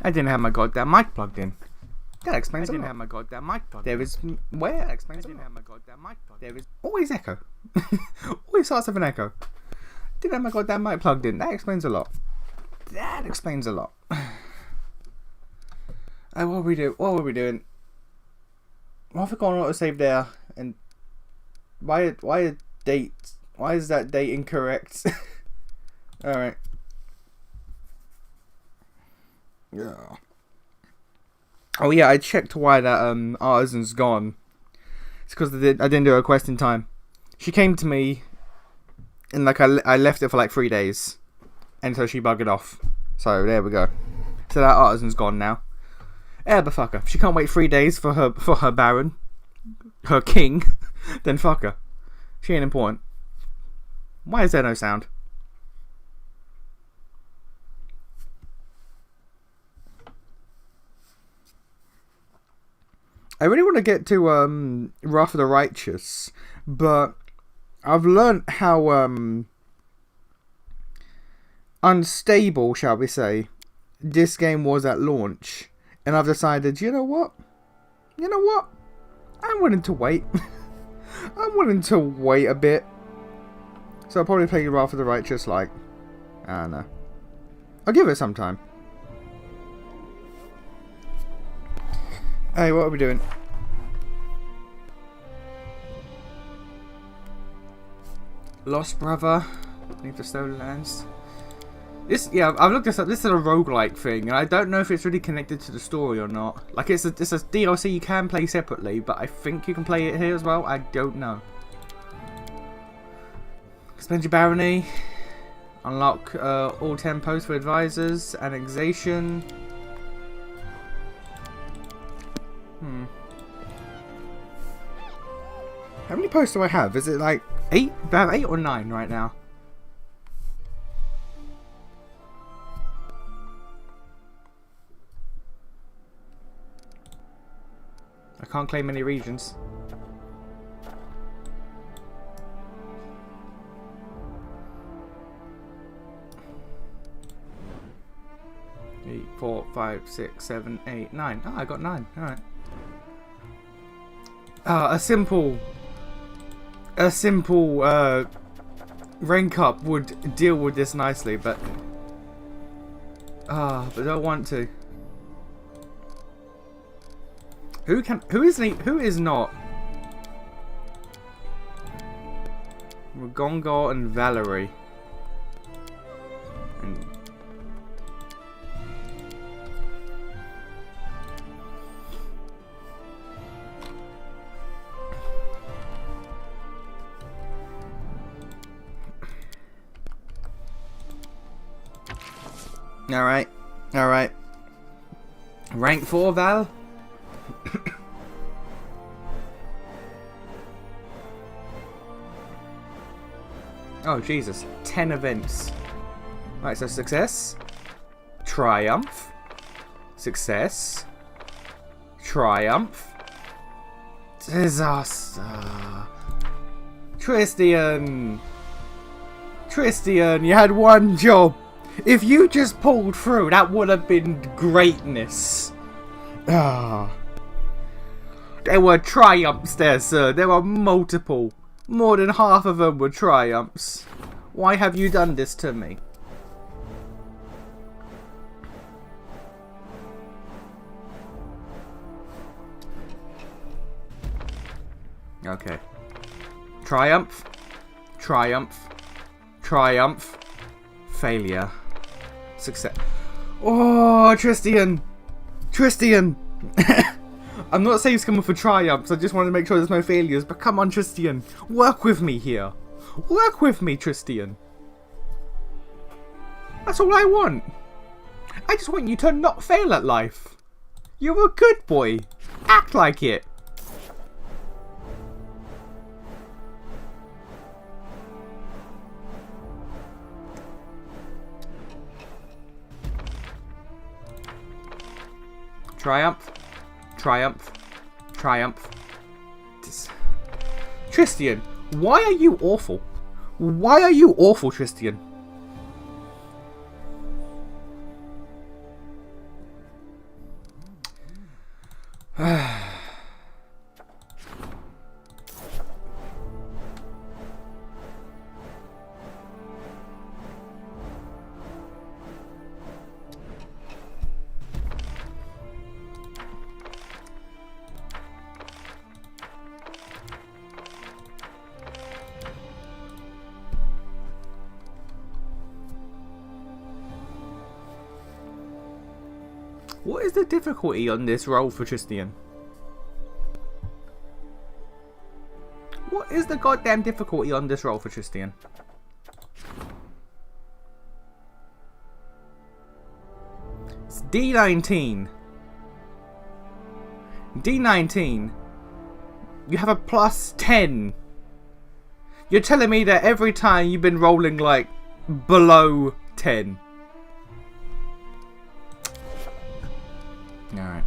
I didn't have my goddamn mic plugged in. That explains a lot. I didn't have my goddamn mic plugged in. There is... Where? That explains a lot. I didn't have my goddamn mic plugged in. There is... Always echo. Always starts with an echo. Didn't have my goddamn mic plugged in. That explains a lot. That explains a lot. What were we doing? What were we doing? Why have I gone autosave there? And... Why a date? Why is that date incorrect? Alright. Yeah. Oh yeah, I checked why that artisan's gone. It's because I didn't do a quest in time. She came to me, and like I left it for like 3 days, and so she buggered off. So there we go. So that artisan's gone now. Yeah, but fuck her. If she can't wait 3 days for her baron, her king, then fuck her. She ain't important. Why is there no sound? I really want to get to Wrath of the Righteous, but I've learnt how unstable, shall we say, this game was at launch, and I've decided, you know what? I'm willing to wait. I'm willing to wait a bit. So I'll probably play Wrath of the Righteous, like, I don't know. I'll give it some time. Hey, what are we doing? Lost Brother. Need the Stolen Lands. This, yeah, I've looked this up. This is a roguelike thing, and I don't know if it's really connected to the story or not. Like, it's a DLC you can play separately, but I think you can play it here as well. I don't know. Expand your barony. Unlock all 10 posts for advisors. Annexation. How many posts do I have? Is it like 8? I have 8 or 9 right now. I can't claim any regions. Eight, 4, 5, 6, 7, 8, 9. Oh, I got 9. Alright. A simple rank up would deal with this nicely, but but don't want to. Who is not? Gongar and Valerie. Alright. Rank 4, Val? Oh, Jesus. 10 events. Right, so success. Triumph. Success. Triumph. Disaster. Tristian, you had one job. If you just pulled through, that would have been greatness. There were triumphs there, sir. There were multiple. More than half of them were triumphs. Why have you done this to me? Okay. Triumph. Triumph. Triumph. Failure. Success. Oh, Tristian! Tristian! I'm not saying it's coming for triumphs, I just want to make sure there's no failures, but come on, Tristian. Work with me here. Work with me, Tristian. That's all I want. I just want you to not fail at life. You're a good boy. Act like it. Triumph. Triumph. Triumph. Tristian, why are you awful? Why are you awful, Tristian? What is the difficulty on this roll for Tristian? What is the goddamn difficulty on this roll for Tristian? It's D19. D19. You have a plus 10. You're telling me that every time you've been rolling like below 10. Alright.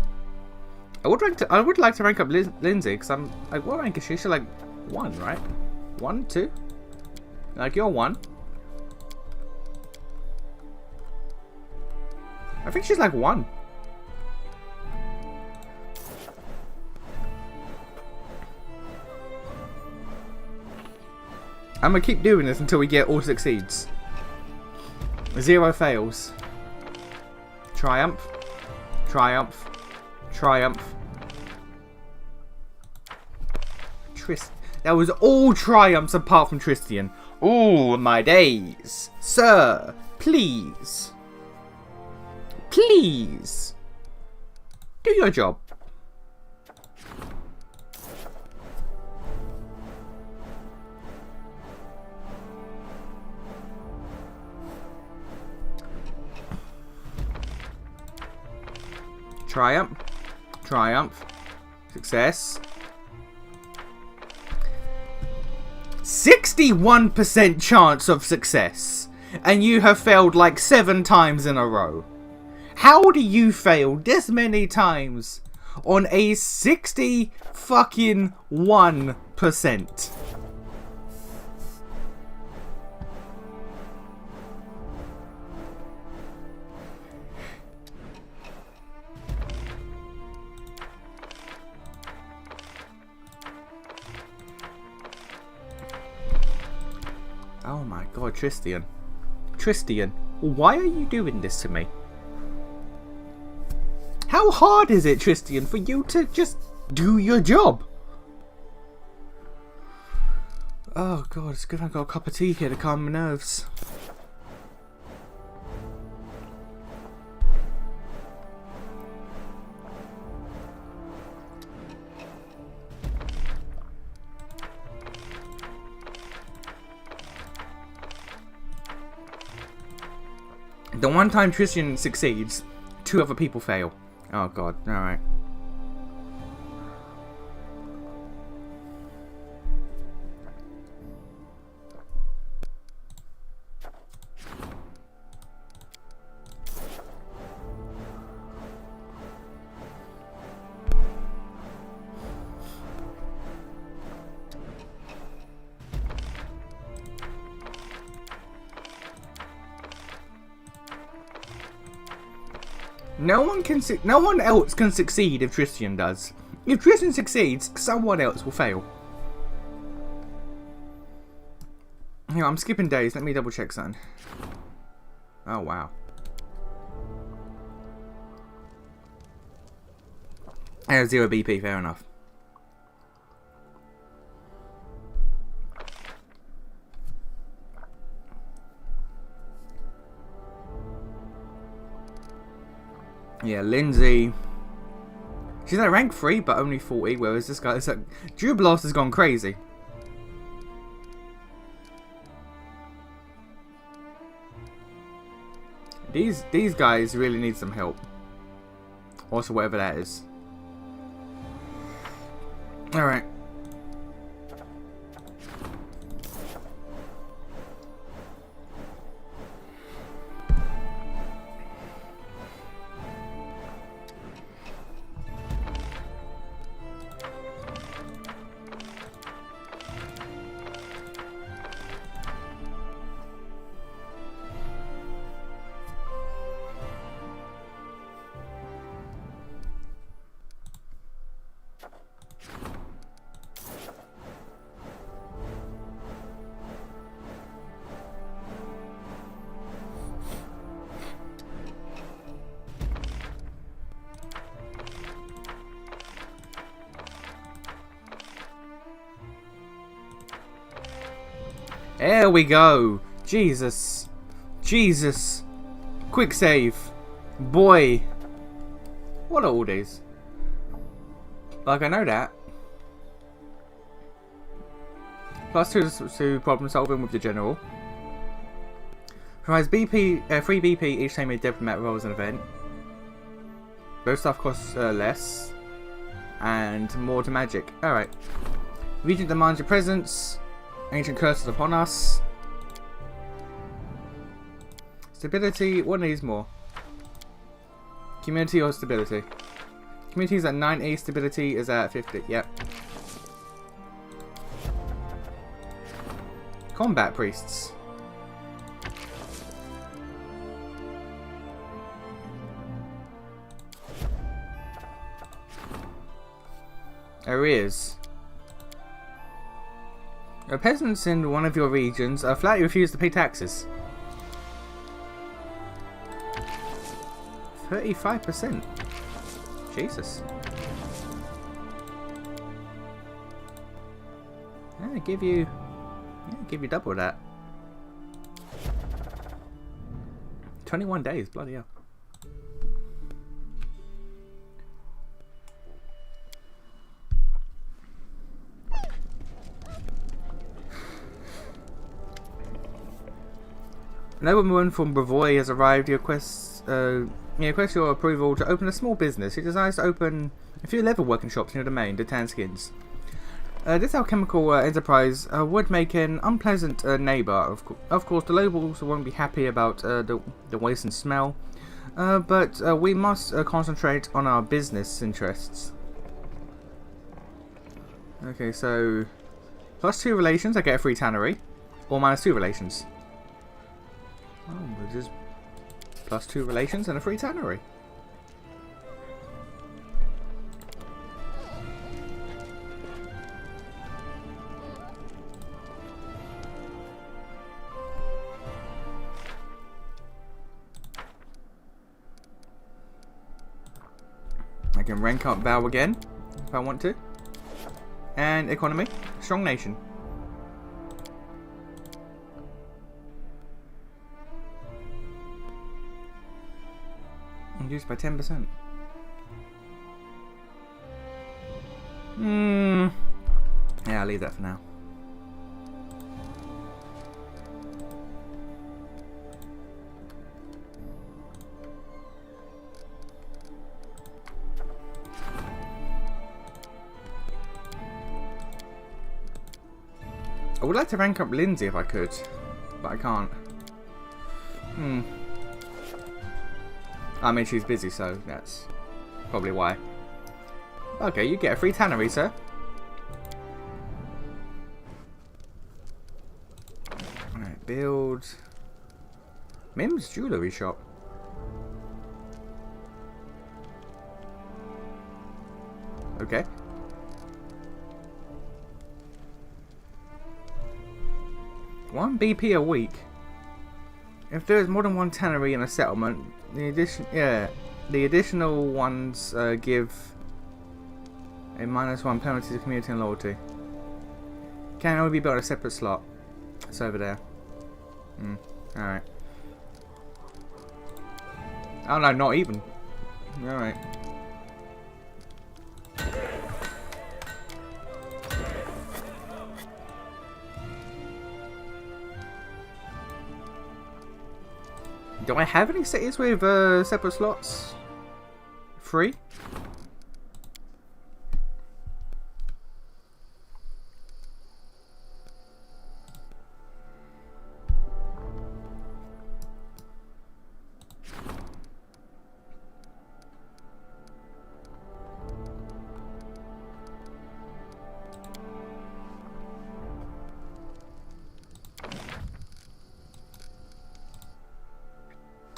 I would like to rank up Lindsay, because I'm like, what rank is she? She's like 1, right? 1, 2? Like, you're 1. I think she's like 1. I'm gonna keep doing this until we get all succeeds. 0 fails. Triumph. Triumph. Triumph. That was all triumphs apart from Tristian. Oh my days. Sir, please. Please. Do your job. Triumph. Triumph. Success. 61% chance of success. And you have failed like 7 times in a row. How do you fail this many times on a 60 fucking 1%? Oh my god, Tristian. Tristian, why are you doing this to me? How hard is it, Tristian, for you to just do your job? Oh god, it's good I got a cup of tea here to calm my nerves. The one time Tristian succeeds, 2 other people fail. Oh god, alright. No one else can succeed if Tristian does. If Tristian succeeds, someone else will fail. Hang on, I'm skipping days. Let me double check something. Oh wow. I have 0 BP, fair enough. Yeah, Lindsay. She's at rank 3, but only 40, whereas this guy is like... Drew Blast has gone crazy. These guys really need some help. Also, whatever that is. Alright. There we go. Jesus. Jesus. Quick save. Boy. What are all these? Like, I know that. +2 to problem solving with the general. Provides BP, free BP each time a diplomat rolls an event. Both stuff costs less. And more to magic. Alright. Regent demands your presence. Ancient curses upon us. Stability. What needs more? Community or stability? Community is at 90. Stability is at 50. Yep. Combat priests. Arrears. Peasants in one of your regions flatly refuse to pay taxes. 35%. Jesus. Yeah, give you double that. 21 days, bloody hell. A nobleman from Bravoy has arrived. He requests your approval to open a small business. He desires to open a few leather working shops near the main, the Tan Skins. This alchemical enterprise would make an unpleasant neighbour. Of course, the locals won't be happy about the waste and smell, but we must concentrate on our business interests. Okay, so +2 relations, I get a free tannery, or -2 relations. Oh, but just +2 relations and a free tannery. I can rank up Bow again if I want to. And economy, strong nation. Reduced by 10%. Yeah, I'll leave that for now. I would like to rank up Lindsay if I could, but I can't. I mean, she's busy, so that's probably why. Okay, you get a free tannery, sir. Alright, build Mim's jewellery shop. Okay. One BP a week. If there is more than one tannery in a settlement, the additional ones give a -1 penalty to community and loyalty. Can only be built on a separate slot. It's over there. Alright. Oh no, not even. Alright. Do I have any cities with separate slots? Free?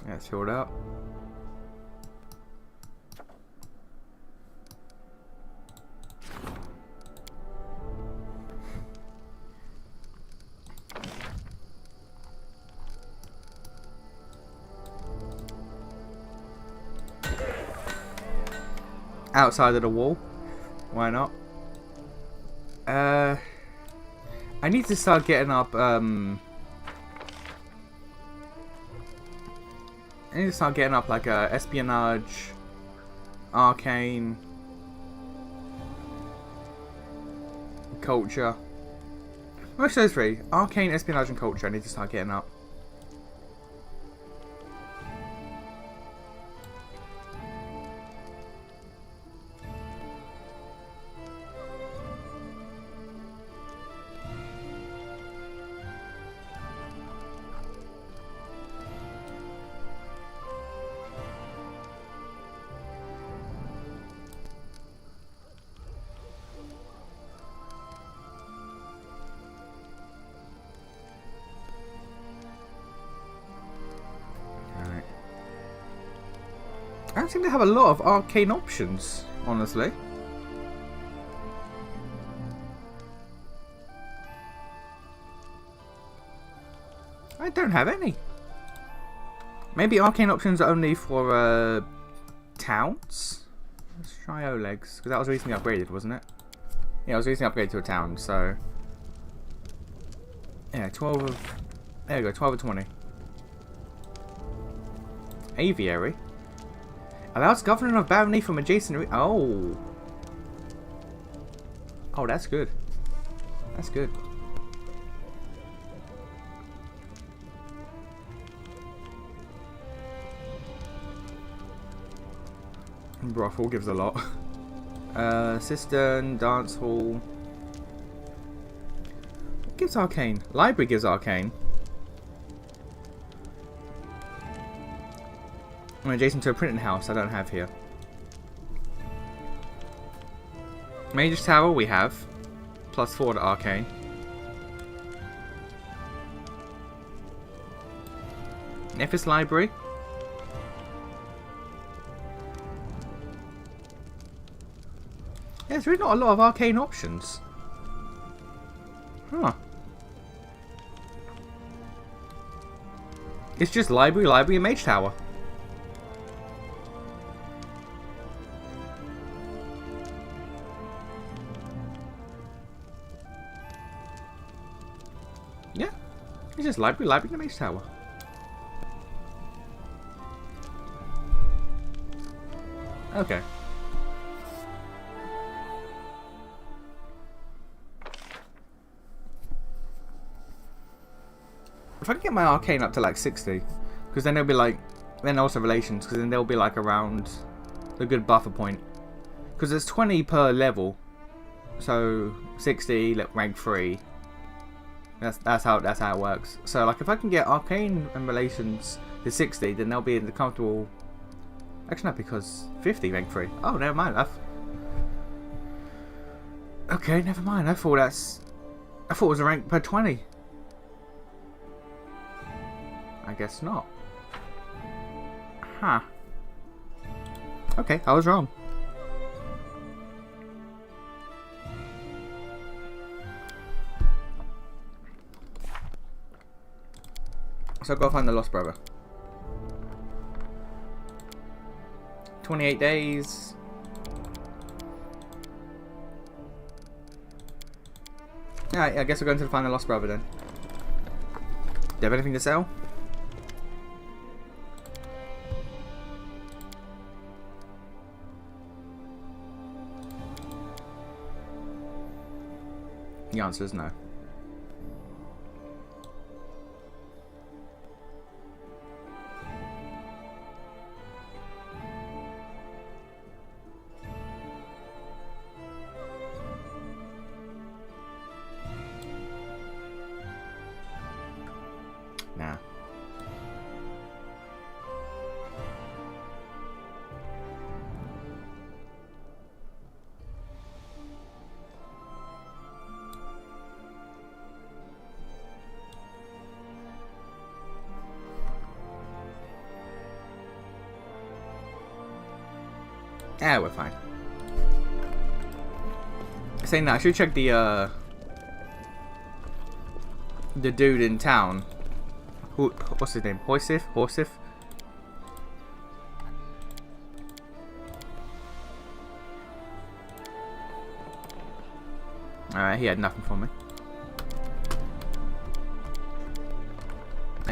That's filled up. Outside of the wall. Why not? I need to start getting up, I need to start getting up like espionage, arcane, culture. Most of those three, arcane, espionage, and culture. I need to start getting up. I don't seem to have a lot of arcane options, honestly. I don't have any. Maybe arcane options are only for towns? Let's try Oleg's, because that was recently upgraded, wasn't it? Yeah, it was recently upgraded to a town, so... Yeah, 12 of... There we go, 12 of 20. Aviary. Allows governor of barony from adjacent oh. Oh, that's good. That's good. Brothel gives a lot. Cistern, dance hall. What gives arcane? Library gives arcane. I'm adjacent to a printing house I don't have here. Mage's Tower we have. +4 to arcane. Nephis Library. Yeah, there's really not a lot of arcane options. Huh. It's just library, library, and Mage Tower. Yeah, it's just library, library, and Mage Tower. Okay. If I can get my arcane up to like 60, because then they'll be like, then also relations, because then they'll be like around a good buffer point. Because there's 20 per level, so 60 rank 3. That's how it works. So like if I can get arcane and relations to 60, then they'll be in the comfortable. Actually, not, because 50 rank 3. Oh, never mind. Okay, never mind. I thought it was a rank per 20. I guess not. Huh. Okay, I was wrong. So I've got to find the lost brother. 28 days. Alright, I guess we're going to find the lost brother then. Do you have anything to sell? The answer is no. Nah. Yeah, we're fine. Saying that, I should check the dude in town. What's his name? Horsif? Alright, he had nothing for me.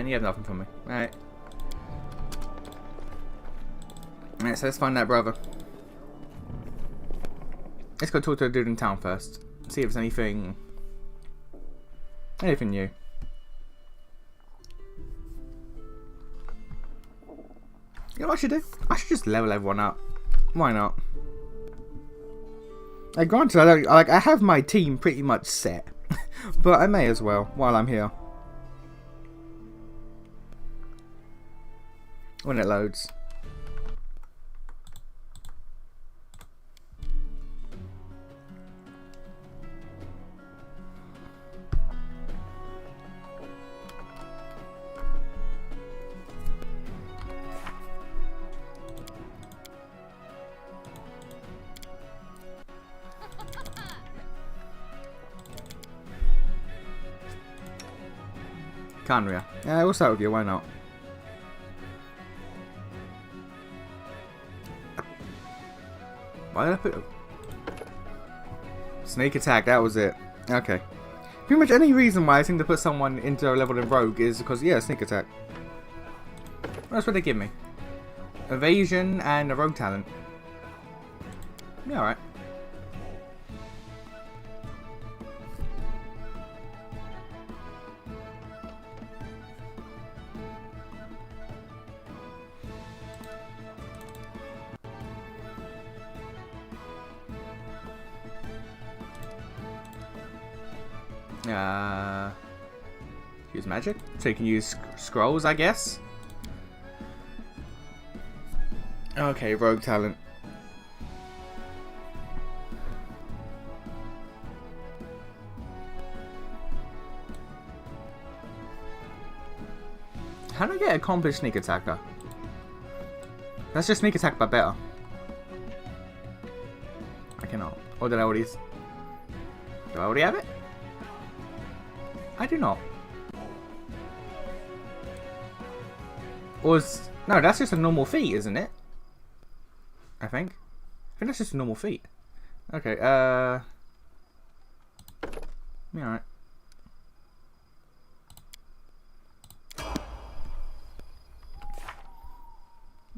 And you have nothing for me. Alright. Alright, so let's find that brother. Let's go talk to the dude in town first. See if there's anything new. You know what I should do? I should just level everyone up. Why not? Like, granted, I have my team pretty much set, but I may as well while I'm here. When it loads. Canria. Yeah, we'll start with you, why not? Why did I put... Sneak attack, that was it. Okay. Pretty much any reason why I seem to put someone into a level in Rogue is because, yeah, sneak attack. That's what they give me. Evasion and a Rogue talent. Yeah, alright. Use magic, so you can use scrolls, I guess. Okay, rogue talent. How do I get accomplished sneak attacker? That's just sneak attack, but better. I cannot. Or did I already? Do I already have it? I do not. No, that's just a normal feat, isn't it? I think that's just a normal feat. Okay, yeah, alright.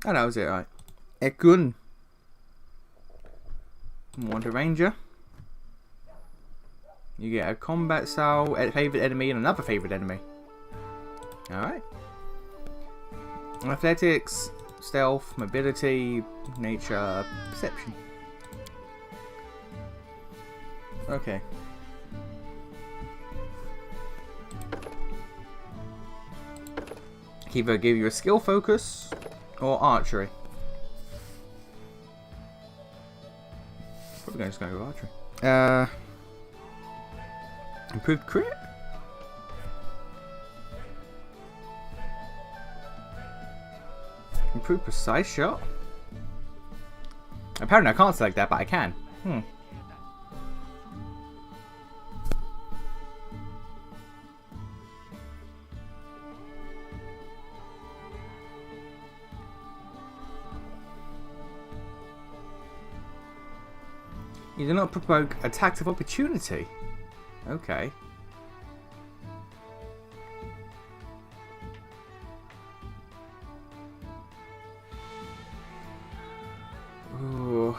Oh, that was it, right. Ekun. Want a ranger. You get a combat style, a favourite enemy, and another favourite enemy. Alright. Athletics, stealth, mobility, nature, perception. Okay. Either give you a skill focus or archery. Probably just going to go with archery. Improved crit? Improved precise shot? Apparently I can't select that, but I can. You do not provoke attacks of opportunity. Okay. Ooh.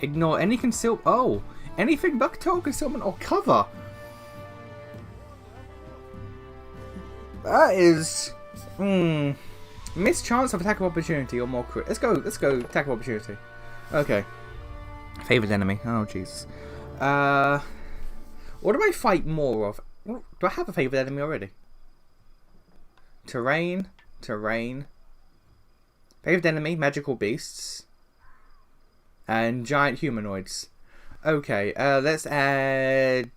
Ignore any conceal. Oh, anything but total concealment or cover. That is. Missed chance of attack of opportunity or more crit. Let's go attack of opportunity. Okay. Favourite enemy. Oh, Jesus. What do I fight more of? Do I have a favourite enemy already? Terrain. Favourite enemy, magical beasts. And giant humanoids. Okay, let's add...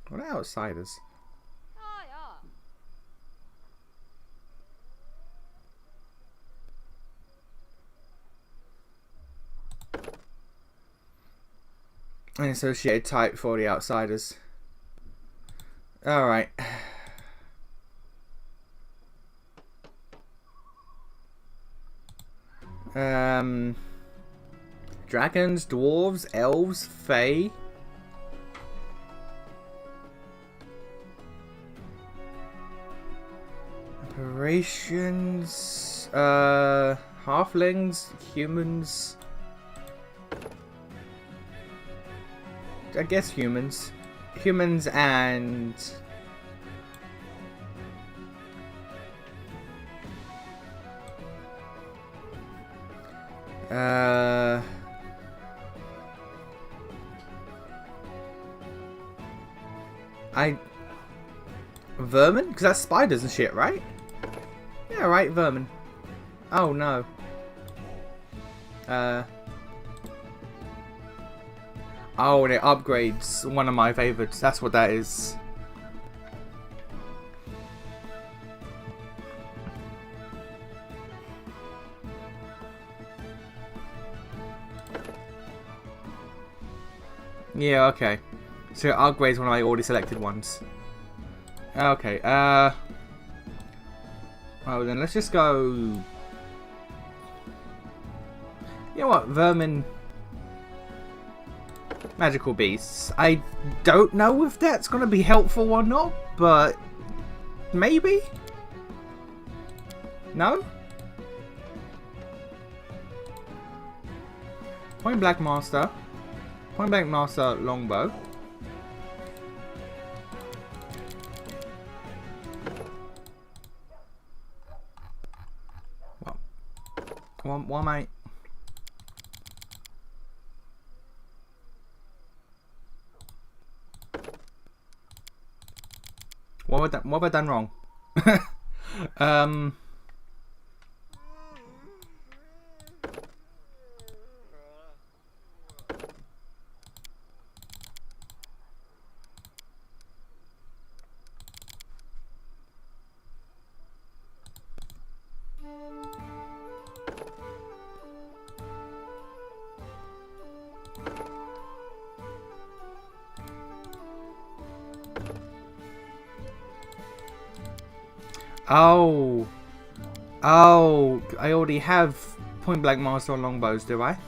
What are outsiders? An associated type for the outsiders. Alright. Dragons, dwarves, elves, fae. Operations, halflings, humans. I guess humans. Humans and... Vermin? Because that's spiders and shit, right? Yeah, right, vermin. Oh, no. Oh, and it upgrades one of my favorites. That's what that is. Yeah, okay. So it upgrades one of my already selected ones. Okay, oh, then let's just go... You know what, vermin... Magical beasts. I don't know if that's going to be helpful or not, but... Maybe? No? Point Blank Master. Point Blank Master Longbow. Why am I... What have I done wrong? Oh, I already have Point Blank Master on longbows, do I?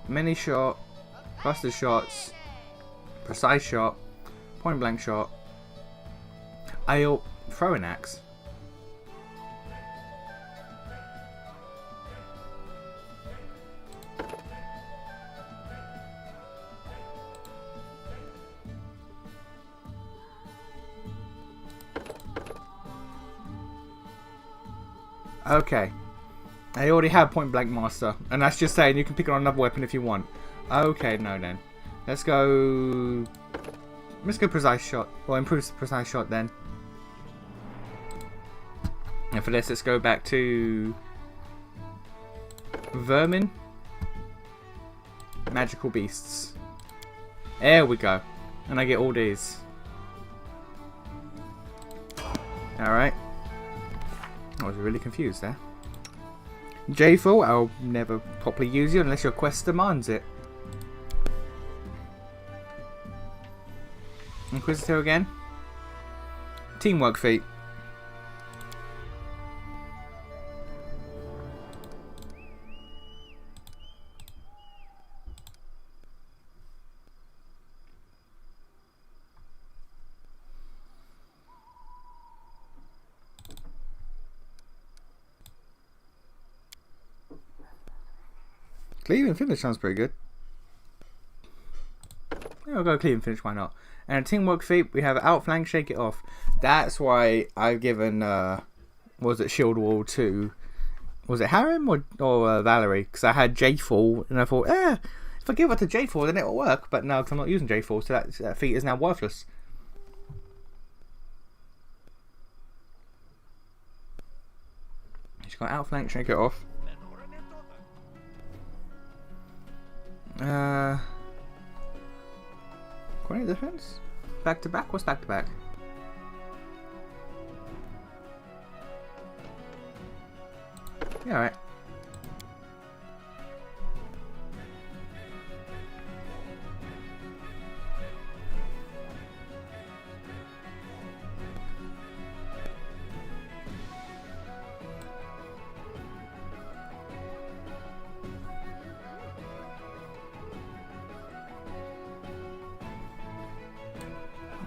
Many shot, cluster shots, precise shot, point blank shot. Throwing axe. Okay. I already have Point Blank Master, and that's just saying you can pick it on another weapon if you want. Okay, no then. Let's go Precise Shot. Well, improve Precise Shot then. And for this, let's go back to Vermin. Magical Beasts. There we go. And I get all these. Alright. I was really confused there. J4, I'll never properly use you unless your quest demands it. Inquisitor again. Teamwork feat. Cleave and finish sounds pretty good. Yeah, I'll go cleave and finish, why not? And teamwork feat, we have outflank, shake it off. That's why I've given, was it Shield Wall to, was it Harem or Valerie? Because I had J4 and I thought, if I give it to J4 then it'll work. But no, because I'm not using J4, so that feat is now worthless. She's got outflank, shake it off. Coordinate defense? Back to back? What's back to back? Yeah, alright.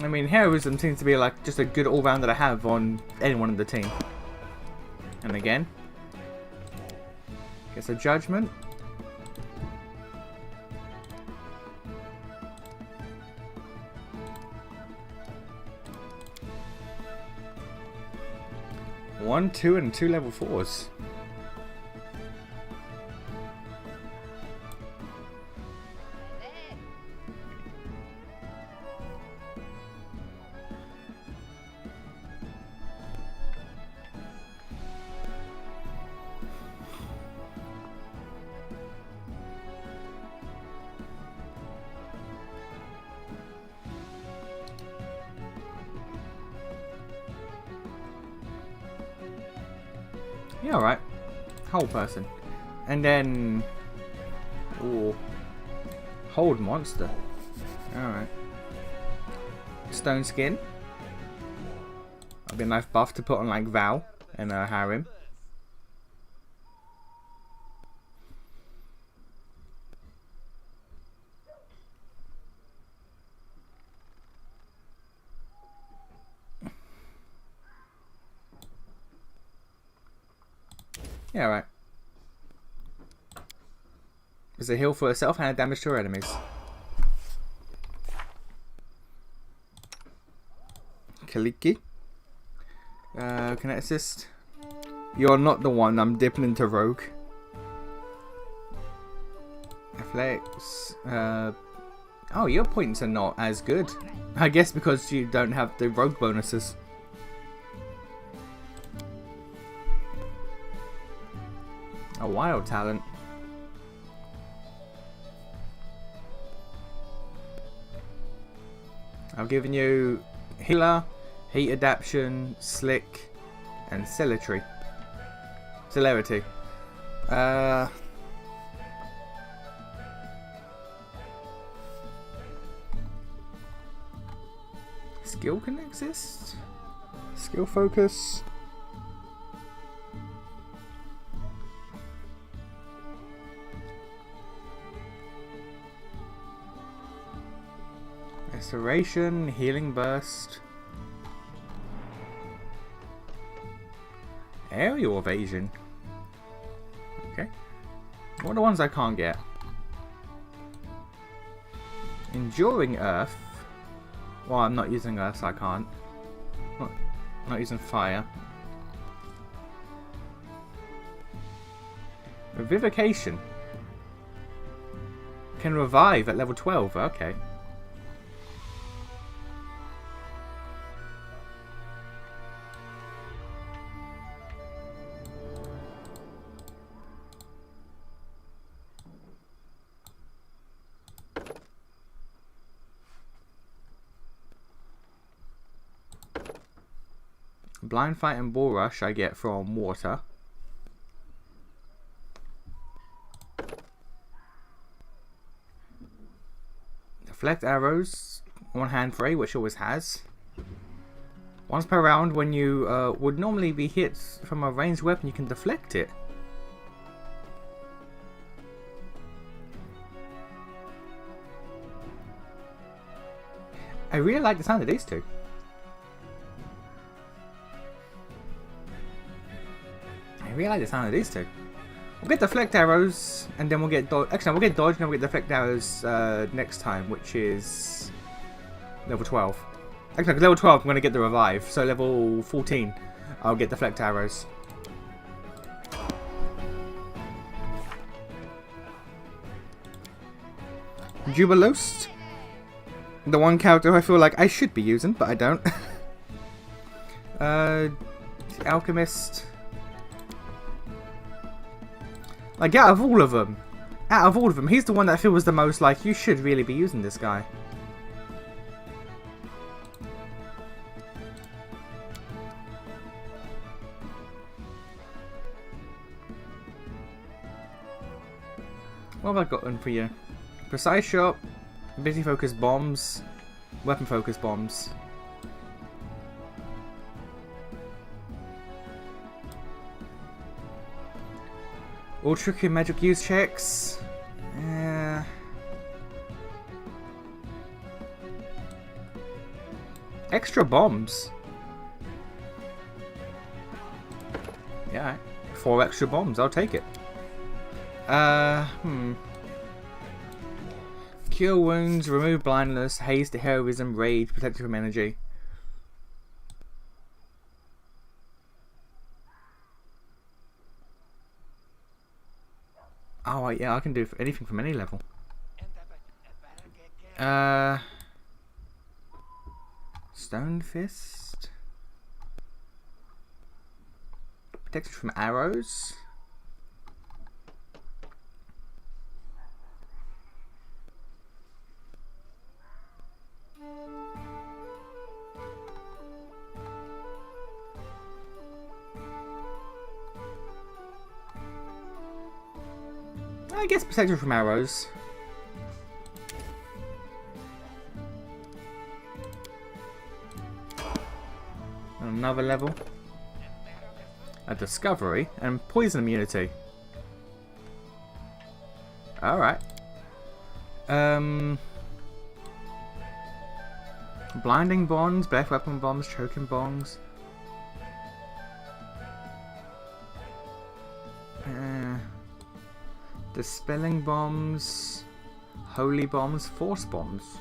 I mean, heroism seems to be like just a good all-rounder to have on anyone in the team. And again, gets a judgment. One, two, and 2 level 4s. Yeah, alright. Whole person. And then... Ooh. Hold monster. Alright. Stone skin. That'll be a nice buff to put on like Val and Harrim. Yeah, right. There's a heal for herself and a damage to her enemies. Kaliki. Can I assist? You're not the one. I'm dipping into rogue. Athletics. Oh, your points are not as good. I guess because you don't have the rogue bonuses. A wild talent. I've given you healer, heat adaptation, slick, and celerity. Skill can exist. Skill focus. Restoration, healing burst, aerial evasion. Okay, what are the ones I can't get? Enduring earth. Well, I'm not using earth, so I can't. Not using fire. Revivification. Can revive at level 12. Okay. Blind Fight and Bull Rush I get from water. Deflect arrows, one hand free, which always has. Once per round, when you would normally be hit from a ranged weapon, you can deflect it. I really like the sound of these two. We'll get deflect arrows, and then we'll get dodge. Actually, we'll get dodge, and then we'll get deflect arrows next time, which is level 12. Actually, level 12, I'm going to get the revive. So level 14, I'll get deflect arrows. Jubilost, the one character I feel like I should be using, but I don't. Alchemist. Like, out of all of them, he's the one that feels the most like you should really be using this guy. What have I got for you? Precise shot, ability focus bombs, weapon focus bombs. All tricky magic use checks. Extra bombs. Yeah, 4 extra bombs. I'll take it. Cure wounds, remove blindness, haste to heroism, rage, protect you from energy. Oh yeah, I can do anything from any level. Stone fist. Protect you from arrows. I guess protect you from arrows. Another level. A discovery and poison immunity. Alright. Blinding bombs, breath weapon bombs, choking bombs. Dispelling bombs, holy bombs, force bombs.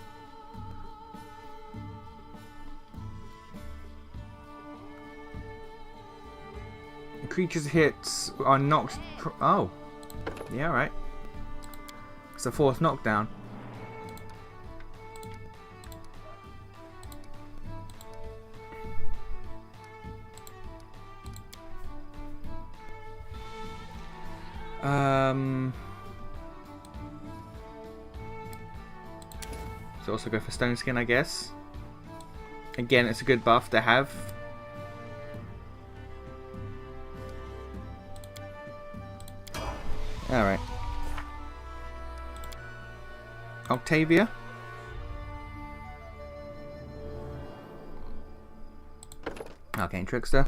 Creatures hits are knocked. Oh, yeah, right. It's a fourth knockdown. So also go for Stone Skin, I guess. Again, it's a good buff to have. Alright. Octavia. Arcane Trickster.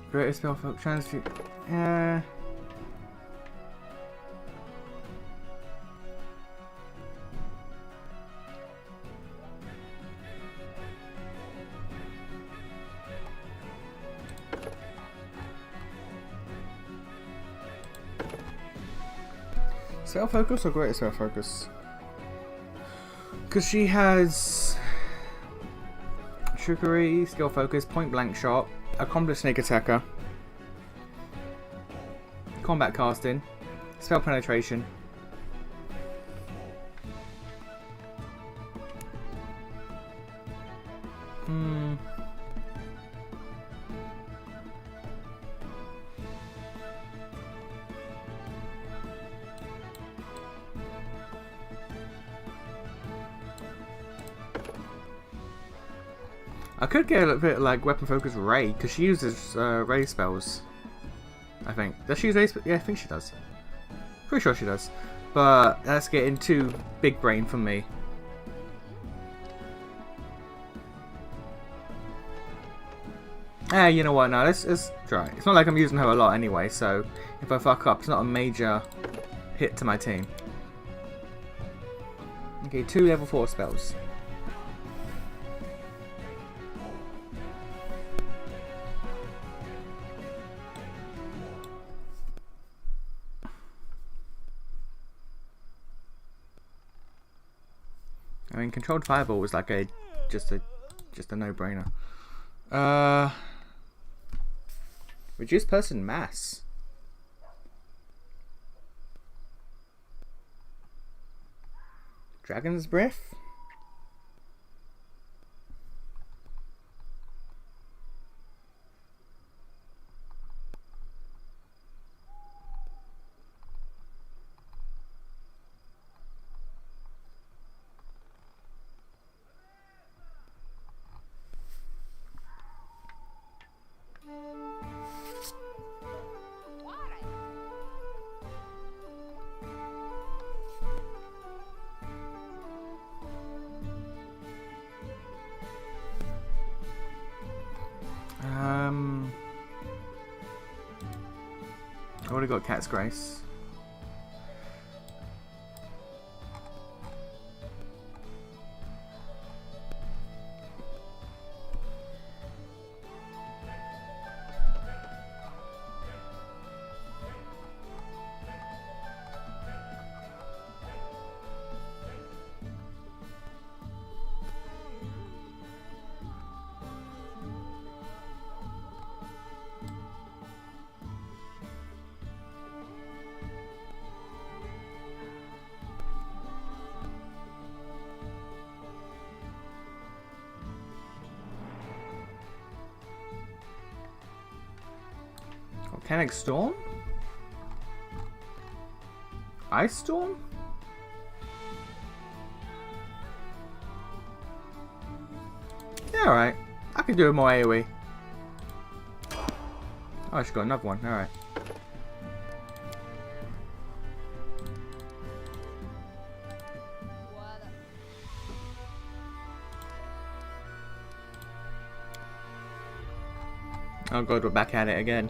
Greatest spell for transfer. Spell focus or greatest spell focus? Because she has trickery, skill focus, point blank shot, accomplished sneak attacker, combat casting, spell penetration. I could get a little bit like weapon focus Ray because she uses Ray spells. I think. Does she use Ray spells? Yeah, I think she does. Pretty sure she does. But that's getting too big brain for me. You know what? No, let's try. It's not like I'm using her a lot anyway, so if I fuck up, it's not a major hit to my team. Okay, 2 level 4 spells. I mean, controlled fireball was like just a no-brainer. Reduce person mass. Dragon's breath. we got Cat's Grace. Volcanic Storm? Ice Storm? Yeah, alright. I could do a more AoE. Oh, she's got another one. Alright. Oh god, we're back at it again.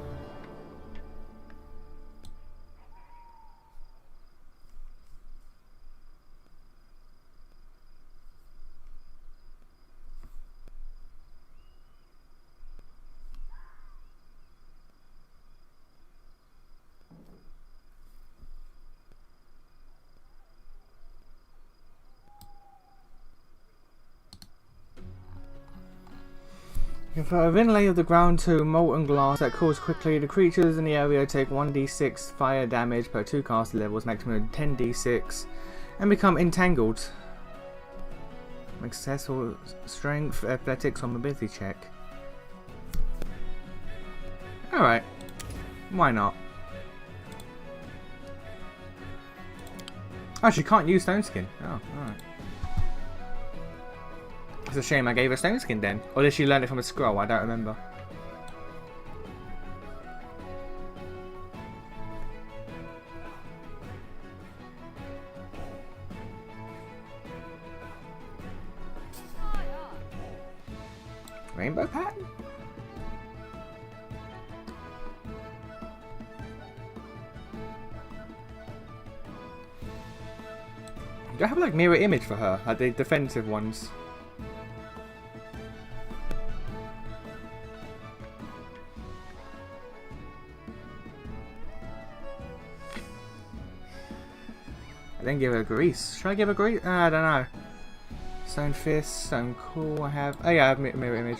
Convert a thin layer of the ground to molten glass that cools quickly. The creatures in the area take 1d6 fire damage per 2 caster levels, maximum 10d6, and become entangled. Make successful strength, athletics, or mobility check. Alright. Why not? Oh, she can't use Stone Skin. Oh, alright. It's a shame I gave her Stone Skin then. Or did she learn it from a scroll? I don't remember. Rainbow pattern? Do I have like mirror image for her? Like the defensive ones? I didn't give her grease. Should I give her grease? I don't know. Stone Fist, Stone Cool, I have... Oh yeah, I have mirror image.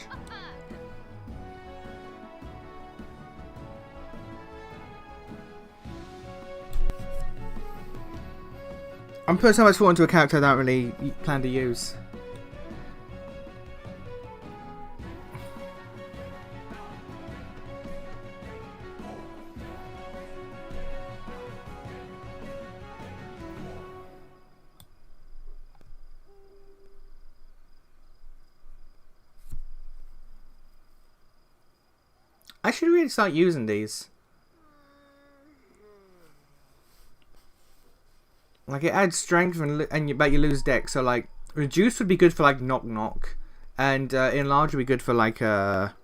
I'm putting so much thought into a character I don't really plan to use. I should really start using these. Like it adds strength but you lose dex. So like reduce would be good for like knock, and enlarge would be good for like a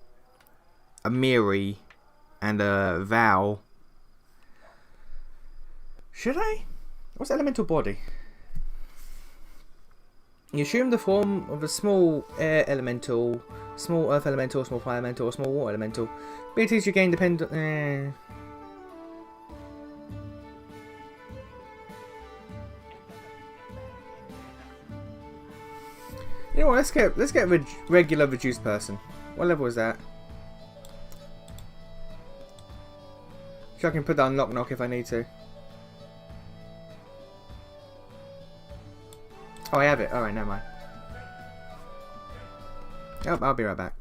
Miri and a Val. Should I? What's elemental body? You assume the form of a small air elemental, small earth elemental, small fire elemental, or small water elemental. Abilities you gain depend. You know what? Let's get regular reduced person. What level is that? So I can put that on knock if I need to. Oh, I have it. Alright, never mind. Oh, I'll be right back.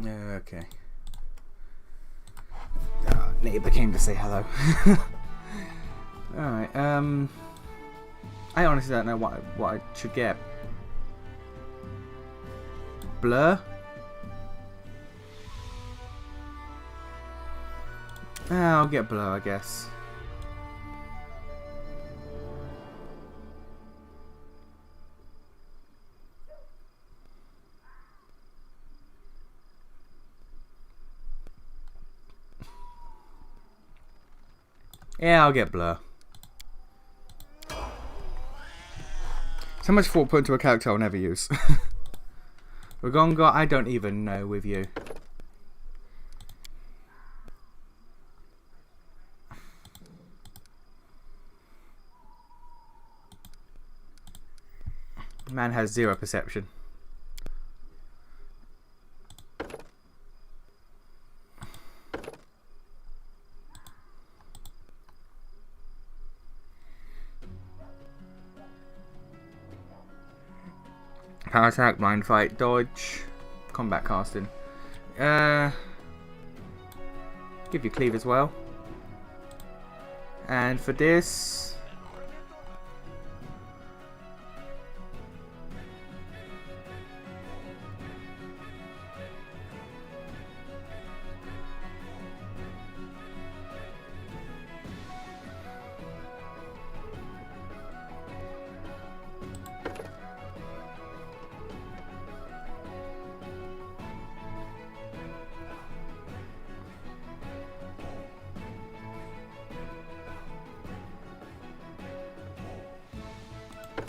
Okay. Neighbour came to say hello. Alright, I honestly don't know what I should get. Blur? I'll get Blur, I guess. Yeah, I'll get Blur. So much thought put into a character I'll never use. Ragonga, I don't even know with you. Man has 0 perception. Power attack, mind fight, dodge, combat casting. Give you cleave as well. And for this,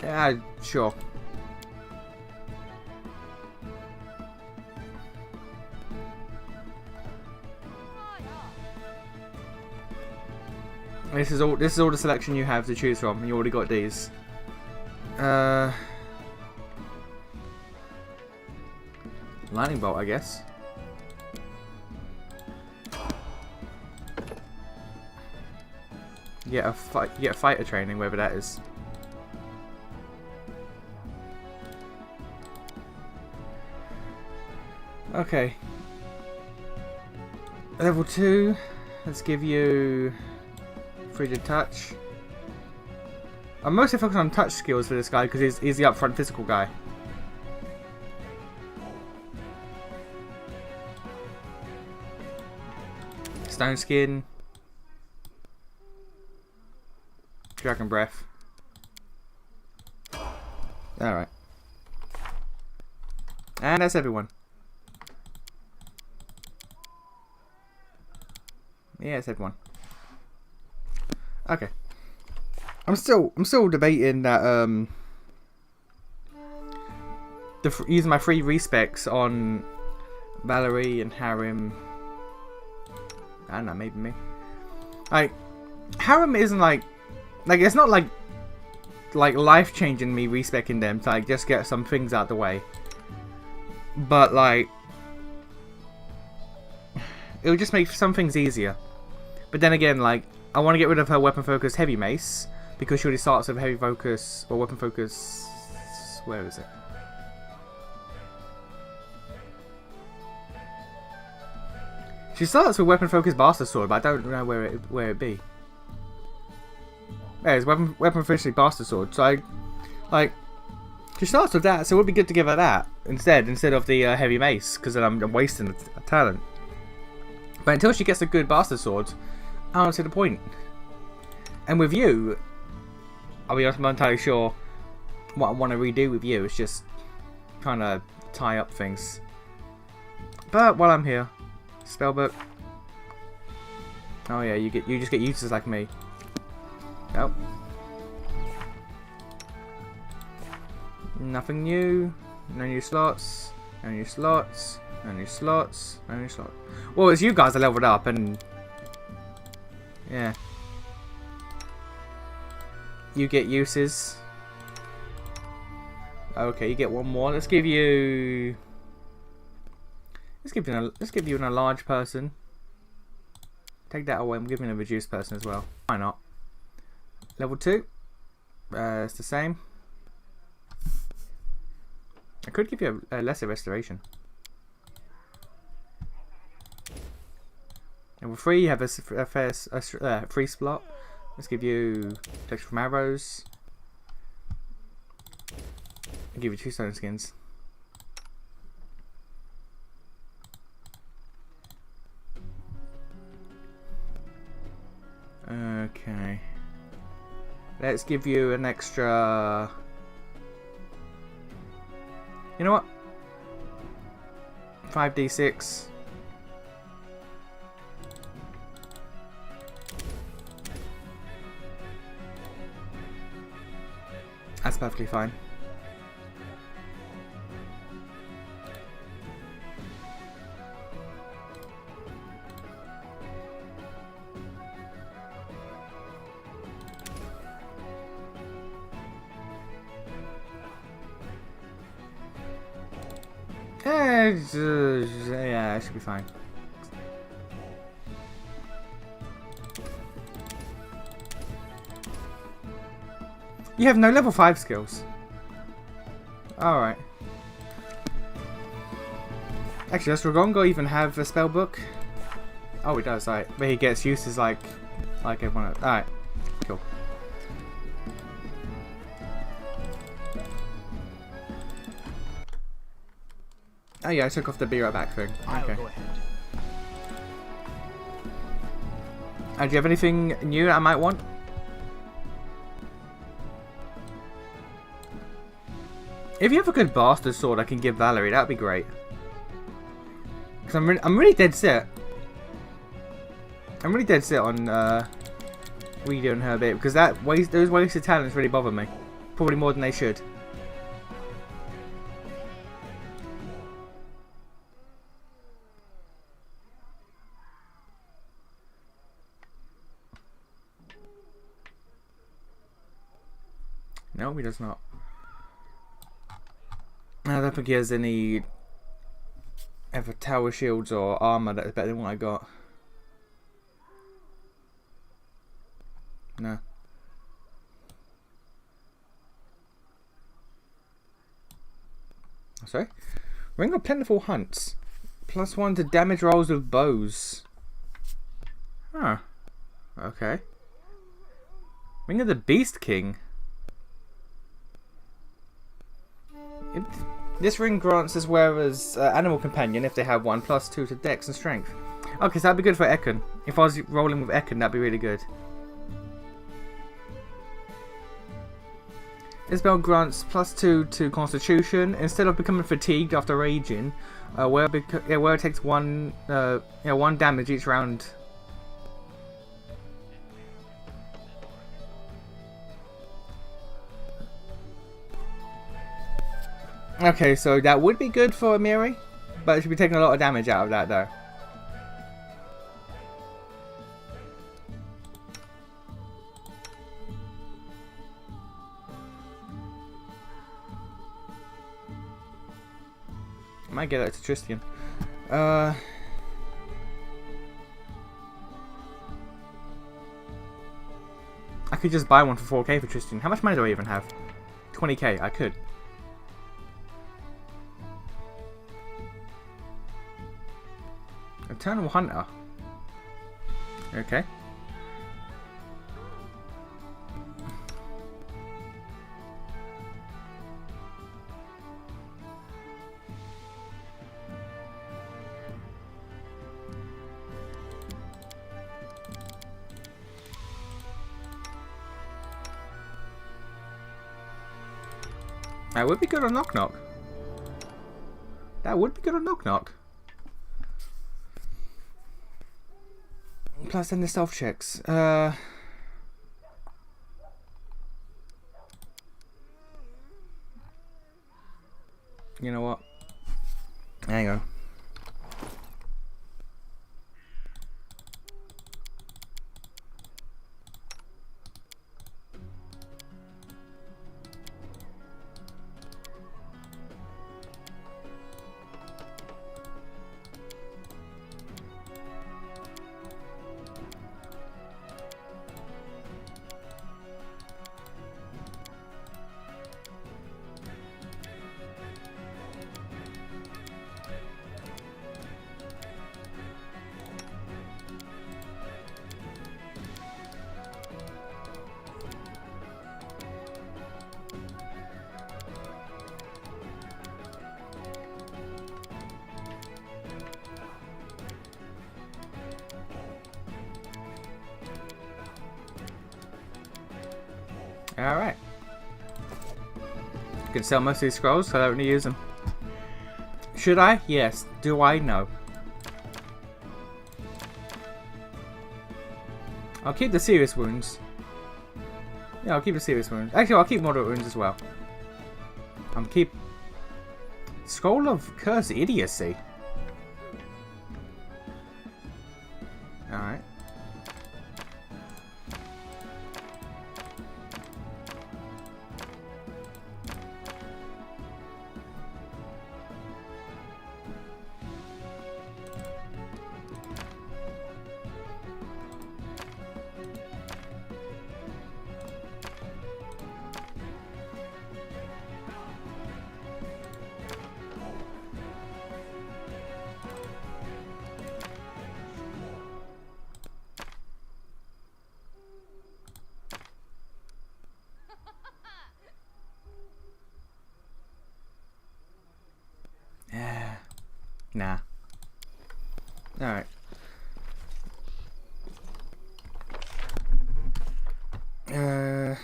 yeah, sure. This is all the selection you have to choose from. You already got these. Lightning bolt, I guess. You get a fighter training, wherever that is. Okay. Level 2. Let's give you Frigid Touch. I'm mostly focused on touch skills for this guy because he's the upfront physical guy. Stone Skin. Dragon Breath. Alright. And that's everyone. Yeah, it's everyone. Okay. I'm still debating that using my free respecs on Valerie and Harem. I don't know, maybe me. Like, Harem isn't like it's not like life changing me respecing them to like just get some things out the way. But like, it would just make some things easier. But then again, like, I want to get rid of her weapon focus heavy mace because she already starts with heavy focus or weapon focus. Where is it? She starts with weapon focus bastard sword, but I don't know where it be. Yeah, it's weapon focus bastard sword. So she starts with that, so it would be good to give her that instead of the heavy mace, because then I'm wasting a talent. But until she gets a good bastard sword, I don't see the point. And with you, I'll be honest, I'm not entirely sure what I want to redo with you. It's just kind of tie up things. But while I'm here, spellbook. Oh yeah, you just get uses like me. Nope. Nothing new. No new slots. No new slots. No new slots. No new slots. Well, it's you guys that leveled up, and yeah, you get uses. Okay, you get one more. Let's give you an enlarged person. Take that away. I'm giving a reduced person as well. Why not? Level 2. It's the same. I could give you a lesser restoration. Level 3, you have a free slot. Let's give you protection from arrows. I'll give you 2 stone skins. Okay. Let's give you an extra... You know what? 5d6. That's perfectly fine. Yeah, it should be fine. You have no level 5 skills. Alright. Actually, does Ragongo even have a spell book? Oh, he does, right. But he gets uses like everyone else. Alright, cool. Oh yeah, I took off the be right back thing. Okay. Do you have anything new that I might want? If you have a good bastard sword I can give Valerie, that'd be great. Cause I'm really dead set. I'm really dead set on redoing her bit because those wasted talents really bother me. Probably more than they should. No, he does not. I don't think he has any ever tower shields or armor that's better than what I got. No. Sorry? Ring of Plentiful Hunts. +1 to damage rolls with bows. Huh. Okay. Ring of the Beast King. This ring grants as wearer's animal companion, if they have one, +2 to dex and strength. Okay, so that'd be good for Ekon. If I was rolling with Ekon, that'd be really good. This spell grants +2 to constitution. Instead of becoming fatigued after raging, wearer takes one damage each round. Okay, so that would be good for Amiri, but it should be taking a lot of damage out of that though. I might get that to Tristian. I could just buy one for 4k for Tristian. How much money do I even have? 20k, I could. Eternal Hunter. Okay. That would be good on Knock Knock. That would be good on Knock Knock. Plus then the stealth checks. You know what? Hang on. Alright. You can sell most of these scrolls, so I don't need to use them. Should I? Yes. Do I? No. I'll keep the serious wounds. Yeah, I'll keep the serious wounds. Actually, I'll keep moderate wounds as well. I'm keep... Scroll of Curse Idiocy. Alright. Nah. Alright. I don't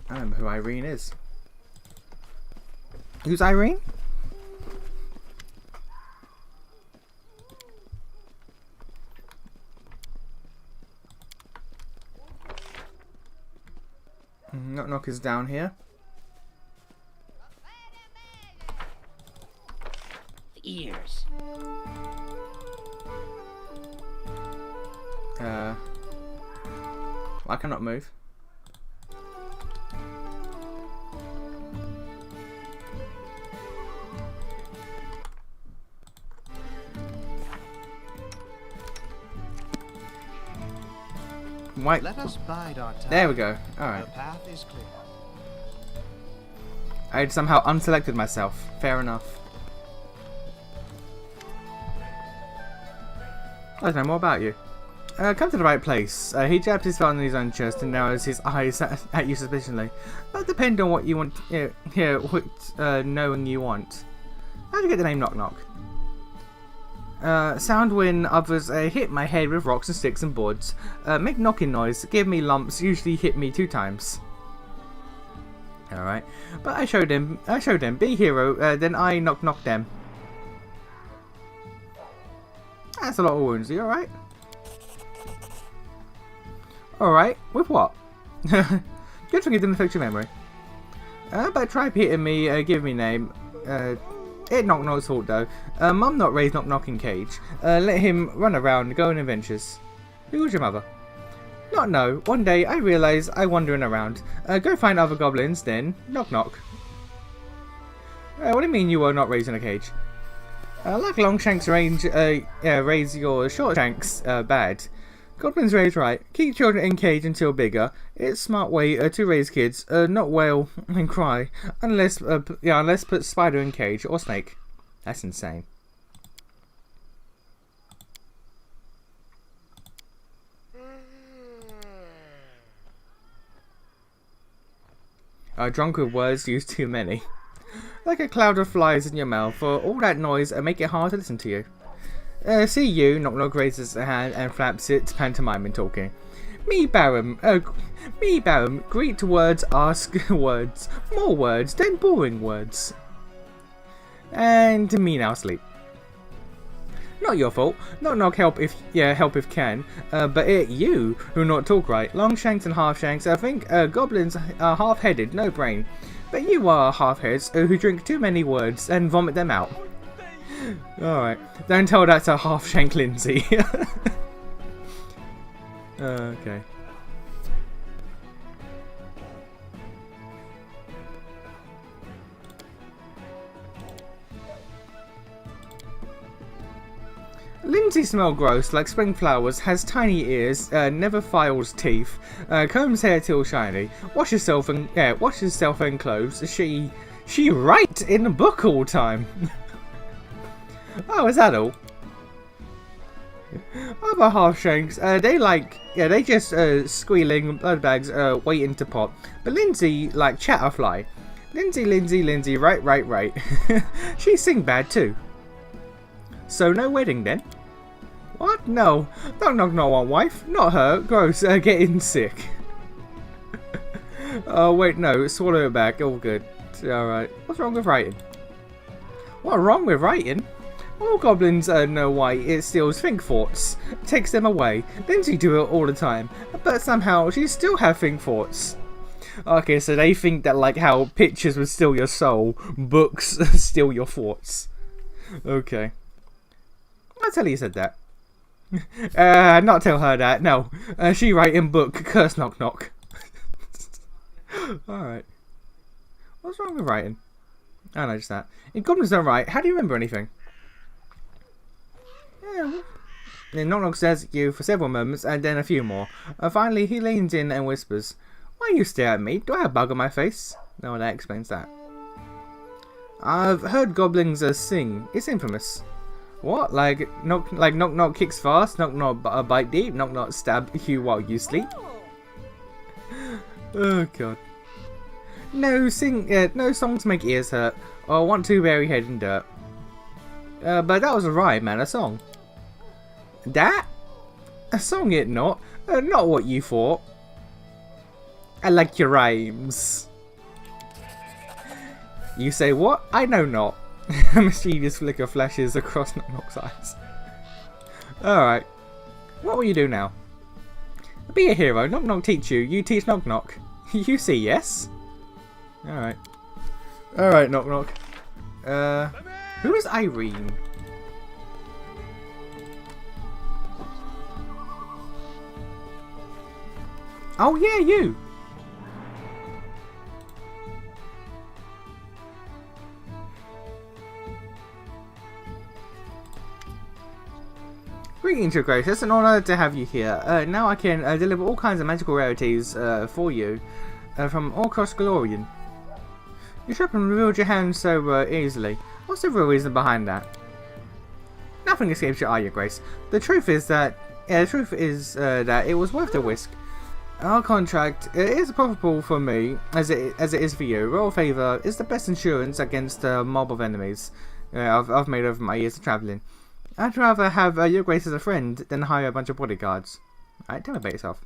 remember who Irene is. Who's Irene? Knock Knock is down here. Ears. I cannot move. Wait. Let us bide our time. There we go. Alright. The path is clear. I had somehow unselected myself. Fair enough. I don't know more about you. Come to the right place. He jabbed his thumb in his own chest and narrows his eyes at you suspiciously. But depend on what you want. What knowing you want. How do you get the name Knock Knock? Sound when others hit my head with rocks and sticks and boards. Make knocking noise. Give me lumps. Usually hit me 2 times. Alright. But I showed them. Be hero. Then I knock them. That's a lot of wounds. Are you alright? Alright. With what? Good for giving affect your memory. But try hitting me. Give me name. It Knock Knock's fault though. Mum not raised Knock Knock in cage. Let him run around, go on adventures. Who was your mother? Not know. One day I realise I wandering around. Go find other goblins, then Knock Knock. What do you mean you were not raised in a cage? Like Longshanks raise your short shanks bad. Goblins raise right. Keep children in cage until bigger. It's smart way to raise kids. Not wail and cry unless put spider in cage or snake. That's insane. Drunk with words used too many. Like a cloud of flies in your mouth, for all that noise make it hard to listen to you. See you, Knock Knock raises a hand and flaps it, pantomiming talking. Me Barum, greet words, ask words, more words, then boring words. And me now sleep. Not your fault. Knock Knock help if can. But it you who not talk right. Longshanks and half-shanks. I think goblins are half-headed, no brain. But you are half-heads who drink too many words and vomit them out. Alright. Don't tell that to half-shank Lindsay. Okay. Lindsay smell gross like spring flowers, has tiny ears, never files teeth, combs hair till shiny, washes herself and clothes. She write in a book all time. Oh, is that all? Other half-shanks, they just squealing blood bags, waiting to pop. But Lindsay like chatterfly. Lindsay, right. She sing bad too. So no wedding then? What? No. Knock Knock not want wife. Not her. Gross. Getting sick. Oh, wait, no. Swallow it back. All good. Alright. What's wrong with writing? What's wrong with writing? All goblins know why it steals think thoughts, takes them away. Lindsay do it all the time, but somehow she still have think thoughts. Okay, so they think that like how pictures would steal your soul, books steal your thoughts. Okay. I'll tell you said that. Not tell her that, no. She writing book, curse knock knock. Alright. What's wrong with writing? Oh no, just that. If goblins don't write, how do you remember anything? Yeah. Then Knock Knock stares at you for several moments, and then a few more. Finally, he leans in and whispers, "Why you stare at me? Do I have a bug on my face?" No, that explains that. "I've heard goblins sing. It's infamous." "What? Like knock knock kicks fast, knock knock bite deep, knock knock stab you while you sleep?" Oh god. No songs make ears hurt, or want to bury head in dirt. But that was a rhyme, man, a song. That? A song it not? Not what you thought. I like your rhymes. You say what? I know not. A mischievous flicker flashes across Knock Knock's eyes. Alright. What will you do now? Be a hero. Knock Knock teach you. You teach Knock Knock. You see, yes? Alright. Alright, Knock Knock. Who is Irene? Oh yeah, you! Greetings, Your Grace. It's an honor to have you here. Now I can deliver all kinds of magical rarities for you from all across Galorian. You should have revealed your hand so easily. What's the real reason behind that? Nothing escapes your eye, Your Grace. The truth is that that it was worth the risk. Our contract is profitable for me, as it is for you. Royal favour is the best insurance against a mob of enemies I've made over my years of travelling. I'd rather have Your Grace as a friend than hire a bunch of bodyguards. Alright, tell me about yourself.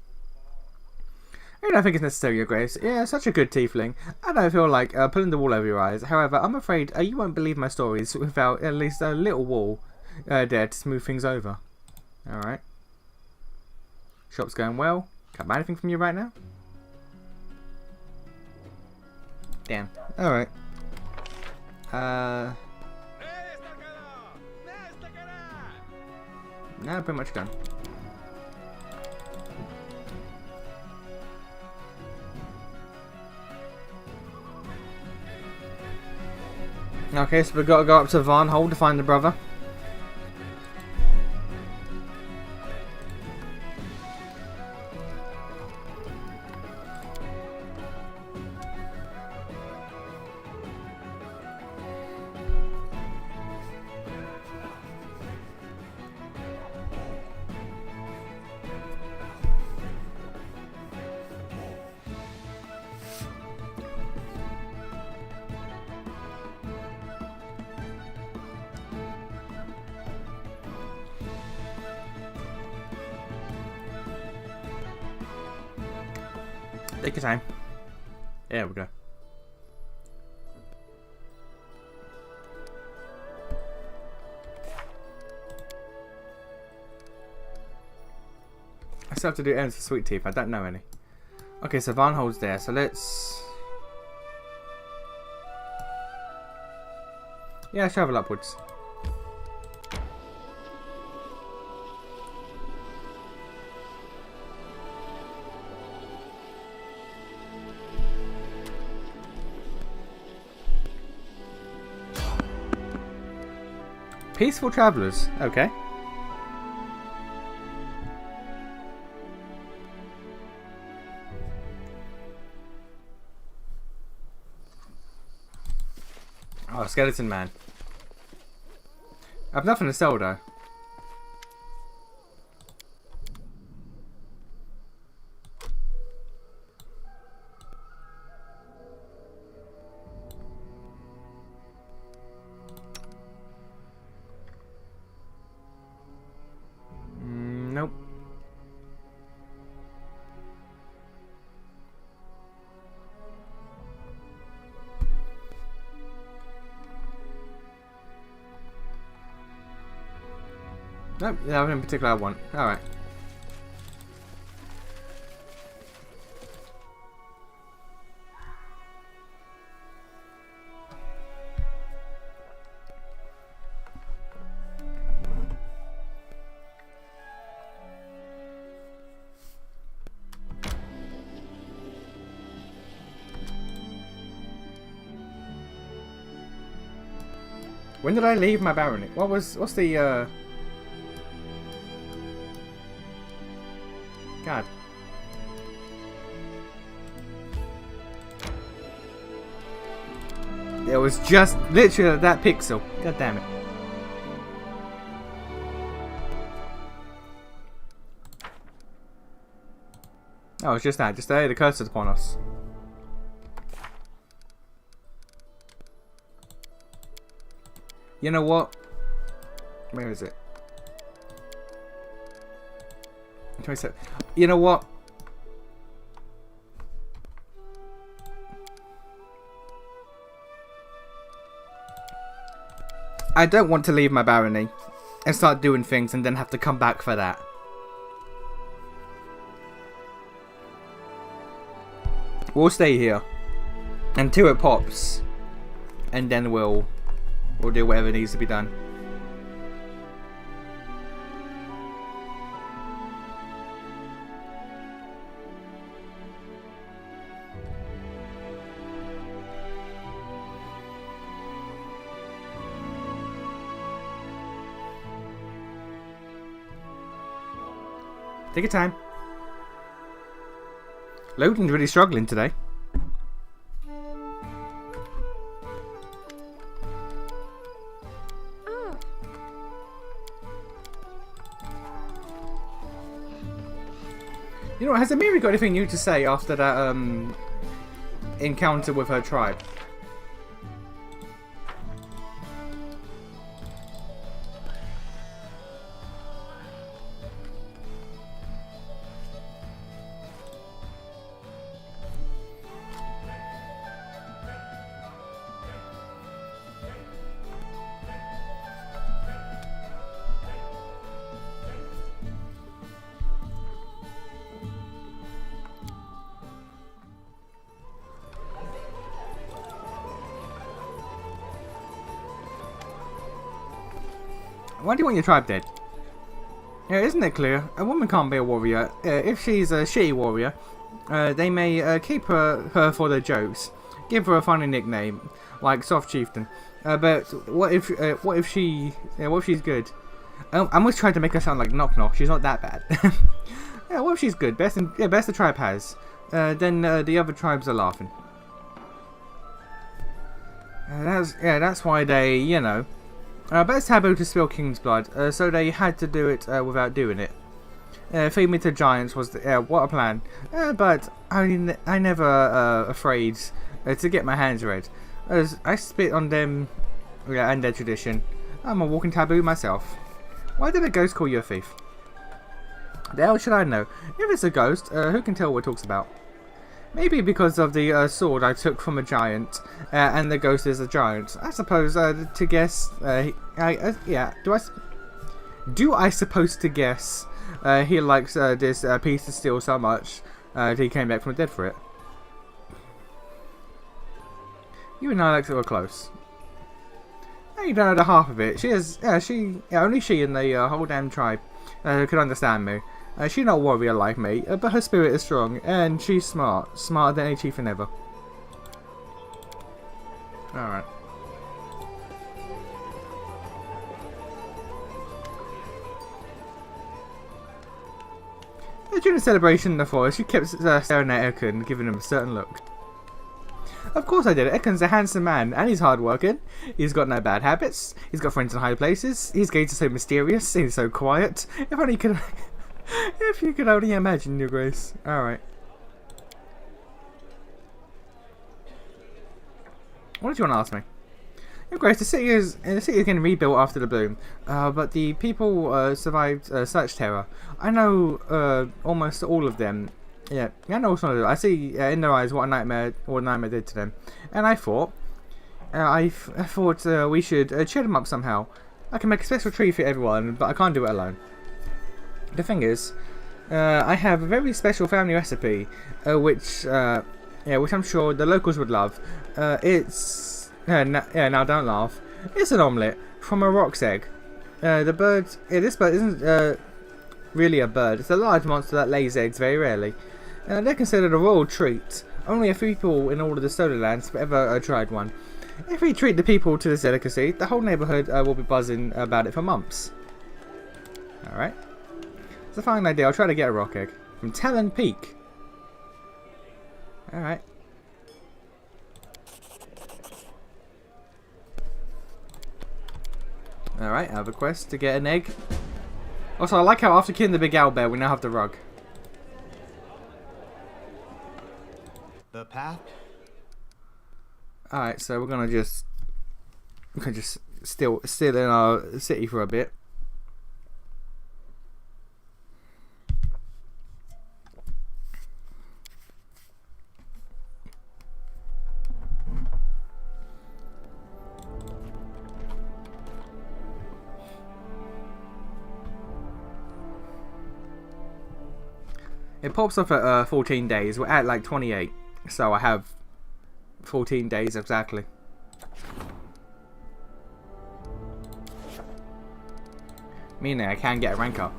I don't think it's necessary, Your Grace. Yeah, such a good tiefling. I don't feel like pulling the wool over your eyes. However, I'm afraid you won't believe my stories without at least a little wall there to smooth things over. Alright. Shop's going well. Can't buy anything from you right now? Damn. Alright. No, pretty much done. Okay, so we've got to go up to Varnhold to find the brother. Take your time. There we go. I still have to do ends for Sweet Teeth. I don't know any. Okay, so Varnhold's there. So let's... yeah, travel upwards. Peaceful travelers. Okay. Oh, skeleton man. I've nothing to sell though. Nope. Nope, nothing in particular I want. Alright. When did I leave my barony? What's the God. It was just literally that pixel. God damn it. Oh, it's just that. Just there, the curse is upon us. You know what? Where is it? 27. You know what? I don't want to leave my barony and start doing things and then have to come back for that. We'll stay here until it pops, and then we'll do whatever needs to be done. Take your time. Loading's really struggling today. You know what, has Amiri got anything new to say after that encounter with her tribe? Why do you want your tribe dead? Yeah, isn't it clear? A woman can't be a warrior. If she's a shitty warrior, they may keep her for their jokes, give her a funny nickname like Soft Chieftain. But what if she's good? I almost tried to make her sound like Knock Knock. She's not that bad. Yeah, what if she's good? Best the tribe has. Then the other tribes are laughing. That's why they, you know. But it's taboo to spill king's blood, so they had to do it without doing it. Feed me to giants was what a plan. But I never afraid to get my hands red. As I spit on them and their tradition. I'm a walking taboo myself. Why did a ghost call you a thief? The hell should I know? If it's a ghost, who can tell what it talks about? Maybe because of the sword I took from a giant, and the ghost is a giant. I suppose to guess. Do I suppose to guess he likes this piece of steel so much that he came back from the dead for it? You and Alex were close. You don't know the half of it. Only she and the whole damn tribe could understand me. She's not a warrior like me, but her spirit is strong, and she's smart. Smarter than any chieftain ever. Alright. During the celebration in the forest, she kept staring at Ekon, giving him a certain look. Of course I did. Ekon's a handsome man, and he's hard-working. He's got no bad habits. He's got friends in high places. His gaze is so mysterious. He's so quiet. If only you could... If you could only imagine, Your Grace. Alright. What did you want to ask me? Your Grace, the city is getting rebuilt after the boom. But the people survived such terror. I know almost all of them. Yeah, I know some of them. I see in their eyes what a nightmare did to them. And I thought we should cheer them up somehow. I can make a special tree for everyone, but I can't do it alone. The thing is, I have a very special family recipe, which I'm sure the locals would love. Now don't laugh. It's an omelette from a roc's egg. This bird isn't really a bird. It's a large monster that lays eggs very rarely. They're considered a royal treat. Only a few people in all of the Solar Lands have ever tried one. If we treat the people to this delicacy, the whole neighbourhood will be buzzing about it for months. Alright. It's a fine idea. I'll try to get a rock egg. From Talon Peak. Alright. Alright, I have a quest to get an egg. Also, I like how after killing the big owlbear, we now have the rug. The path. Alright, so we're gonna just still in our city for a bit. It pops up at 14 days. We're at like 28, so I have 14 days exactly. Meaning I can get a rank up.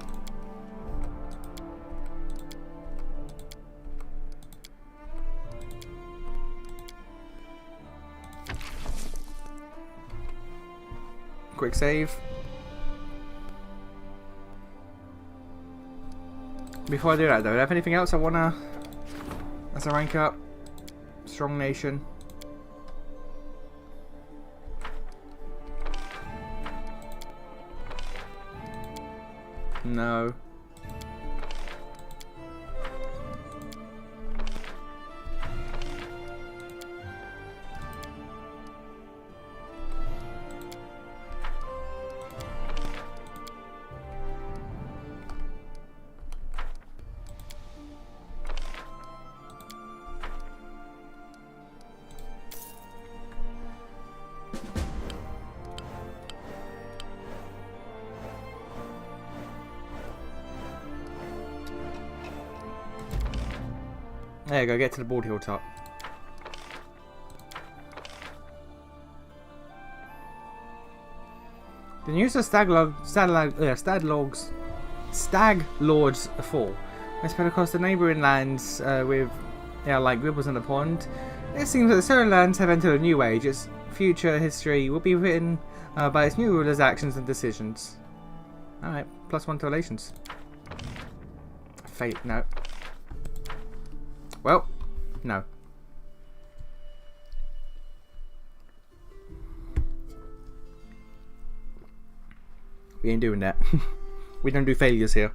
Quick save. Before I do that though, do I have anything else I wanna as a rank up? Strong nation. No. There you go, get to the board hilltop. The news of Stag Lord's fall. They spread across the neighbouring lands with like ripples in the pond. It seems that the Solar Lands have entered a new age. Its future history will be written by its new rulers' actions and decisions. Alright, +1 to relations. Fate, no. Well, no. We ain't doing that. We don't do failures here.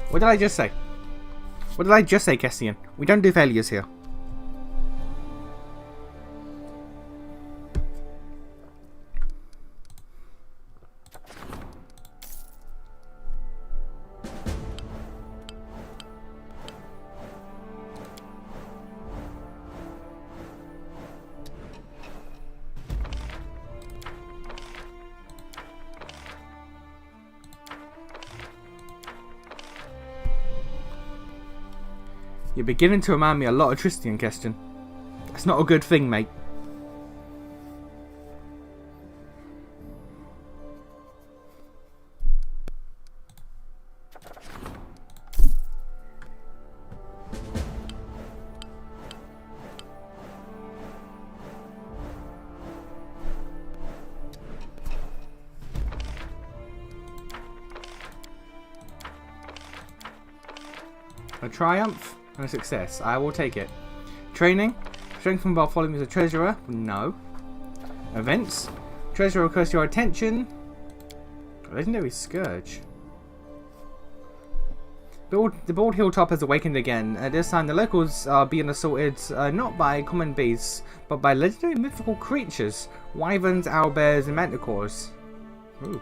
What did I just say? What did I just say, Cassian? We don't do failures here. You're beginning to remind me a lot of Tristan, Keston. That's not a good thing, mate. A triumph and a success. I will take it. Training. Strengthened while following as a treasurer. No. Events. Treasurer recurs to your attention. Legendary Scourge. The bald hilltop has awakened again. This time the locals are being assaulted not by common beasts, but by legendary mythical creatures. Wyverns, owlbears, and manticores. Ooh.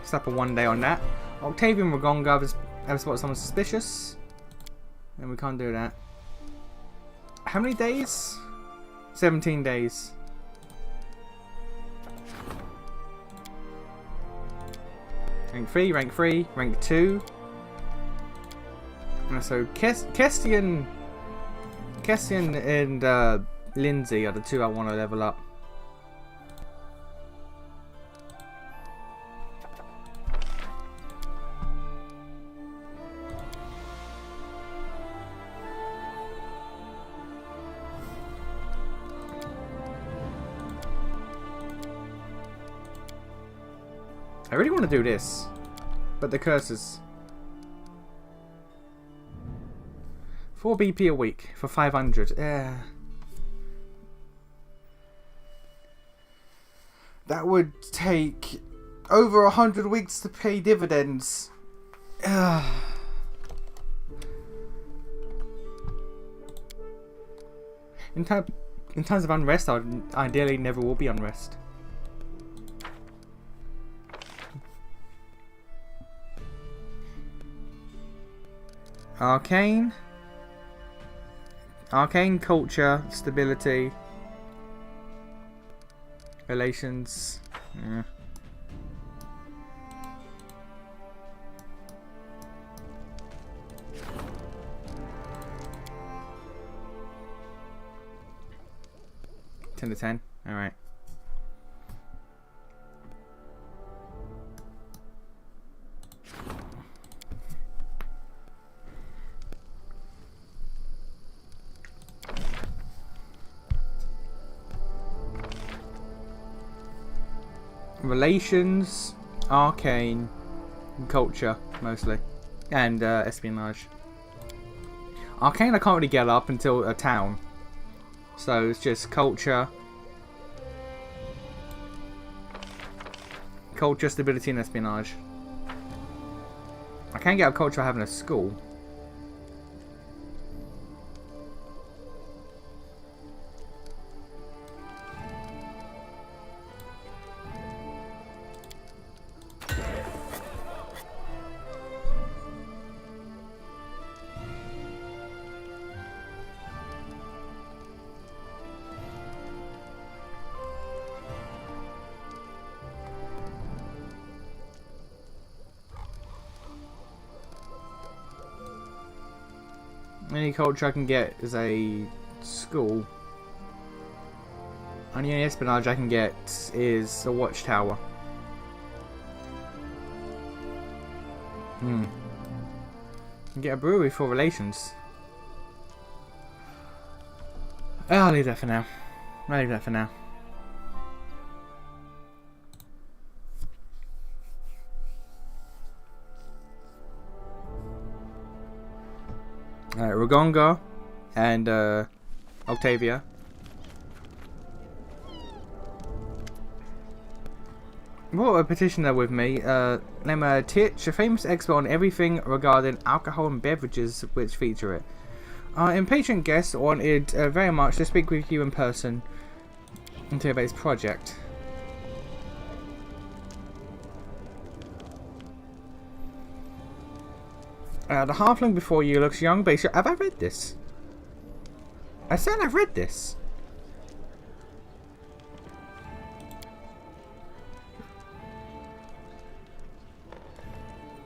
Slap a 1 day on that. Octavian Ragonga have spotted someone suspicious. And we can't do that. How many days? 17 days. Rank 3, rank 2. And so Kestian and Lindsay are the 2 I want to level up. I really want to do this, but the curses. 4 BP a week for 500. Yeah. That would take over 100 weeks to pay dividends. In times of unrest, I would ideally never will be unrest. Arcane, culture, stability, relations. Yeah. Ten to 10. All right. Relations, arcane, and culture mostly, and espionage. Arcane I can't really get up until a town, so it's just culture, stability, and espionage. I can't get up culture having a school. Any culture I can get is a school. And the only espionage I can get is a watchtower. Get a brewery for relations. I'll leave that for now. Ragonga and Octavia. Brought a petitioner with me, named Titch, a famous expert on everything regarding alcohol and beverages which feature it. Our impatient guest wanted very much to speak with you in person and hear about his project. The halfling before you looks young, but have I read this? I said I've read this.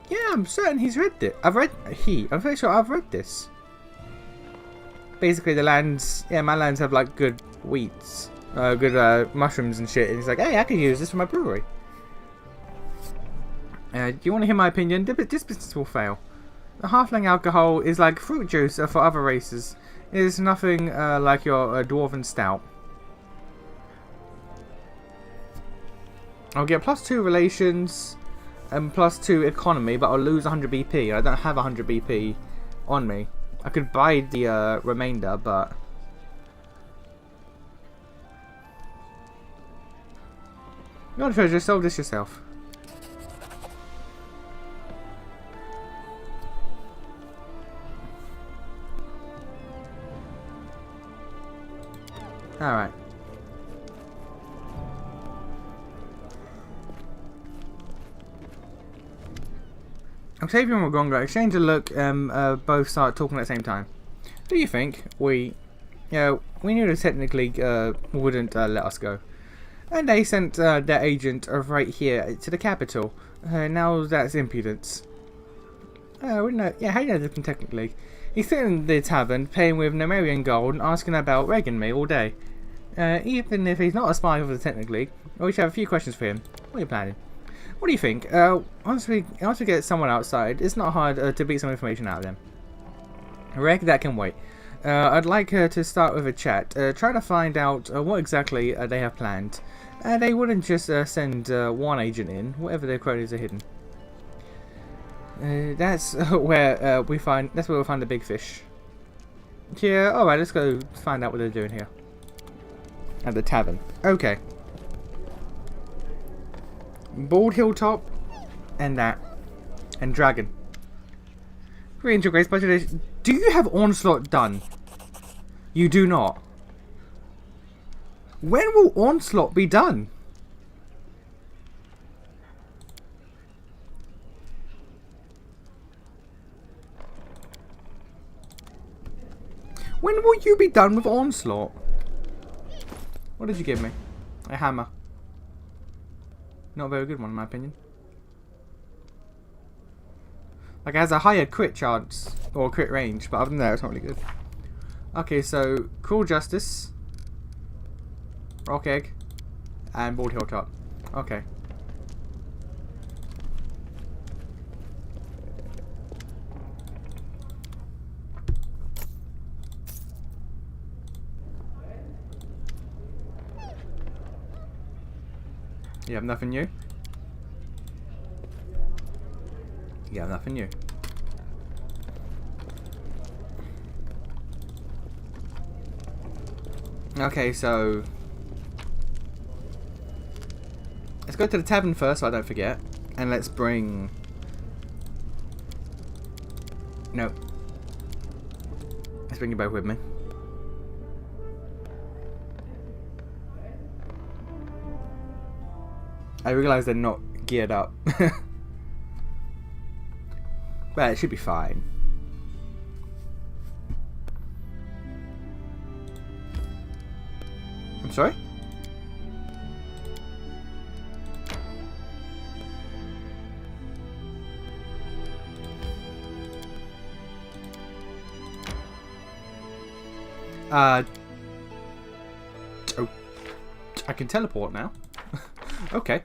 Yeah, I'm certain he's read it. I'm pretty sure I've read this. Basically, the lands, my lands have like good wheats, good mushrooms and shit. And he's like, hey, I could use this for my brewery. Do you want to hear my opinion? This business will fail. The halfling alcohol is like fruit juice for other races. It is nothing like your dwarven stout. I'll get +2 relations and +2 economy, but I'll lose 100 BP. I don't have 100 BP on me. I could buy the remainder, but You're the treasure, solve this yourself. Alright. Octavian and Wagonga exchange a look, both start talking at the same time. Do you think we knew that technically wouldn't let us go. And they sent their agent right here to the capital. Now that's impudence. How do you know this technically? He's sitting in the tavern, paying with Nemerian gold and asking about Reg and me all day. Even if he's not a spy for the technically, we should have a few questions for him. What are you planning? What do you think? Once we get someone outside, it's not hard to beat some information out of them. Reg, that can wait. I'd like to start with a chat, try to find out what exactly they have planned. They wouldn't just send one agent in, whatever their queries are hidden. That's where we'll find the big fish. Yeah, alright, let's go find out what they're doing here. At the tavern. Okay. Bald Hilltop, and that. And Dragon. Ranger Grace budget. Do you have Onslaught done? You do not. When will Onslaught be done? When will you be done with Onslaught? What did you give me? A hammer. Not a very good one in my opinion. Like it has a higher crit chance or crit range, but other than that it's not really good. Okay, so Cruel Justice, Rock Egg, and Bald Hilltop. Okay. You have nothing new? You have nothing new. Okay, so let's go to the tavern first so I don't forget. And let's bring... No. Let's bring you both with me. I realise they're not geared up. But it should be fine. I'm sorry? Oh, I can teleport now. Okay.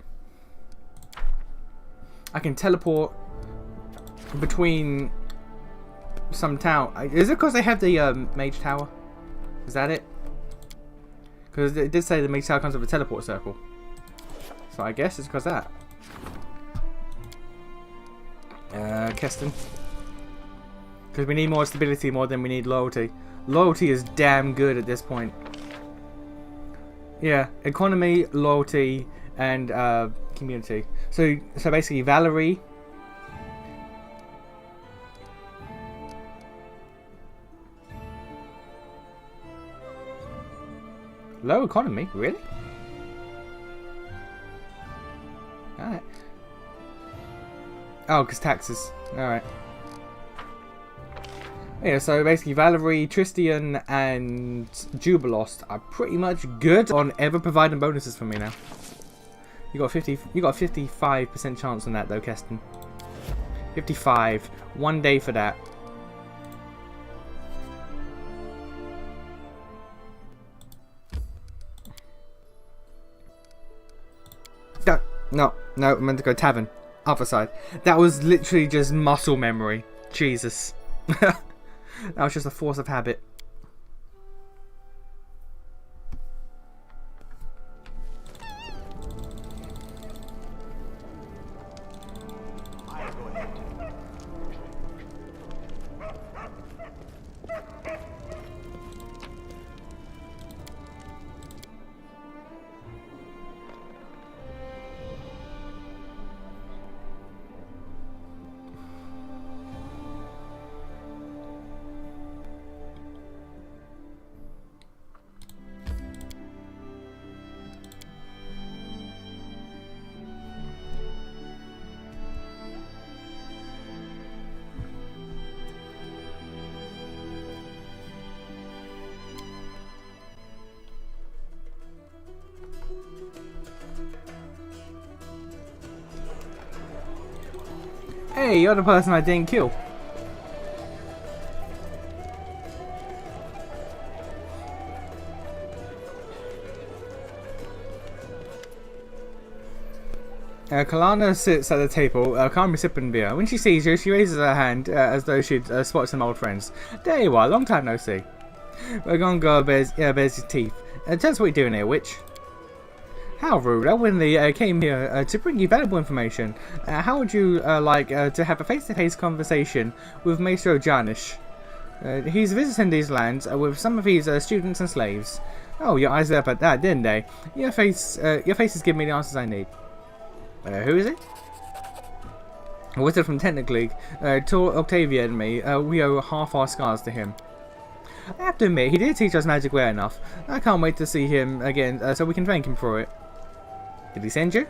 I can teleport between some town. Is it because they have the mage tower? Is that it? Because it did say the mage tower comes with a teleport circle. So I guess it's because of that. Keston. Because we need more stability more than we need loyalty. Loyalty is damn good at this point. Yeah, economy, loyalty, and community. So basically Valerie. Low economy? Really? Alright. Oh, because taxes. Alright. Yeah, so basically Valerie, Tristian, and Jubilost are pretty much good on ever providing bonuses for me now. You got a 55% chance on that though, Keston. 55. 1 day for that. No, I meant to go tavern. Other side. That was literally just muscle memory. Jesus. That was just a force of habit. Hey, you're the person I didn't kill. Kalana sits at the table, calmly sipping beer. When she sees you, she raises her hand as though she'd spot some old friends. There you are, long time no see. Ragonga bares his teeth. Tell us what you're doing here, witch. How rude. I willingly came here to bring you valuable information. How would you like to have a face-to-face conversation with Maestro Janish? He's visiting these lands with some of his students and slaves. Oh, your eyes lit up at that, didn't they? Your faces give me the answers I need. Who is it? A wizard from Technic taught Octavia and me. We owe half our scars to him. I have to admit, he did teach us magic well enough. I can't wait to see him again so we can thank him for it. Did he send you?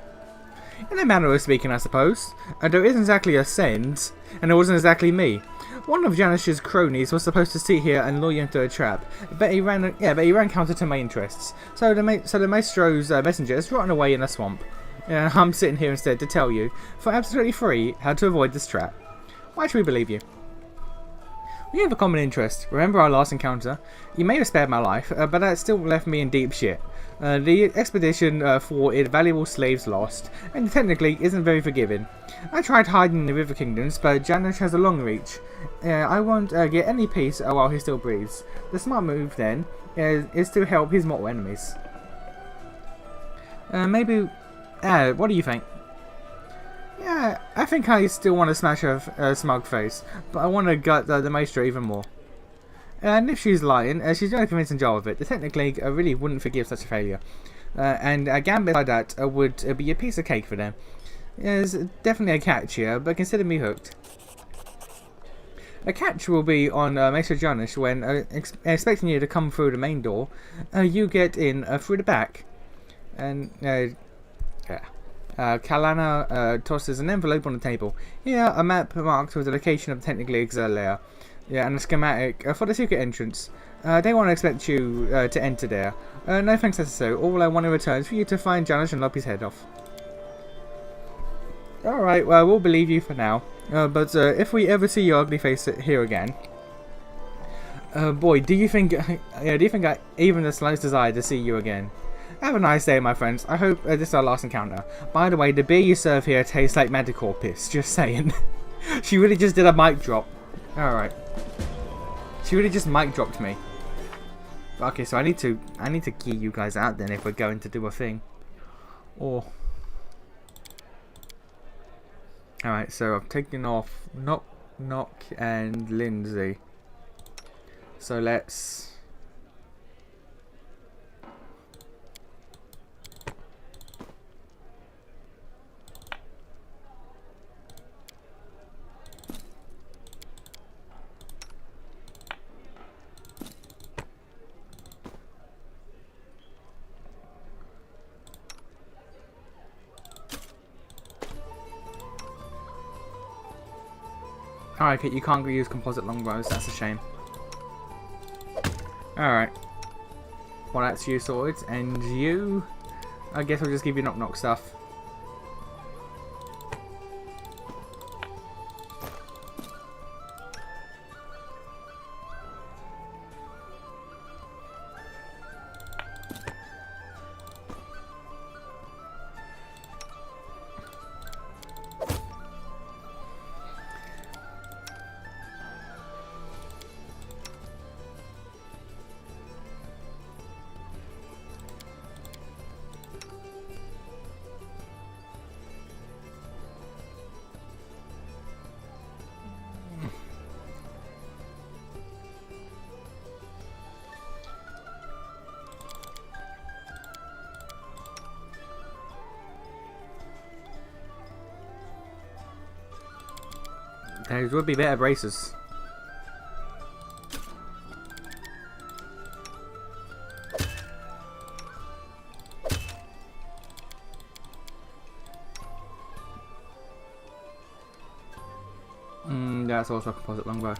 In a manner of speaking, I suppose. There isn't exactly a send, and it wasn't exactly me. One of Janish's cronies was supposed to sit here and lure you into a trap, but he ran counter to my interests. So the maestro's messenger is rotting away in a swamp. I'm sitting here instead to tell you, for absolutely free, how to avoid this trap. Why should we believe you? We have a common interest. Remember our last encounter? You may have spared my life, but that still left me in deep shit. The expedition thwarted, valuable slaves lost, and technically isn't very forgiving. I tried hiding in the river kingdoms, but Janish has a long reach. I won't get any peace while he still breathes. The smart move then is to help his mortal enemies. Maybe. What do you think? Yeah, I think I still want to smash her smug face, but I want to gut the Maestro even more. And if she's lying, she's doing a convincing job of it. The Technic League really wouldn't forgive such a failure. And a gambit like that would be a piece of cake for them. There's definitely a catch here, but consider me hooked. A catch will be on Maestro Janish when, expecting you to come through the main door, you get in through the back. And, Kalana tosses an envelope on the table. Here, a map marked with the location of the Technic League's lair. Yeah, and a schematic for the secret entrance. They won't expect you to enter there. No thanks necessary. All I want in return is for you to find Janish and lop his head off. Alright, well, we'll believe you for now. But if we ever see your ugly face here again... boy, do you think I even the slightest desire to see you again? Have a nice day, my friends. I hope this is our last encounter. By the way, the beer you serve here tastes like medical piss. Just saying. She really just did a mic drop. Alright. She really just mic dropped me. Okay, so I need to key you guys out then if we're going to do a thing. Or... Alright, so I've taken off Knock and Lindsay. So let's... Alright, you can't use composite longbows, that's a shame. Alright. Well, that's you sorted, and you... I guess I'll just give you knock stuff. There would be better braces. That's also a composite longbow.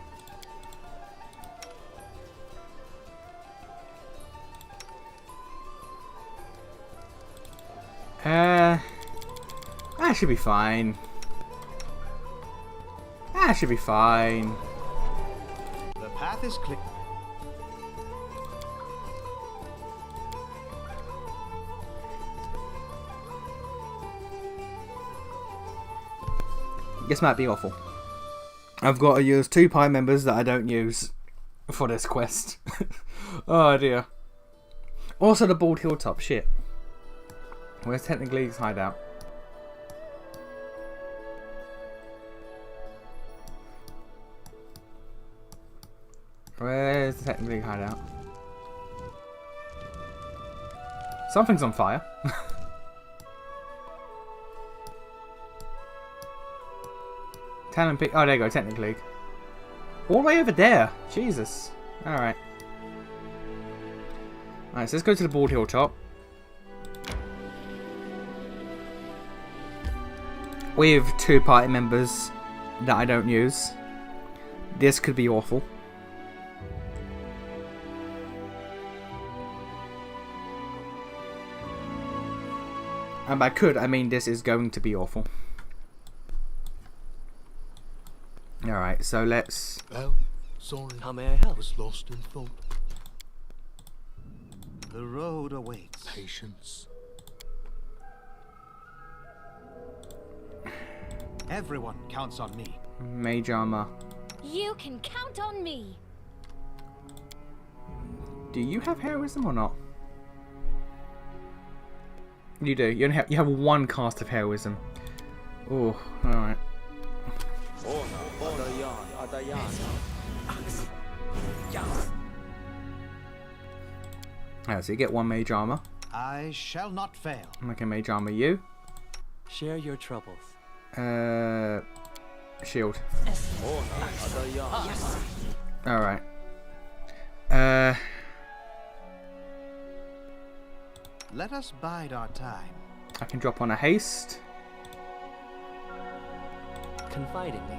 That should be fine. That should be fine. The path is clear. This might be awful. I've got to use 2 party members that I don't use for this quest. Oh dear. Also the bald hilltop, shit. Where's technically his hideout? Where's the technically hideout? Something's on fire. Talon Peak. Oh, there you go, technically. All the way over there. Jesus. Alright. Alright, so let's go to the bald hilltop. With 2 party members that I don't use. This could be awful. And by could, I mean this is going to be awful. Alright, so let's... Oh, sorry. How may I help? Was lost in thought. The road awaits. Patience. Everyone counts on me. Mage armor. You can count on me. Do you have heroism or not? You do. You have 1 cast of heroism. Oh, alright. Alright, so you get 1 mage armor. I shall not fail. Okay, mage armor you. Share your troubles. Shield. Alright. Let us bide our time. I can drop on a haste. Confide in me.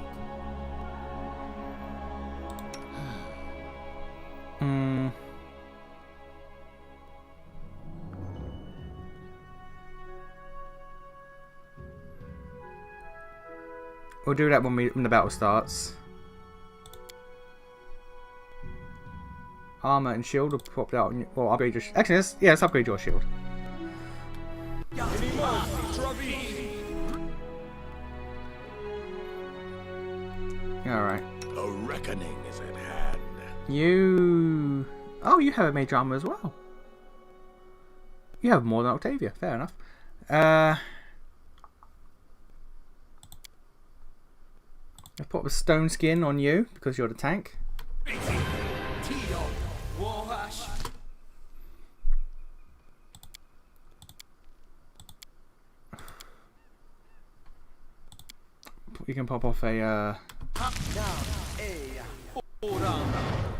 We'll do that when the battle starts. Armor and shield will pop out. Well, upgrade your. Actually, let's upgrade your shield. Alright. A reckoning is at hand. You... Oh, you have a mage armor as well. You have more than Octavia. Fair enough. I'll put a stone skin on you because you're the tank. You can pop off a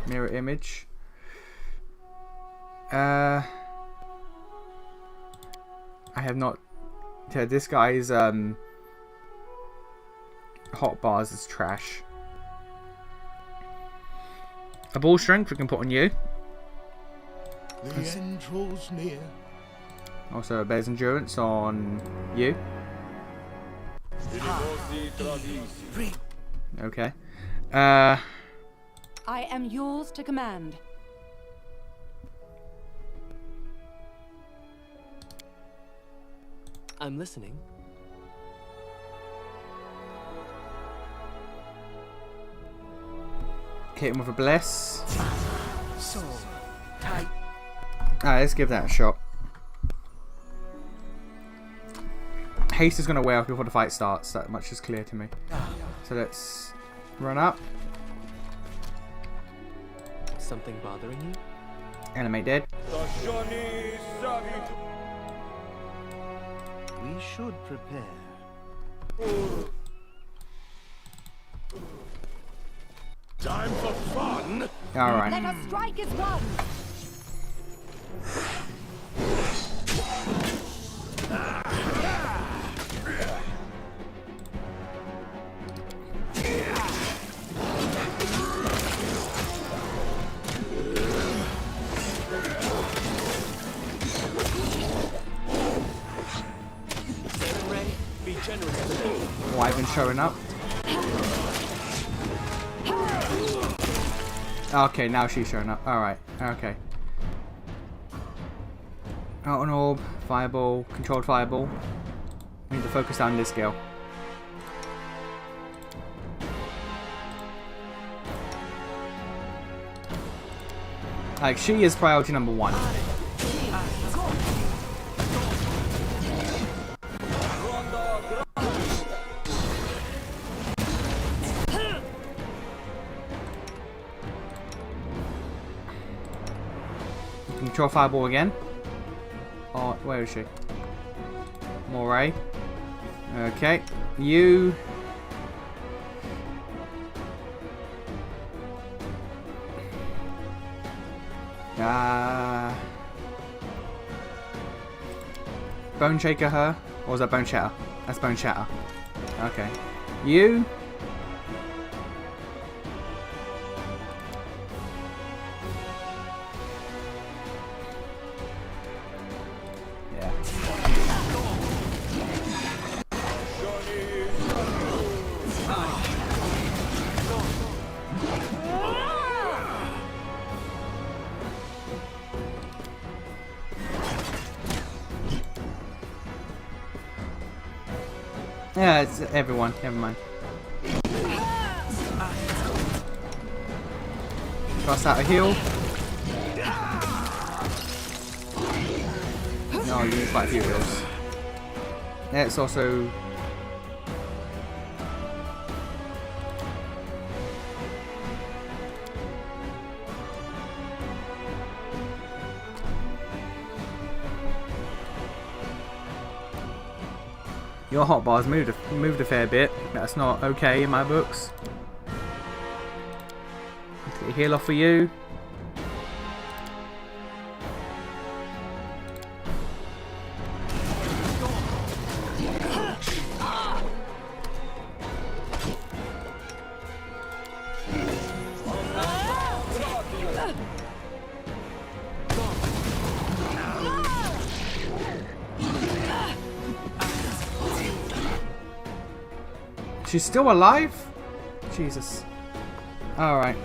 mirror image. I have not. Yeah, this guy's hot bars is trash. A ball strength we can put on you. The end draws near. Also a bear's endurance on you. Okay. I am yours to command. I'm listening. Hit him with a bless. So tight. Alright, let's give that a shot. Haste is going to wear off before the fight starts. That much is clear to me. So let's run up. Something bothering you? Animate dead. We should prepare. Time for fun. Alright. Let us strike as one. Be generous. Wyvern showing up. Okay, now she's showing up. Alright, okay. Out an orb, fireball, controlled fireball. We need to focus on this girl. Like, she is priority number 1. Control fireball again. Oh, where is she? Moray. Okay. You. Bone Shaker her? Or was that Bone Shatter? That's Bone Shatter. Okay. You. Yeah. Yeah, it's everyone. Never mind. Cross out a heal. No, you need quite a few heals. Yeah, it's also. Your hotbars moved a fair bit. That's not okay in my books. Let's get a heal off for you. She's still alive? Jesus. Alright.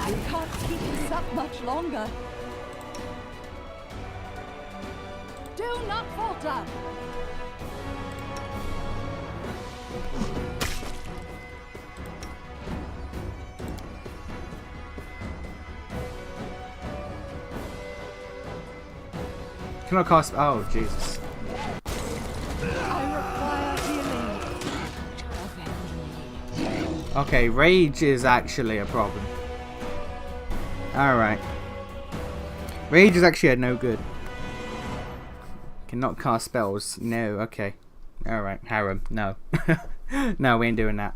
I can't keep this up much longer. Do not falter. Can I cast? Oh, Jesus. I require healing. Okay, rage is actually a problem. Alright. Rage is actually a no good. Cannot cast spells. No, okay. Alright, harem. No. No, we ain't doing that.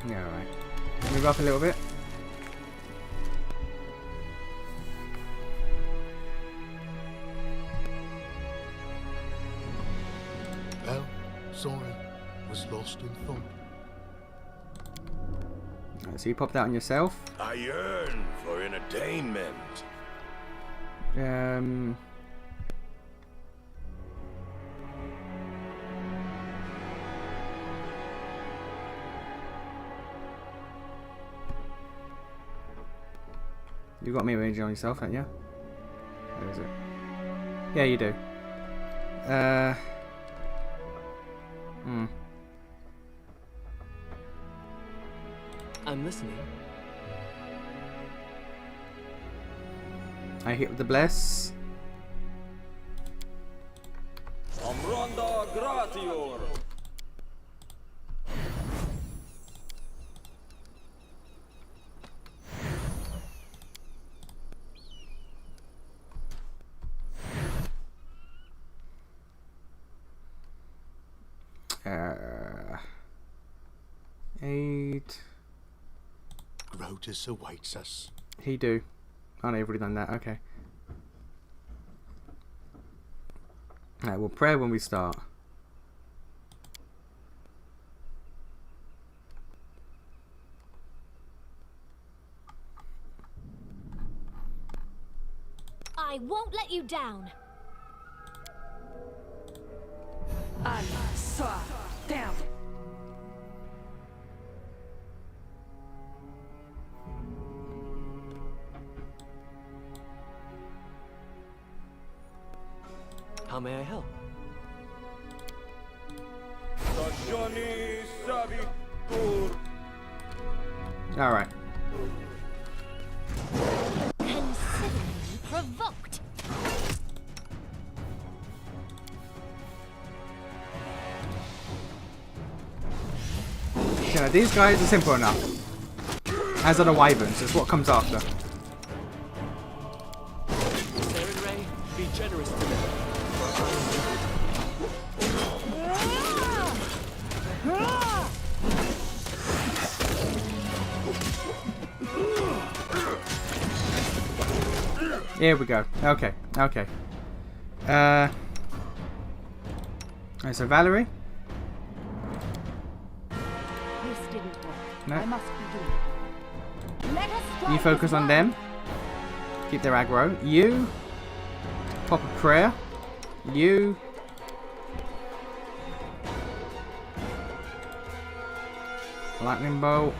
Yeah, alright. Move up a little bit. Well, sorry, was lost in thought. Right, so you pop that on yourself. I yearn for entertainment. You got me ranging on yourself, haven't you? Where is it? Yeah, you do. I'm listening. I hit with the bless. Amronda gratior. Eight. Grotus awaits us. He do. Oh no, you've already done that. Okay. Alright, we'll pray when we start. I won't let you down. I saw down. How may I help? Sajoni sabitur. Alright. Consider me provoked. You know, these guys are simple enough. As are the wyverns. It's what comes after. Saren Ray, be generous to them. Here we go. Okay. Okay. Alright, so Valerie. This didn't work. No. I must be doing. Let us You strike focus as on one. them. Keep their aggro. You pop a prayer. You lightning bolt.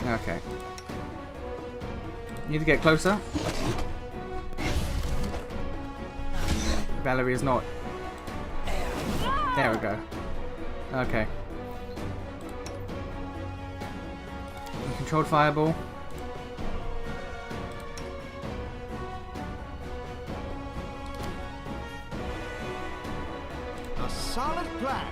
Okay. Need to get closer. Valerie is not. There we go. Okay. Controlled fireball. A solid plan.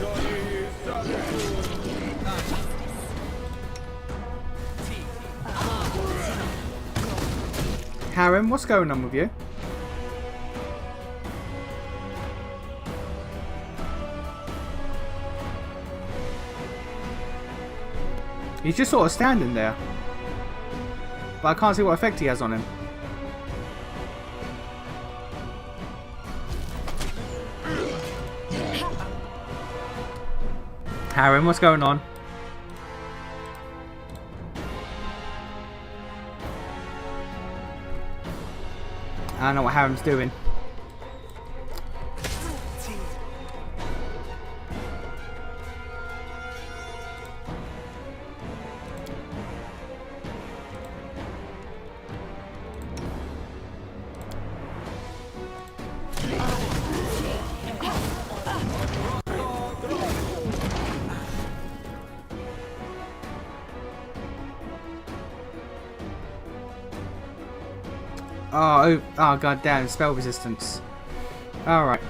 Sajoni sabitur. Harem, what's going on with you? He's just sort of standing there. But I can't see what effect he has on him. Harem, what's going on? I don't know what Harem's doing. Oh god damn, spell resistance. Alright.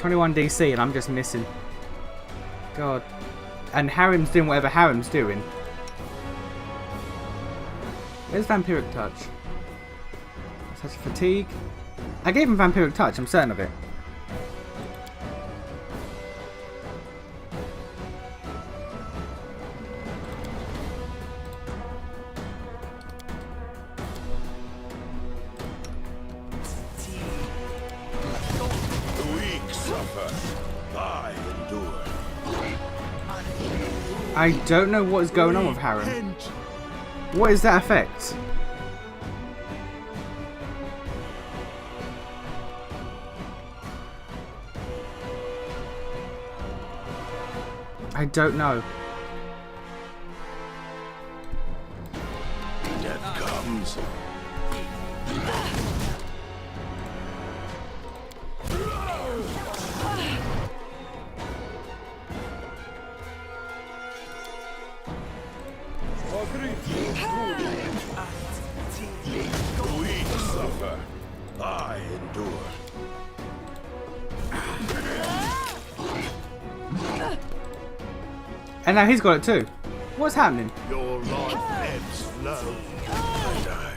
21 DC and I'm just missing. God. And Harem's doing whatever Harem's doing. Where's Vampiric Touch? Touch Fatigue. I gave him Vampiric Touch, I'm certain of it. The weak suffer. I endure. I don't know what is going on with Harem. Repent. What is that effect? I don't know. Death comes. The weak suffer. I endure. And now he's got it too. What's happening? Your life ebbs low. And I.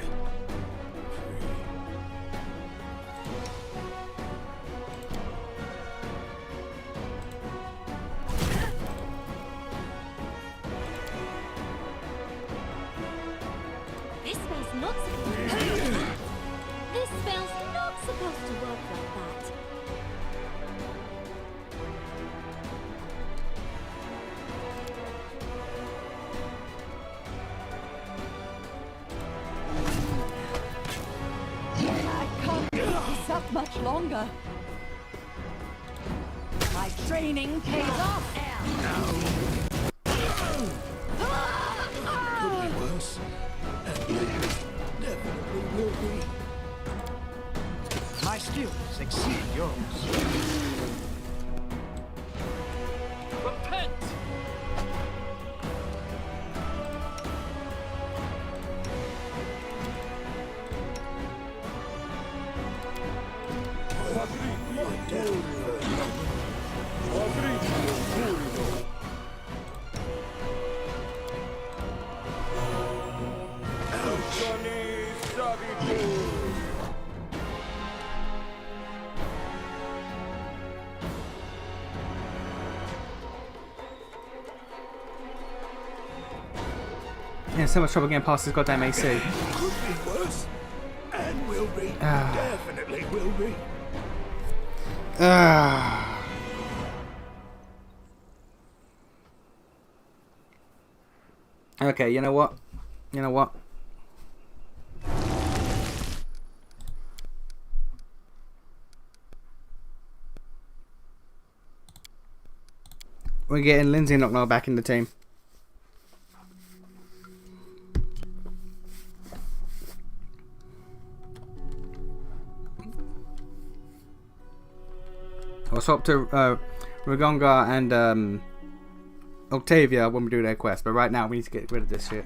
This spell's not supposed to. This spell's not supposed to work like that. I can't keep this up much longer. My training pays off. Could be worse. And definitely will be. My skills exceed yours. Repent! Johnny Savitur. Yeah, so much trouble getting past this goddamn AC. Could be worse. And will be. Definitely will be. Okay, you know what? You know what? We're getting Lindsay Knocknall back in the team. I'll swap to Ragonga and Octavia when we do their quest, but right now we need to get rid of this shit.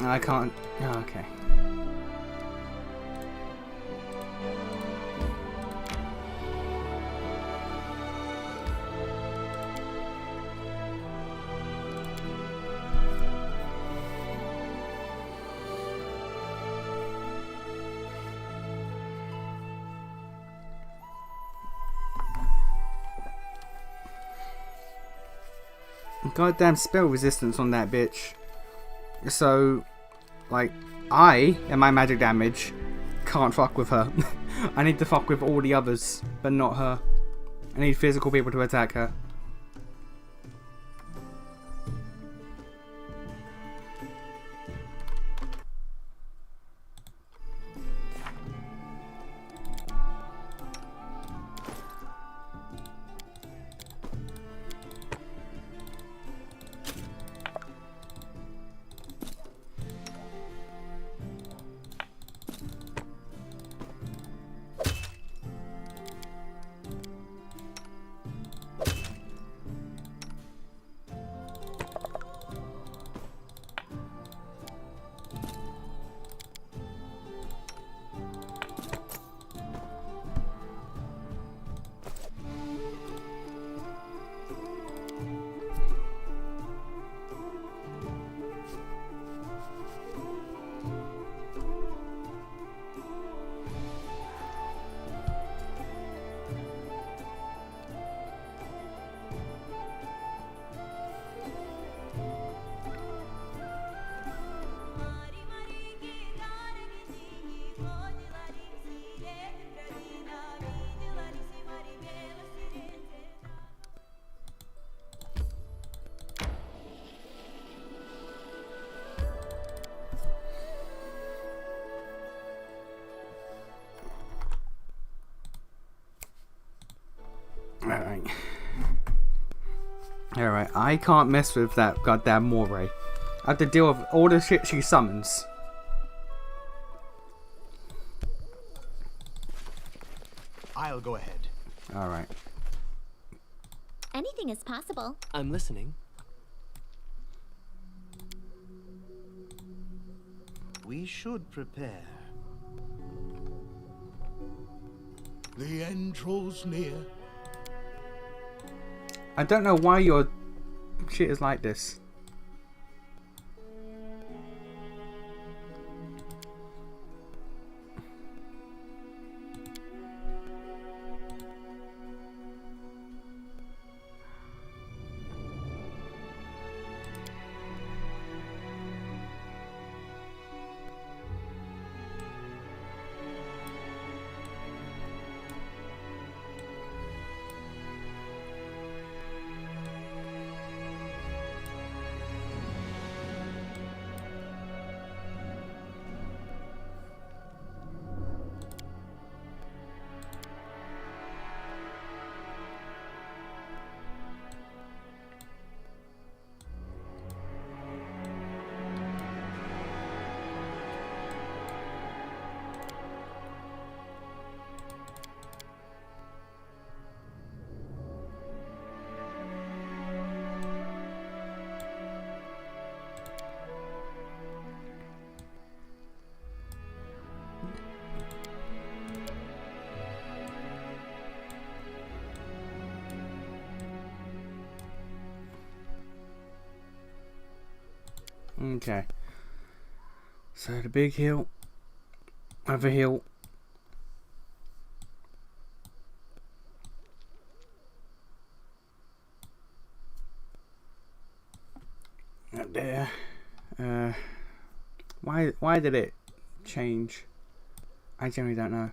I can't. Oh, okay. Goddamn spell resistance on that bitch. So, like, I and my magic damage can't fuck with her. I need to fuck with all the others, but not her. I need physical people to attack her. Alright, I can't mess with that goddamn Moray. I have to deal with all the shit she summons. I'll go ahead. Alright. Anything is possible. I'm listening. We should prepare. The end draws near. I don't know why your shit is like this. Okay. So the big hill. Other hill. Up there. Why did it change? I generally don't know.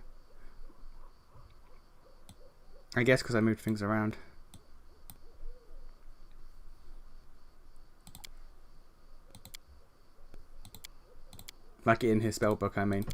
I guess because I moved things around. Like in his spellbook, I mean.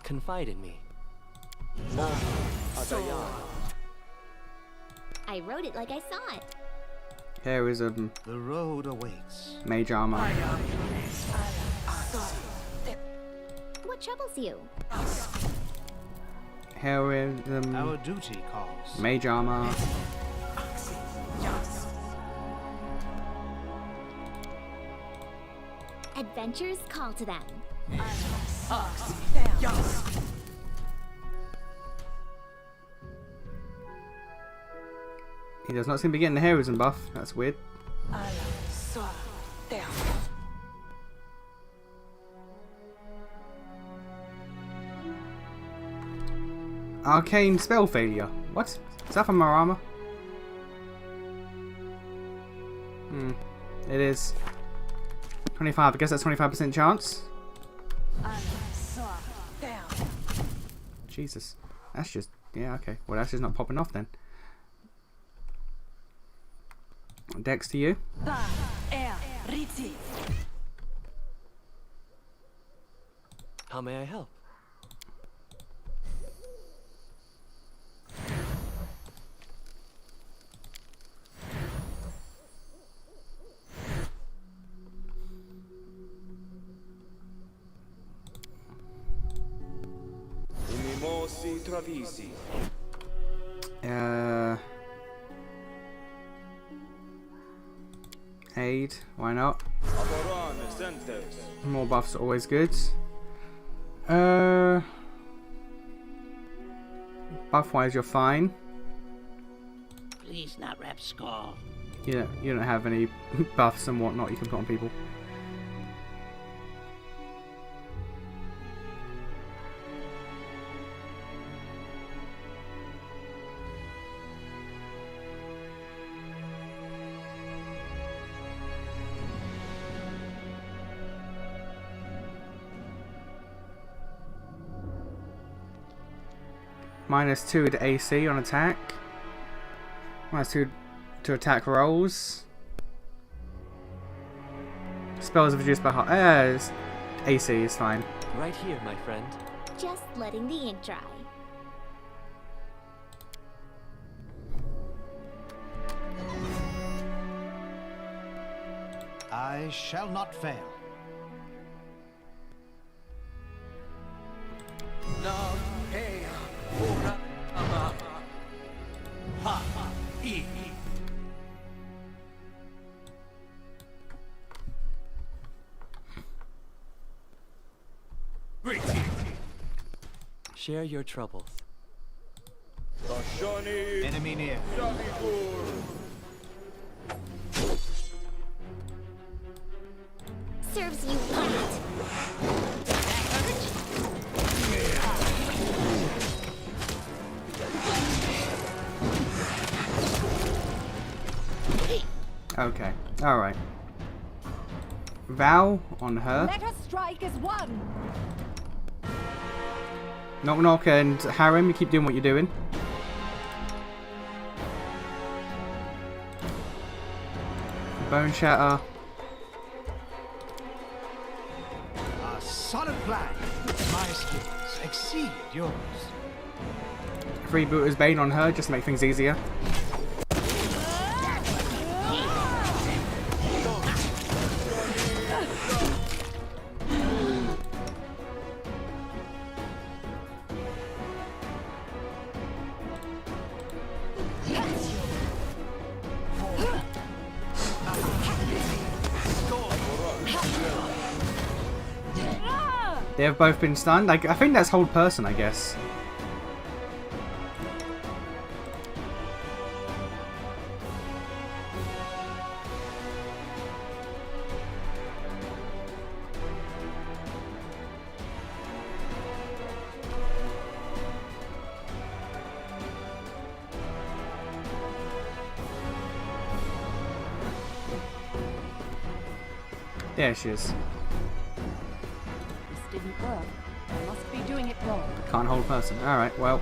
Confide in me. I wrote it like I saw it. Here is The road awaits. mage armor. What troubles you? Here is Our duty calls. mage armor. Adventures call to them. He does not seem to be getting the heroism buff. That's weird. Arcane spell failure. What? Is that from our armor? It is. 25. I guess that's 25% chance. Jesus. That's just... Yeah, okay. Well, that's just not popping off then. Dex to you. How may I help? Mimosi Travisi. Aid. Why not? Aboran Centes. More buffs are always good. Buff wise, you're fine. Please not rap skull. You don't have any buffs and whatnot you can put on people. -2 to AC on attack. -2 to attack rolls. Spells reduced by half. AC is fine. Right here, my friend. Just letting the ink dry. I shall not fail. Share your troubles. Enemy near. Serves you right. Okay. Alright. Vow on her. Let us strike as one. Knock knock and Harem, you keep doing what you're doing. Bone shatter. A solid plan. My skills exceed yours. Freebooter's Bane on her, just to make things easier. They have both been stunned. I think that's hold person, I guess. There she is. This didn't work. I must be doing it wrong. Can't hold person. Alright, well.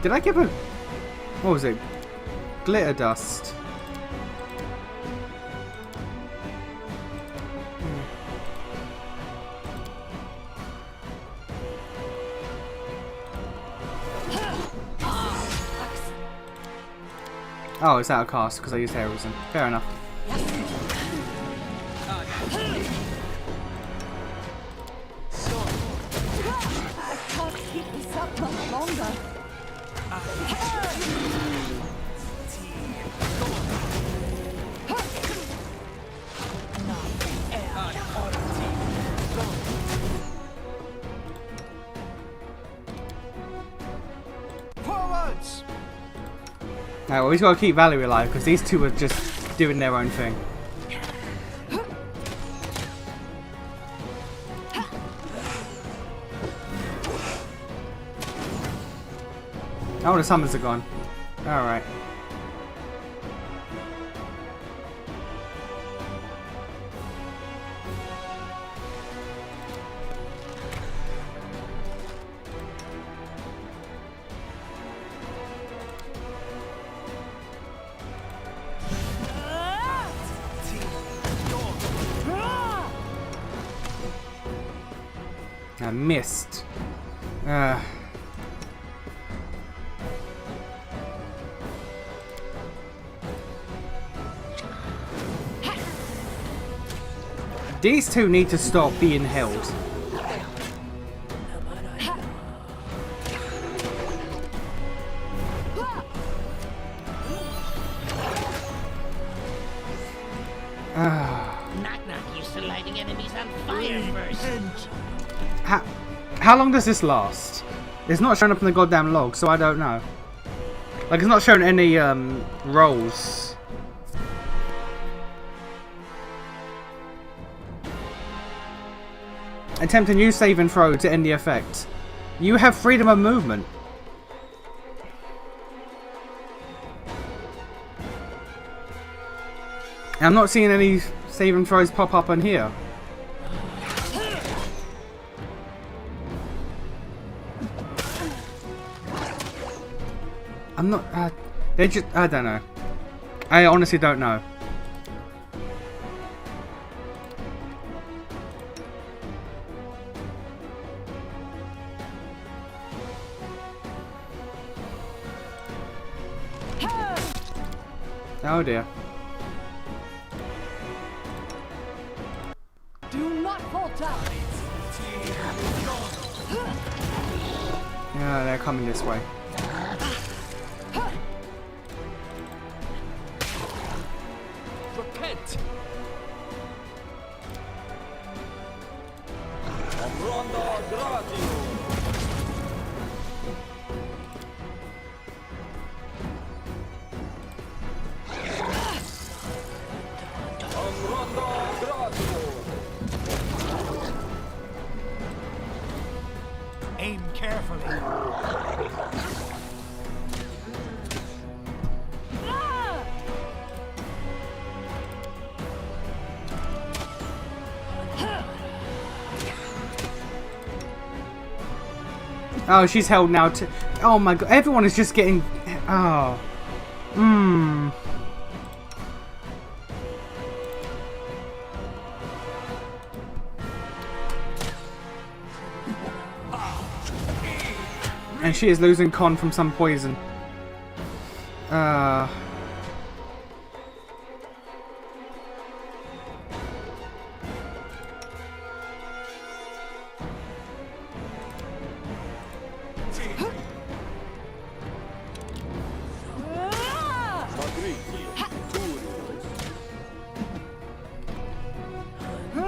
Did I give a... What was it? Glitter dust. Oh, it's out of cast because I used heroism. Fair enough. I can't keep this up much longer. Forwards! Alright, well, we've got to keep Valerie alive because these two are just doing their own thing. Oh, the summons are gone. Alright. I missed. These two need to stop being held. Knock Knock used to lighting enemies on fire first. How long does this last? It's not showing up in the goddamn log, so I don't know. Like, it's not showing any rolls. Attempt a new save and throw to end the effect. You have freedom of movement. I'm not seeing any save and throws pop up on here. I'm not. They just. I don't know. I honestly don't know. Oh dear. Do not falter. Yeah, they're coming this way. Repent! Aim carefully. Oh, she's held now to. Oh my god, everyone is just getting. Oh. Mmm. And she is losing con from some poison.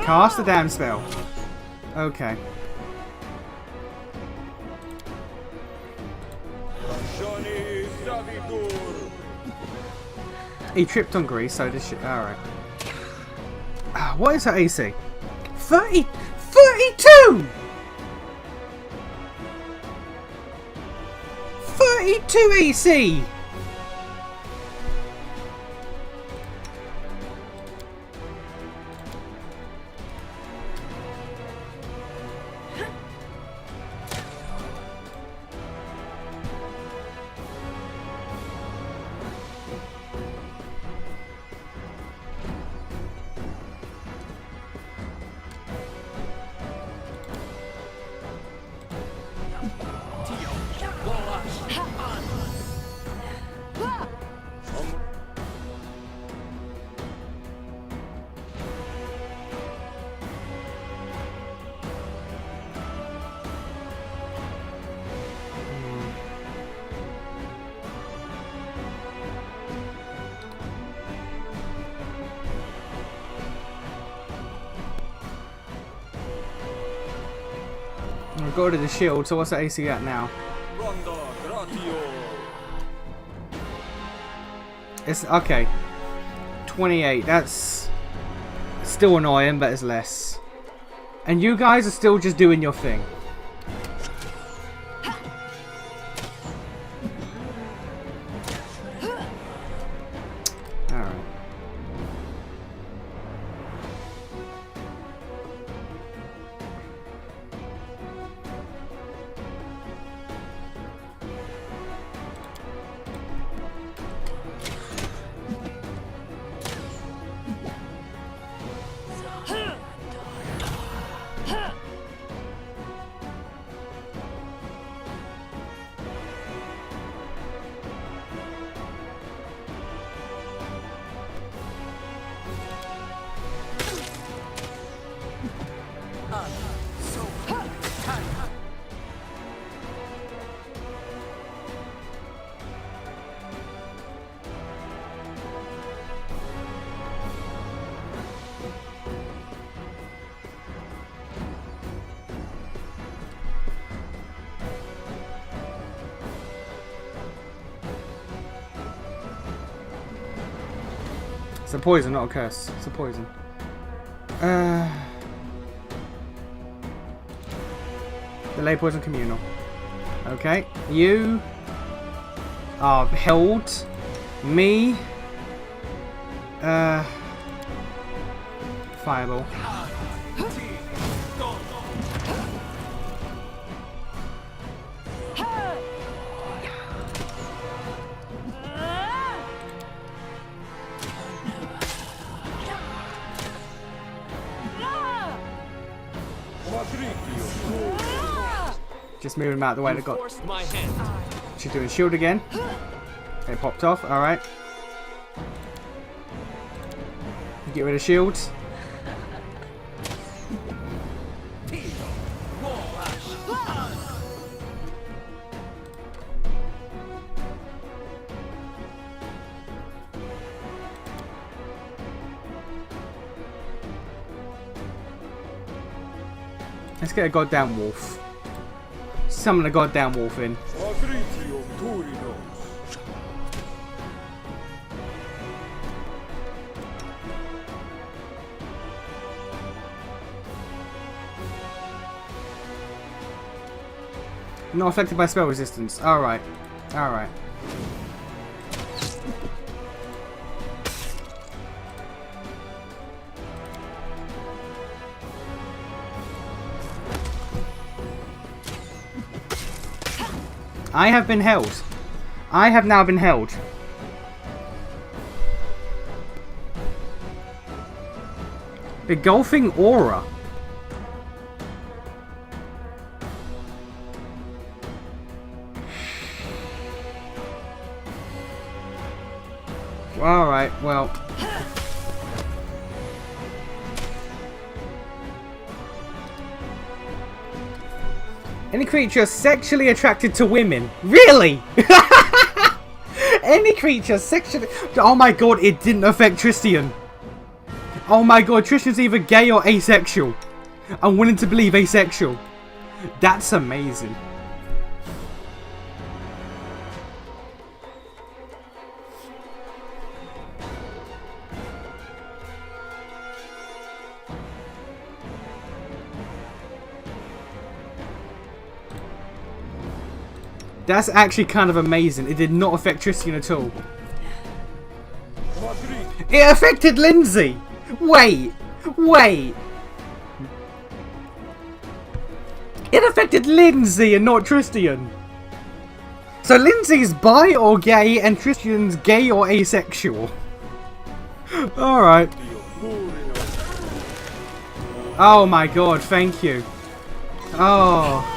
Cast the damn spell. Okay. He tripped on grease, so this shit. Alright. What is her AC? 32! 32 AC! We'll go to the shield, so what's the AC at now? It's okay. 28, that's still annoying, but it's less. And you guys are still just doing your thing. Alright. It's a poison, not a curse. It's a poison. Delay poison communal. Okay. You are held. Me. Fireball. Just moving him out of the way. That got. Forced my hand. She's doing shield again. It popped off. All right. Get rid of shields. Let's get a goddamn wolf. Summon a goddamn wolf in. Not affected by spell resistance. Alright. Alright. I have been held. I have now been held. Engulfing aura. Alright, well. Any creature sexually attracted to women. Really? Any creature sexually... Oh my god, it didn't affect Tristian. Oh my god, Tristian's either gay or asexual. I'm willing to believe asexual. That's amazing. That's actually kind of amazing. It did not affect Tristian at all. It affected Lindsay! Wait! Wait! It affected Lindsay and not Tristian! So Lindsay's bi or gay and Tristian's gay or asexual. Alright. Oh my god, thank you. Oh.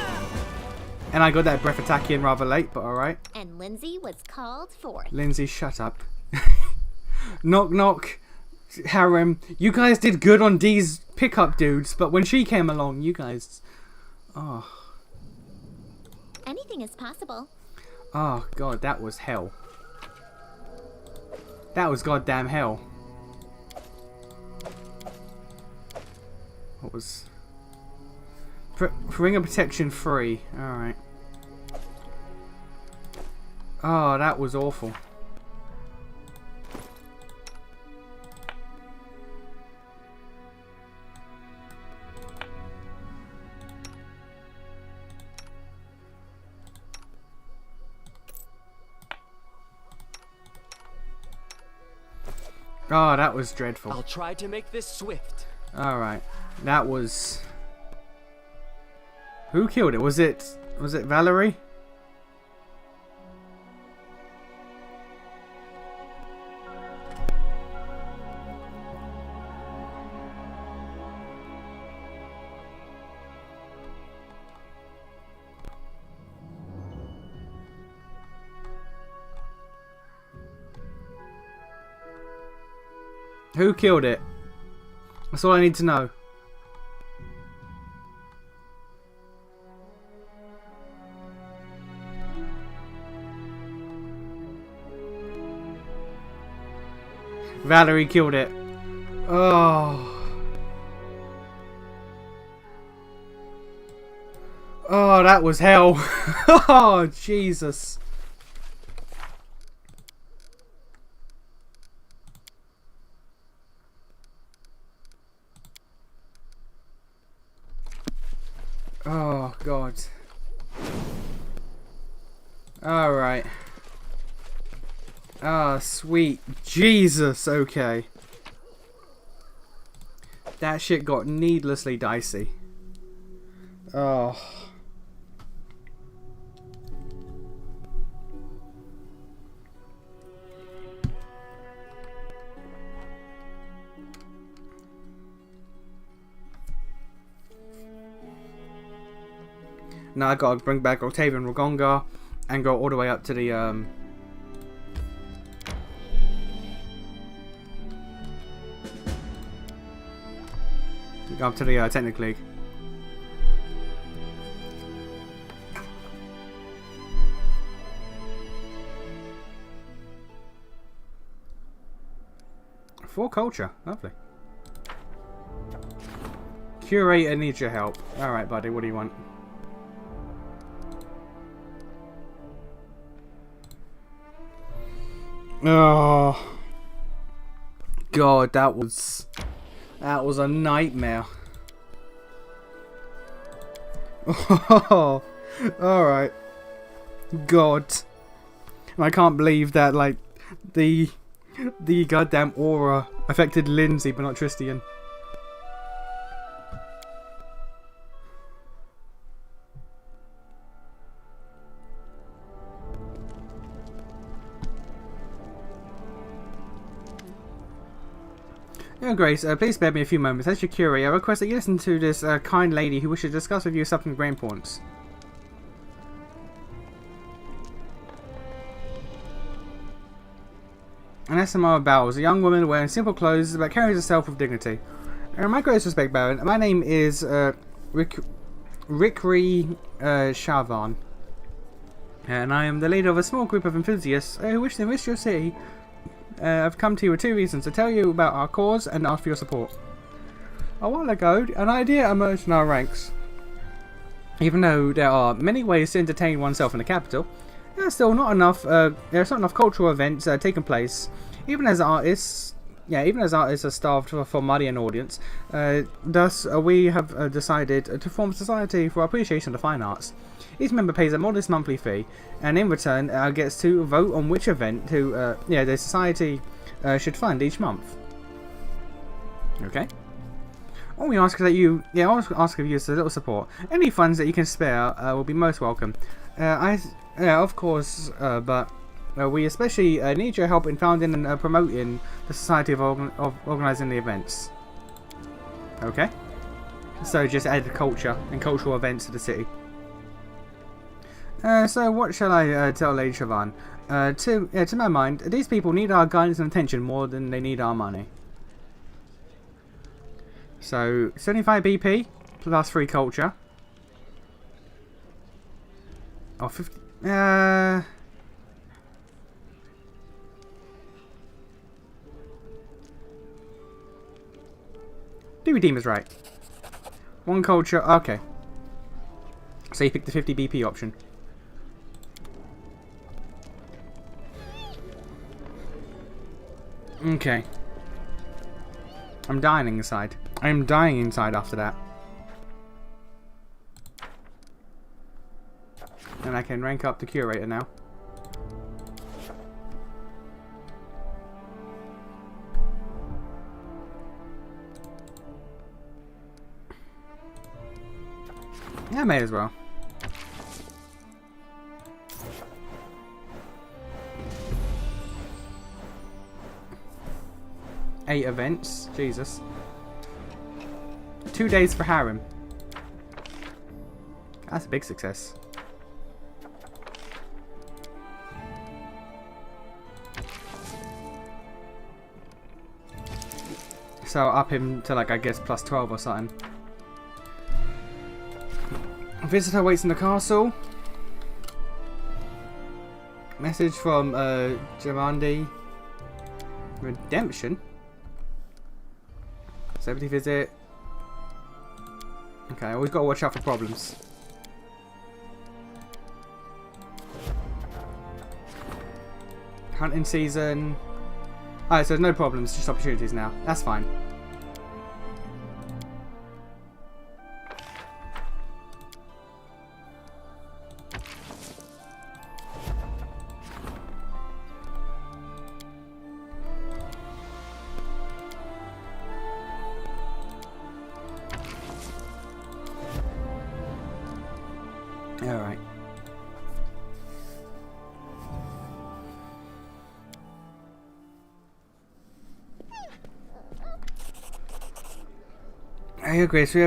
And I got that breath attack in rather late, but alright. And Lindsay was called forth. Lindsay, shut up. Knock knock. Harem. You guys did good on Dee's pickup dudes, but when she came along, you guys... Oh. Anything is possible. Oh god, that was hell. That was goddamn hell. What was... Ring of Protection 3. Alright. Oh, that was awful. Oh, that was dreadful. I'll try to make this swift. Alright. That was... Who killed it? Was it Valerie? Who killed it? That's all I need to know. Valerie killed it. Oh. Oh, that was hell. Oh, Jesus. Oh, God. Alright. Ah, sweet Jesus, okay. That shit got needlessly dicey. Oh. Now I gotta bring back Octavian Ragonga and go all the way up to the Technic League. For culture, lovely. Curator needs your help. Alright, buddy, what do you want? Oh God, that was a nightmare. Oh, alright. God. I can't believe that, like, the goddamn aura affected Lindsay but not Tristian. Oh, Grace, please spare me a few moments. As your curator, I request that you listen to this kind lady who wishes to discuss with you something of great importance. Anasimara Bowles, a young woman wearing simple clothes but carries herself with dignity. My greatest respect, Baron. My name is Rikri Shavan, and I am the leader of a small group of enthusiasts who wish to enrich your city. I've come to you with two reasons: to tell you about our cause and ask for your support. A while ago, an idea emerged in our ranks. Even though there are many ways to entertain oneself in the capital, there are still not enough. There are not enough cultural events taking place. Even as artists are starved for money and audience. Thus, we have decided to form a society for appreciation of the fine arts. Each member pays a modest monthly fee, and in return gets to vote on which event the society should fund each month. Okay. All we ask is that ask of you is a little support. Any funds that you can spare will be most welcome. Of course, but we especially need your help in founding and promoting the society of organising the events. Okay. So just add culture and cultural events to the city. So what shall I tell Lady Siobhan? To my mind, these people need our guidance and attention more than they need our money. So 75 BP plus 3 culture. Oh, 50. Redeem is right. 1 culture. Okay. So you picked the 50 BP option. Okay. I'm dying inside. I'm dying inside after that. And I can rank up the curator now. Yeah, I may as well. Eight events. Jesus. 2 days for Harem. That's a big success. So I'll up him to, like, I guess plus 12 or something. Visitor waits in the castle. Message from Jamandi. Redemption. 70 visit. Okay, always got to watch out for problems. Hunting season. Alright, so there's no problems, just opportunities now. That's fine. Alright. I agree. So we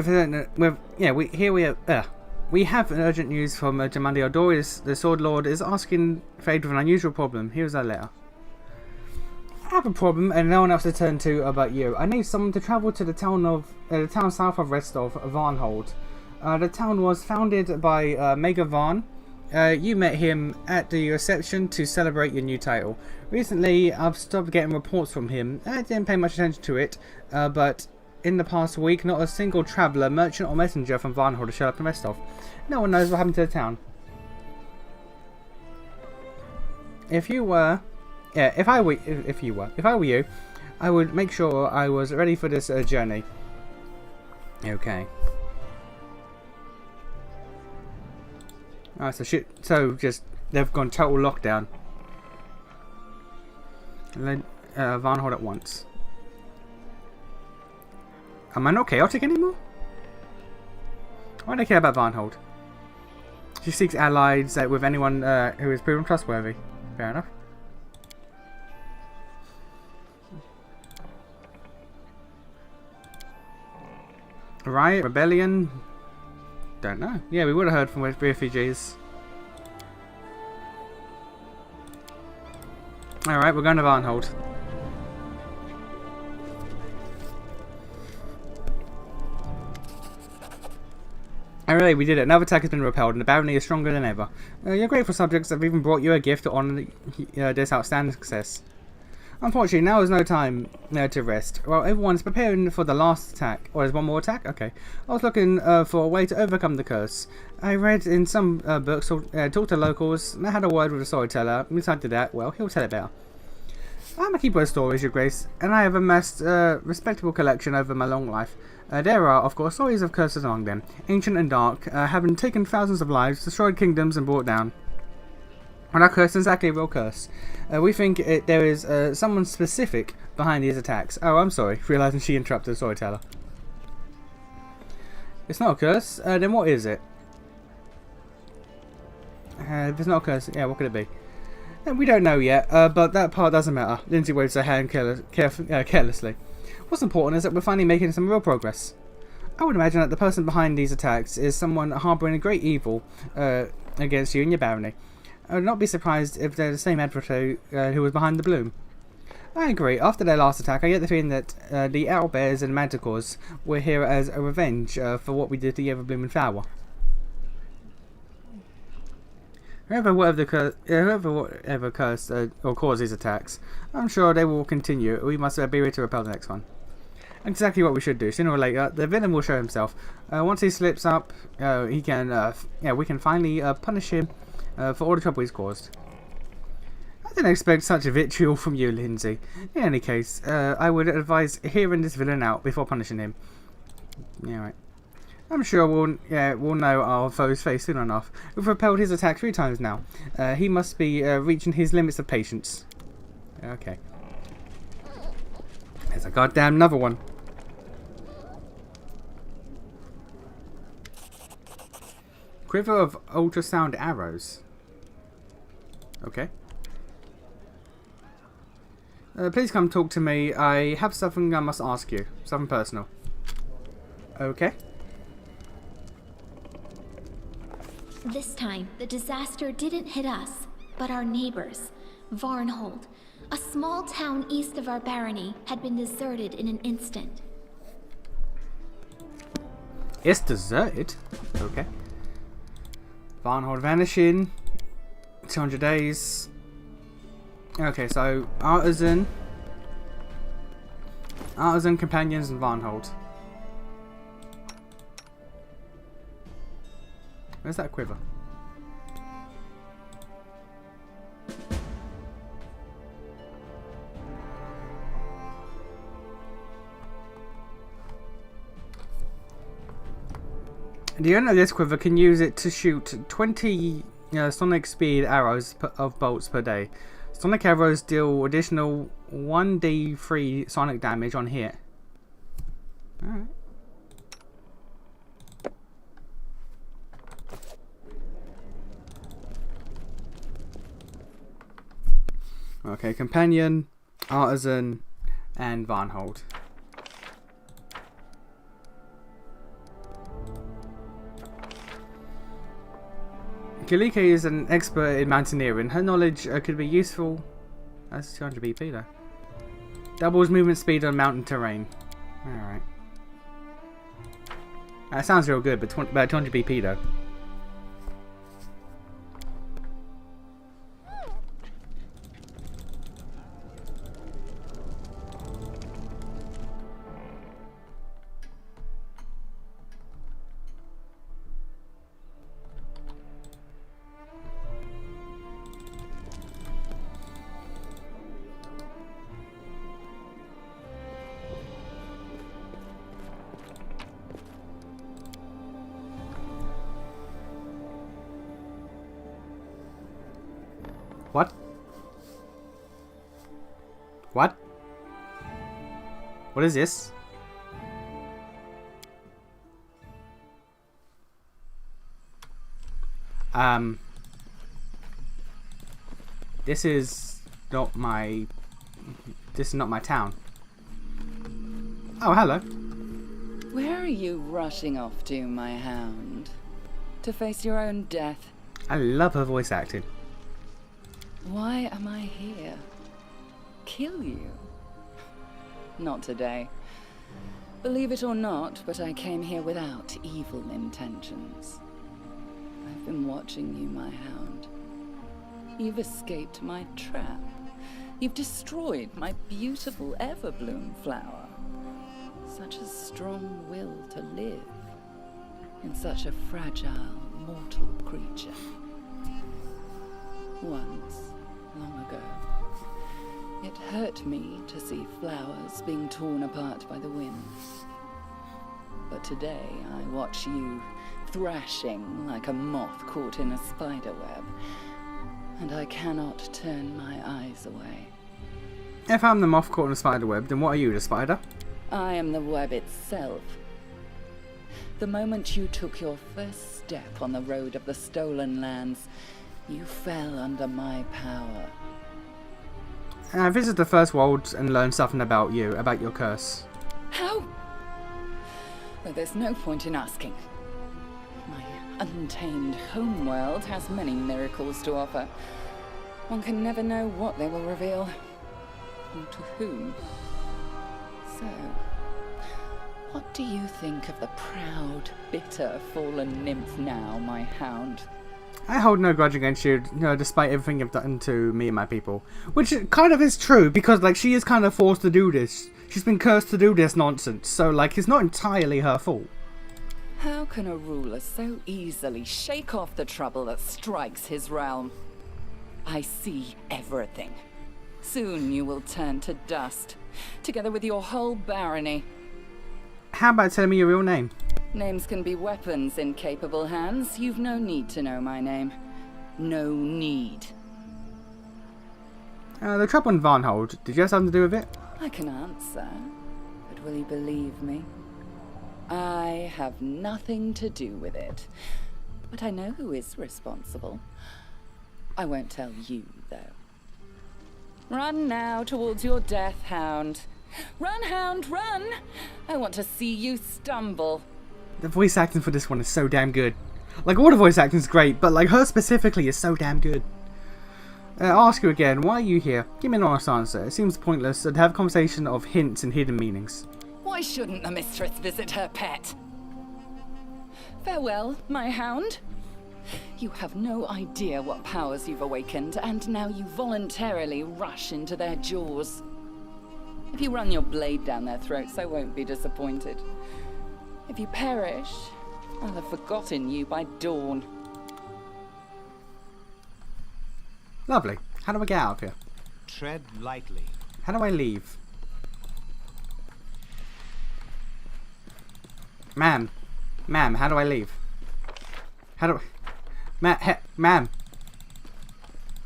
have an urgent news from Jamandiel Doris. The Sword Lord is asking for aid with an unusual problem. Here's our letter. I have a problem and no one else to turn to about you. I need someone to travel to the town south of rest of Varnhold. The town was founded by Mega Varn. You met him at the reception to celebrate your new title. Recently, I've stopped getting reports from him. I didn't pay much attention to it, but in the past week, not a single traveller, merchant or messenger from Varnhold has showed up in Restov. No one knows what happened to the town. If I were you, I would make sure I was ready for this journey. Okay. Alright, so they've gone total lockdown. And then Varnhold at once. Am I not chaotic anymore? Why do I care about Varnhold? She seeks allies with anyone who is proven trustworthy. Fair enough. Riot, rebellion. Don't know. Yeah, we would have heard from refugees. Alright, we're going to Varnhold. Alright, we did it. Another attack has been repelled and the barony is stronger than ever. Your grateful subjects have even brought you a gift to honour this outstanding success. Unfortunately, now is no time to rest. While everyone's preparing for the last attack. Or there's one more attack? Okay. I was looking for a way to overcome the curse. I read in some books, talked to locals, and I had a word with a storyteller. Besides that, well, he'll tell it better. I'm a keeper of stories, Your Grace, and I have amassed a respectable collection over my long life. There are, of course, stories of curses among them, ancient and dark, having taken thousands of lives, destroyed kingdoms, and brought down. Well, that curse is exactly a real curse. We think there is someone specific behind these attacks. Oh, I'm sorry, realising she interrupted the storyteller. It's not a curse, then what is it? If it's not a curse, yeah, what could it be? We don't know yet, but that part doesn't matter. Lindsay waves her hand carelessly. What's important is that we're finally making some real progress. I would imagine that the person behind these attacks is someone harbouring a great evil against you and your barony. I would not be surprised if they're the same adversary who was behind the bloom. I agree. After their last attack, I get the feeling that the owlbears and manticores were here as a revenge for what we did to the ever-blooming flower. Whoever cursed or caused these attacks, I'm sure they will continue. We must be ready to repel the next one. Exactly what we should do. Sooner or later, the villain will show himself. Once he slips up, we can finally punish him for all the trouble he's caused. I didn't expect such a vitriol from you, Lindsay. In any case, I would advise hearing this villain out before punishing him. Yeah, right. I'm sure we'll know our foe's face soon enough. We've repelled his attack 3 times now. He must be reaching his limits of patience. Okay. There's a goddamn another one. Quiver of ultrasound arrows. Okay. Please come talk to me. I have something I must ask you. Something personal. Okay. This time, the disaster didn't hit us, but our neighbors. Varnhold, a small town east of our barony, had been deserted in an instant. It's deserted? Okay. Varnhold vanishing. 200 days. Okay, so artisan companions and Varnhold. Where's that quiver? The owner of this quiver can use it to shoot 20 sonic speed arrows of bolts per day. Sonic arrows deal additional 1d3 sonic damage on hit. Alright. Okay, companion, artisan, and Varnhold. Kingmaker is an expert in mountaineering. Her knowledge could be useful. That's 200 BP though. Doubles movement speed on mountain terrain. Alright. That sounds real good, but about 200 BP though. What? What? What is this? This is not my... This is not my town. Oh, hello. Where are you rushing off to, my hound? To face your own death? I love her voice acting. Why am I here? Kill you? Not today. Believe it or not, but I came here without evil intentions. I've been watching you, my hound. You've escaped my trap. You've destroyed my beautiful everbloom flower. Such a strong will to live in such a fragile, mortal creature. Once, long ago, it hurt me to see flowers being torn apart by the wind. But today I watch you thrashing like a moth caught in a spider web, and I cannot turn my eyes away. If I'm the moth caught in a spider web, then what are you, the spider? I am the web itself. The moment you took your first step on the road of the stolen lands, you fell under my power. I visited the First World and learned something about you, about your curse. How? Well, there's no point in asking. My untamed homeworld has many miracles to offer. One can never know what they will reveal, or to whom. So, what do you think of the proud, bitter, fallen nymph now, my hound? I hold no grudge against you, despite everything you've done to me and my people. Which kind of is true, because, like, she is kind of forced to do this. She's been cursed to do this nonsense, so, like, it's not entirely her fault. How can a ruler so easily shake off the trouble that strikes his realm? I see everything. Soon you will turn to dust, together with your whole barony. How about telling me your real name? Names can be weapons in capable hands. You've no need to know my name. No need. The trouble in Varnhold, did you have something to do with it? I can answer, but will you believe me? I have nothing to do with it. But I know who is responsible. I won't tell you, though. Run now towards your death, hound. Run, hound, run! I want to see you stumble. The voice acting for this one is so damn good. Like, all the voice acting is great, but, like, her specifically is so damn good. I'll ask you again, why are you here? Give me an honest answer. It seems pointless to have a conversation of hints and hidden meanings. Why shouldn't the mistress visit her pet? Farewell, my hound. You have no idea what powers you've awakened, and now you voluntarily rush into their jaws. If you run your blade down their throats, I won't be disappointed. If you perish, I'll have forgotten you by dawn. Lovely. How do I get out of here? Tread lightly. How do I leave? Ma'am. Ma'am, how do I leave? How do I... Ma'am.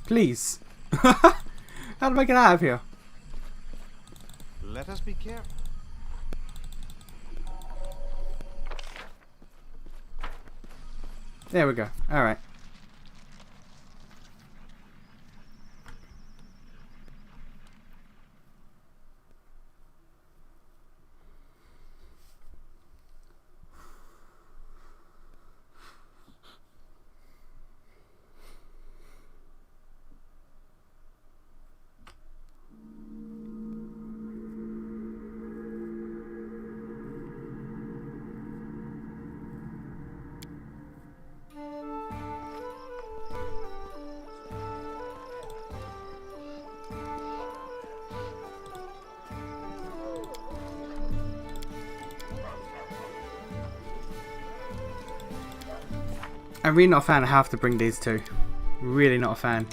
Please. How do I get out of here? Let us be careful. There we go. Alright. I'm really not a fan. I have to bring these two. Really not a fan.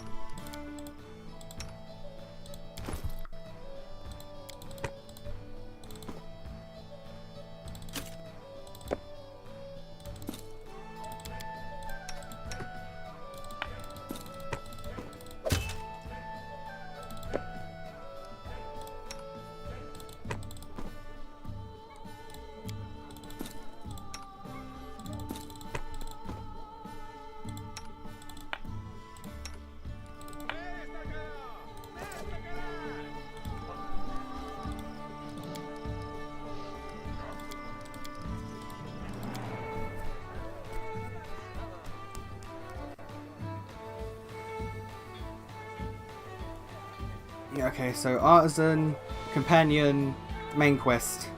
Yeah, okay, so artisan, companion, main quest.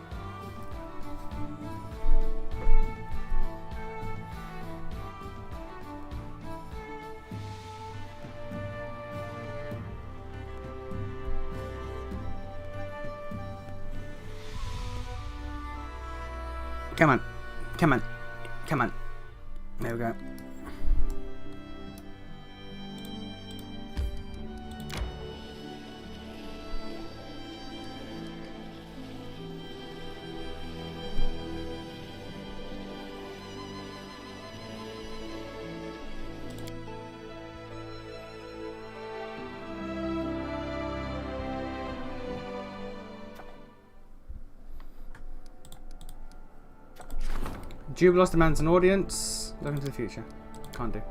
Come on. Come on. Come on. There we go. Jubilos demands an audience. Look into the future. Can't do.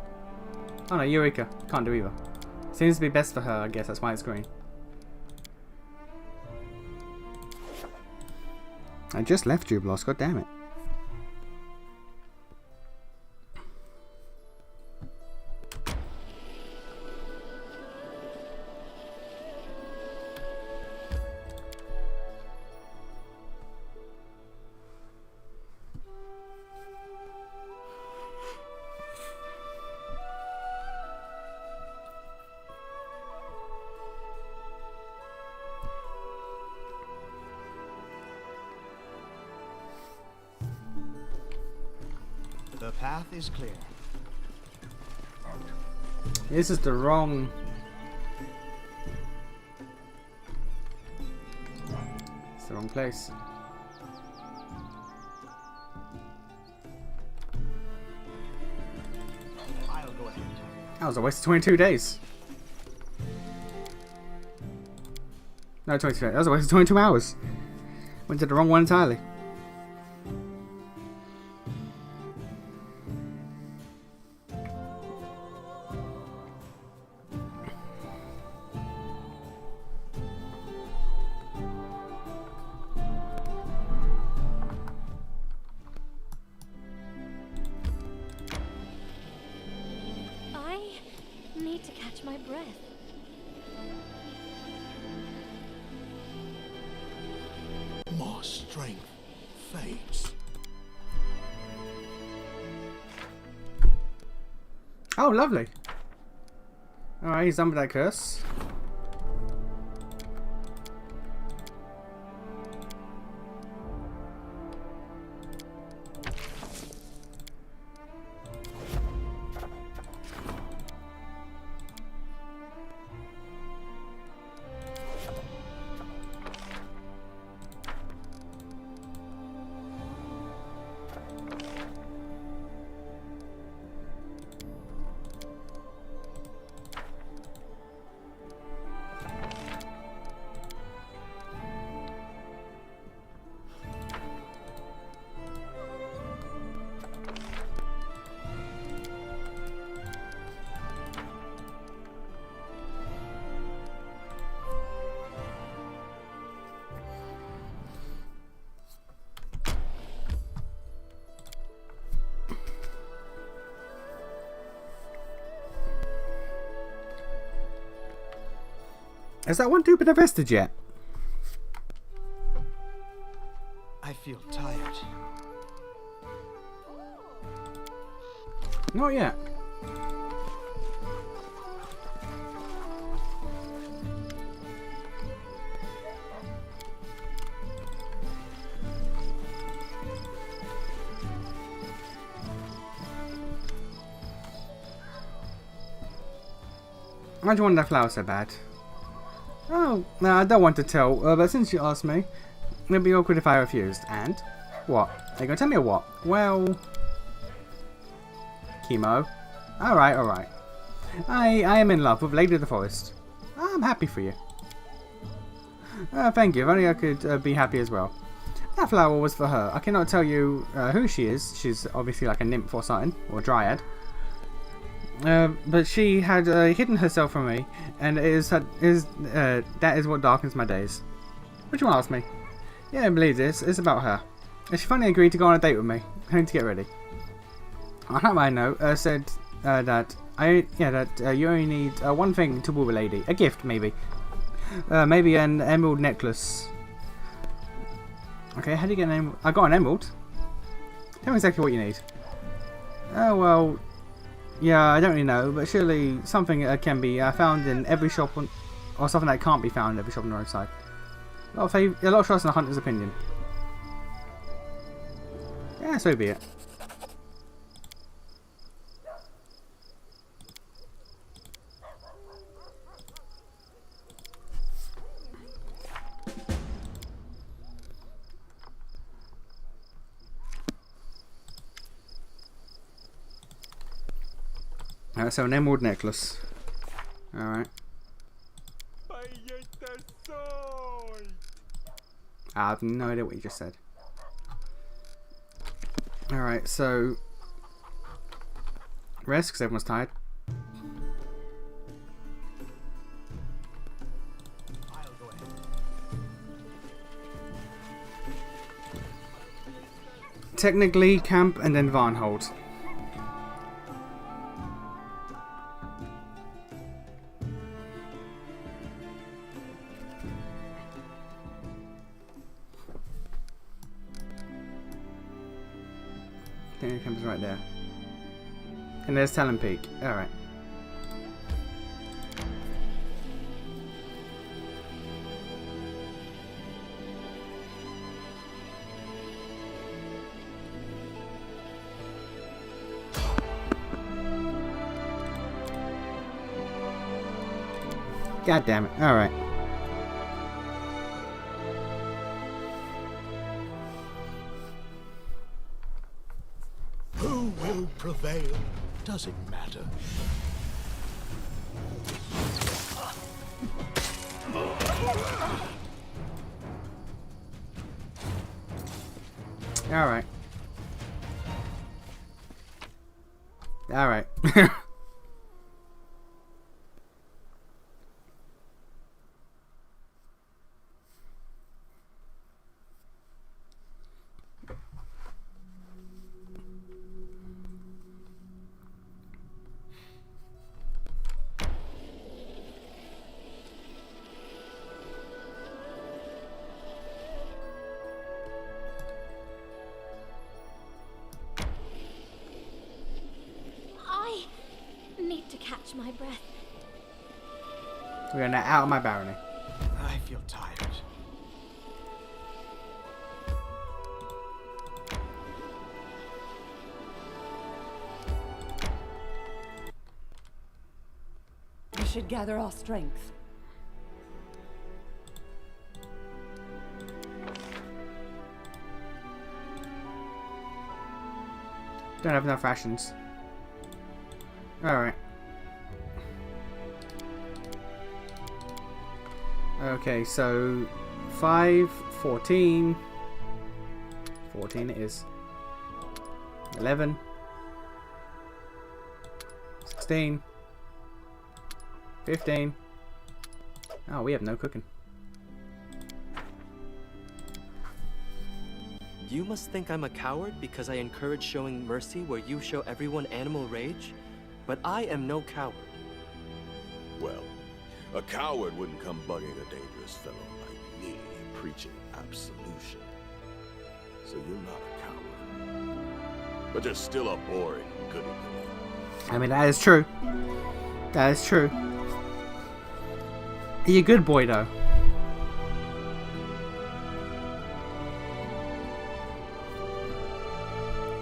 Oh no, Eureka. Can't do either. Seems to be best for her, I guess. That's why it's green. I just left Jubilos. God damn it. The path is clear. This is the wrong... It's the wrong place. I'll go ahead. That was a waste of 22 days. No, 22 days. That was a waste of 22 hours. Went to the wrong one entirely. Need to catch my breath. My strength fades. Oh, lovely. Alright, he's done with that curse. Has that one dude been arrested yet? I feel tired. Not yet. Why do you want that flower so bad? Oh, no, I don't want to tell, but since you asked me, it'd be awkward if I refused. And? What? Are you gonna tell me or what? Well... Chemo. Alright, alright. I am in love with Lady of the Forest. I'm happy for you. Thank you. If only I could be happy as well. That flower was for her. I cannot tell you who she is. She's obviously like a nymph or something, or dryad. But she had hidden herself from me, and that is what darkens my days. Would you want to ask me? Yeah, I believe this. It's about her. She finally agreed to go on a date with me. I need to get ready. On that my note, said that you only need one thing to woo a lady. A gift, maybe. Maybe an emerald necklace. Okay, how do you get an emerald? I got an emerald. Tell me exactly what you need. Oh, well, yeah, I don't really know, but surely something can be found in every shop, or something that can't be found in every shop on the roadside. A lot of trust in a hunter's opinion. Yeah, so be it. So an emerald necklace. Alright. I have no idea what you just said. Alright, so... Rest, because everyone's tired. I'll go ahead. Technically, camp and then Varnhold. I think it comes right there. And there's Talon Peak. Alright. God damn it. Alright. Who will prevail? Doesn't matter. Alright. Alright. I need to catch my breath. We're now out of my barony. I feel tired. We should gather our strength. Don't have enough rations. Alright. Okay, so 5, 14. 14 it is. 11. 16. 15. Oh, we have no cooking. You must think I'm a coward because I encourage showing mercy where you show everyone animal rage? But I am no coward. Well, a coward wouldn't come bugging a dangerous fellow like me, preaching absolution. So you're not a coward. But you're still a boring goody-goody. I mean, that is true. That is true. You're a good boy, though.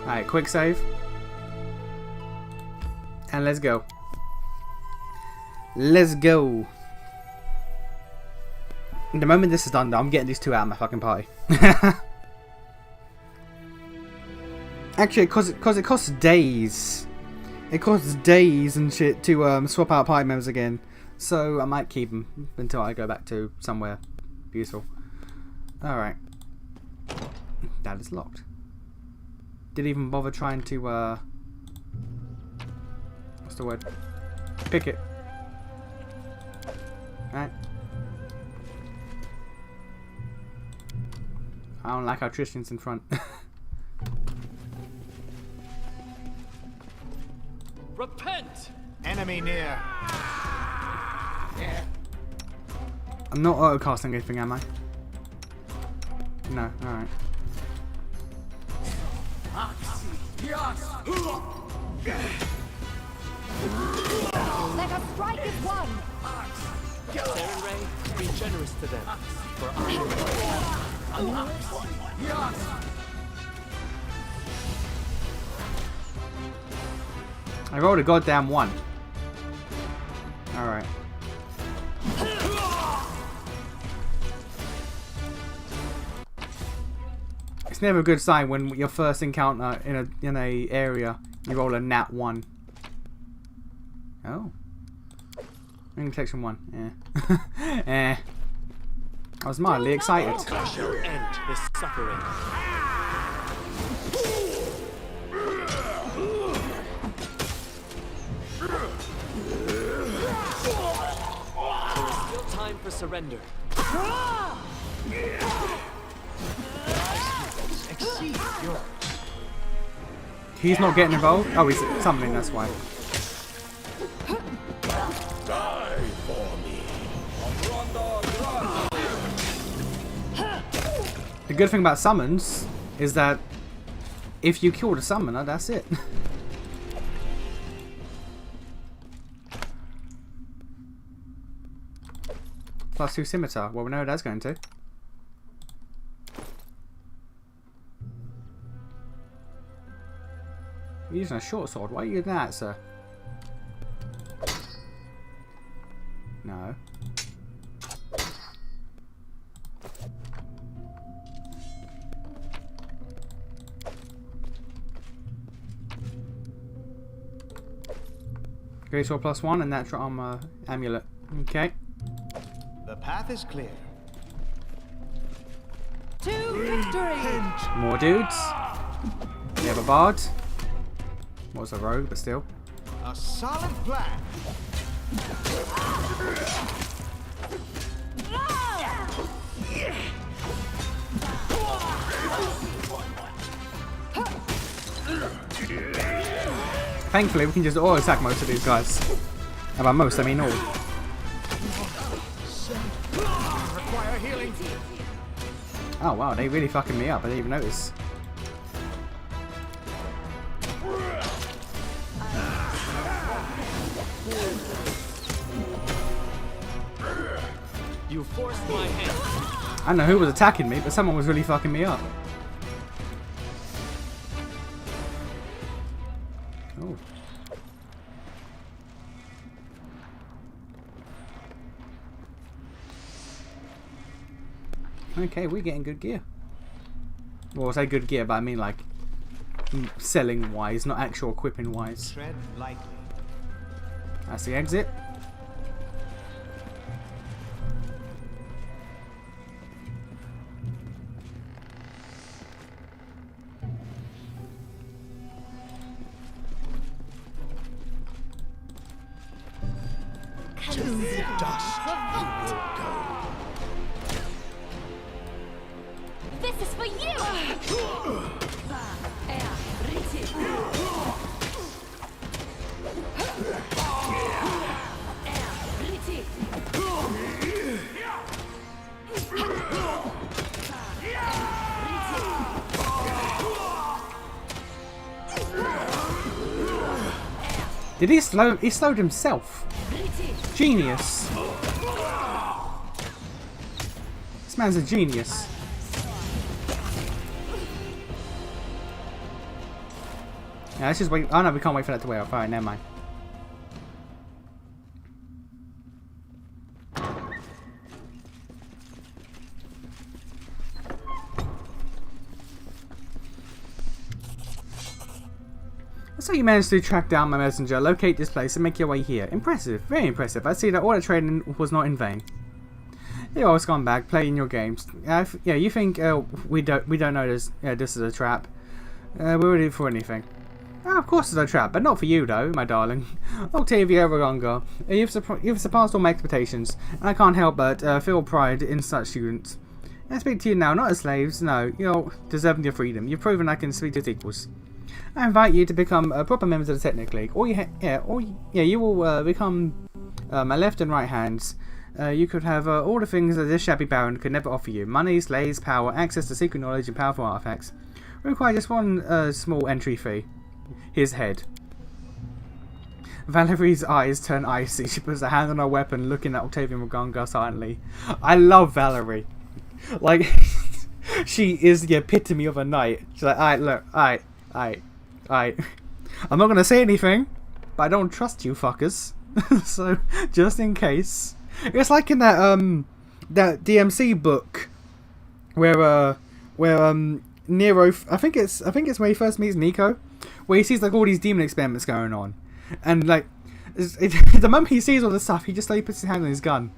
Alright, quick save. And let's go. Let's go. The moment this is done, I'm getting these two out of my fucking party. Actually, because it costs days. It costs days and shit to swap out party members again. So I might keep them until I go back to somewhere useful. Alright. That is locked. Didn't even bother trying to, what's the word? Pick it. Right. I don't like how Tristan's in front. Repent! Enemy near. I'm not auto-casting anything, am I? No, alright. Let us strike as one. Saren Ray, be generous to them. For I rolled a goddamn 1. Alright. It's never a good sign when your first encounter in a area you roll a nat 1. Oh. Ring protection 1. Yeah. I was mildly excited. I shall end this suffering. There is still time for surrender. Exceed your. He's not getting involved? Oh, he's summoning, that's why. Die for me. The good thing about summons is that if you kill the summoner, that's it. +2 scimitar. Well, we know what that's going to. You're using a short sword. Why are you using that, sir? No. Great sword +1 and natural armor amulet. Okay. The path is clear. To victory! More dudes. We have a bard. Was a rogue, but still. A solid plan. Thankfully, we can just auto attack most of these guys. And by most, I mean all. Require healing. Oh wow, they really fucking me up. I didn't even notice. You forced my hand. I don't know who was attacking me, but someone was really fucking me up. Oh. Okay, we're getting good gear. Well, I say good gear, but I mean like selling wise, not actual equipping wise. Tread lightly. That's the exit. To the dust you will go. This is for you! Did he slow? He slowed himself. Genius. This man's a genius. Yeah, let's just wait. Oh no, we can't wait for that to wear off. Alright, never mind. So you managed to track down my messenger, locate this place, and make your way here. Impressive, very impressive. I see that all the training was not in vain. You always gone back, playing your games. Yeah, you think we don't know this? This is a trap. We're ready for anything. Of course it's a trap, but not for you though, my darling. Octavia Ragonga, you've surpassed all my expectations, and I can't help but feel pride in such students. I speak to you now, not as slaves. No, you're deserving your freedom. You've proven I can speak to equals. I invite you to become proper members of the Technic League. You will become my left and right hands. You could have all the things that this shabby baron could never offer you: money, slaves, power, access to secret knowledge, and powerful artifacts. We require just one small entry fee. His head. Valerie's eyes turn icy. She puts a hand on her weapon, looking at Octavian Ragonga silently. I love Valerie. Like, she is the epitome of a knight. She's like, alright, look, alright. I'm not gonna say anything, but I don't trust you fuckers. So, just in case. It's like in that that DMC book where Nero, I think it's where he first meets Nico, where he sees like all these demon experiments going on, and like the moment he sees all this stuff, he just like puts his hand on his gun,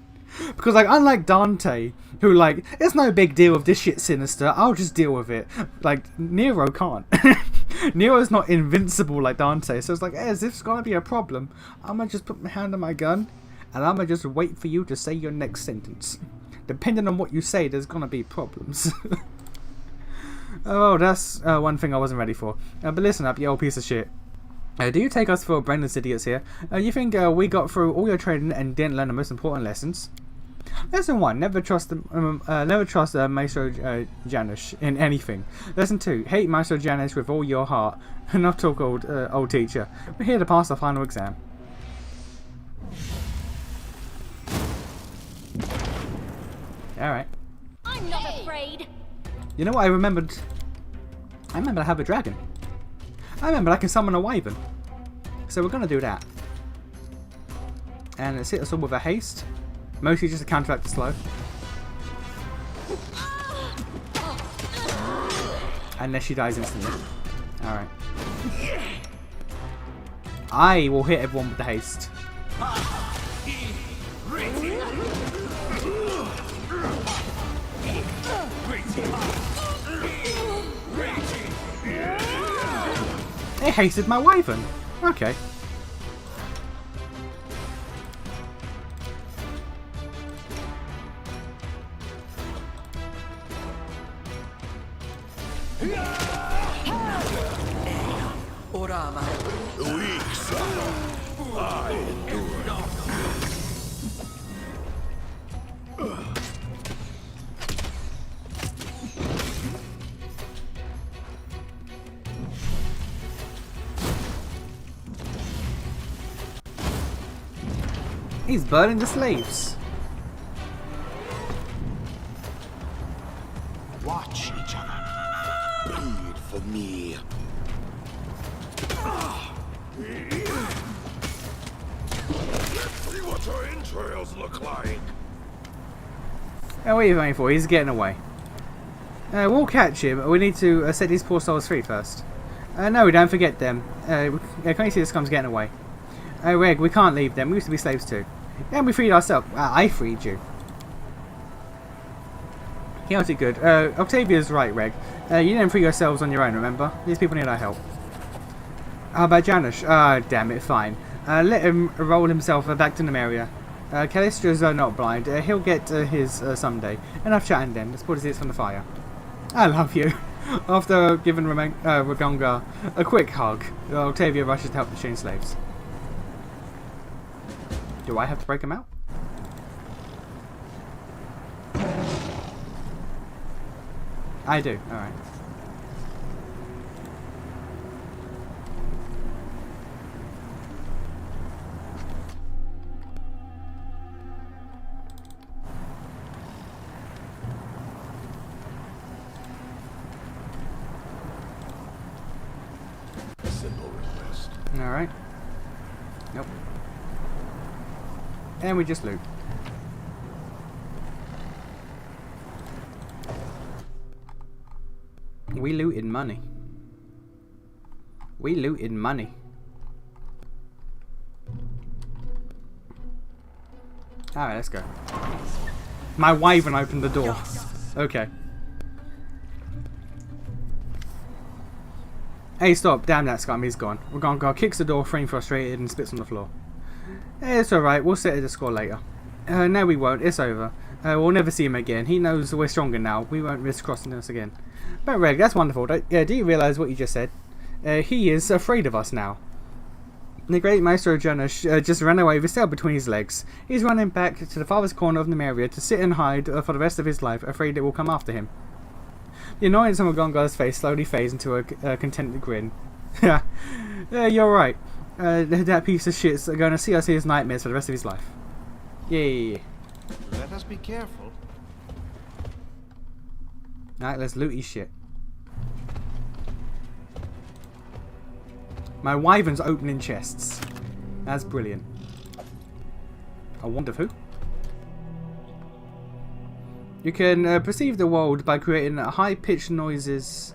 because like unlike Dante, who like it's no big deal if this shit's sinister, I'll just deal with it. Like Nero can't. Nero's not invincible like Dante, so it's like, hey, is this gonna be a problem? I'm gonna just put my hand on my gun, and I'm gonna just wait for you to say your next sentence. Depending on what you say, there's gonna be problems. Oh, that's one thing I wasn't ready for. But listen up, you old piece of shit. Do you take us for brainless idiots here? You think we got through all your training and didn't learn the most important lessons? Lesson 1: never trust Maestro Janish in anything. Lesson 2: hate Maestro Janish with all your heart. Enough talk, old teacher. We're here to pass the final exam. All right. I'm not afraid. You know what I remembered? I remember I have a dragon. I remember I can summon a wyvern. So we're going to do that. And let's hit us all with a haste. Mostly just to counteract the slow. Unless she dies instantly. Alright. I will hit everyone with the haste. They hasted my wyvern. Okay. Weak son. I endure. He's burning the slaves. Watch each other. Bleed for me. Let's see what your entrails look like. Oh, what are you waiting for? He's getting away. We'll catch him. We need to set these poor souls free first. No, we don't forget them. Can't you see this comes getting away? Reg, we can't leave them. We used to be slaves too. Yeah, we freed ourselves. I freed you. Chaotic good. Octavia's right, Reg. You didn't free yourselves on your own, remember? These people need our help. How about Janish? Damn it, fine. Let him roll himself back to Numeria. Callistra's not blind. He'll get his someday. Enough chatting then. Let's put his ears from the fire. I love you. After giving Ragonga a quick hug, Octavia rushes to help the chained slaves. Do I have to break him out? I do, alright. Simple request. Alright. Nope. And we just loot. We looted money. We looted money. Alright, let's go. My wyvern opened the door. Okay. Hey, stop. Damn that scum. He's gone. We're gonna go. Kicks the door, frame frustrated, and spits on the floor. It's alright. We'll settle the score later. No, we won't. It's over. We'll never see him again. He knows we're stronger now. We won't risk crossing us again. But Reg, that's wonderful. Do you realise what you just said? He is afraid of us now. The great Maestro Jonas just ran away with his tail between his legs. He's running back to the farthest corner of Numeria to sit and hide for the rest of his life, afraid it will come after him. The annoyance on Gongar's face slowly fades into a contented grin. Yeah, you're right. That piece of shit's going to see us his nightmares for the rest of his life. Yay. Let us be careful. Alright, let's loot his shit. My wyvern's opening chests. That's brilliant. A wand of who? You can perceive the world by creating high-pitched noises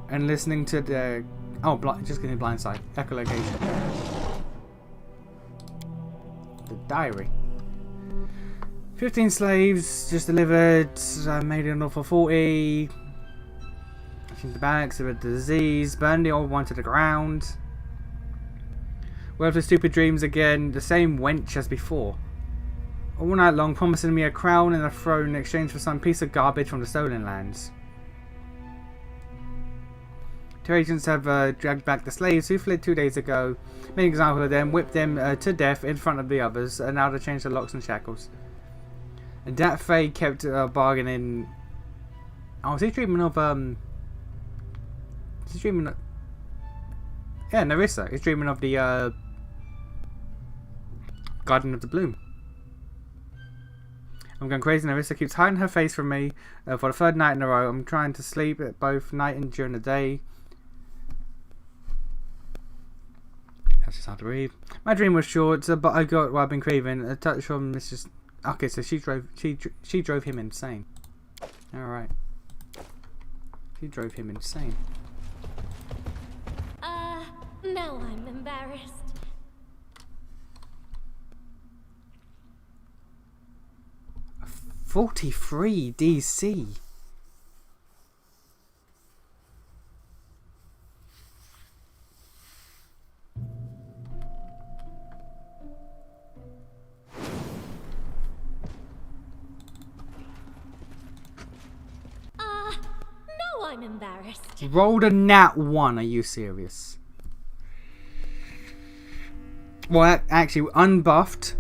and listening to the... Oh, just getting blindside. Echolocation. The diary. 15 slaves just delivered. Made enough for 40. I think the barracks of a disease. Burned the old one to the ground. Well, the stupid dreams again. The same wench as before. All night long, promising me a crown and a throne in exchange for some piece of garbage from the stolen lands. 2 agents have dragged back the slaves who fled 2 days ago, made an example of them, whipped them to death in front of the others, and now they changed the locks and shackles. And that Faye kept bargaining. Oh, is he dreaming of Is he dreaming of... Yeah, Nerissa. He's dreaming of the Garden of the Bloom. I'm going crazy. Nerissa keeps hiding her face from me for the 3rd night in a row. I'm trying to sleep at both night and during the day. That's just hard to breathe. My dream was short, but I got what I've been craving. A touch from Mrs. Okay, so she drove him insane. All right. She drove him insane. Now I'm embarrassed. 43 DC. Now I'm embarrassed. Rolled a nat 1. Are you serious? Well, actually, unbuffed,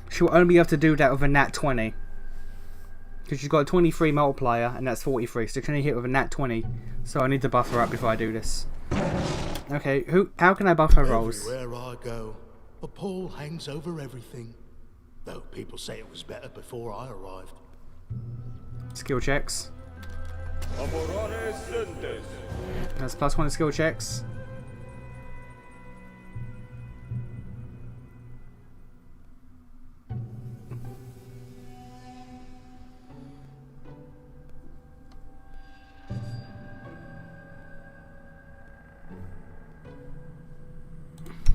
she'll only be able to do that with a nat 20. Because she's got a 23 multiplier, and that's 43. So she can only hit with a nat 20. So I need to buff her up before I do this. Okay, how can I buff her rolls? Everywhere I go, a pall hangs over everything. Though people say it was better before I arrived. Skill checks. Amorane Sentes. That's +1 skill checks.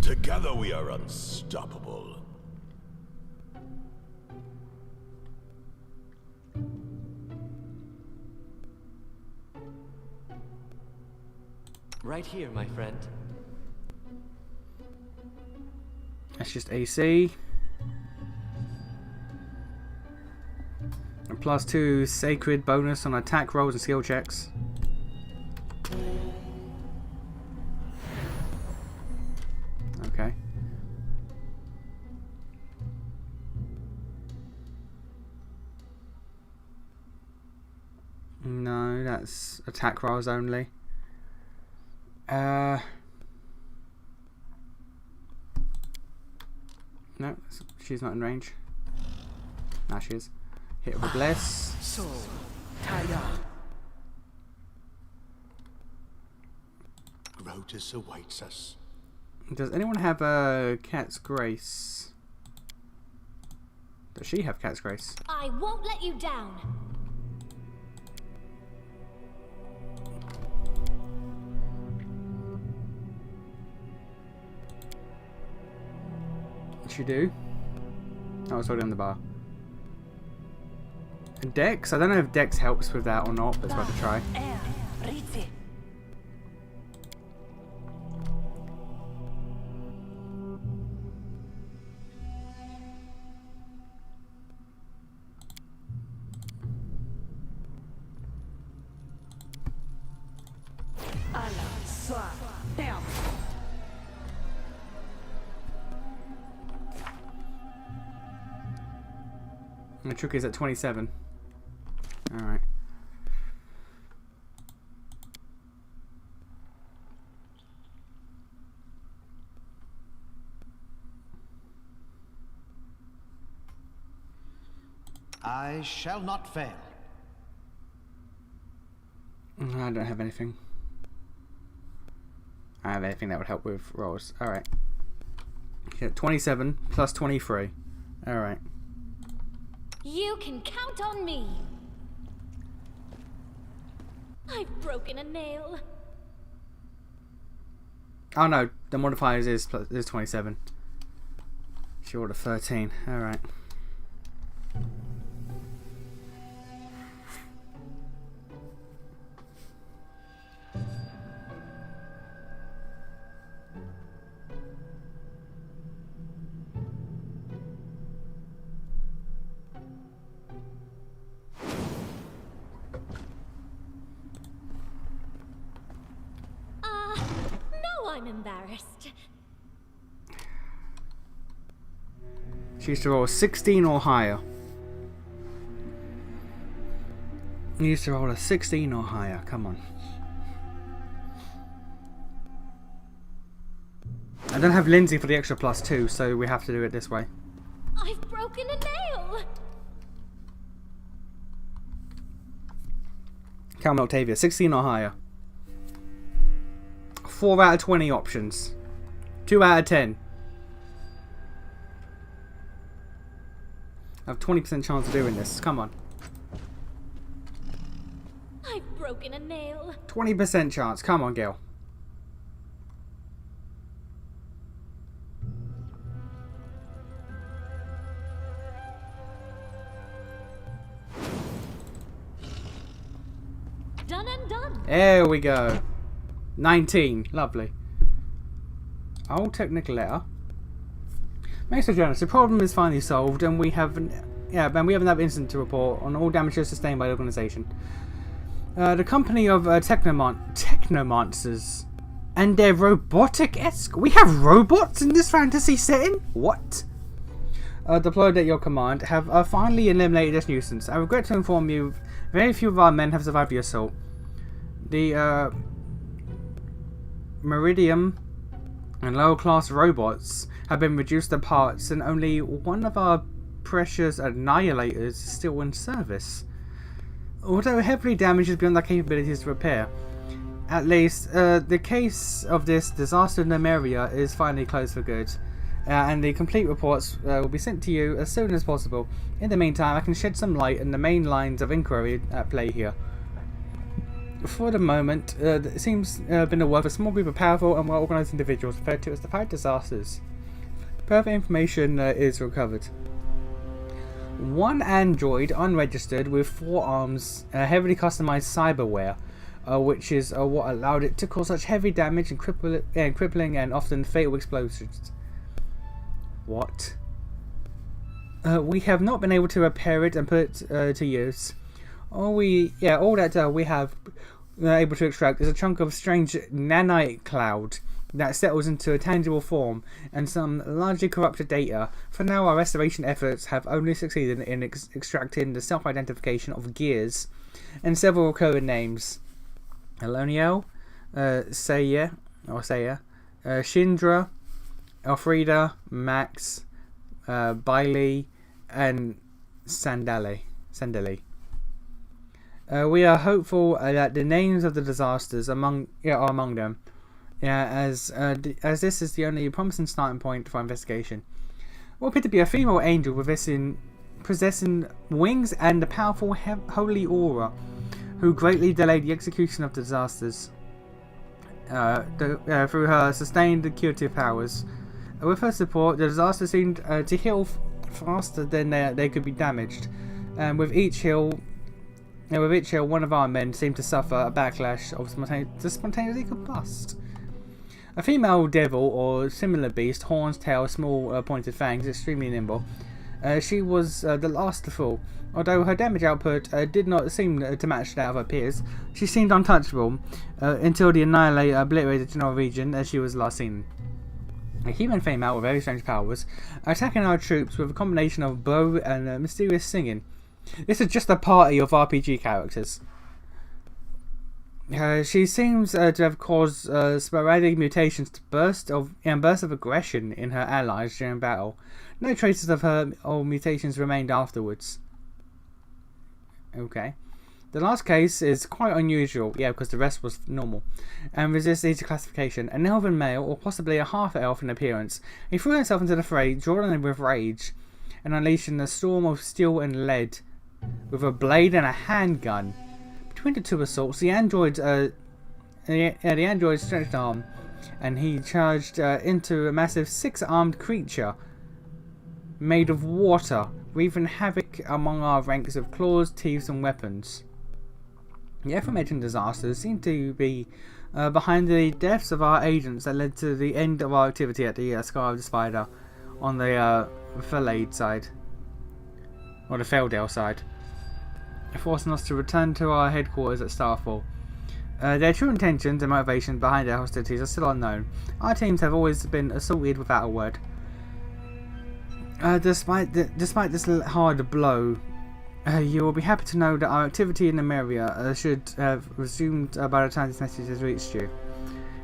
Together we are unstoppable. Right here, my friend. That's just AC. And +2 sacred bonus on attack rolls and skill checks. Okay. No, that's attack rolls only. No, she's not in range. Now she is. Hit her with Bless. So, Taya. Grotus awaits us. Does anyone have a Cat's Grace? Does she have Cat's Grace? I won't let you down. Yes, you do. I was holding on the bar. And Dex? I don't know if Dex helps with that or not, but it's worth a try. And the trick is at 27. Alright. I shall not fail. I don't have anything. I have anything that would help with rolls. Alright. 27 plus 23. Alright. You can count on me. I've broken a nail. Oh no, the modifiers is 27. She rolled a 13. Alright. No, I'm embarrassed. She used to roll a 16 or higher. You used to roll a 16 or higher. Come on. I don't have Lindsay for the extra +2, so we have to do it this way. I've broken a nail. Come on, Octavia. 16 or higher. 4 out of 20 options. 2 out of 10. I have 20% chance of doing this. Come on. I've broken a nail. 20% chance. Come on, Gil. Done and done. There we go. 19. Lovely. Old technical letter. Master Jonas, the problem is finally solved, and we have another incident to report on all damages sustained by the organisation. The company of technomancers and their robotic-esque. We have robots in this fantasy setting? What? Deployed at your command have finally eliminated this nuisance. I regret to inform you, very few of our men have survived the assault. The Meridium and lower class robots have been reduced to parts, and only one of our precious annihilators is still in service. Although heavily damaged beyond our capabilities to repair. At least, the case of this disaster in Numeria is finally closed for good, and the complete reports will be sent to you as soon as possible. In the meantime, I can shed some light on the main lines of inquiry at play here. For the moment, it seems been the work of a small group of powerful and well-organised individuals referred to as the Five Disasters. Further information is recovered. One android unregistered with 4 arms, heavily customised cyberware, which is what allowed it to cause such heavy damage and crippling and often fatal explosions. What? We have not been able to repair it and put it to use. All that we have able to extract is a chunk of strange nanite cloud that settles into a tangible form and some largely corrupted data. For now, our restoration efforts have only succeeded in extracting the self-identification of gears and several recurring names: Eloniel, Saya, Shindra, Elfrida, Max, Bailey, and Sandali. We are hopeful that the names of the disasters are among them, as this is the only promising starting point for investigation. What appeared to be a female angel possessing wings and a powerful holy aura, who greatly delayed the execution of the disasters through her sustained curative powers. With her support, the disaster seemed to heal faster than they could be damaged. And with each heal, one of our men seemed to suffer a backlash of spontaneously combust. A female devil or similar beast, horns, tail, small pointed fangs, extremely nimble. She was the last to fall. Although her damage output did not seem to match that of her peers, she seemed untouchable until the Annihilator obliterated the general region as she was last seen. A human female with very strange powers, attacking our troops with a combination of bow and mysterious singing. This is just a party of RPG characters. She seems to have caused sporadic mutations to bursts of aggression in her allies during battle. No traces of her old mutations remained afterwards. Okay. The last case is quite unusual, because the rest was normal, and resists easy classification. An elven male, or possibly a half-elf in appearance, he threw himself into the fray, drawn with rage, and unleashing a storm of steel and lead, with a blade and a handgun. Between the two assaults, the android stretched arm, and he charged into a massive 6-armed creature made of water, wreaking havoc among our ranks of claws, teeth, and weapons. The aforementioned disasters seem to be behind the deaths of our agents that led to the end of our activity at the Sky of the Spider on the Fellade side, or the Feldale side, forcing us to return to our headquarters at Starfall. Their true intentions and motivations behind their hostilities are still unknown. Our teams have always been assaulted without a word. Despite this hard blow, you will be happy to know that our activity in the area should have resumed by the time this message has reached you.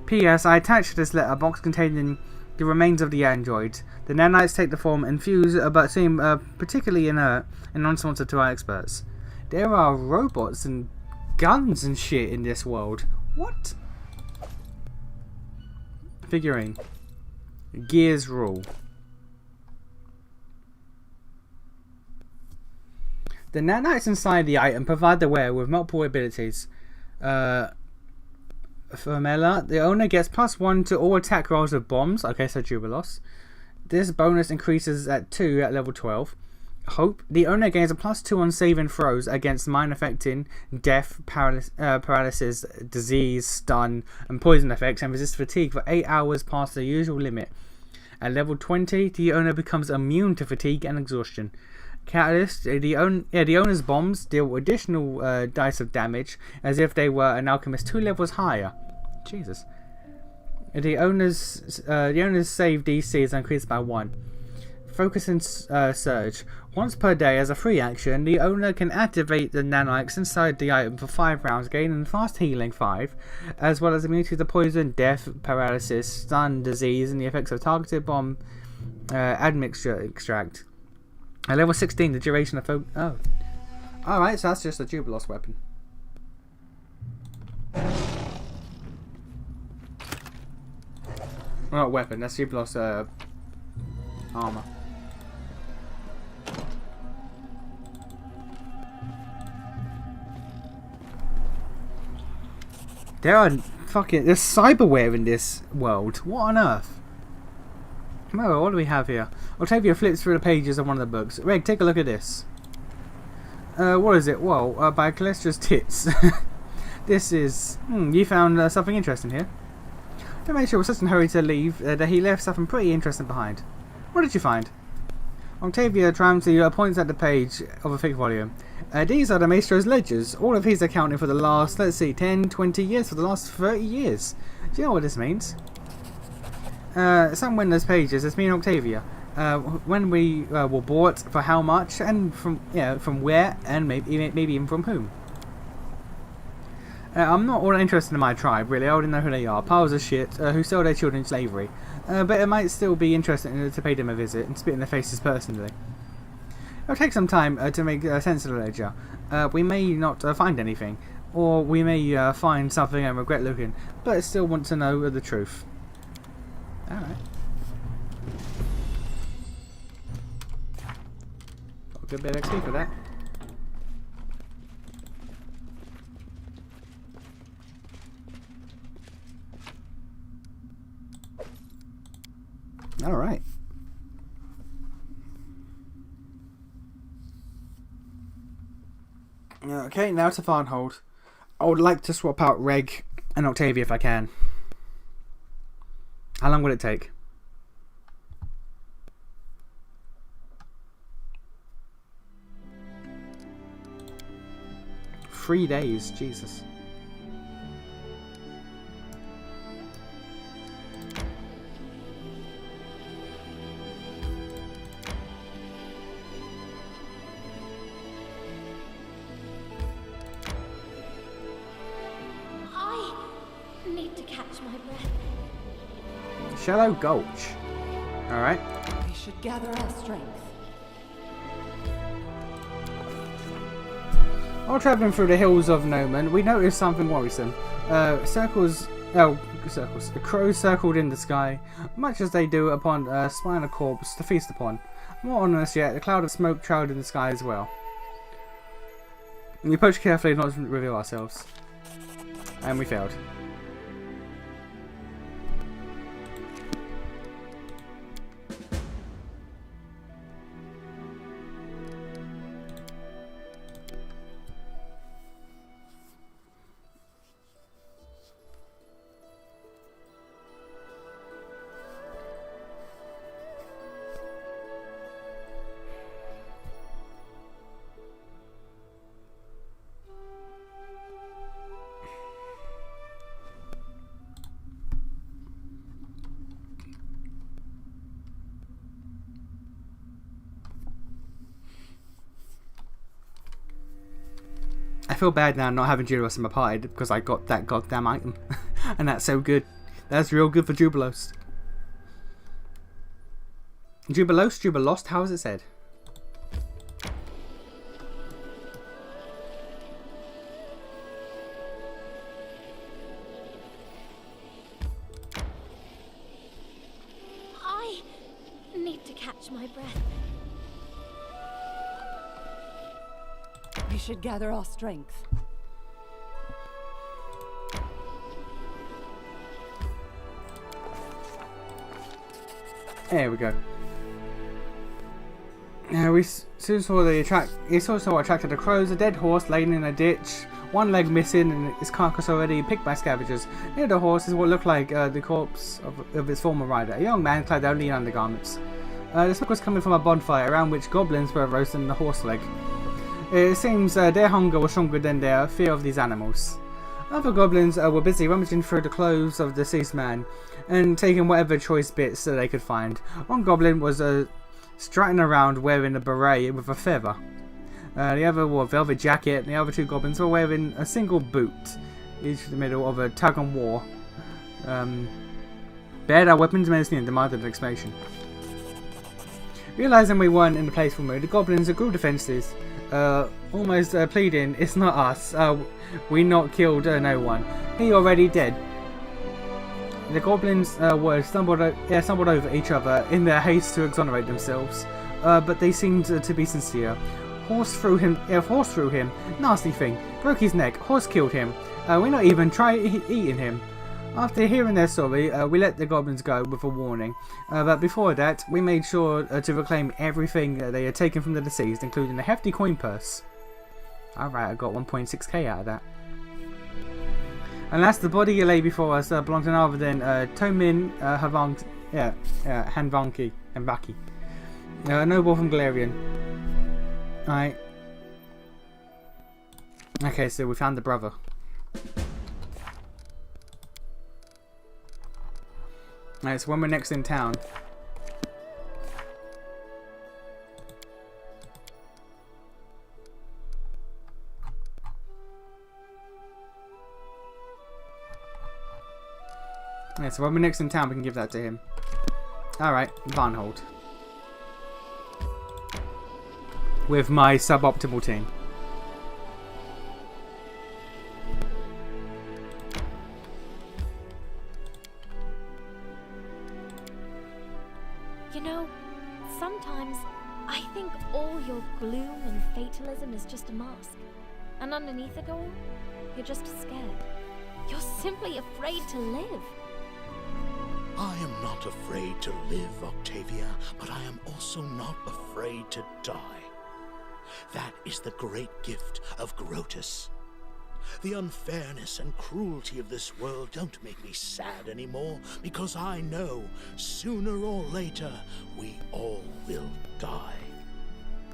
P.S. I attached this letter box containing the remains of the android. The nanites take the form and fuse, but seem particularly inert and unresponsive to our experts. There are robots and guns and shit in this world. What? Figurine. Gears rule. The nanites inside the item provide the wearer with multiple abilities. For Mela, the owner gets +1 to all attack rolls with bombs. Okay, so Jubilos. This bonus increases at 2 at level 12. Hope. The owner gains a +2 on saving throws against mind affecting, death, paralysis, disease, stun, and poison effects, and resists fatigue for 8 hours past the usual limit. At level 20, the owner becomes immune to fatigue and exhaustion. Catalyst, the owner's bombs deal additional dice of damage as if they were an alchemist 2 levels higher. Jesus. The owner's save DC is increased by 1. Focus and surge. Once per day as a free action, the owner can activate the nanites inside the item for 5 rounds, gaining fast healing 5, as well as immunity to poison, death, paralysis, stun, disease, and the effects of targeted bomb admixture extract. At level 16, the duration of oh. Alright, so that's just a Jubilos weapon. Well, not weapon, that's Jubilos armor. There's cyberware in this world. What on earth? Oh, what do we have here? Octavia flips through the pages of one of the books. Reg, take a look at this. What is it? Well, by Calestra's tits. This is... you found something interesting here. Demetria was such in a hurry to leave that he left something pretty interesting behind. What did you find? Octavia triumphantly points at the page of a thick volume. These are the Maestro's ledgers. All of his accounting for the last, 10, 20 years, for the last 30 years. Do you know what this means? Somewhere in those pages, it's me and Octavia. When we were bought, for how much, and from where, and maybe even from whom. I'm not all interested in my tribe, really. I already know who they are. Piles of shit who sell their children in slavery. But it might still be interesting to pay them a visit and spit in their faces personally. It'll take some time to make sense of the ledger. We may not find anything, or we may find something and regret looking, but I still want to know the truth. Alright. Got a good bit of XP for that. Alright. Okay, now to Varnhold. I would like to swap out Reg and Octavia if I can. How long will it take? 3 days, Jesus. I need to catch my breath. Shallow Gulch. Alright. We should gather our strength. While travelling through the hills of Noman, we noticed something worrisome. Circles. The crows circled in the sky, much as they do upon a spinal corpse to feast upon. More ominous yet, a cloud of smoke trailed in the sky as well. We approached carefully not to reveal ourselves. And we failed. I feel bad now not having Jubilos in my party because I got that goddamn item. And that's so good. That's real good for Jubilos. Jubilost? How is it said? I need to catch my breath. We should gather our strength. There we go. We soon saw what attracted the crows, a dead horse laying in a ditch, one leg missing and its carcass already picked by scavengers. Near the horse is what looked like the corpse of its former rider, a young man clad only in undergarments. The smoke was coming from a bonfire around which goblins were roasting the horse leg. It seems their hunger was stronger than their fear of these animals. Other goblins were busy rummaging through the clothes of the deceased man and taking whatever choice bits that they could find. One goblin was strutting around wearing a beret with a feather. The other wore a velvet jacket, and the other two goblins were wearing a single boot, each in the middle of a tug and war. Bared our weapons menacingly and demanded an explanation. Realizing we weren't in the playful mood, the goblins grew defenses. Almost pleading, "It's not us. We not killed no one. He already dead." The goblins stumbled over each other in their haste to exonerate themselves, but they seemed to be sincere. Horse threw him. Nasty thing. Broke his neck. Horse killed him. We not even try eating him. After hearing their story, we let the goblins go with a warning. But before that, we made sure to reclaim everything they had taken from the deceased, including a hefty coin purse. Alright, I got 1.6k out of that. And that's the body lay before us, belonged to none other than Tomin Hanvanki, a noble from Galarian. Alright. Okay, so we found the brother. Alright, so when we're next in town. Yeah, so when we're next in town, we can give that to him. Alright, Varnhold. With my suboptimal team. You know, sometimes I think all your gloom and fatalism is just a mask. And underneath it all, you're just scared. You're simply afraid to live. I am not not afraid to live, Octavia, but I am also not afraid to die. That is the great gift of Grotus. The unfairness and cruelty of this world don't make me sad anymore, because I know, sooner or later, we all will die.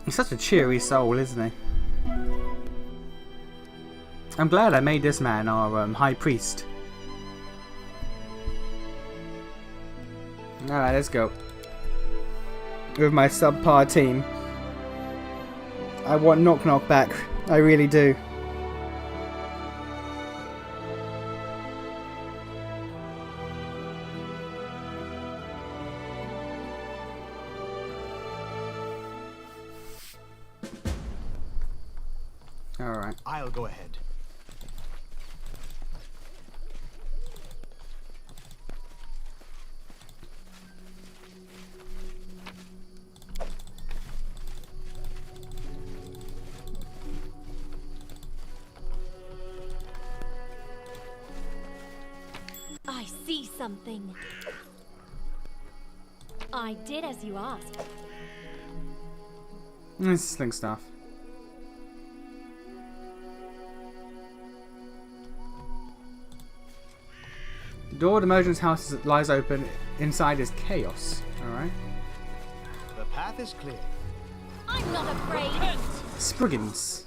He's such a cheery soul, isn't he? I'm glad I made this man our high priest. Alright, let's go. With my subpar team. I want Knock Knock back. I really do. Alright. I'll go ahead. I see something. I did as you asked. This is sling stuff. The door to Merchant's house lies open. Inside is chaos. Alright. The path is clear. I'm not afraid. Spriggans.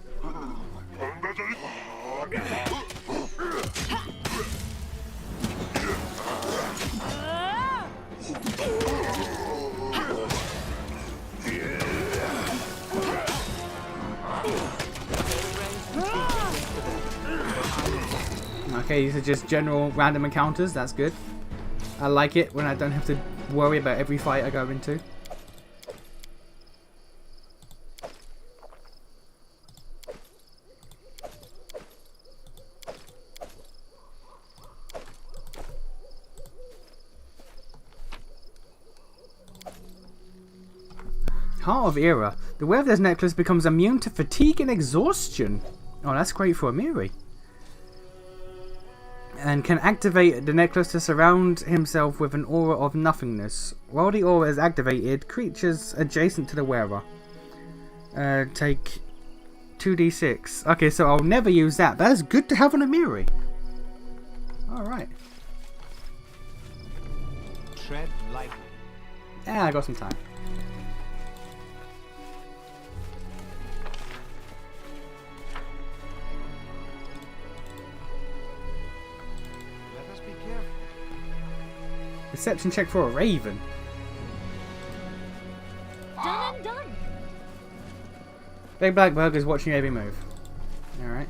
Okay, these are just general random encounters. That's good. I like it when I don't have to worry about every fight I go into. Heart of Era. The wearer of this necklace becomes immune to fatigue and exhaustion. Oh, that's great for Amiri. And can activate the necklace to surround himself with an aura of nothingness. While the aura is activated, creatures adjacent to the wearer take 2d6. Okay, so I'll never use that. That is good to have on Amiri. Alright. Tread lightly. Yeah, I got some time. Perception check for a raven. Done and done. Big Black Bug is watching every move. Alright.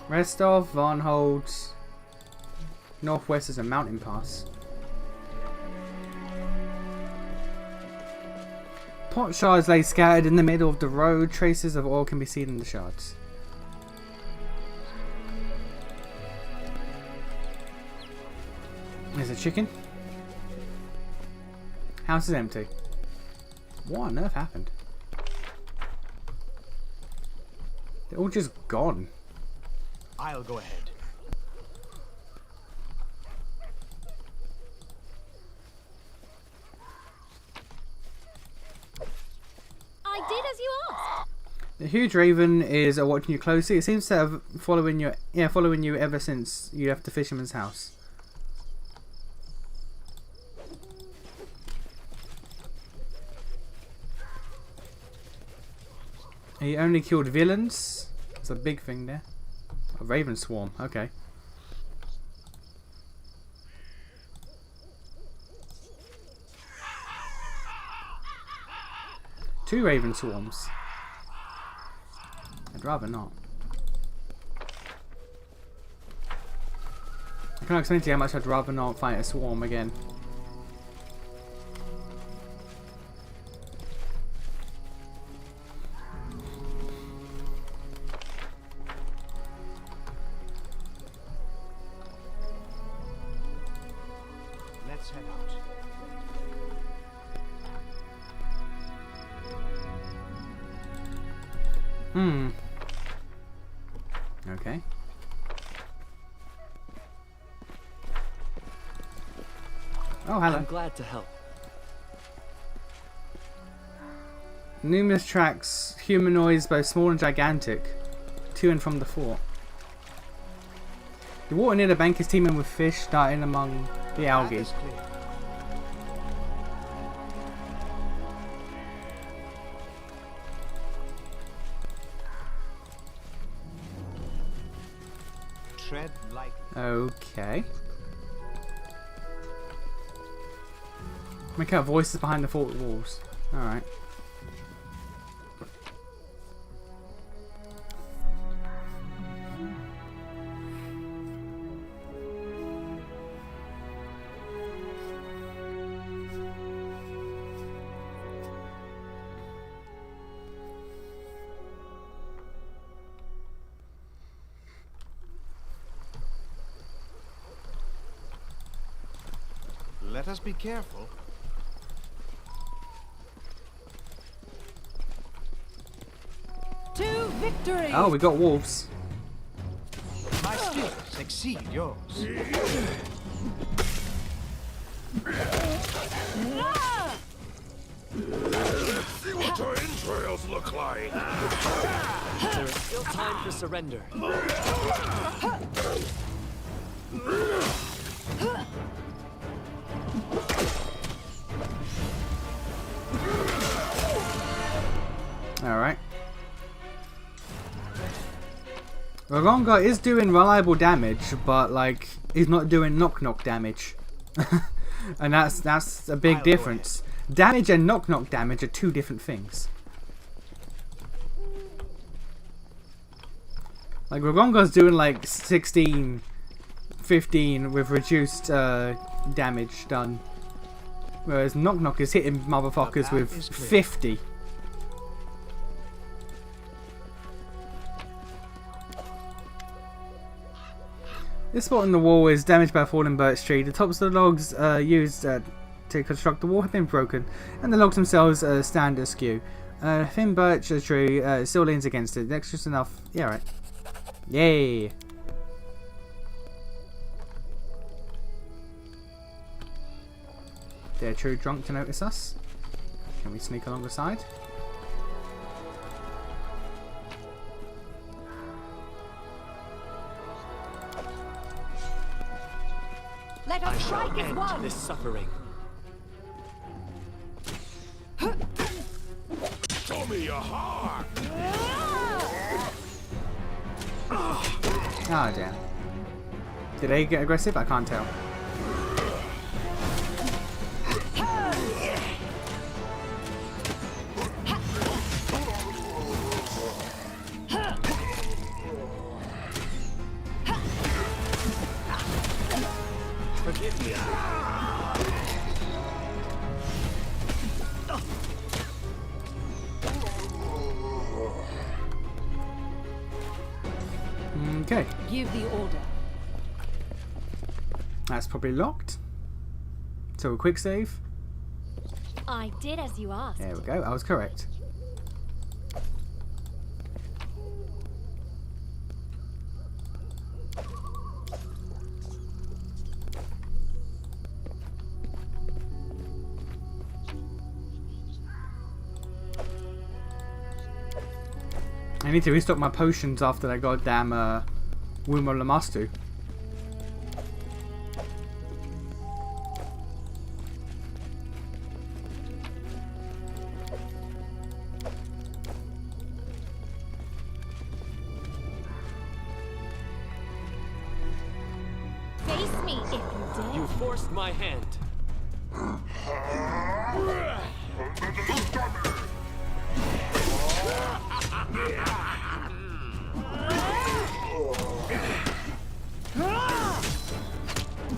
Rest of Varnhold. Northwest is a mountain pass. Pot shards lay scattered in the middle of the road. Traces of oil can be seen in the shards. There's a chicken. House is empty. What on earth happened? They're all just gone. I'll go ahead. I did as you asked. The huge raven is watching you closely. It seems to have following you ever since you left the fisherman's house. He only killed villains. There's a big thing there. A raven swarm. Okay. Two raven swarms. I'd rather not. I can't explain to you how much I'd rather not fight a swarm again. Let's head out. Okay. Oh, hello. I'm glad to help. Numerous tracks, humanoids both small and gigantic, to and from the fort. The water near the bank is teeming with fish darting among the algae. That is clear. Tread lightly. Okay. Make out voices behind the fort walls. Alright. Let us be careful. To victory! Oh, we got wolves. My skills exceed yours. See what your entrails look like. There is still time for surrender. Alright. Ragonga is doing reliable damage, but like he's not doing knock damage. And that's a big difference. Damage and knock damage are two different things. Like Ragonga's doing like 16, 15 with reduced damage done. Whereas knock is hitting motherfuckers with 50. This spot on the wall is damaged by a fallen birch tree. The tops of the logs used to construct the wall have been broken, and the logs themselves stand askew. Thin birch tree still leans against it. That's just enough. Yeah, right. Yay! They're too drunk to notice us. Can we sneak along the side? Let I us shall strike as end one! this suffering. Show me your heart. Ah, damn. Did they get aggressive? I can't tell. Forgive me. Okay. Give the order. That's probably locked. So a quick save. I did as you asked. There we go. I was correct. I need to restock my potions after that goddamn Womb of Lamastu. Face me if you dare. You forced my hand.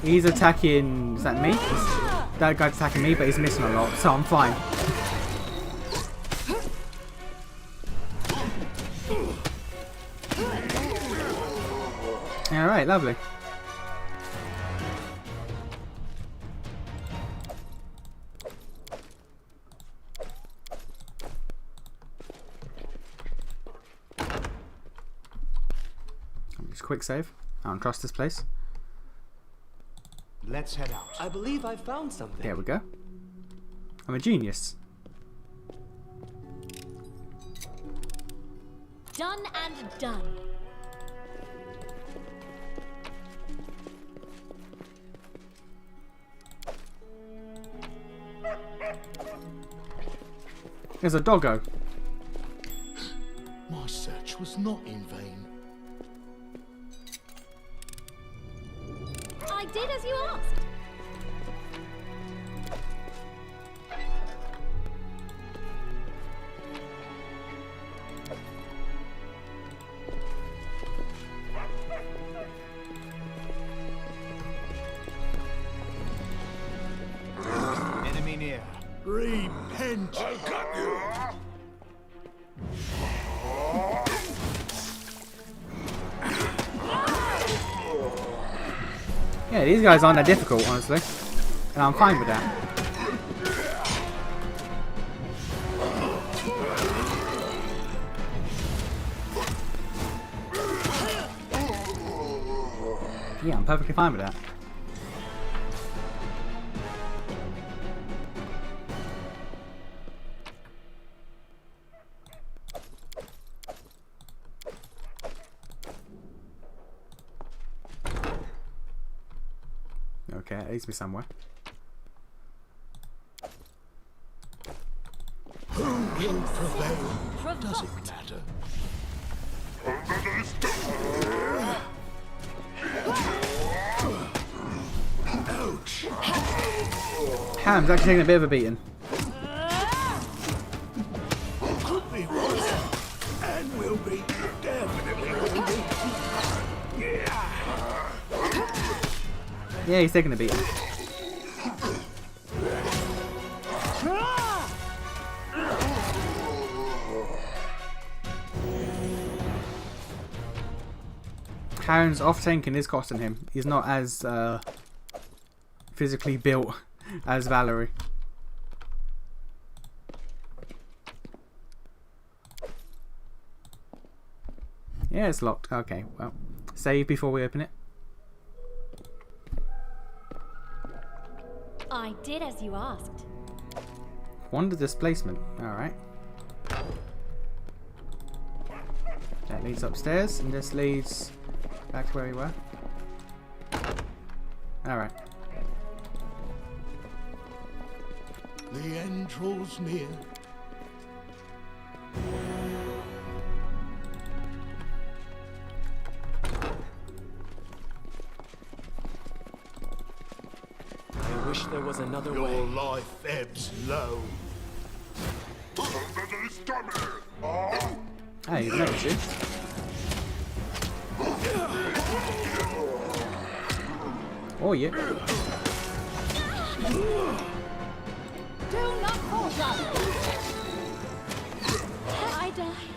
He's attacking. Is that me? That guy's attacking me, but he's missing a lot, so I'm fine. Alright, lovely. Just quick save. I don't trust this place. Let's head out. I believe I found something. There we go. I'm a genius. Done and done. There's a doggo. My search was not in vain. I did as you asked. Enemy near. Repent! I got you! Yeah, these guys aren't that difficult, honestly. And I'm fine with that. Yeah, I'm perfectly fine with that. Okay, it leads me somewhere. Who will prevail? Doesn't matter. Ouch! Ham's actually taking a bit of a beating. Could be worse. And will be. Definitely will be. Yeah, he's taking a beating. Karen's off-tanking is costing him. He's not as physically built as Valerie. Yeah, it's locked. Okay, well, save before we open it. I did as you asked. Wonder displacement. Alright. That leads upstairs, and this leads back to where we were. Alright. The end draws near. I wish there was another way. Your life ebbs low. Hey, he's next to you. Oh, yeah. Do not fall down. I die.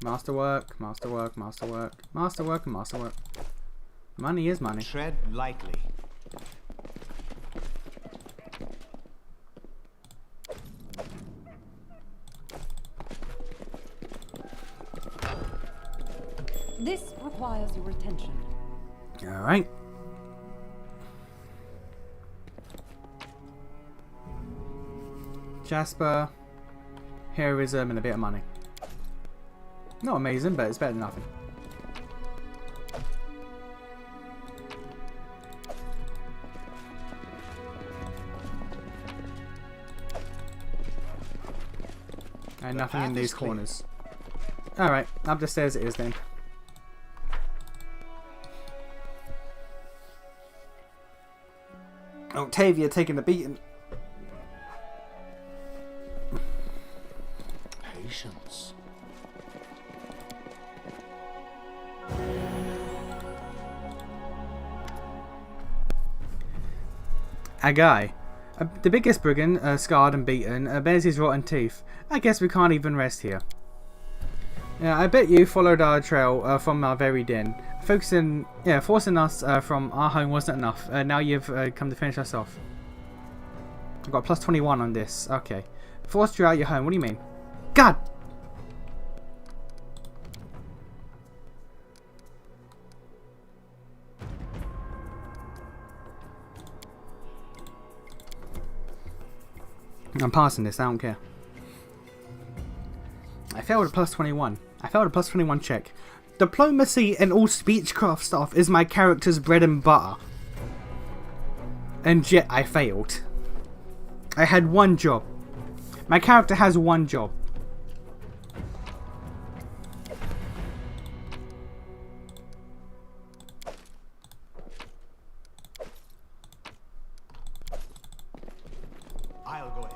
Masterwork, masterwork, masterwork, masterwork, and masterwork. Money is money. Tread lightly. This requires your attention. Alright. Jasper, heroism, and a bit of money. Not amazing, but it's better than nothing. And nothing in these corners. Alright, up the stairs it is then. Octavia taking the beating. Patience. A guy. The biggest brigand, scarred and beaten, bears his rotten teeth. I guess we can't even rest here. I bet you followed our trail from our very den. Forcing us from our home wasn't enough. Now you've come to finish us off. I've got plus 21 on this. Okay. Forced you out your home. What do you mean? God! I'm passing this. I don't care. I failed a plus 21. I failed a plus 21 check. Diplomacy and all speechcraft stuff is my character's bread and butter. And yet I failed. I had one job. My character has one job. I'll go ahead.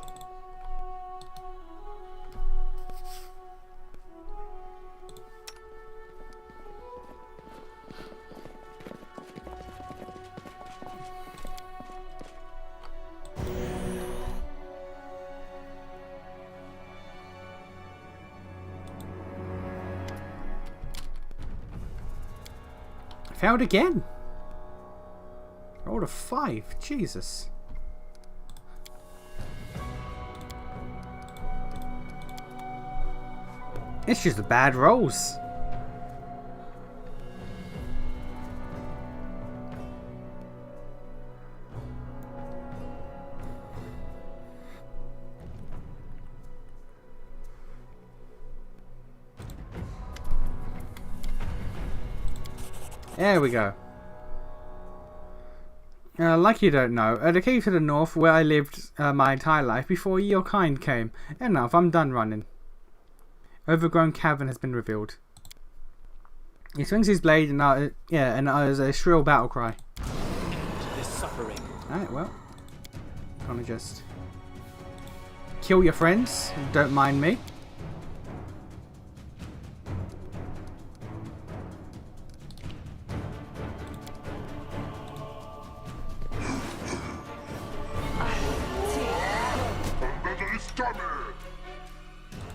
Failed again. Rolled a 5. Jesus. It's just the bad rolls. There we go. Like you don't know, the cave to the north where I lived my entire life before your kind came. Enough, I'm done running. Overgrown cavern has been revealed. He swings his blade and utters a shrill battle cry. This suffering. Alright, well. Gonna just kill your friends. Don't mind me.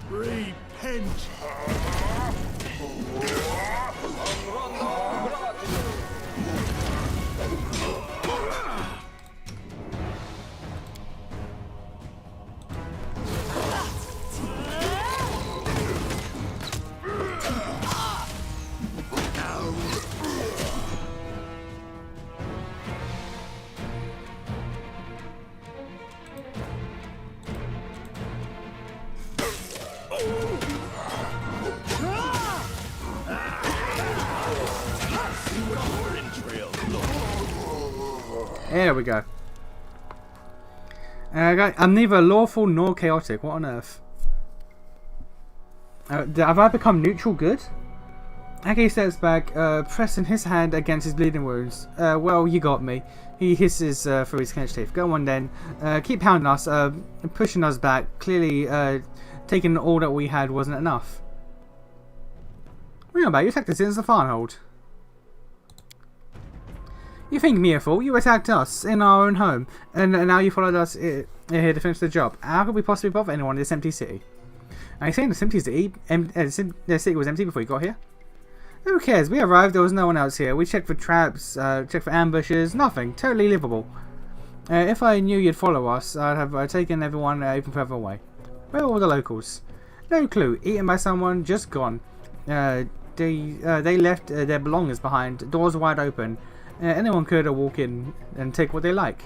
Repent! There we go. I'm neither lawful nor chaotic. What on earth? Have I become neutral good? Age steps back, pressing his hand against his bleeding wounds. Well, you got me. He hisses through his clenched teeth. Go on then. Keep pounding us, pushing us back. Clearly, taking all that we had wasn't enough. What are you about? You attacked the citizens of Varnhold. You think me a fool? You attacked us in our own home, and now you followed us here to finish the job. How could we possibly bother anyone in this empty city? Are you saying the city was empty before you got here? Who cares? We arrived, there was no one else here. We checked for traps, checked for ambushes, nothing. Totally livable. If I knew you'd follow us, I'd have taken everyone even further away. Where are all the locals? No clue. Eaten by someone, just gone. They left their belongings behind, doors wide open. Anyone could walk in and take what they like.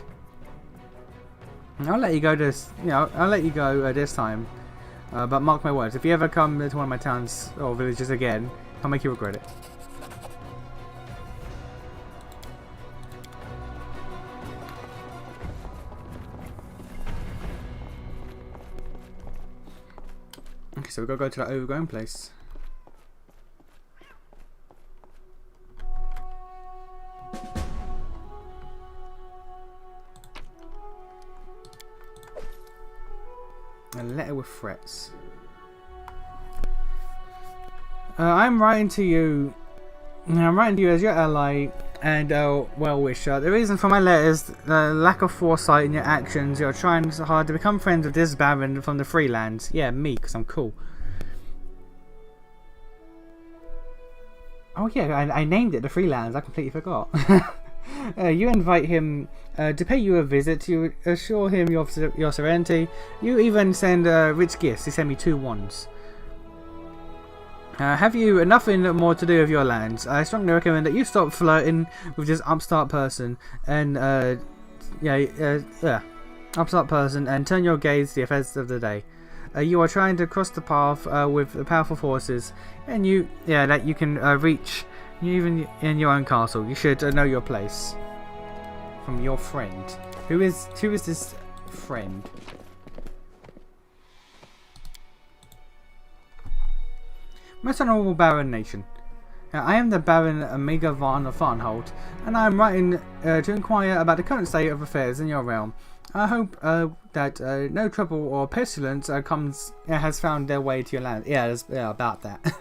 I'll let you go this, I'll let you go this time. But mark my words, if you ever come to one of my towns or villages again, I'll make you regret it. Okay, so we've got to go to that overgrown place. A letter with threats. I'm writing to you I'm writing to you as your ally and well-wisher. The reason for my letter is the lack of foresight in your actions. You're trying so hard to become friends with this Baron from the Freelands. Yeah, me, because I'm cool. Oh yeah, I named it the Freelands. I completely forgot. You invite him to pay you a visit. You assure him your serenity. You even send rich gifts. He sent me 2 wands. Have you nothing more to do with your lands? I strongly recommend that you stop flirting with this upstart person and upstart person and turn your gaze to the affairs of the day. You are trying to cross the path with the powerful forces, and that you can reach even in your own castle. You should know your place. From your friend. Who is this friend? Most honorable Baron Nation. I am the Baron Omega of Varnhold, and I am writing to inquire about the current state of affairs in your realm. I hope that no trouble or pestilence has found their way to your land. Yeah, about that.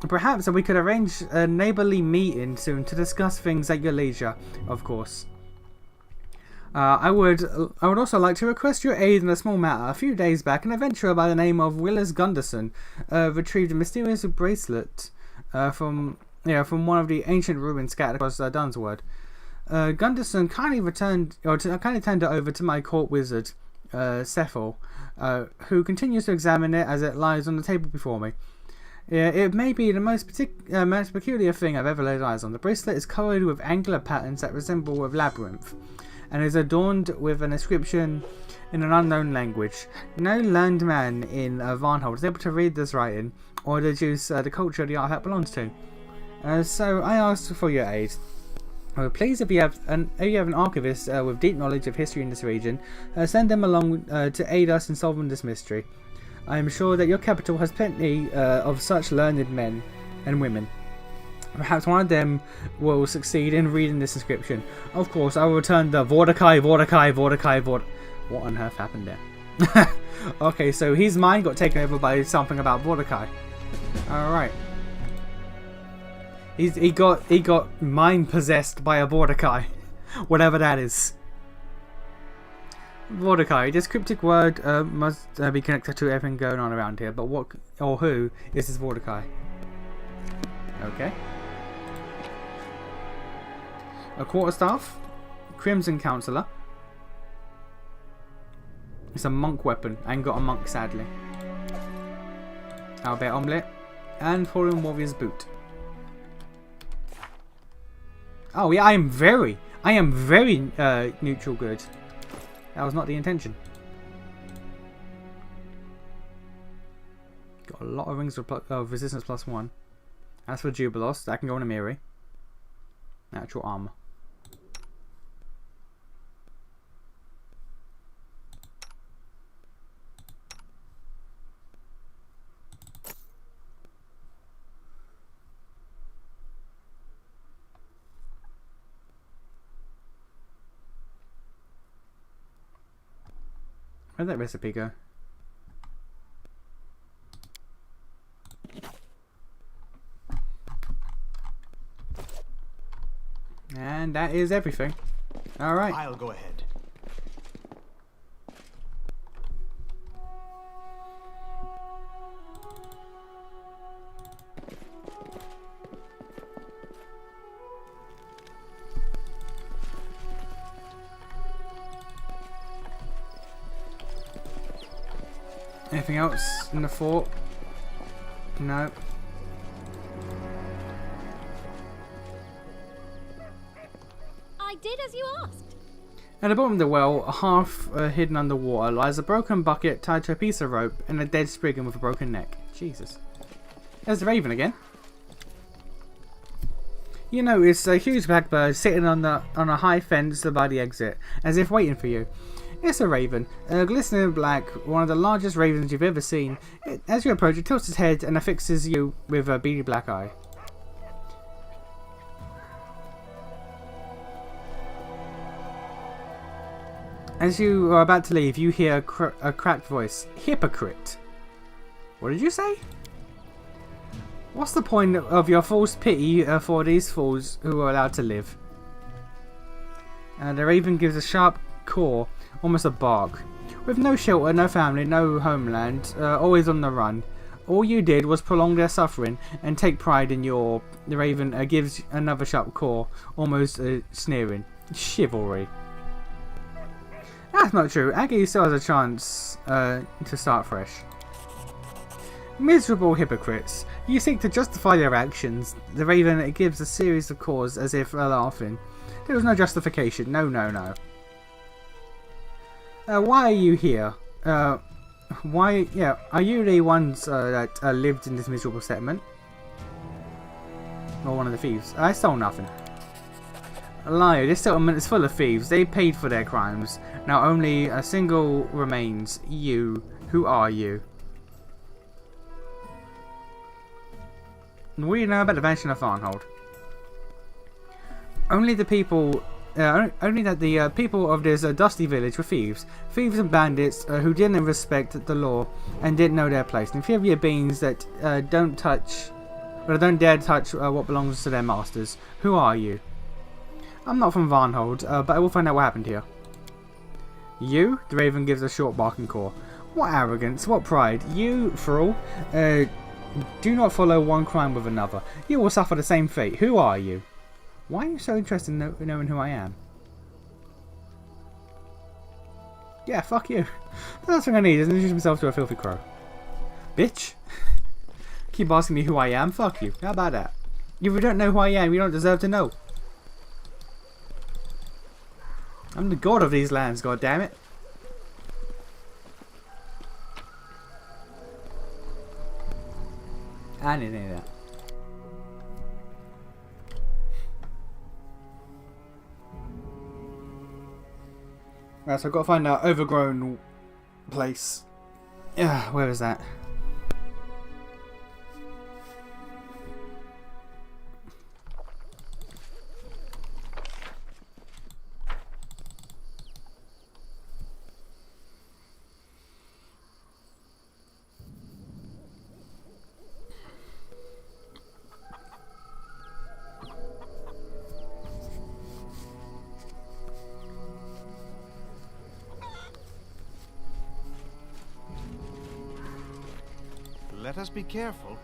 Perhaps we could arrange a neighbourly meeting soon to discuss things at your leisure, of course. I would also like to request your aid in a small matter. A few days back, an adventurer by the name of Willis Gunderson retrieved a mysterious bracelet from one of the ancient ruins scattered across Dunswood. Gunderson kindly turned it over to my court wizard, Cephal, who continues to examine it as it lies on the table before me. It may be the most peculiar thing I've ever laid eyes on. The bracelet is covered with angular patterns that resemble a labyrinth, and is adorned with an inscription in an unknown language. No learned man in Varnhold is able to read this writing or deduce the culture the artifact belongs to. So I ask for your aid. Please, if you have an archivist with deep knowledge of history in this region, send them along to aid us in solving this mystery. I am sure that your capital has plenty of such learned men and women. Perhaps one of them will succeed in reading this inscription. Of course, I will return the Vordakai. What on earth happened there? Okay, so his mind got taken over by something about Vordakai. Alright. He got mind possessed by a Vordakai. Whatever that is. Vordakai. This cryptic word must be connected to everything going on around here. But what or who is this Vordakai? Okay. A quarterstaff, Crimson Counselor. It's a monk weapon. I ain't got a monk, sadly. Albert Omelette and Fallen Warrior's Boot. Oh yeah, I am very neutral good. That was not the intention. Got a lot of rings of resistance +1. As for Jubilos, that can go on a Miri. Natural armor. Where'd that recipe go? And that is everything. Alright. I'll go ahead. Anything else in the fort? No. I did as you asked. At the bottom of the well, half hidden underwater, lies a broken bucket tied to a piece of rope and a dead spriggan with a broken neck. Jesus. There's the raven again. You notice a huge blackbird sitting on a high fence by the exit, as if waiting for you. It's a raven, glistening black, one of the largest ravens you've ever seen. As you approach, it tilts its head and affixes you with a beady black eye. As you are about to leave, you hear a cracked voice. Hypocrite. What did you say? What's the point of your false pity for these fools who are allowed to live? The raven gives a sharp caw, almost a bark. With no shelter, no family, no homeland, always on the run. All you did was prolong their suffering and take pride in your... The raven gives another sharp caw, almost sneering. Chivalry. That's not true. Aggie still has a chance to start fresh. Miserable hypocrites. You seek to justify your actions. The raven gives a series of caws as if laughing. There was no justification. No, no, no. Why are you here? Why? Yeah, are you the ones that lived in this miserable settlement? Or one of the thieves? I stole nothing. Liar, this settlement is full of thieves. They paid for their crimes. Now only a single remains. You. Who are you? What do you know about the Vanishing of Varnhold? Only the people... only that the people of this dusty village were thieves. Thieves and bandits who didn't respect the law and didn't know their place. Inferior beings that don't dare touch what belongs to their masters. Who are you? I'm not from Varnhold, but I will find out what happened here. You? The raven gives a short barking caw. What arrogance, what pride. You, fool, do not follow one crime with another. You will suffer the same fate. Who are you? Why are you so interested in knowing who I am? Yeah, fuck you. The last thing I need is to introduce myself to a filthy crow. Bitch. Keep asking me who I am? Fuck you. How about that? If you don't know who I am, you don't deserve to know. I'm the god of these lands, goddammit. I didn't hear that. Right, so I've got to find that overgrown place. Yeah, where is that? Let us be careful.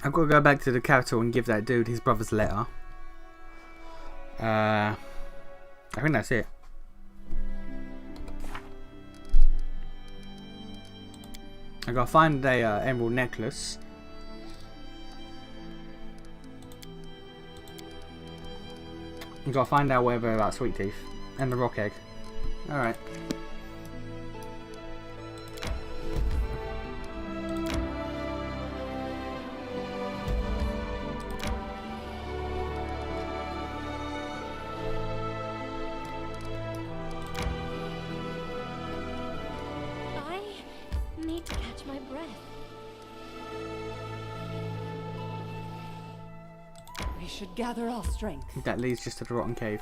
I've got to go back to the capital and give that dude his brother's letter. I think that's it. I gotta find a emerald necklace. I gotta find out whether about Sweet Teeth and the rock egg. Alright. To catch my breath. We should gather our strength. That leads just to the rotten cave.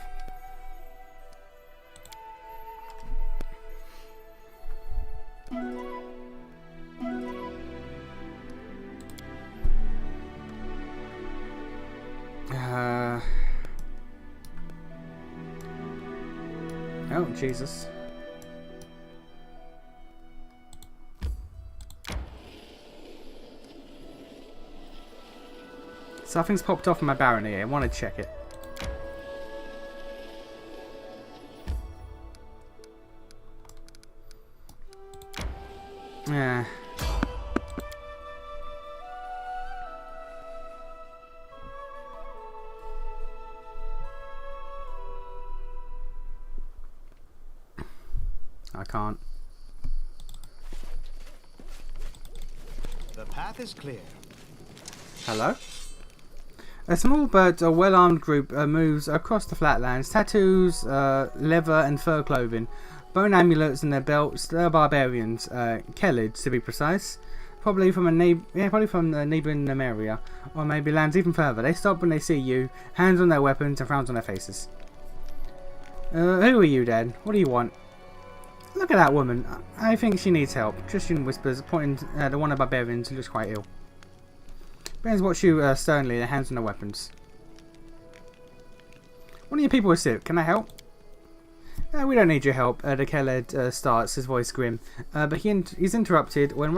Oh, Jesus. Something's popped off in my barony. I want to check it. Yeah. I can't. The path is clear. Hello? A small but well-armed group moves across the flatlands. Tattoos, leather and fur clothing. Bone amulets in their belts. They're barbarians. Kellids, to be precise. probably from the neighbouring area, or maybe lands even further. They stop when they see you, hands on their weapons and frowns on their faces. Who are you then? What do you want? Look at that woman. I think she needs help. Tristan whispers, pointing at one of the barbarians who looks quite ill. Barbarians watch you sternly, their hands on their weapons. One of your people is sick. Can I help? We don't need your help. The Keled starts, his voice grim. But he's interrupted when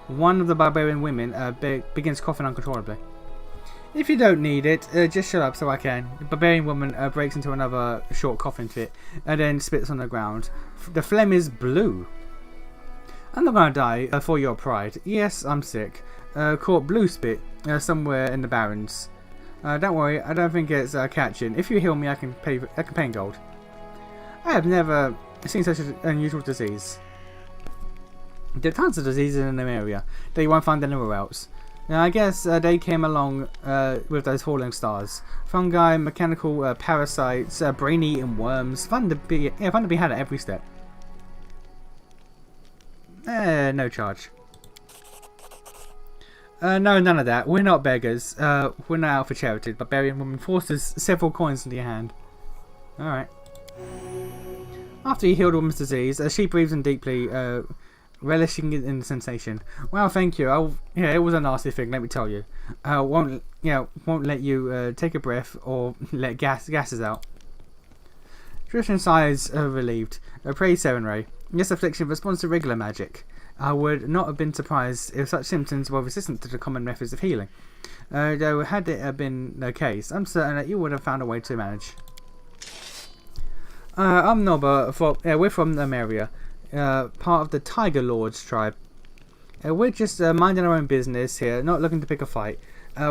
one of the barbarian women begins coughing uncontrollably. If you don't need it, just shut up so I can. The barbarian woman breaks into another short coughing fit and then spits on the ground. The phlegm is blue. I'm not gonna die for your pride. Yes, I'm sick. Caught blue spit somewhere in the barrens. Don't worry, I don't think it's catching. If you heal me, I can pay in gold. I have never seen such an unusual disease. There are tons of diseases in the area that you won't find anywhere else. Now, I guess they came along with those falling stars. Fungi, mechanical parasites, brain-eating worms. Fun to be had at every step. No charge. No, none of that. We're not beggars. We're not out for charity. Barbarian woman forces several coins into your hand. Alright. After you heal the woman's disease, she breathes in deeply, relishing in the sensation. Well, thank you. It was a nasty thing, let me tell you. Won't let you take a breath or let gases out. Tristan sighs, relieved. Pray, Serenray. This affliction responds to regular magic. I would not have been surprised if such symptoms were resistant to the common methods of healing. Though had it been the case, I'm certain that you would have found a way to manage. I'm Nobber. We're from the area. Part of the Tiger Lords tribe. We're just minding our own business here, not looking to pick a fight.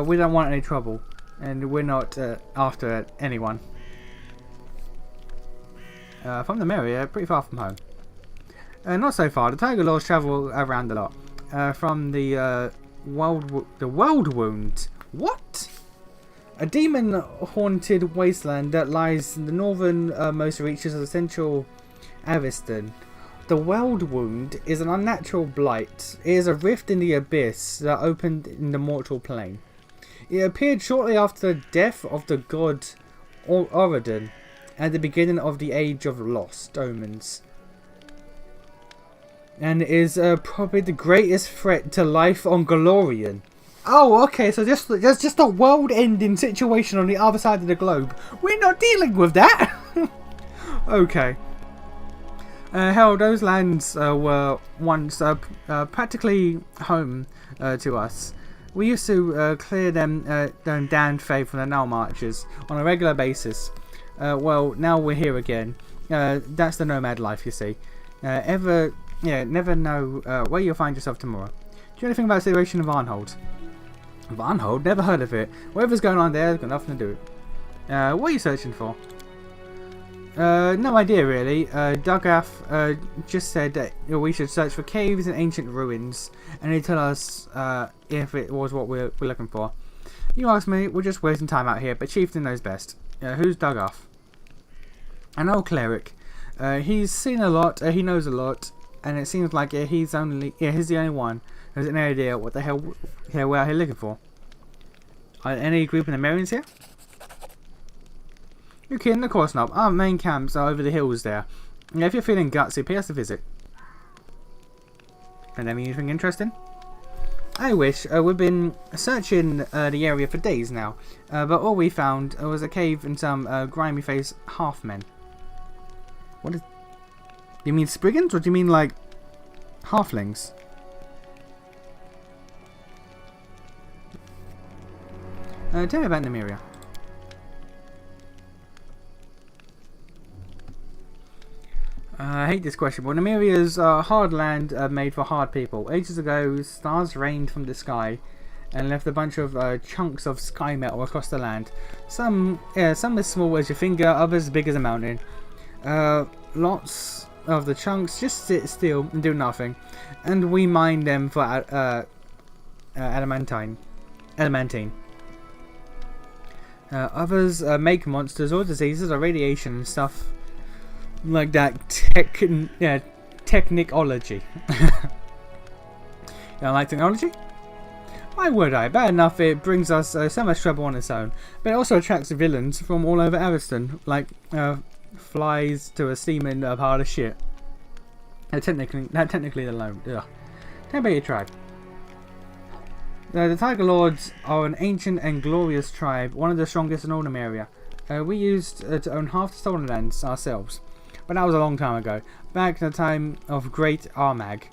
We don't want any trouble, and we're not after anyone. From the area, pretty far from home. Not so far. The Tiger Lords travel around a lot. From the World Wound. What? A demon-haunted wasteland that lies in the northernmost reaches of the central Aviston. The World Wound is an unnatural blight. It is a rift in the abyss that opened in the mortal plane. It appeared shortly after the death of the god Oridon at the beginning of the Age of Lost Omens. And is probably the greatest threat to life on Golarion. Oh, okay, so there's just a world-ending situation on the other side of the globe. We're not dealing with that! Okay. Hell, those lands were once practically home to us. We used to clear them damned faith from the Null Marchers on a regular basis. Well, now we're here again. That's the nomad life, you see. Never know where you'll find yourself tomorrow. Do you know anything about the Vanishing of Varnhold? Varnhold? Never heard of it. Whatever's going on there has got nothing to do with it. What are you searching for? No idea really. Duggaff just said that we should search for caves and ancient ruins, and he'd tell us if it was what we're looking for. You ask me, we're just wasting time out here, but Chieftain knows best. Who's Duggaff? An old cleric. He's seen a lot, he knows a lot, and it seems like he's the only one who has any idea what the hell we're out here looking for. Are there any group in the Marians here? You're kidding? Of course not. Our main camps are over the hills there. If you're feeling gutsy, pay us a visit. And anything interesting? I wish. We've been searching the area for days now, but all we found was a cave and some grimy-faced half-men. What is... Do you mean Spriggans, or do you mean, like, halflings? Tell me about Nymeria. I hate this question, but Nymeria's hard land made for hard people. Ages ago, stars rained from the sky and left a bunch of chunks of sky metal across the land. Some as small as your finger, others big as a mountain. Lots of the chunks just sit still and do nothing, and we mine them for adamantine. Others make monsters or diseases or radiation and stuff like that. Technicology. Don't like technology? Why would I? Bad enough it brings us so much trouble on its own, but it also attracts villains from all over Ariston, like flies to a steaming pile of shit. Technically alone. Ugh. Tell me your tribe. The Tiger Lords are an ancient and glorious tribe, one of the strongest in Ornamaria. We used to own half the stolen lands ourselves, but that was a long time ago, back in the time of Great Armag.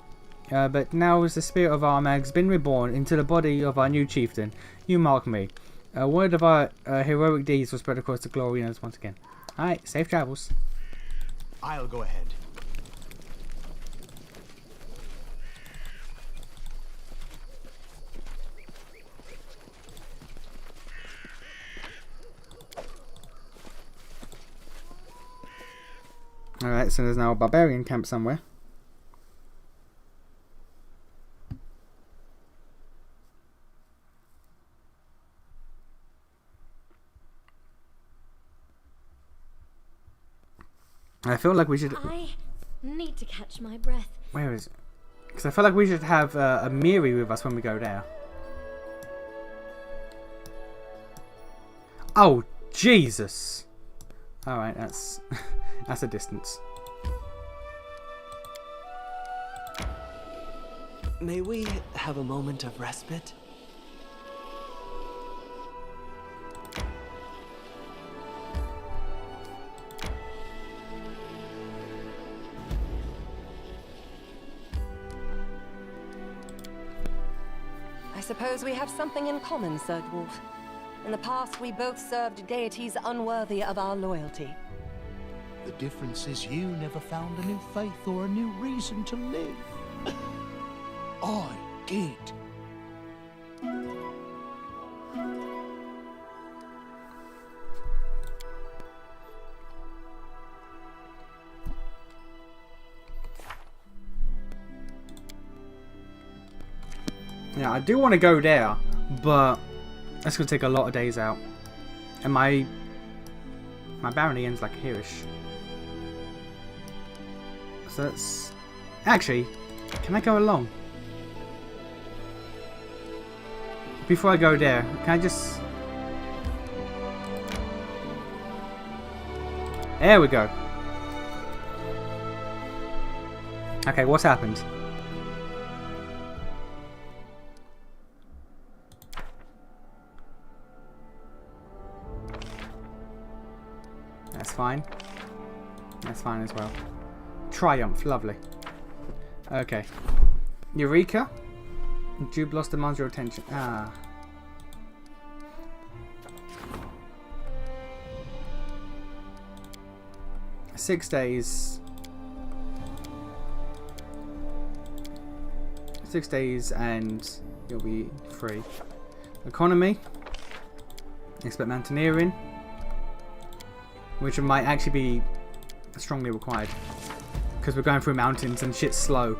But now as the spirit of Armag's been reborn into the body of our new chieftain, you mark me. Word of our heroic deeds will spread across the Glorians once again. Alright, safe travels. I'll go ahead. Alright, so there's now a barbarian camp somewhere. I feel like we should... I need to catch my breath. Where is it? Because I feel like we should have a Miri with us when we go there. Oh, Jesus! Alright, that's... that's a distance. May we have a moment of respite? I suppose we have something in common, Sir Dwarf. In the past, we both served deities unworthy of our loyalty. The difference is you never found a new faith or a new reason to live. I did. Yeah, I do want to go there, but that's going to take a lot of days out. And my barony ends like hereish. So that's... Actually, can I go along? Before I go there, can I just... There we go. Okay, what's happened? That's fine. That's fine as well. Triumph, lovely. Okay. Eureka. Jubilos demands your attention. Ah. Six days. 6 days and you'll be free. Economy. Expect mountaineering. Which might actually be strongly required. Because we're going through mountains and shit's slow.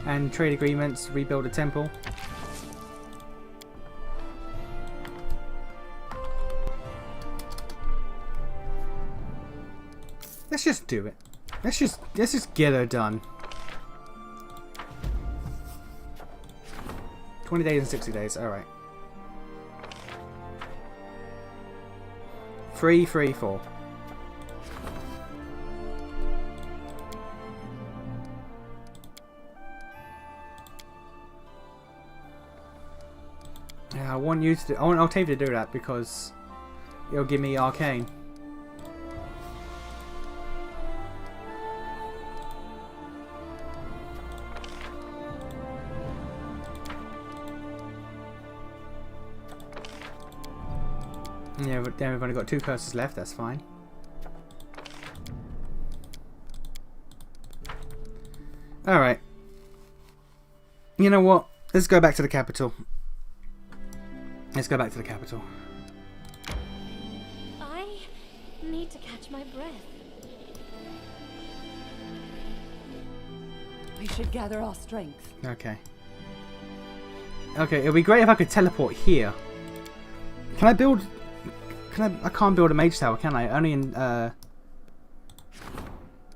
And trade agreements, rebuild a temple. Let's just do it. Let's just get her done. 20 days and 60 days, alright. 3, 3, 4. Yeah, I want you to do, I want Octavia to do that because it'll give me arcane. Yeah, but then we've only got 2 curses left, that's fine. Alright. You know what? Let's go back to the capital. Let's go back to the capital. I need to catch my breath. We should gather our strength. Okay. Okay, it'd be great if I could teleport here. Can I build... I can't build a mage tower, can I? Only in,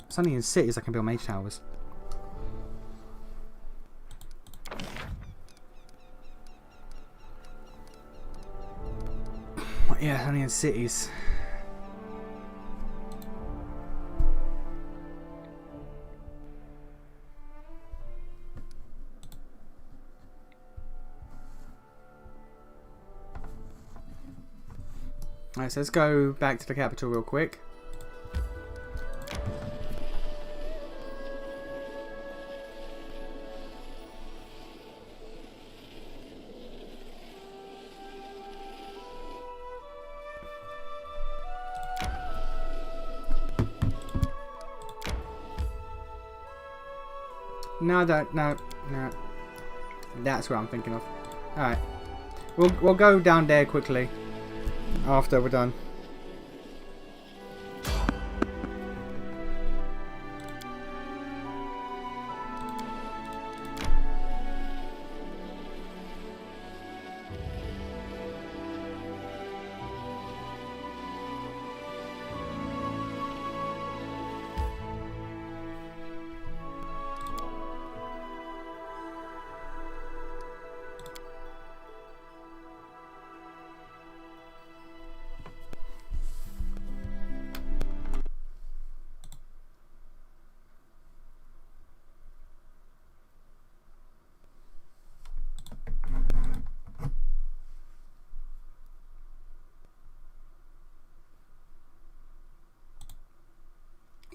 it's only in cities I can build mage towers. Yeah, only in cities. Alright, so let's go back to the capital real quick. No, no. That's what I'm thinking of. Alright. We'll go down there quickly after we're done.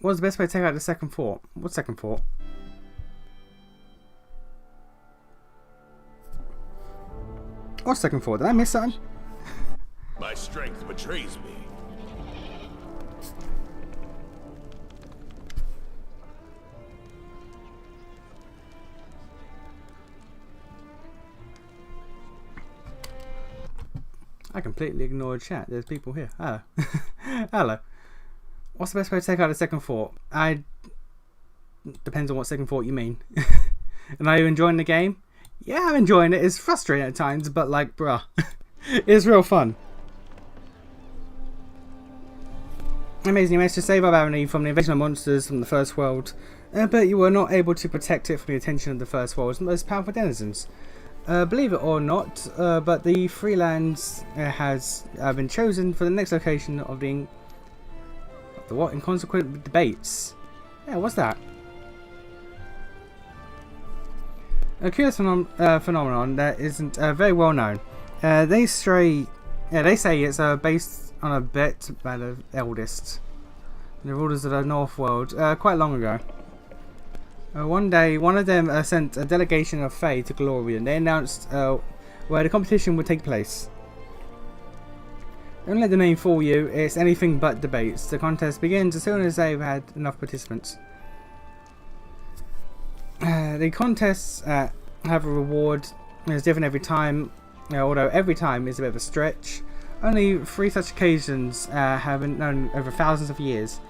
What's the best way to take out the second fort? What second fort? What second fort? Did I miss something? My strength betrays me. I completely ignored chat. There's people here. Hello. Hello. What's the best way to take out the second fort? Depends on what second fort you mean. And are you enjoying the game? Yeah, I'm enjoying it. It's frustrating at times, but like, bruh. It's real fun. Amazing, you managed to save our barony from the invasion of monsters from the First World, but you were not able to protect it from the attention of the First World's most powerful denizens. Believe it or not, but the Freelands has been chosen for the next location of the what? Inconsequent debates. Yeah, what's that? A curious phenomenon that isn't very well known. They say it's based on a bet by the eldest, the rulers of the North World, quite long ago. One day, one of them sent a delegation of Fae to Glory, and they announced where the competition would take place. Don't let the name fool you, it's anything but debates. The contest begins as soon as they've had enough participants. The contests have a reward that's different every time, although every time is a bit of a stretch. Only 3 such occasions have been known over thousands of years.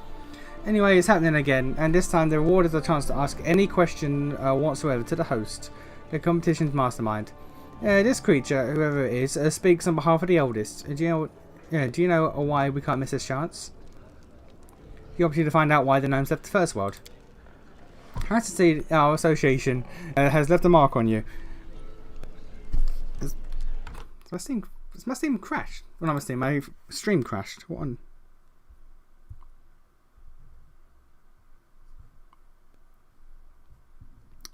Anyway, it's happening again, and this time the reward is a chance to ask any question whatsoever to the host, the competition's mastermind. This creature, whoever it is, speaks on behalf of the eldest. Do you know why we can't miss this chance? The opportunity to find out why the gnomes left the First World. I have to see our association has left a mark on you. Has my Steam crashed? Well, not my Steam, my stream crashed. What on?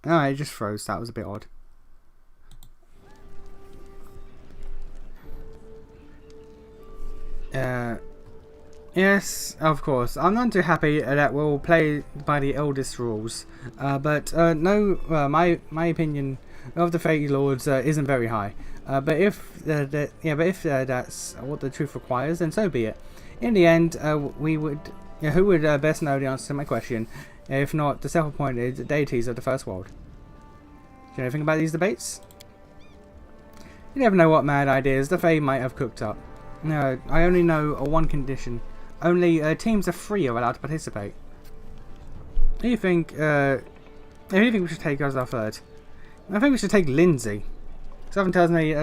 Oh, it just froze. That was a bit odd. Yes, of course. I'm not too happy that we'll play by the eldest rules, but no, my opinion of the Fate Lords isn't very high. But if that's what the truth requires, then so be it. In the end, who would best know the answer to my question, if not the self-appointed deities of the First World? Do you know anything about these debates? You never know what mad ideas the Fae might have cooked up. No, I only know one condition. Only teams of 3 are allowed to participate. Who do you think we should take as our third? I think we should take Lindsay. Something tells me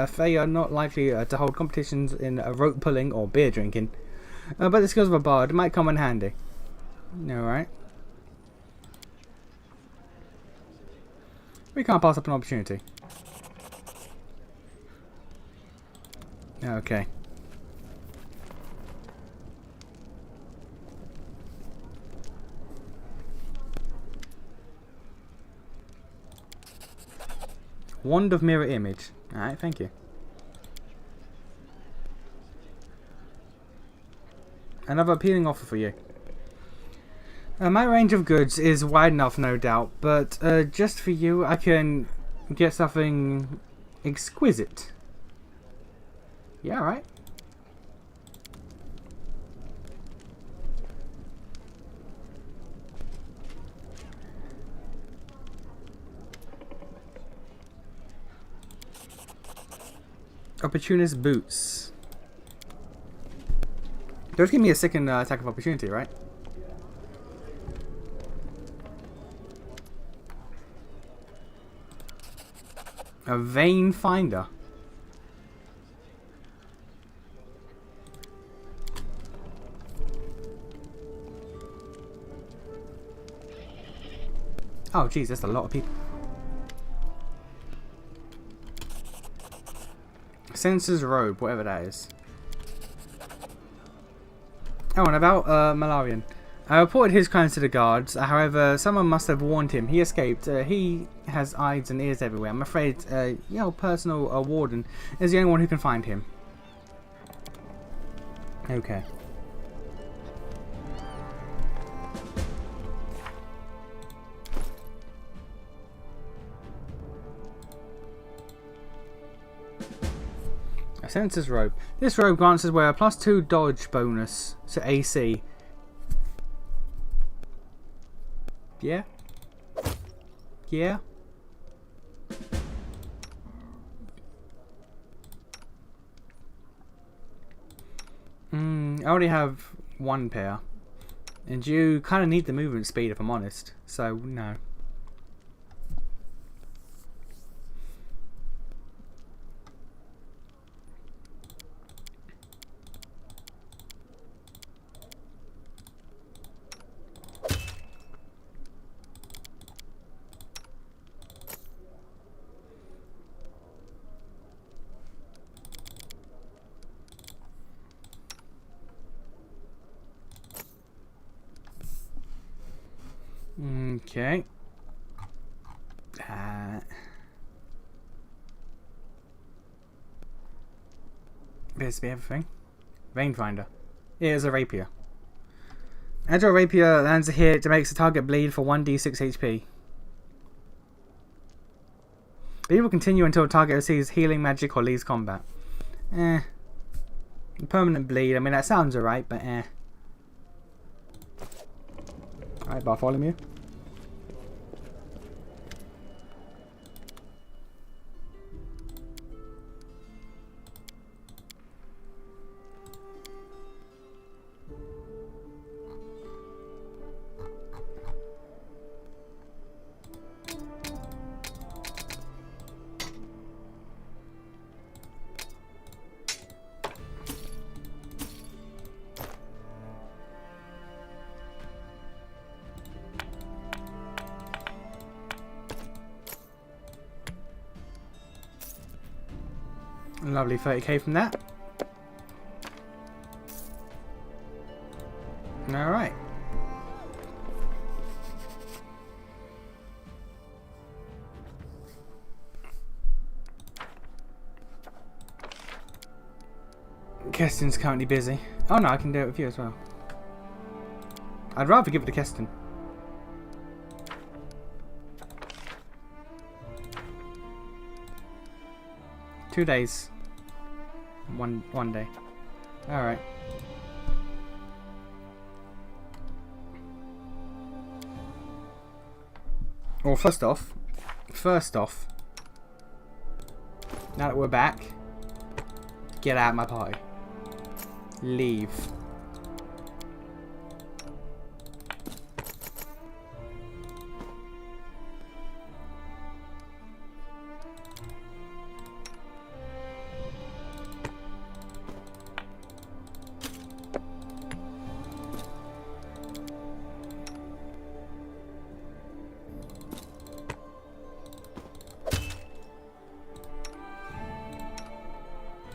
Fae are not likely to hold competitions in rope pulling or beer drinking. But the skills of a bard might come in handy. Alright. We can't pass up an opportunity. Okay. Wand of mirror image. Alright, thank you. Another appealing offer for you. My range of goods is wide enough, no doubt, but just for you, I can get something exquisite. Yeah, alright. Opportunist boots. Don't give me a second attack of opportunity, right? A vein finder. Oh, geez, that's a lot of people. Censor's robe, whatever that is. Oh, and about Malarian. I reported his crimes to the guards. However, someone must have warned him. He escaped. He has eyes and ears everywhere. I'm afraid, your personal warden is the only one who can find him. Okay. A Censor's robe. This robe grants us a +2 dodge bonus to AC. Yeah? Yeah? I already have one pair. And you kind of need the movement speed if I'm honest. So, no. Okay. Appears to be everything. Vein-finder. It is a rapier. Agile rapier lands a hit. It makes the target bleed for 1d6 HP. It will continue until the target receives healing magic or leaves combat. Permanent bleed. I mean, that sounds alright, but Alright, Bartholomew. Lovely 30k from that. Alright. Keston's currently busy. Oh no, I can do it with you as well. I'd rather give it to Keston. Two days. One day. Alright. Well, first off, now that we're back, get out of my party. Leave.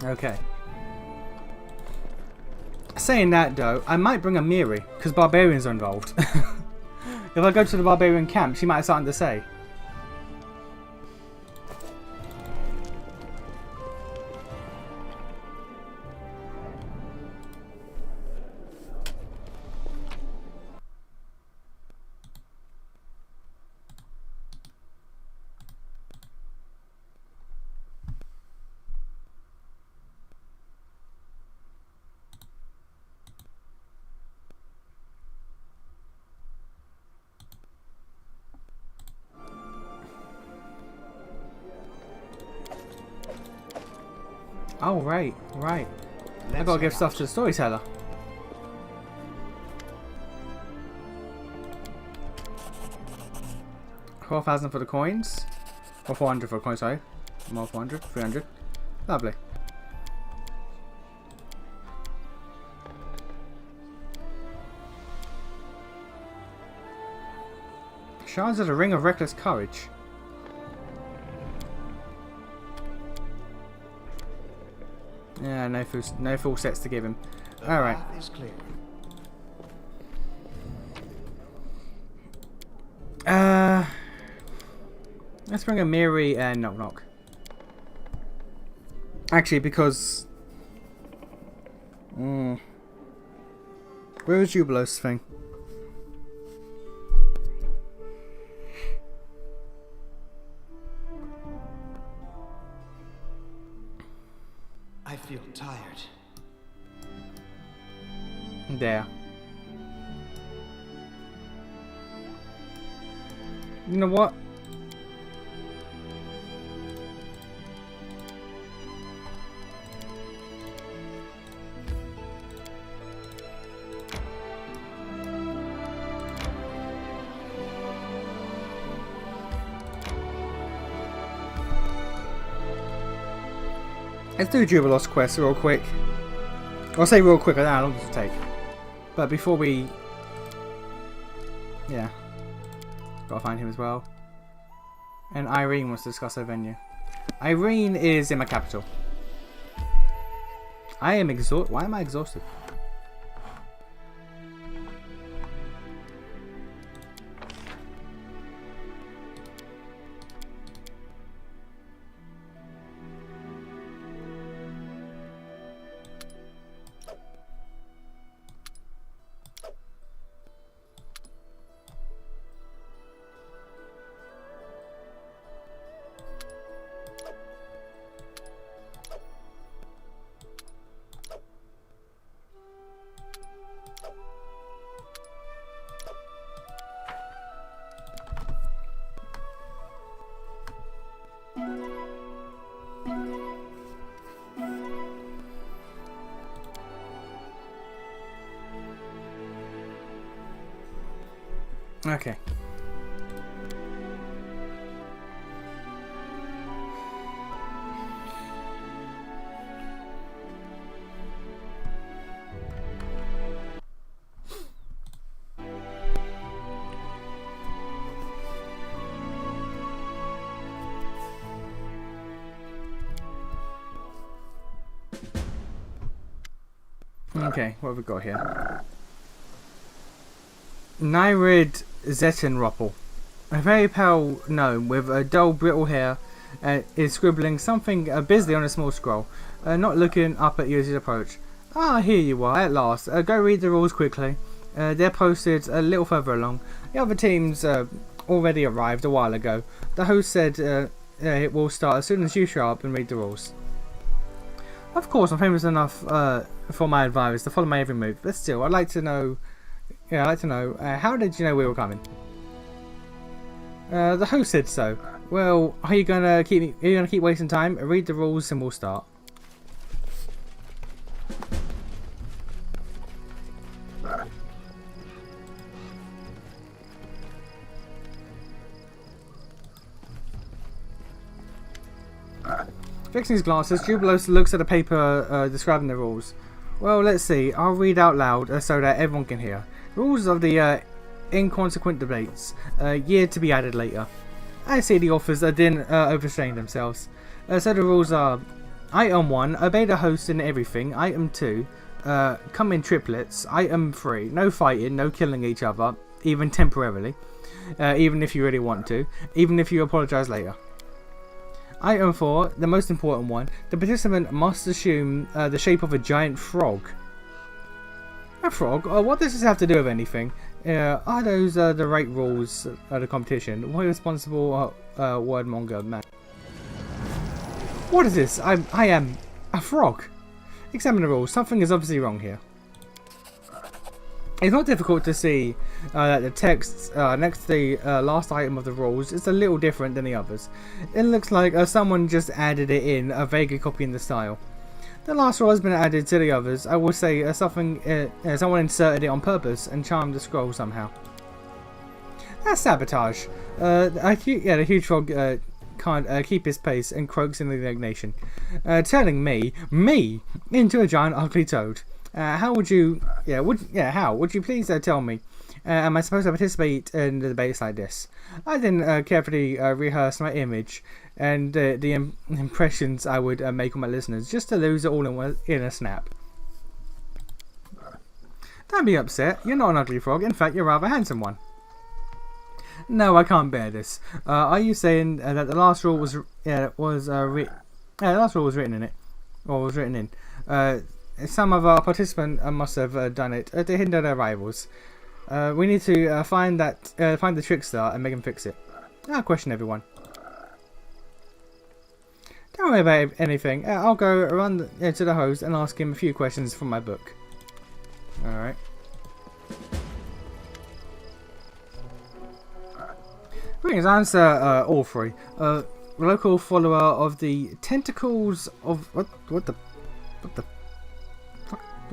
Okay. Saying that though, I might bring a Miri, because barbarians are involved. If I go to the barbarian camp, she might have something to say. Oh, right. I gotta give stuff to the storyteller. $12,000 for the coins. Or 400 for the coins, sorry. More 400, 300. Lovely. Shards of the Ring of Reckless Courage. Yeah, no full sets to give him. Alright. Let's bring a Miri and Knock Knock. Actually, because... Where was Jubilos thing? I feel tired. There. You know what? Let's do Jubilos quest real quick. I'll say real quick, I don't know how long this will take. But before we... Yeah. Gotta find him as well. And Irene wants to discuss her venue. Irene is in my capital. I am exhausted. Why am I exhausted? Okay. Okay, what have we got here? Nyrid Zettenroppel, a very pale gnome with a dull brittle hair, is scribbling something busily on a small scroll, not looking up at you as you approach. Ah, here you are, at last. Go read the rules quickly. They're posted a little further along. The other teams already arrived a while ago. The host said it will start as soon as you show up and read the rules. Of course, I'm famous enough for my advisors to follow my every move, but still, I'd like to know. Yeah, I'd like to know. How did you know we were coming? The host said so. Well, are you gonna keep wasting time? Read the rules and we'll start. Fixing his glasses, Jubilos looks at the paper describing the rules. Well, let's see. I'll read out loud so that everyone can hear. Rules of the inconsequent debates. Year to be added later. I see the authors didn't overstrain themselves. So the rules are: Item 1. Obey the host in everything. Item 2. come in triplets. Item 3, no fighting, no killing each other, even temporarily, even if you really want to, even if you apologise later. Item 4, the most important one, the participant must assume the shape of a giant frog. A frog? What does this have to do with anything? Are those the right rules of the competition? What responsible wordmonger man? What is this? I am a frog. Examine the rules. Something is obviously wrong here. It's not difficult to see that the text next to the last item of the rules is a little different than the others. It looks like someone just added it in, vaguely copying the style. The last rule has been added to the others. I will say someone inserted it on purpose and charmed the scroll somehow. That's sabotage. The huge frog can't keep his pace and croaks in indignation, turning me, into a giant ugly toad. How would you? How would you please tell me? Am I supposed to participate in the debates like this? I then carefully rehearse my image and the impressions I would make on my listeners, just to lose it all in a snap. Don't be upset. You're not an ugly frog. In fact, you're a rather handsome one. No, I can't bear this. Are you saying that the last rule was the last rule was written in it, or was written in? Some of our participants must have done it to hinder their rivals. We need to find the trickster and make him fix it. I'll question everyone. Don't worry about anything. I'll go around to the host and ask him a few questions from my book. Alright. Greetings, answer all three. Local follower of the tentacles of what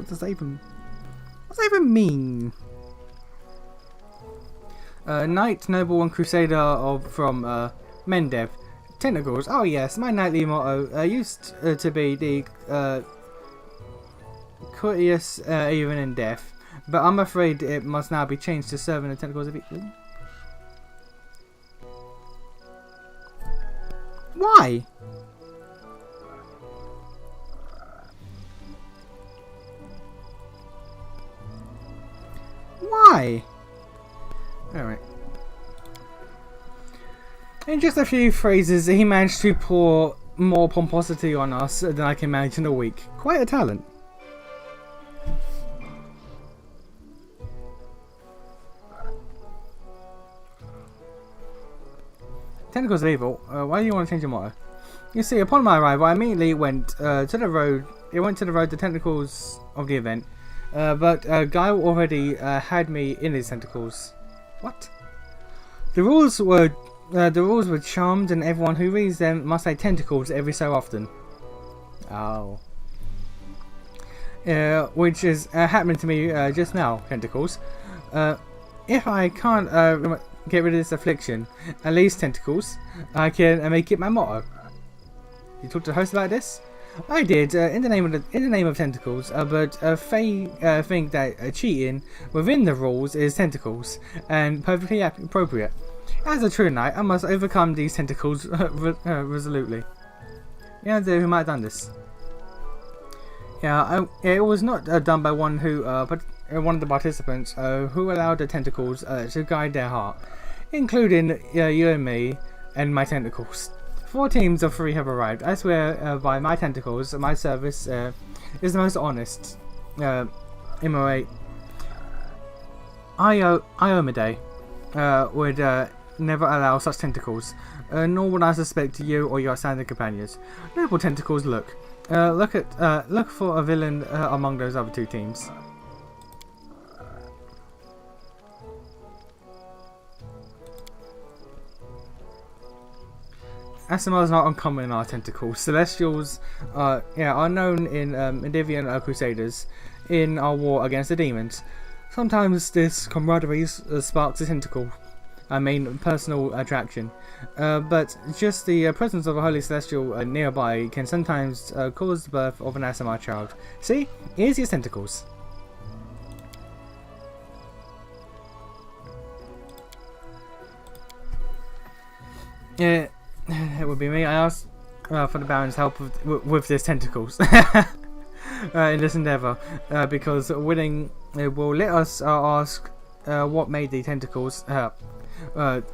does that even mean? Knight, noble, and crusader from Mendev. Tentacles. Oh yes, my knightly motto used to be the courteous even in death, but I'm afraid it must now be changed to serving the tentacles of evil. Why? Why? Alright. In just a few phrases, he managed to pour more pomposity on us than I can manage in a week. Quite a talent. Tentacles of evil. Why do you want to change your motto? You see, upon my arrival, I immediately went to the road. It went to the road, the tentacles of the event. But Guy already had me in his tentacles. What? The rules were charmed, and everyone who reads them must say tentacles every so often. Oh. Which is happening to me just now. Tentacles. If I can't get rid of this affliction, at least tentacles, I can make it my motto. You talked to the host about this? I did, in the name of tentacles, but Faye think that cheating within the rules is tentacles, and perfectly appropriate. As a true knight, I must overcome these tentacles resolutely. Yeah, who might have done this? Yeah, it was not done by one who, but one of the participants who allowed the tentacles to guide their heart, including you and me and my tentacles. 4 teams of 3 have arrived. I swear by my tentacles, my service is the most honest. Immorate. Iomade would never allow such tentacles, nor would I suspect you or your standard companions. Noble tentacles, look. Look for a villain among those other 2 teams. SMR is not uncommon in our tentacles. Celestials are known in Indivian Crusaders in our war against the demons. Sometimes this camaraderie sparks a tentacle, personal attraction. But just the presence of a holy celestial nearby can sometimes cause the birth of an SMR child. See? Here's your tentacles. Yeah. It would be me. I asked for the Baron's help with this tentacles. in this endeavour, because winning will let us ask what made the tentacles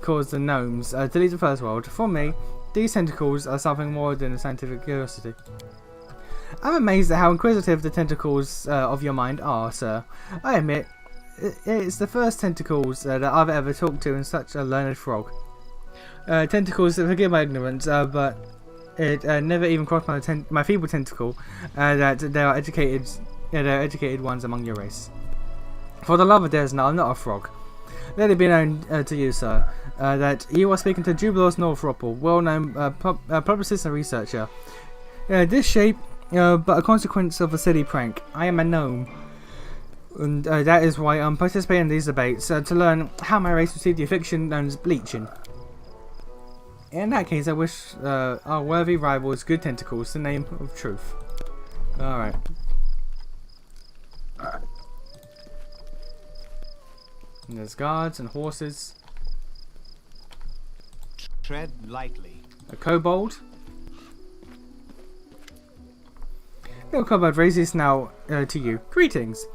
cause the gnomes to leave the first world. For me, these tentacles are something more than a scientific curiosity. I'm amazed at how inquisitive the tentacles of your mind are, sir. I admit, it's the first tentacles that I've ever talked to in such a learned frog. Tentacles, forgive my ignorance, but it never even crossed my feeble tentacle that there are educated ones among your race. For the love of Desna, I'm not a frog. Let it be known to you, sir, that you are speaking to Jubilos Northropple, well-known publicist and researcher. This shape, but a consequence of a silly prank. I am a gnome, and that is why I'm participating in these debates, to learn how my race received the affliction known as bleaching. In that case, I wish our worthy rivals good tentacles the name of truth. Alright. And there's guards and horses. Tread lightly. A kobold. Little kobold raises now to you. Greetings.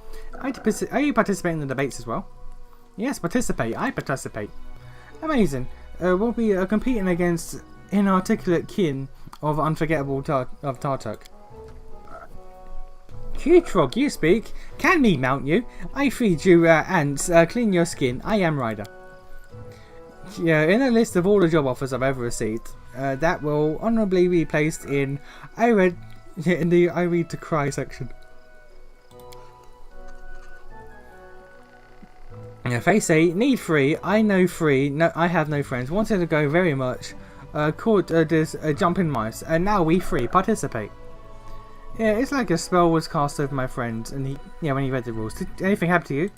Are you participating in the debates as well? Yes, participate. I participate. Amazing. We'll be competing against inarticulate kin of unforgettable of Tartuk. Kutrog, you speak. Can me mount you? I feed you ants, clean your skin. I am Ryder. Yeah, in a list of all the job offers I've ever received, that will honourably be placed in in the I read to cry section. Face say, need free, I know free, no, I have no friends, wanted to go very much, caught this jumping mice, and now we free, participate. Yeah, it's like a spell was cast over my friend, and when he read the rules. Did anything happen to you?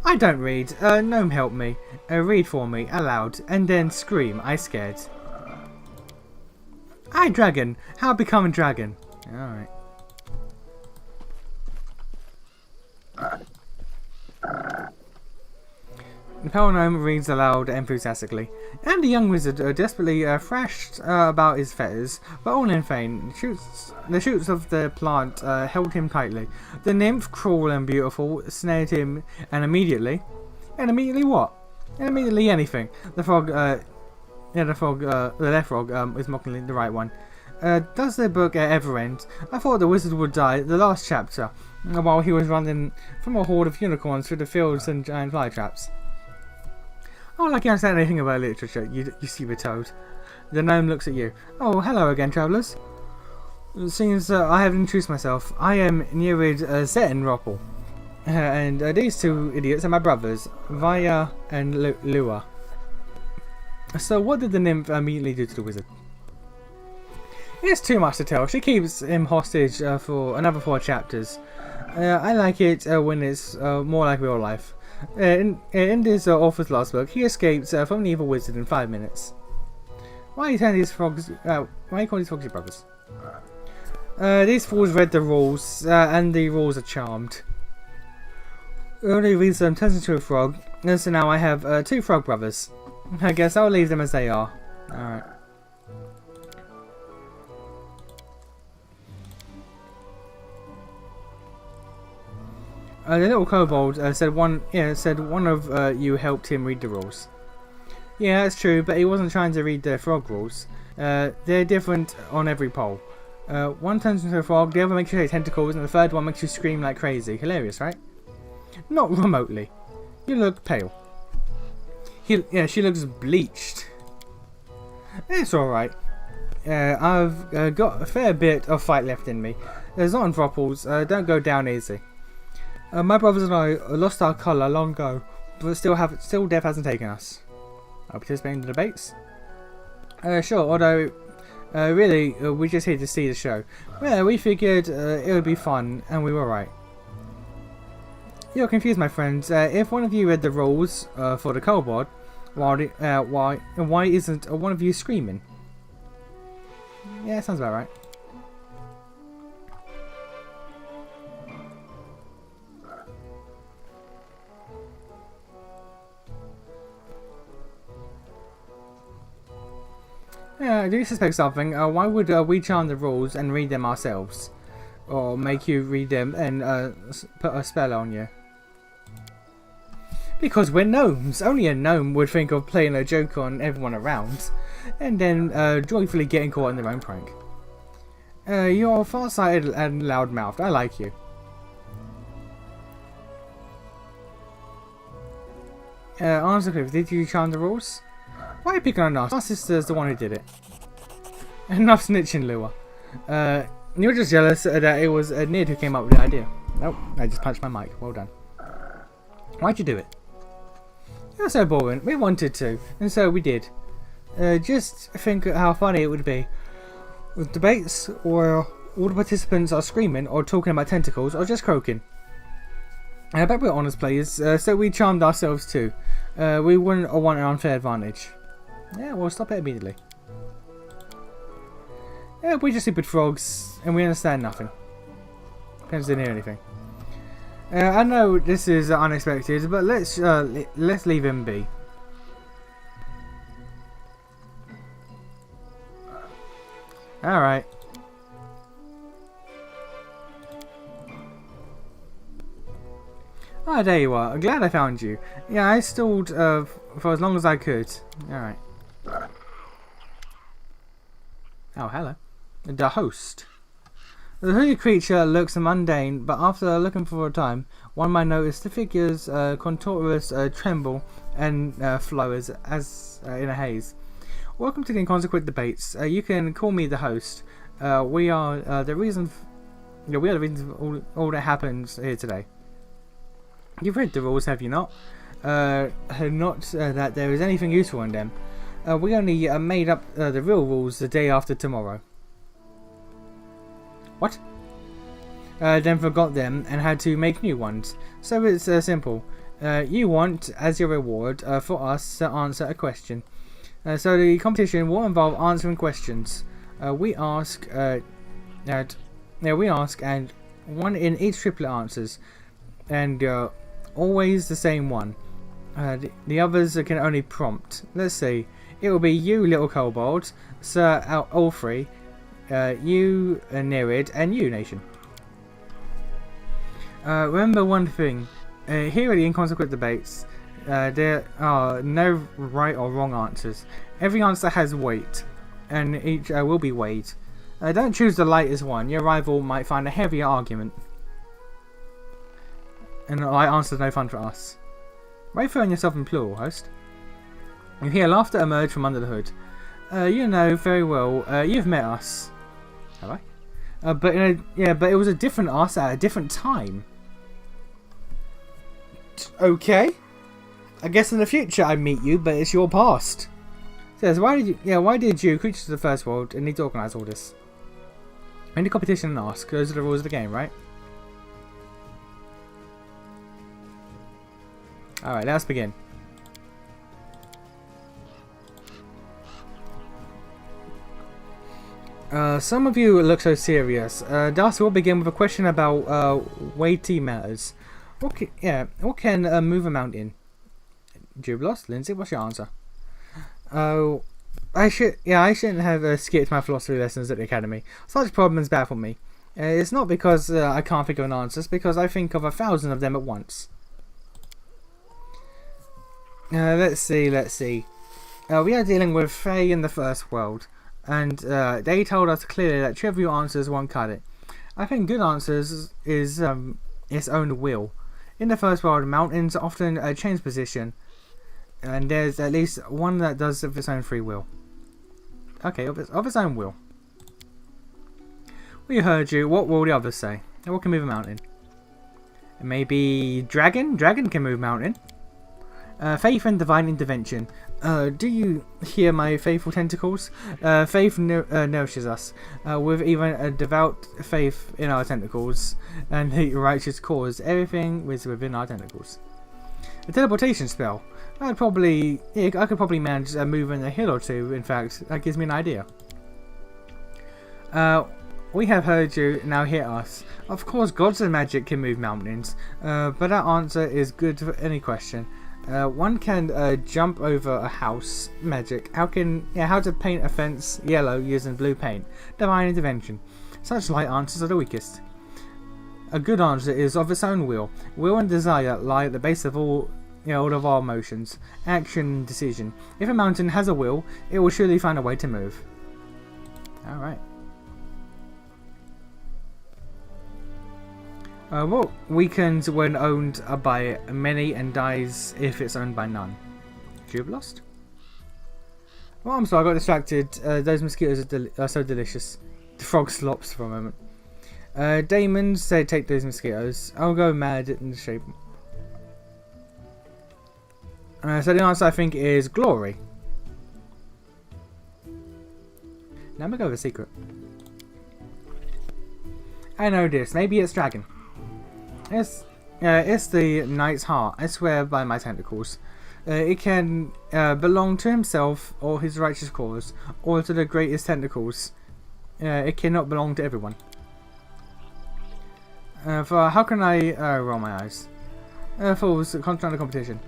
I don't read, gnome help me, read for me, aloud, and then scream, I scared. I dragon, how become a dragon? Alright. The pale gnome reads aloud enthusiastically, and the young wizard desperately thrashed about his fetters, but all in vain. The shoots of the plant held him tightly. The nymph, cruel and beautiful, snared him, and immediately what? And immediately anything. The frog, the left frog is mockingly the right one. Does the book ever end? I thought the wizard would die at the last chapter, while he was running from a horde of unicorns through the fields and giant fly traps. Oh, like you understand anything about literature, you stupid toad. The gnome looks at you. Oh, hello again, travellers. It seems I have introduced myself. I am Nerid Zettenroppel. And these two idiots are my brothers, Vaya and Lua. So what did the nymph immediately do to the wizard? It's too much to tell. She keeps him hostage for another 4 chapters. I like it when it's more like real life. In this author's last book, he escaped from the evil wizard in 5 minutes. Why are you telling these frogs? Why are you calling these frogs your brothers? These fools read the rules, and the rules are charmed. Only reads them turns into a frog, and so now I have 2 frog brothers. I guess I'll leave them as they are. Alright. The little kobold said one of you helped him read the rules. Yeah, that's true, but he wasn't trying to read the frog rules. They're different on every pole. One turns into a frog, the other makes you say tentacles, and the third one makes you scream like crazy. Hilarious, right? Not remotely. You look pale. She looks bleached. It's alright. I've got a fair bit of fight left in me. There's not on throttles, don't go down easy. My brothers and I lost our colour long ago, but still death hasn't taken us. I'll participate in the debates? Sure, although really we're just here to see the show. Well, we figured it would be fun, and we were right. You're confused, my friends. If one of you read the rules for the kobold, why isn't one of you screaming? Yeah, sounds about right. I do suspect something. Why would we charm the rules and read them ourselves? or make you read them and put a spell on you. Because we're gnomes. Only a gnome would think of playing a joke on everyone around, and then joyfully getting caught in their own prank. You're far-sighted and loud-mouthed. I like you. Answer Cliff, did you charm the rules? Why are you picking on us? Our sister's the one who did it. Enough snitching, Lua. You're just jealous that it was Nid who came up with the idea. Nope, I just punched my mic. Well done. Why'd you do it? You're so boring. We wanted to, and so we did. Just think how funny it would be. With debates where all the participants are screaming or talking about tentacles or just croaking. I bet we're honest players, so we charmed ourselves too. We wouldn't want an unfair advantage. Yeah, we'll stop it immediately. Yeah, we're just stupid frogs, and we understand nothing. Parents didn't hear anything. I know this is unexpected, but let's leave him be. All right. Ah, there you are. I'm glad I found you. Yeah, I stalled for as long as I could. Alright. Oh, hello. The host. The hooded creature looks mundane, but after looking for a time, one might notice the figure's contortions tremble and flow as in a haze. Welcome to the Inconsequent Debates. You can call me the host. We are the reason. We are the reason for all that happens here today. You've read the rules, have you not? Not that there is anything useful in them. We only made up the real rules the day after tomorrow. What? Then forgot them and had to make new ones. So it's simple. You want, as your reward, for us to answer a question. So the competition will involve answering questions. We ask, and one in each triplet answers, and always the same one. The others can only prompt. Let's see. It will be you, little kobold, Sir Alfrey, you, Nerid, and you, Nation. Remember one thing. Here at the Inconsequent Debates, there are no right or wrong answers. Every answer has weight, and each will be weighed. Don't choose the lightest one. Your rival might find a heavier argument. And the right answer is no fun for us. Why throwing yourself in plural, host? You hear laughter emerge from under the hood. You know very well. You've met us. Have I? But it was a different us at a different time. Okay. I guess in the future I meet you, but it's your past. Says, why did you, creatures of the first world, need to organise all this? End the competition and ask. Those are the rules of the game, right? Alright, let's begin. Some of you look so serious. Darcy will begin with a question about weighty matters. What can move a mountain? Jubilos, Lindsay, what's your answer? Oh, I shouldn't have skipped my philosophy lessons at the academy. Such problems baffle me. It's not because I can't think of an answer, it's because I think of 1,000 of them at once. Let's see. We are dealing with Fae in the first world, and they told us clearly that trivial answers won't cut it. I think good answers is its own will. In the first world, mountains often change position, and there's at least one that does of its own free will. Okay, of its own will. We heard you. What will the others say? What can move a mountain? Maybe dragon? Dragon can move mountain. Faith and divine intervention. Do you hear my faithful tentacles? Faith nourishes us, with even a devout faith in our tentacles, and the righteous cause. Everything is within our tentacles. A teleportation spell. I could probably manage moving a hill or two. In fact, that gives me an idea. We have heard you, now hear us. Of course, gods and magic can move mountains, but that answer is good for any question. One can jump over a house, magic. How to paint a fence yellow using blue paint, divine intervention. Such light answers are the weakest. A good answer is of its own will. Will and desire lie at the base of all of our emotions, action and decision. If a mountain has a will, it will surely find a way to move. Alright. What weakens when owned by many and dies if it's owned by none? Jubilost? Well, I'm sorry, I got distracted. Those mosquitoes are so delicious. The frog slops for a moment. Damon said take those mosquitoes. I'll go mad in the shape. So the answer I think is glory. Now I'm gonna go with a secret. I know this. Maybe it's dragon. It's the knight's heart. I swear by my tentacles. It can belong to himself or his righteous cause, or to the greatest tentacles. It cannot belong to everyone. For how can I roll my eyes? Fools, contra competition.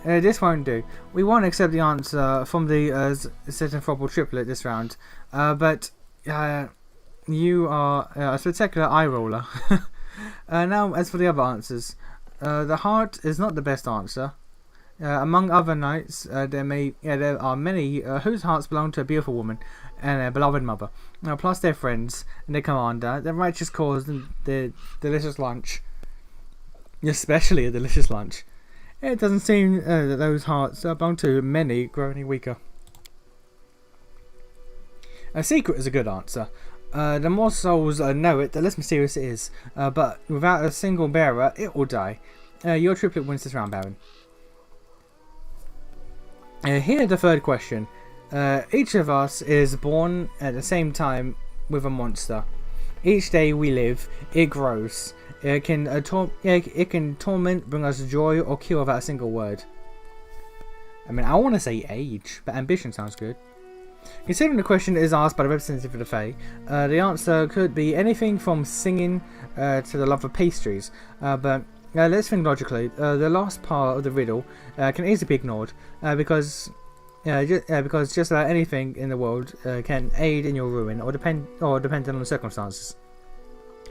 This won't do. We won't accept the answer from the Setenfrobble triplet this round, but you are a spectacular eye roller. Now, as for the other answers, the heart is not the best answer. Among other knights, there are many whose hearts belong to a beautiful woman and a beloved mother, plus their friends and their commander, their righteous cause, and their delicious lunch, especially a delicious lunch. It doesn't seem that those hearts belong to many, growing weaker. A secret is a good answer. The more souls know it, the less mysterious it is. But without a single bearer, it will die. Your triplet wins this round, Baron. Here, the third question. Each of us is born at the same time with a monster. Each day we live, it grows. It can torment, bring us joy, or kill without a single word. I mean, I want to say age, but ambition sounds good. Considering the question is asked by the representative of the Fae, the answer could be anything from singing to the love of pastries. But let's think logically. The last part of the riddle can easily be ignored because just about anything in the world can aid in your ruin or depend on the circumstances.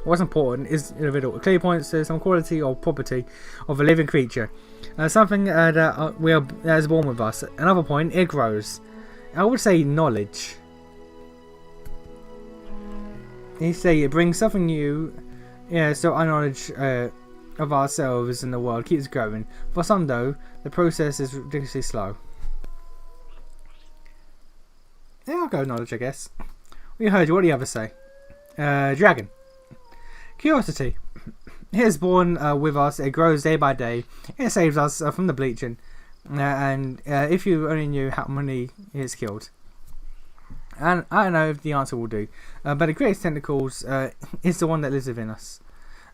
What's important is in the riddle. It clearly points to some quality or property of a living creature, something that is born with us. Another point, it grows. I would say knowledge. You say it brings something new. So our knowledge of ourselves and the world keeps growing. For some, though, the process is ridiculously slow. Yeah, I'll go knowledge, I guess. We heard you. What do you have to say? Dragon. Curiosity. It is born with us. It grows day by day. It saves us from the bleaching. And if you only knew how many it's killed. And I don't know if the answer will do. But the greatest tentacles is the one that lives within us.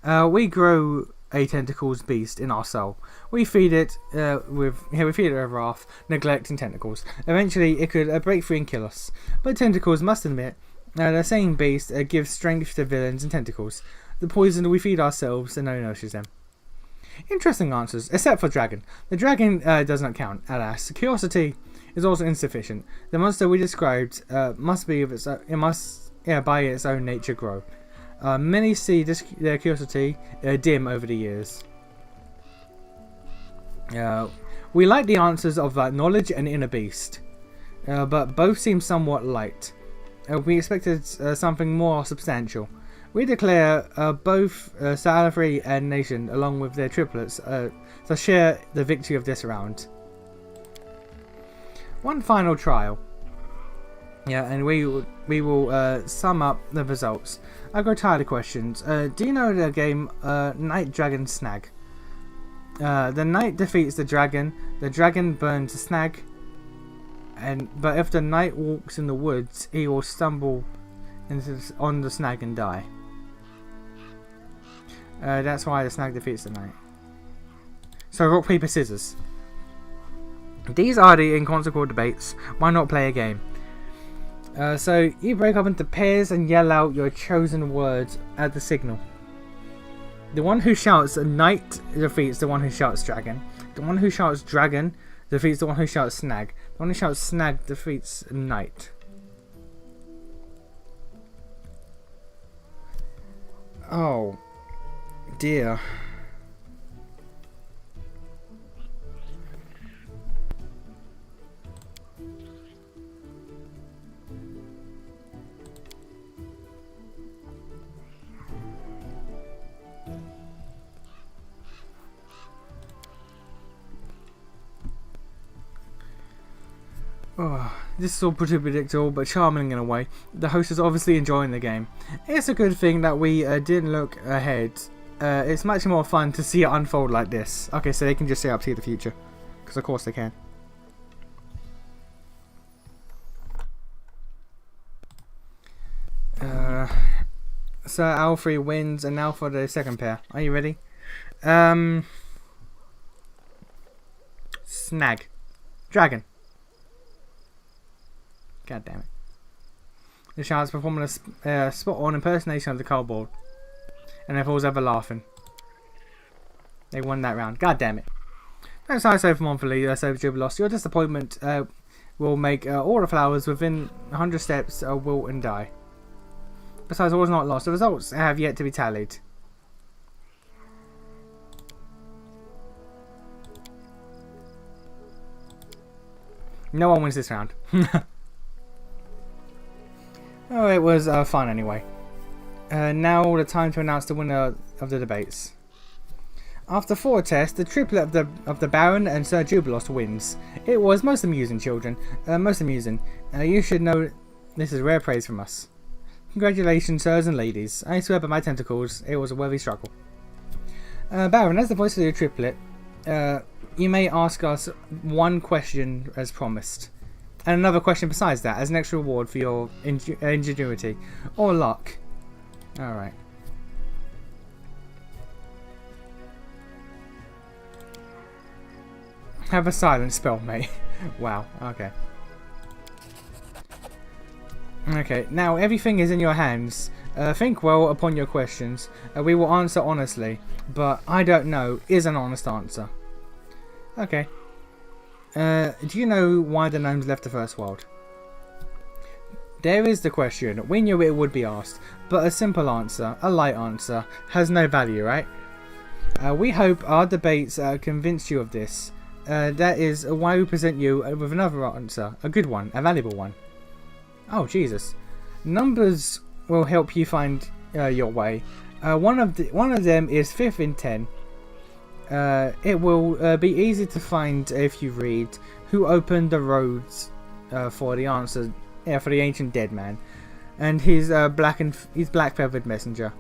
We grow a tentacles beast in our soul. We feed it with wrath, neglect, and tentacles. Eventually, it could break free and kill us. But tentacles must admit, the same beast gives strength to villains and tentacles. The poison we feed ourselves, and no one nourishes them. Interesting answers, except for dragon. The dragon does not count, alas. Curiosity is also insufficient. The monster we described must be of its own, by its own nature grow. Many see their curiosity dim over the years. We like the answers of knowledge and inner beast, but both seem somewhat light. We expected something more substantial. We declare both Salafri and Nation, along with their triplets, to share the victory of this round. One final trial. And we will sum up the results. I grow tired of questions. Do you know the game Knight Dragon Snag? The knight defeats the dragon burns the snag, but if the knight walks in the woods, he will stumble on the snag and die. That's why the snag defeats the knight. So rock, paper, scissors. These are the inconsequential debates. Why not play a game? So you break up into pairs and yell out your chosen words at the signal. The one who shouts knight defeats the one who shouts dragon. The one who shouts dragon defeats the one who shouts snag. The one who shouts snag defeats knight. Oh. dear. Oh, this is all pretty predictable, but charming in a way. The host is obviously enjoying the game. It's a good thing that we didn't look ahead. It's much more fun to see it unfold like this. Okay, so they can just stay up to the future. Because of course they can. So Alfred wins, and now for the second pair. Are you ready? Snag. Dragon. God damn it. The child's performing a spot-on impersonation of the cardboard. And they're always ever laughing. They won that round. God damn it. Don't sign so monthly, so Jubilos. Your disappointment will make all the flowers within 100 steps wilt and die. Besides, all is not lost. The results have yet to be tallied. No one wins this round. Oh, it was fun anyway. Now the time to announce the winner of the debates. After 4 tests, the triplet of the Baron and Sir Jubilos wins. It was most amusing, children. Most amusing. You should know this is rare praise from us. Congratulations, sirs and ladies. I swear by my tentacles, it was a worthy struggle. Baron, as the voice of your triplet, you may ask us one question as promised. And another question besides that, as an extra reward for your ingenuity or luck. Alright. Have a silent spell, mate. Wow, okay. Okay, now everything is in your hands. Think well upon your questions. We will answer honestly, but I don't know is an honest answer. Okay. Do you know why the gnomes left the first world? There is the question. We knew it would be asked, but a simple answer, a light answer, has no value, right? We hope our debates convinced you of this. That is why we present you with another answer, a good one, a valuable one. Oh, Jesus. Numbers will help you find your way. One of them is 5th in 10. It will be easy to find if you read who opened the roads for the answer for the ancient dead man and his black feathered messenger.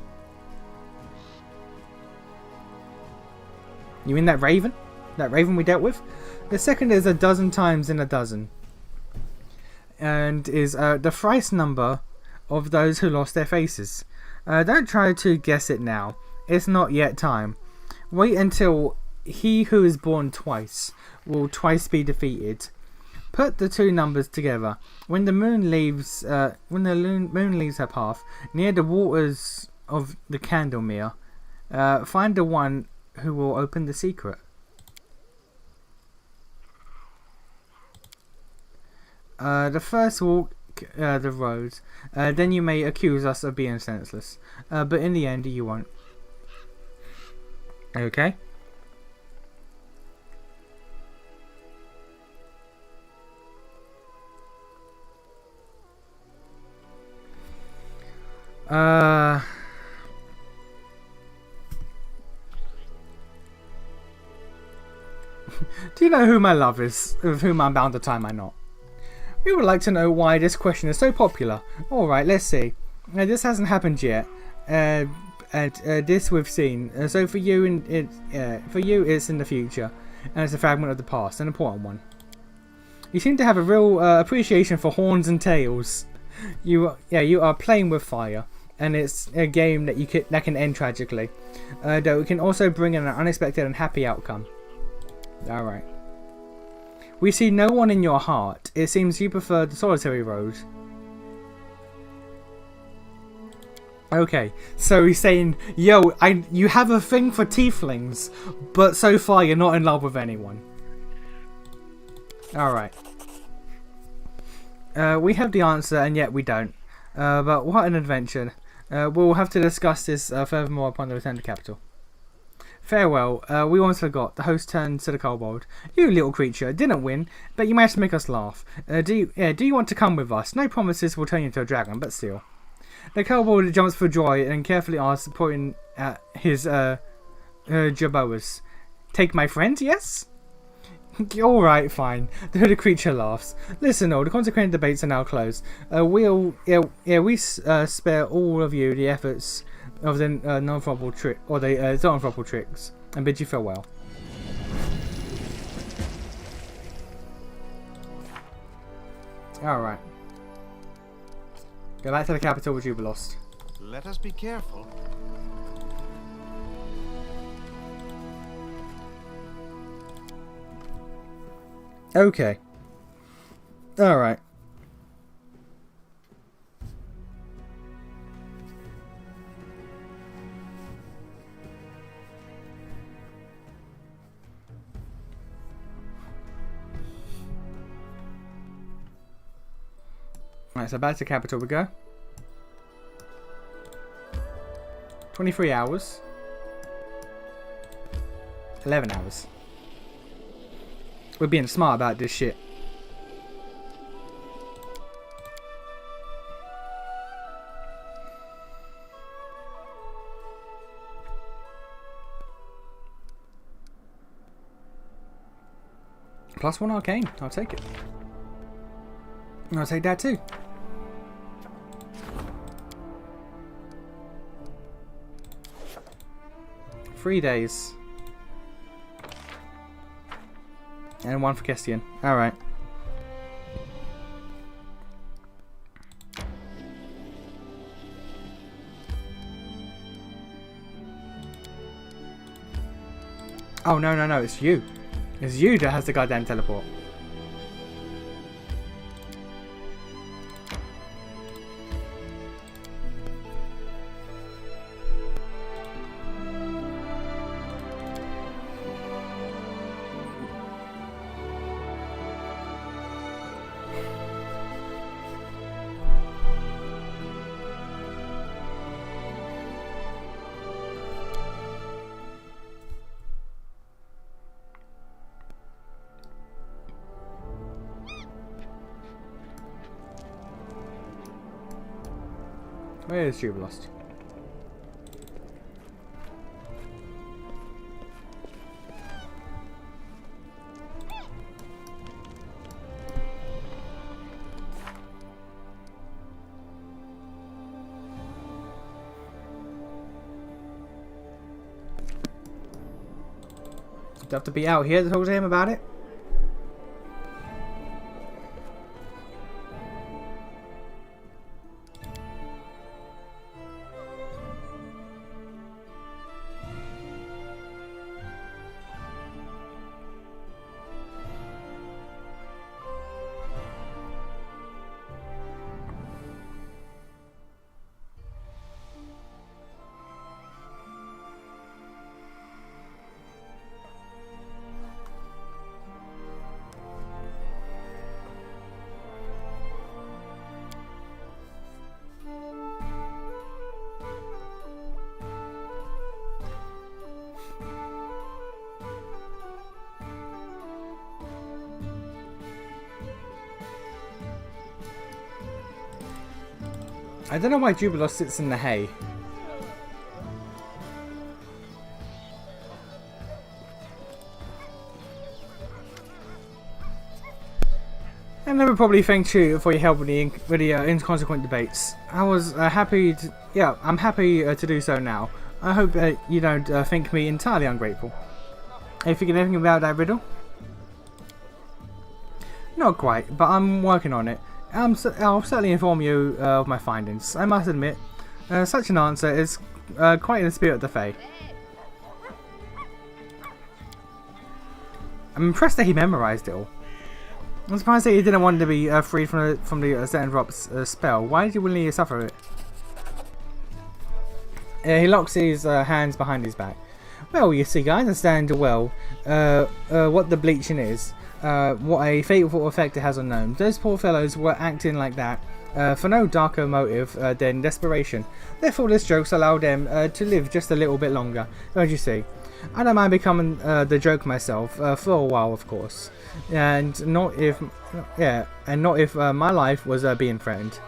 You mean that raven? That raven we dealt with? The second is a dozen times in a dozen. And is the thrice number of those who lost their faces. Don't try to guess it now. It's not yet time. Wait until he who is born twice will twice be defeated. Put the two numbers together. When the moon leaves, moon leaves her path near the waters of the Candlemere, find the one who will open the secret. The first walk the road, then you may accuse us of being senseless, but in the end you won't. Okay. Do you know who my love is, with whom I'm bound to tie my knot? We would like to know why this question is so popular. Alright, let's see. This hasn't happened yet. And this we've seen. So for you, it's in the future. And it's a fragment of the past, an important one. You seem to have a real appreciation for horns and tails. You are playing with fire. And it's a game that can end tragically. Though it can also bring an unexpected and happy outcome. Alright. We see no one in your heart. It seems you prefer the solitary road. Okay, so he's saying, yo, you have a thing for tieflings, but so far you're not in love with anyone. Alright. We have the answer, and yet we don't. But what an adventure. We'll have to discuss this furthermore upon the return to capital. Farewell. We almost forgot. The host turned to the kobold. You little creature didn't win, but you managed to make us laugh. Do you want to come with us? No promises will turn you into a dragon, but still. The kobold jumps for joy and carefully asks, pointing at his jaboas. Take my friend, yes? Alright, fine. The hooded creature laughs. Listen, all the consequent debates are now closed. We spare all of you the efforts of the non-profitable trick or the non-profitable tricks, and bid you farewell. All right. Go back to the capital with Jubilost. Let us be careful. Okay. All right. Right, so back to capital we go. 23 hours. 11 hours. We're being smart about this shit. +1 arcane. I'll take it. I'll take that too. Three days. And 1 for Kestian. Alright. Oh, no, it's you. It's you that has the goddamn teleport. Where is Jubilost? Do I have to be out here to talk to him about it? I don't know why Jubilost sits in the hay. I never probably thanked you for your help with the inconsequent debates. I was happy to, yeah, I'm happy to do so now. I hope you don't think me entirely ungrateful. Have you figured anything about that riddle? Not quite, but I'm working on it. I'll certainly inform you of my findings. I must admit, such an answer is quite in the spirit of the Fae. I'm impressed that he memorized it all. I'm surprised that he didn't want to be freed from the Zen Drop's spell. Why did he willingly suffer it? He locks his hands behind his back. Well, you see, I understand well what the bleaching is. what a fateful effect it has on gnomes. Those poor fellows were acting like that for no darker motive than desperation. Therefore, this joke's allowed them to live just a little bit longer. Don't you see? I don't mind becoming the joke myself for a while, of course, and not if my life was being threatened.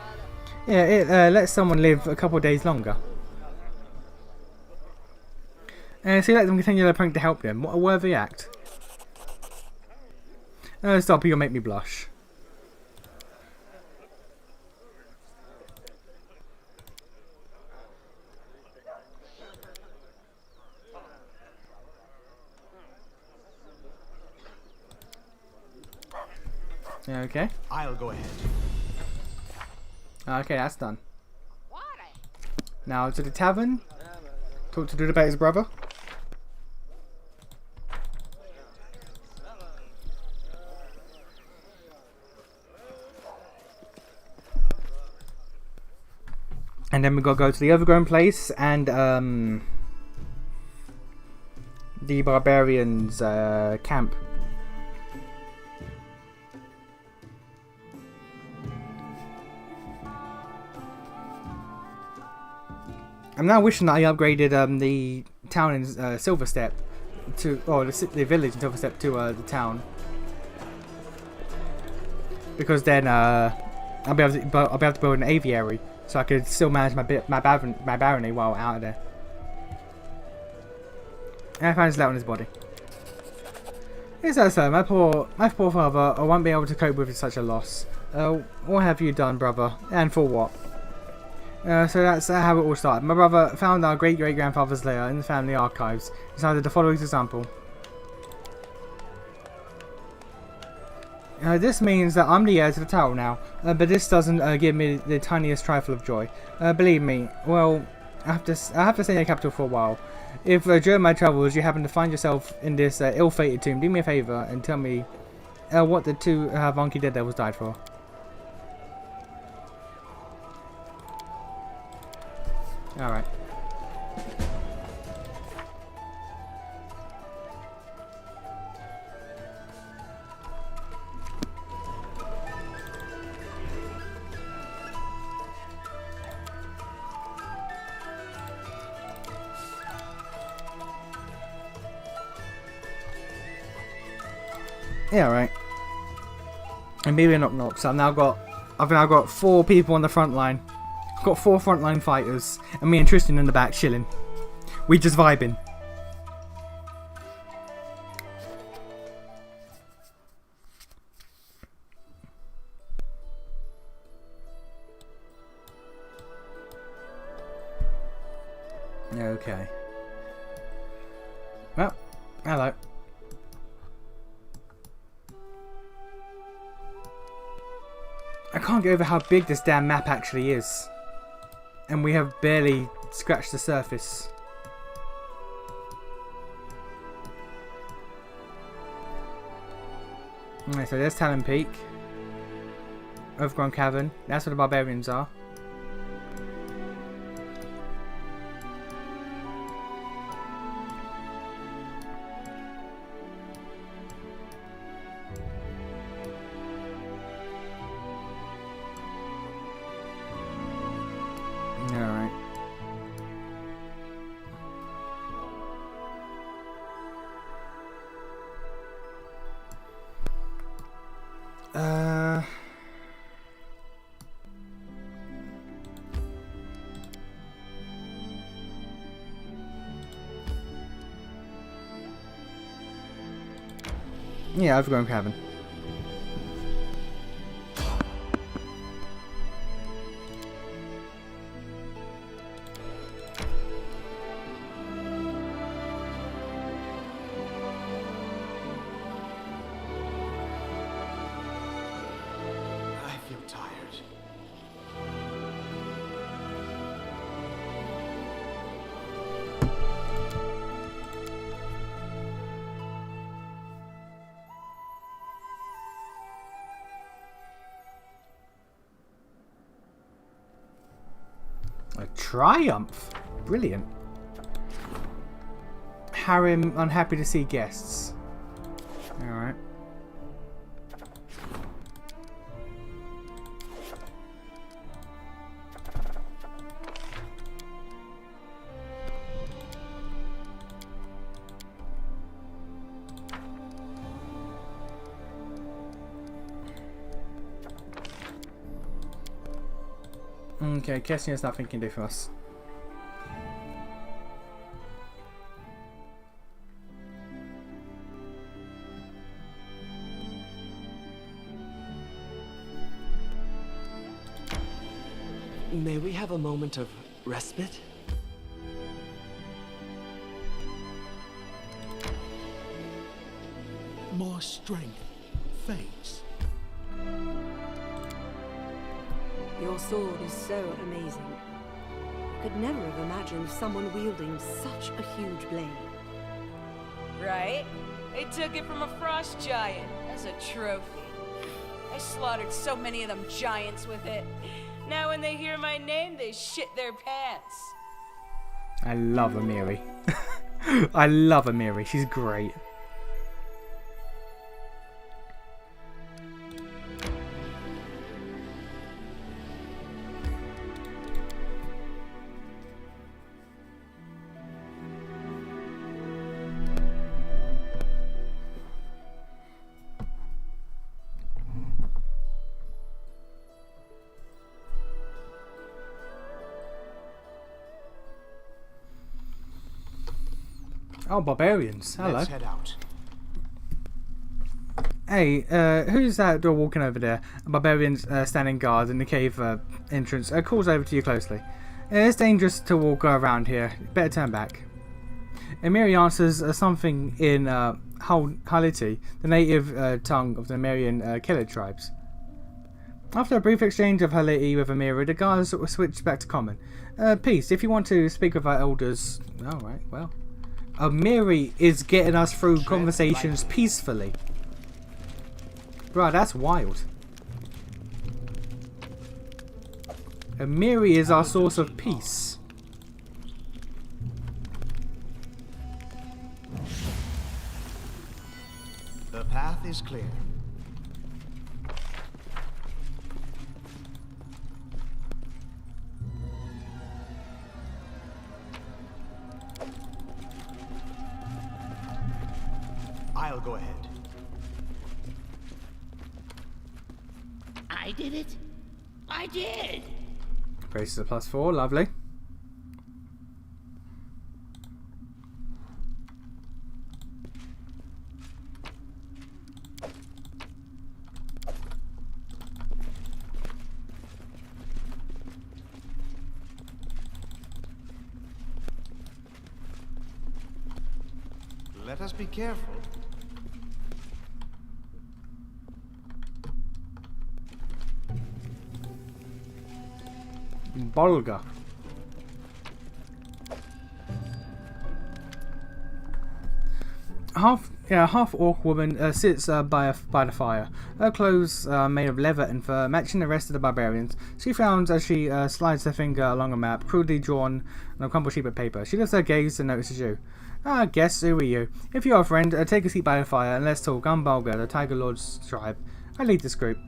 Yeah, it lets someone live a couple of days longer. So you let them continue their prank to help them. What a worthy act. Stop, you'll make me blush. Okay. I'll go ahead. Okay, that's done. Now to the tavern. Talk to dude about his brother. And then we gotta go to the overgrown place and the barbarians camp. I'm now wishing that I upgraded the town in Silverstep to, or the village in Silverstep to the town, because then I'll be able to build an aviary, so I could still manage my barony while out of there. And I found his letter on his body. Is that so? My poor father won't be able to cope with such a loss. What have you done, brother? And for what? So that's how it all started. My brother found our great-great-grandfather's letter in the family archives. Decided to follow his example. This means that I'm the heir to the title now, but this doesn't give me the tiniest trifle of joy. Believe me, well, I have to stay in the capital for a while. If during my travels you happen to find yourself in this ill-fated tomb, do me a favour and tell me what the two Vanki dead devils died for. Alright. Yeah, right. And maybe a knock. So I've now got 4 people on the front line. I've got 4 frontline fighters, and me and Tristan in the back chilling. We just vibing. Okay. Well, hello. I can't get over how big this damn map actually is. And we have barely scratched the surface. Okay, so there's Talon Peak. Overgrown Cavern. That's where the barbarians are. Alright. Yeah, Overgrown Cavern. I feel tired. A triumph. Brilliant. Harem unhappy to see guests. Alright. Okay, Kessin has nothing can do for us. May we have a moment of respite? More strength fades. Your sword is so amazing. I could never have imagined someone wielding such a huge blade. Right? They took it from a frost giant as a trophy. I slaughtered so many of them giants with it. Now when they hear my name, they shit their pants. I love Amiri. I love Amiri. She's great. Oh, barbarians. Hello. Let's head out. Hey, who's that door walking over there? A barbarian standing guard in the cave entrance. Calls over to you closely. It's dangerous to walk around here. Better turn back. Amiri answers something in Haliti, the native tongue of the Amirian Kelid tribes. After a brief exchange of Haliti with Amiri, the guards switch back to common. Peace. If you want to speak with our elders... Alright, well... Amiri is getting us through conversations peacefully. Bro, that's wild. Amiri is our source of peace. The path is clear. I'll go ahead. I did it. I did. Braces a +4, lovely. Let us be careful. Bolga. Half orc woman sits by the fire. Her clothes are made of leather and fur, matching the rest of the barbarians. She frowns as she slides her finger along a map, crudely drawn on a crumpled sheet of paper. She lifts her gaze and notices you. I guess, who are you? If you're a friend, take a seat by the fire and let's talk. I'm Bolga, the Tiger Lord's tribe. I lead this group.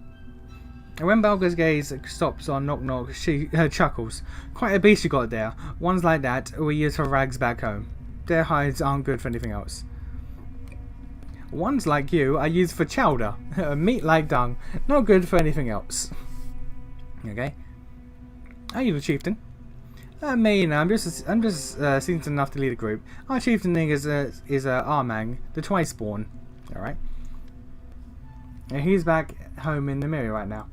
And when Bolga's gaze stops on Knock Knock, she chuckles. Quite a beast you got there. Ones like that we use for rags back home. Their hides aren't good for anything else. Ones like you are used for chowder. Meat like dung. Not good for anything else. Okay. Are you the chieftain? Me, no, I'm just seasoned enough to lead a group. Our chieftain is Armang, the Twiceborn. Alright. He's back home in the mirror right now.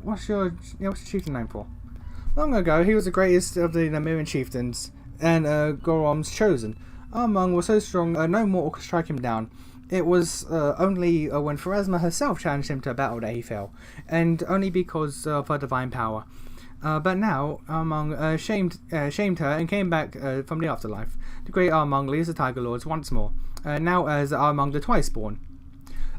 What's your chieftain name for? Long ago, he was the greatest of the Namirian chieftains, and Gorom's chosen. Armang was so strong, no mortal could strike him down. It was only when Pharasma herself challenged him to a battle that he fell, and only because of her divine power. But now, Armang shamed her and came back from the afterlife. The great Armang leads the Tiger Lords once more, now as Armang the Twiceborn.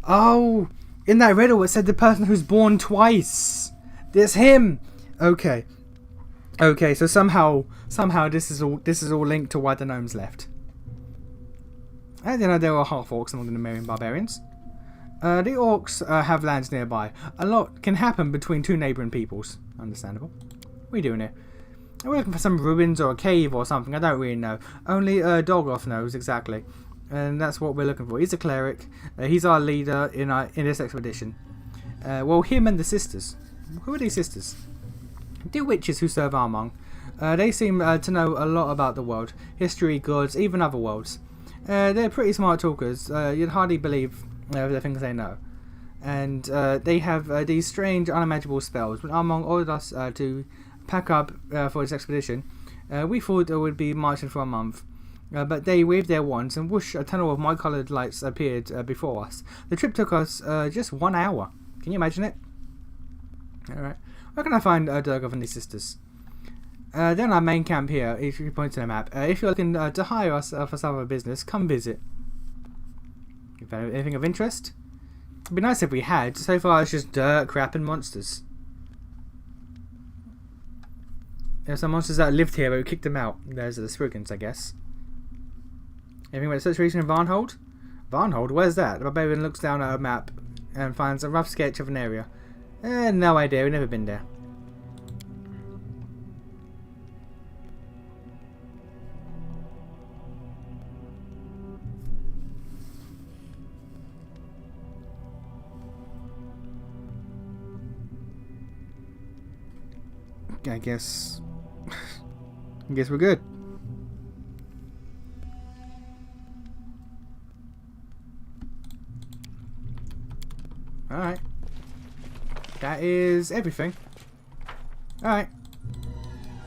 Oh, in that riddle it said the person who's born twice. There's him. Okay, so somehow this is all linked to why the gnomes left. I didn't know there were half orcs among the Namirian barbarians. The orcs have lands nearby. A lot can happen between two neighbouring peoples. Understandable. What are you doing here? We're looking for some ruins or a cave or something. I don't really know. Only Dolgoth knows exactly. And that's what we're looking for. He's a cleric. He's our leader in this expedition. Well, him and the sisters. Who are these sisters? Dear witches who serve Armong, they seem to know a lot about the world, history, gods, even other worlds. They're pretty smart talkers. You'd hardly believe the things they know. And they have these strange, unimaginable spells. When Armong ordered us to pack up for this expedition, we thought it would be marching for a month. But they waved their wands and whoosh, a tunnel of multicolored lights appeared before us. The trip took us just 1 hour. Can you imagine it? Alright. Where can I find Durgov and his sisters? They're in our main camp here, if you point to the map. If you're looking to hire us for some other business, come visit. If anything of interest? It'd be nice if we had. So far it's just dirt, crap and monsters. There are some monsters that lived here but we kicked them out. There's the Spriggans, I guess. Anything about the situation in Varnhold? Varnhold? Where's that? The barbarian looks down at a map and finds a rough sketch of an area. No idea, we've never been there. I guess we're good. Alright. That is everything. Alright.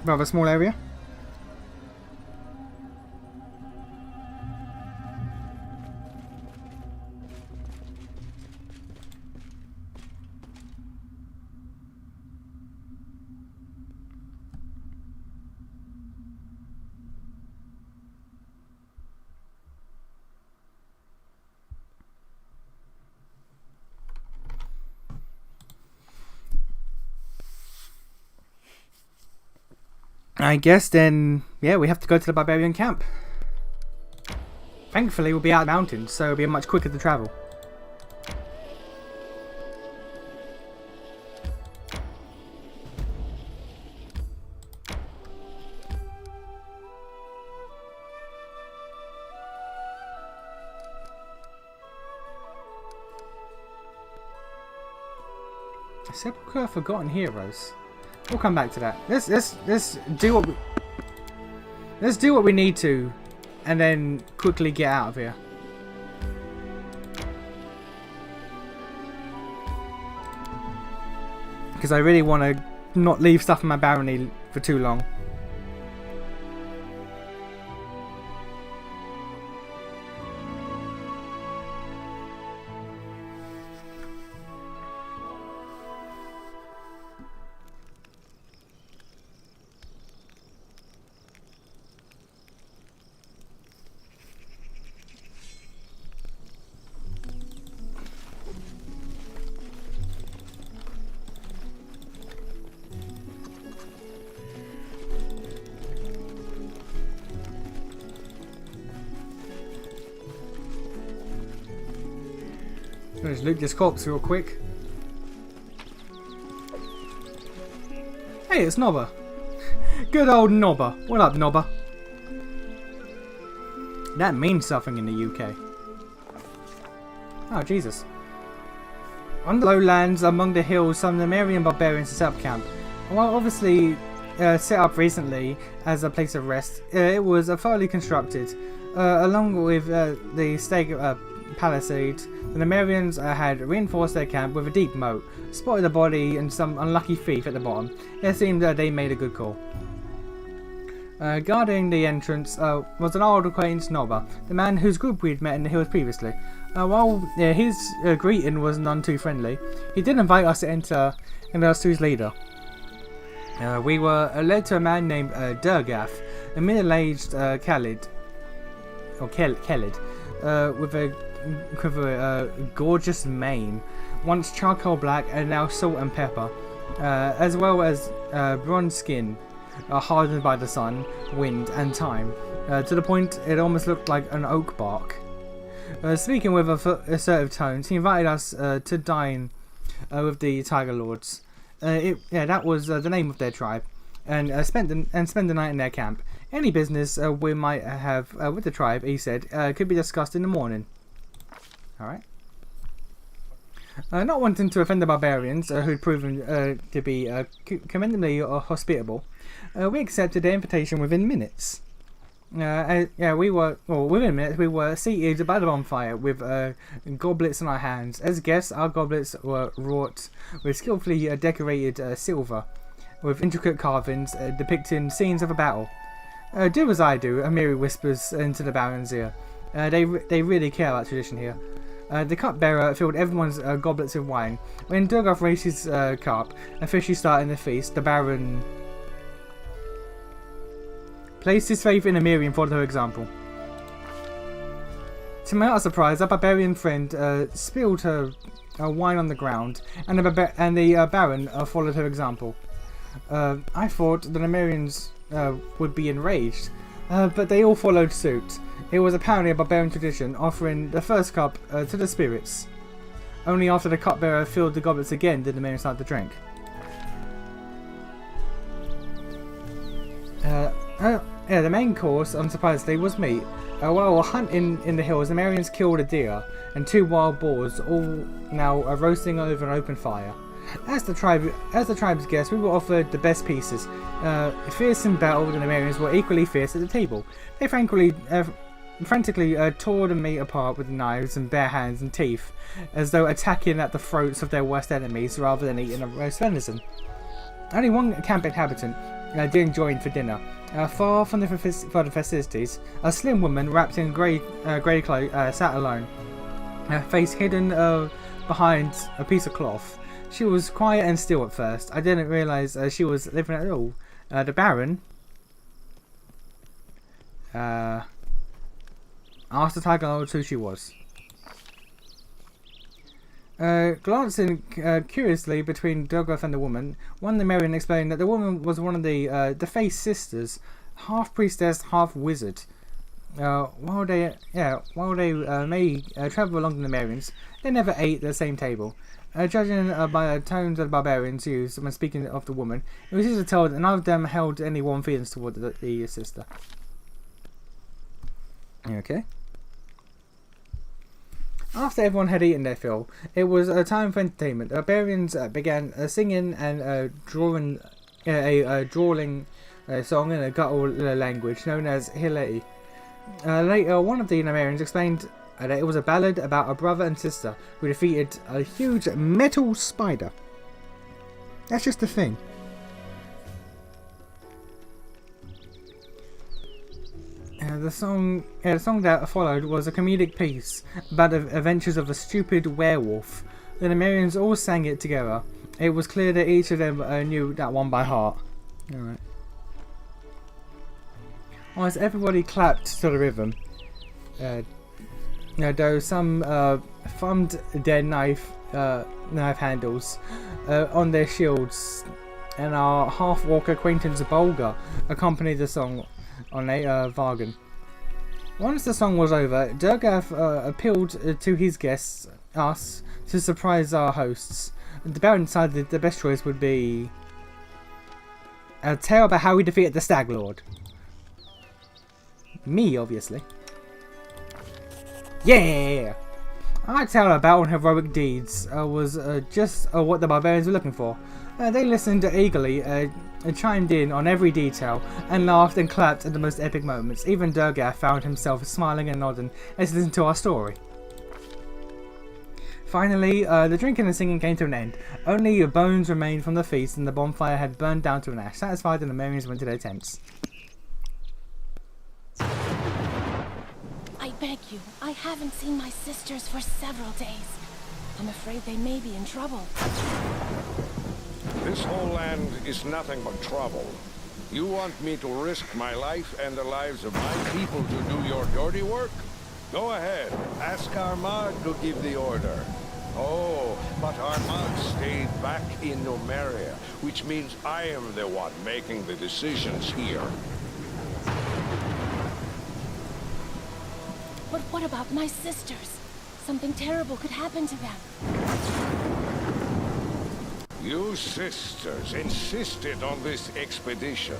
Rather small area. I guess then, yeah, we have to go to the barbarian camp. Thankfully, we'll be out of the mountains, so it'll be much quicker to travel. Sepulchre of Forgotten Heroes. We'll come back to that. Let's do what we need to, and then quickly get out of here. Because I really want to not leave stuff in my barony for too long. Let's loot this corpse real quick. Hey, it's Nobber. Good old Nobber. What up, Nobber? That means something in the UK. Oh, Jesus. On the lowlands, among the hills, some Nemerian barbarians set up camp. While obviously set up recently as a place of rest, it was thoroughly constructed. Along with the stake palisade, the Nemerians had reinforced their camp with a deep moat, spotted a body and some unlucky thief at the bottom. It seemed that they made a good call. Guarding the entrance was an old acquaintance Nobber, the man whose group we'd met in the hills previously. While his greeting was none too friendly, he did invite us to enter and us to his leader. We were led to a man named Durgath, a middle-aged Khalid, with a gorgeous mane, once charcoal black and now salt and pepper, as well as bronze skin, hardened by the sun, wind and time, to the point it almost looked like an oak bark. Speaking with assertive tones, he invited us to dine with the Tiger Lords. That was the name of their tribe, and spend the night in their camp. Any business we might have with the tribe, he said, could be discussed in the morning. Alright. Not wanting to offend the barbarians, who'd proven to be commendably hospitable, we accepted their invitation within minutes. Within minutes we were seated by the bonfire with goblets in our hands. As guests, our goblets were wrought with skillfully decorated silver, with intricate carvings depicting scenes of a battle. Do as I do, Amiri whispers into the Baron's ear. They really care about tradition here. The cupbearer filled everyone's goblets with wine. When Durgoth raised his cup, officially starting the feast, the Baron placed his faith in Amiri and followed her example. To my utter surprise, our barbarian friend spilled her wine on the ground, and the Baron followed her example. I thought the Amirians would be enraged, but they all followed suit. It was apparently a barbarian tradition, offering the first cup to the spirits. Only after the cupbearer filled the goblets again did the Amirians start to drink. The main course, unsurprisingly, was meat. While hunting in the hills, the Amirians killed a deer and 2 wild boars, all now roasting over an open fire. As the tribe's guests, we were offered the best pieces. Fierce in battle, the Amirians were equally fierce at the table. They frantically tore the meat apart with knives and bare hands and teeth, as though attacking at the throats of their worst enemies rather than eating a roast venison. Only one camp inhabitant didn't join for dinner. Far from the festivities, a slim woman wrapped in grey cloak sat alone, her face hidden behind a piece of cloth. She was quiet and still at first. I didn't realise she was living at all. The Baron asked the tiger lord who she was. Glancing curiously between Durgoth and the woman, one of the Amirian explained that the woman was one of the Faith sisters, half priestess, half wizard. While they may travel along the Amirians, they never ate at the same table. Judging by the tones that the barbarians used when speaking of the woman, it was easy to tell that none of them held any warm feelings toward the sister. Okay. After everyone had eaten their fill, it was a time for entertainment. The barbarians began singing and drawling song in a guttural language known as Hileti. Later, one of the Amirians explained that it was a ballad about a brother and sister who defeated a huge metal spider. That's just the thing. The song that followed was a comedic piece about the adventures of a stupid werewolf. The Amirians all sang it together. It was clear that each of them knew that one by heart. Alright. As everybody clapped to the rhythm, though some thumbed their knife handles on their shields, and our half-orc acquaintance Bolga accompanied the song on a vargan. Once the song was over, Durgoth appealed to his guests, us, to surprise our hosts. The Baron decided the best choice would be a tale about how we defeated the Stag Lord. Me, obviously. Yeah! Our tale of battle and heroic deeds was just what the barbarians were looking for. They listened eagerly and chimed in on every detail and laughed and clapped at the most epic moments. Even Durgoth found himself smiling and nodding as he listened to our story. Finally, the drinking and singing came to an end. Only bones remained from the feast, and the bonfire had burned down to an ash. Satisfied, the Amirians went to their tents. I beg you, I haven't seen my sisters for several days. I'm afraid they may be in trouble. This whole land is nothing but trouble. You want me to risk my life and the lives of my people to do your dirty work? Go ahead, ask Armad to give the order. Oh, but Armad stayed back in Numeria, which means I am the one making the decisions here. But what about my sisters? Something terrible could happen to them. You sisters insisted on this expedition.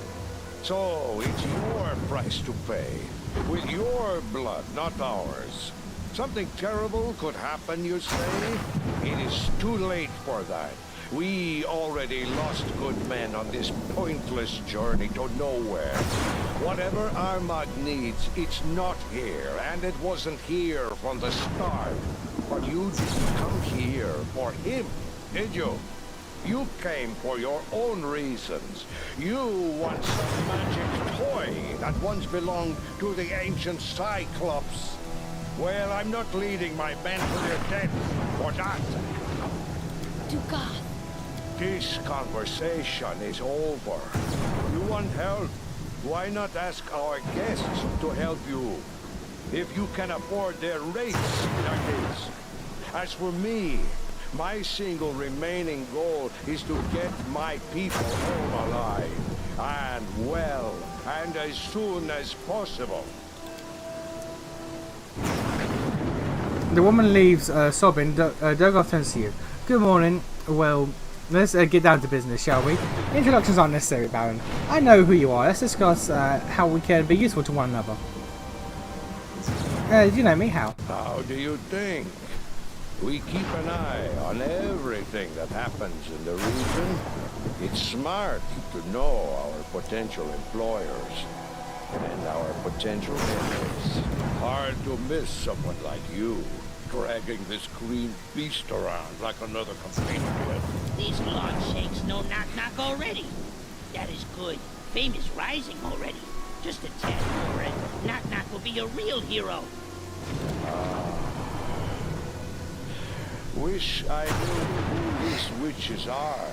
So it's your price to pay. With your blood, not ours. Something terrible could happen, you say? It is too late for that. We already lost good men on this pointless journey to nowhere. Whatever Armagh needs, it's not here, and it wasn't here from the start. But you didn't come here for him, did you? You came for your own reasons. You want some magic toy that once belonged to the ancient Cyclops. Well, I'm not leading my men to their death for that. To God. This conversation is over. You want help? Why not ask our guests to help you? If you can afford their rates, that is. As for me, my single remaining goal is to get my people home alive. And well, and as soon as possible. The woman leaves, sobbing. Durgoth turns to you. Good morning. Well, let's get down to business, shall we? Introductions aren't necessary, Baron. I know who you are. Let's discuss how we can be useful to one another. You know me, how? How do you think? We keep an eye on everything that happens in the region. It's smart to know our potential employers and our potential enemies. Hard to miss someone like you, dragging this green beast around like another compatriot. These log shakes know knock-knock already. That is good. Fame is rising already. Just a tad more and knock-knock will be a real hero. Wish I knew who these witches are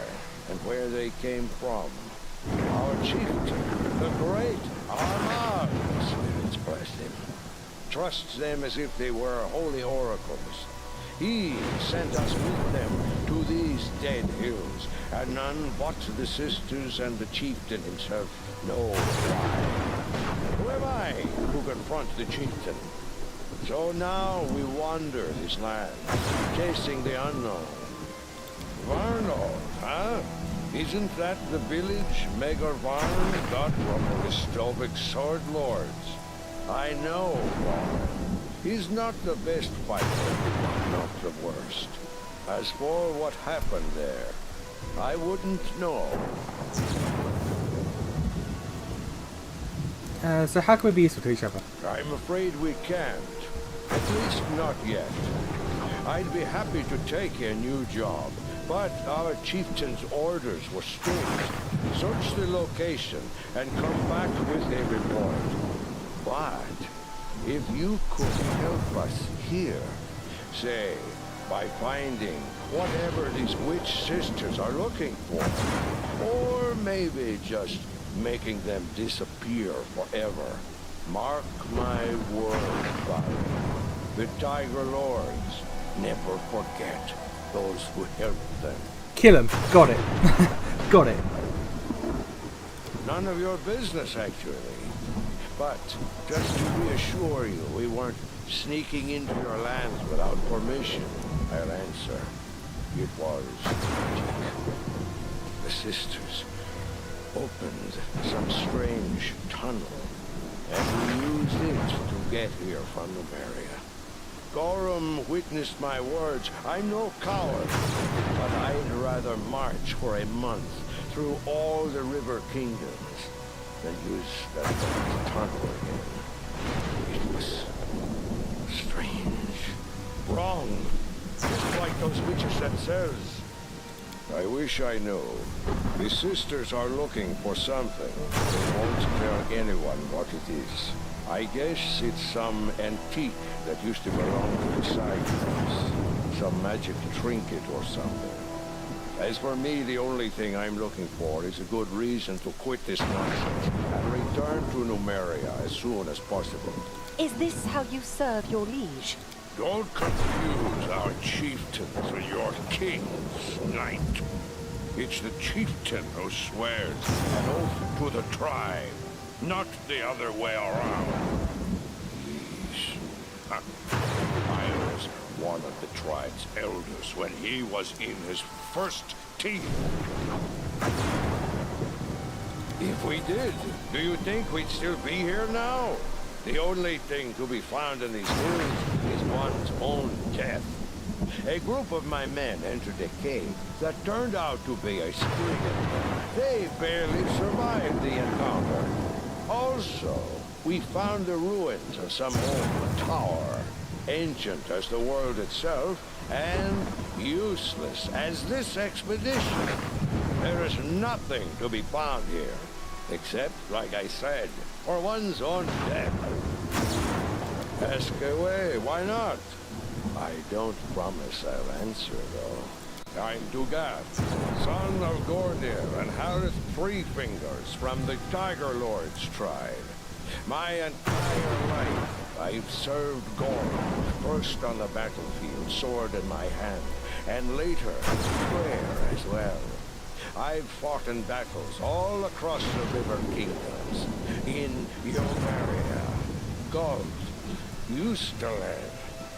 and where they came from. Our chieftain, the great Armagh, spirits bless him, trusts them as if they were holy oracles. He sent us with them to these dead hills, and none but the sisters and the chieftain himself know why. Who am I who confront the chieftain? So now we wander this land, chasing the unknown. Varnhold, huh? Isn't that the village Maegor Varn got from the Ristovic sword lords? I know Varn. He's not the best fighter, but not the worst. As for what happened there, I wouldn't know. So how can we be useful to each other? I'm afraid we can't. At least not yet. I'd be happy to take a new job, but our chieftain's orders were strict. Search the location and come back with a report. But if you could help us here, say, by finding whatever these witch sisters are looking for, or maybe just making them disappear forever, mark my word, Baron. The Tiger Lords never forget those who helped them. Kill him. Got it. Got it. None of your business, actually. But just to reassure you, we weren't sneaking into your lands without permission. I'll answer. It was magic. The sisters opened some strange tunnel, and we used it to get here from Numeria. Gorham witnessed my words. I'm no coward, but I'd rather march for a month through all the river kingdoms than use that tunnel again. It was strange, wrong, just like those witches themselves. I wish I knew. The sisters are looking for something. They won't tell anyone what it is. I guess it's some antique that used to belong to the Cyclops. Some magic trinket or something. As for me, the only thing I'm looking for is a good reason to quit this nonsense and return to Numeria as soon as possible. Is this how you serve your liege? Don't confuse our chieftains with your king's knight. It's the chieftain who swears an oath to the tribe, not the other way around. Please. I was one of the tribe's elders when he was in his first teeth. If we did, do you think we'd still be here now? The only thing to be found in these hills is one's own death. A group of my men entered a cave that turned out to be a spriggan. They barely survived the encounter. Also, we found the ruins of some old tower, ancient as the world itself, and useless as this expedition. There is nothing to be found here, except, like I said, for one's own death. Ask away, why not? I don't promise I'll answer, though. I'm Dugat, son of Gordir and Harith Three Fingers from the Tiger Lord's tribe. My entire life, I've served Gorum, first on the battlefield, sword in my hand, and later, prayer as well. I've fought in battles all across the River Kingdoms, in Yomaria, Gold, Ustaland.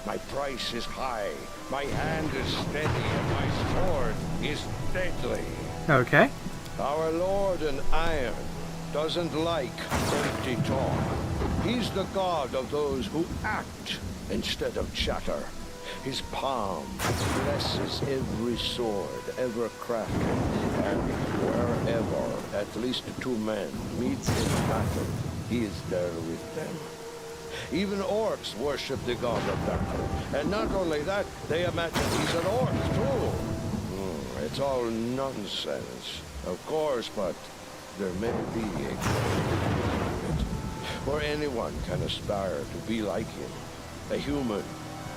My price is high, my hand is steady, and my sword is deadly. Okay. Our Lord in Iron doesn't like empty talk. He's the god of those who act instead of chatter. His palm blesses every sword ever crafted, and wherever at least two men meet in battle, he is there with them. Even orcs worship the god of battle, and not only that, they imagine he's an orc too. It's all nonsense, of course, but there may be a it, where anyone can aspire to be like him. A human,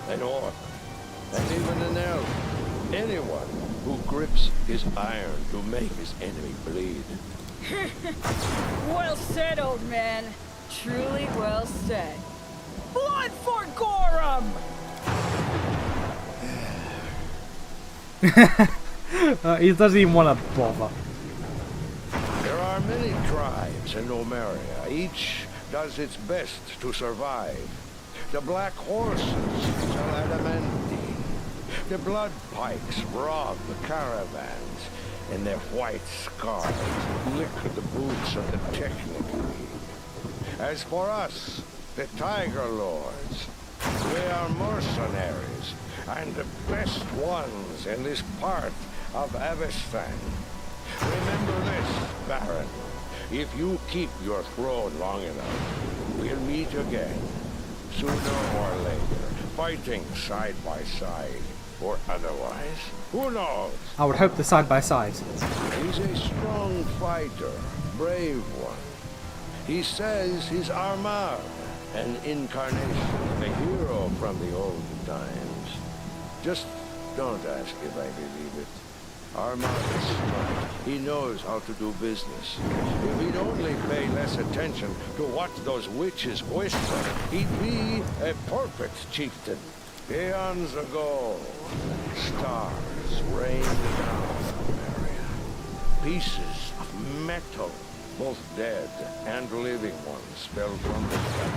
an orc, and even an elf. Anyone who grips his iron to make his enemy bleed. Well said, old man. Truly well said. Blood for Gorum! He doesn't even want to bother. There are many tribes in Nomeria. Each does its best to survive. The Black Horses sell adamantine. The Blood Pikes rob the caravans, and their white scarves lick the boots of the technically. As for us, the Tiger Lords, we are mercenaries, and the best ones in this part of Avestan. Remember this, Baron. If you keep your throne long enough, we'll meet again. Sooner or later, fighting side by side, or otherwise. Who knows? I would hope the side by side. He's a strong fighter, brave one. He says he's Armagh, an incarnation, a hero from the old times. Just don't ask if I believe it. Armagh is smart. He knows how to do business. If he'd only pay less attention to what those witches whisper, he'd be a perfect chieftain. Eons ago, stars rained down on Maria. Pieces of metal, both dead and living ones, fell from the sky.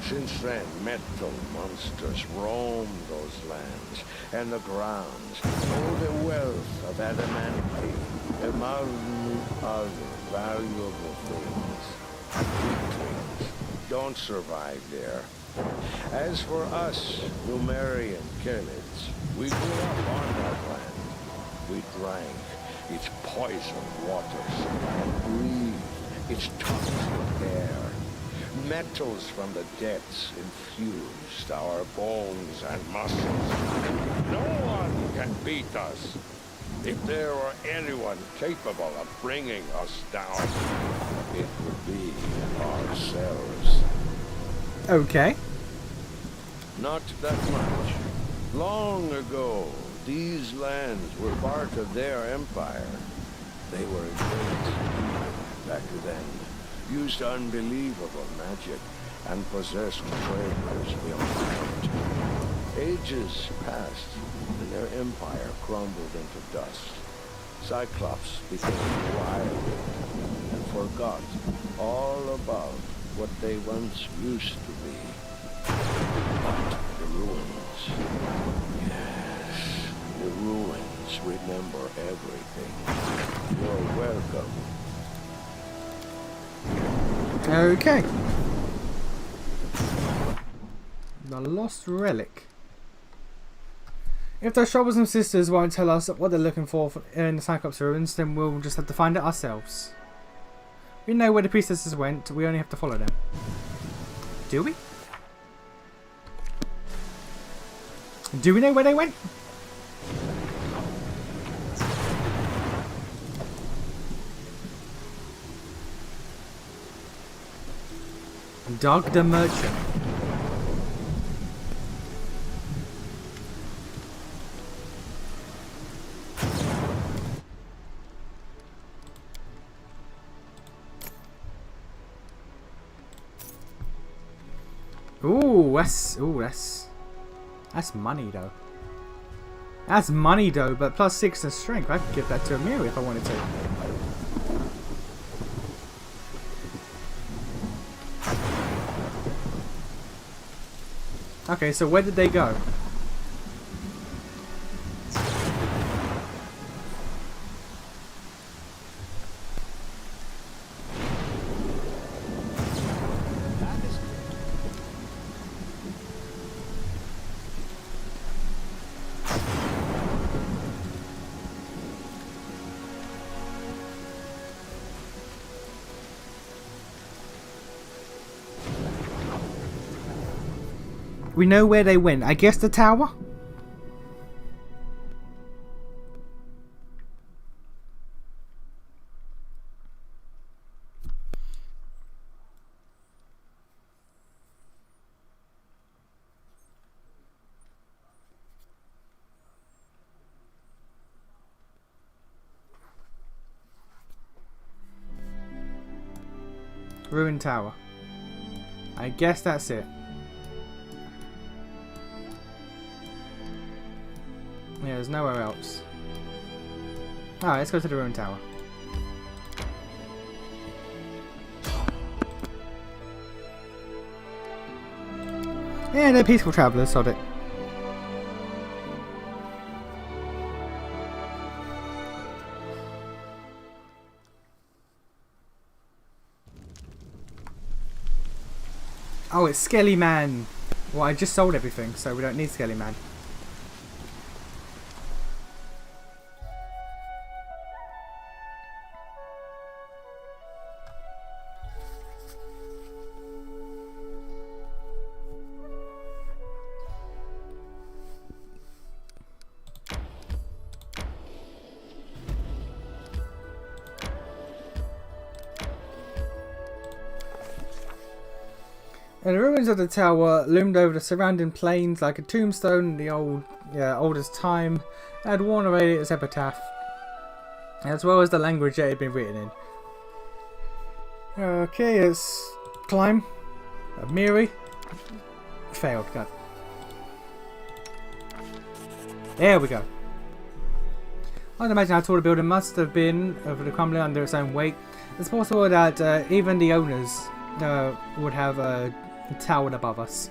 Since then, metal monsters roam those lands, and the grounds hold a wealth of adamantine, among other valuable things. Weaklings don't survive there. As for us, Numerian Kellids, we grew up on that land. We drank its poisoned waters and breathed its toxic air. Metals from the depths infused our bones and muscles. No one can beat us. If there were anyone capable of bringing us down, it would be ourselves. Okay. Not that much. Long ago, these lands were part of their empire. They were great back then. Used unbelievable magic and possessed treasures beyond. Ages passed, and their empire crumbled into dust. Cyclops became wild and forgot all about what they once used to be. But the ruins, yes, the ruins remember everything. You're welcome. Okay. The lost relic. If those troublesome sisters won't tell us what they're looking for in the Cyclops ruins, then we'll just have to find it ourselves. We know where the priestesses went, we only have to follow them. Do we? Do we know where they went? Doug the Merchant. That's money though. That's money though, but plus 6 in strength. I could give that to Amiri if I wanted to. Okay, so where did they go? We know where they went. I guess the tower? Ruined tower. I guess that's it. Yeah, there's nowhere else. Alright, let's go to the ruined tower. Yeah, they're peaceful travellers, sod it. Oh, it's Skelly Man. Well, I just sold everything, so we don't need Skelly Man. And the ruins of the tower loomed over the surrounding plains like a tombstone in the oldest time, and had worn away its epitaph, as well as the language it had been written in. Okay, let's climb. Amiri. Failed, go. There we go. I'd imagine how tall the building must have been over the crumbling under its own weight. It's possible that even the owners would have towered above us,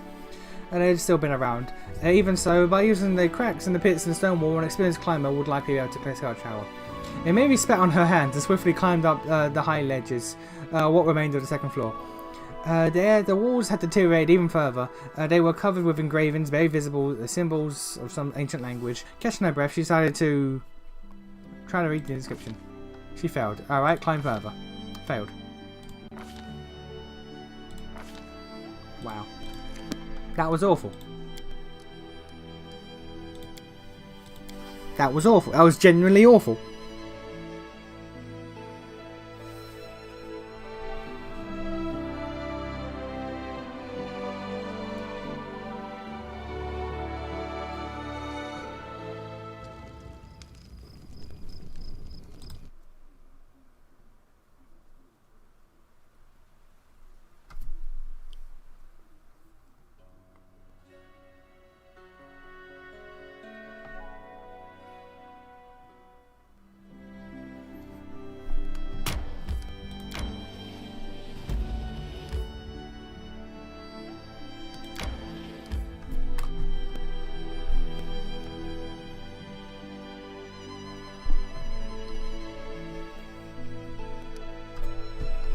and they'd still been around. Even so, by using the cracks in the pits and stone wall, an experienced climber would likely be able to place our tower. It made me spat on her hands and swiftly climbed up the high ledges, what remained of the second floor. The walls had deteriorated even further. They were covered with engravings, very visible, the symbols of some ancient language. Catching her breath, she decided to try to read the inscription. She failed. Alright, climb further. Failed. Wow. That was awful. That was awful. That was genuinely awful.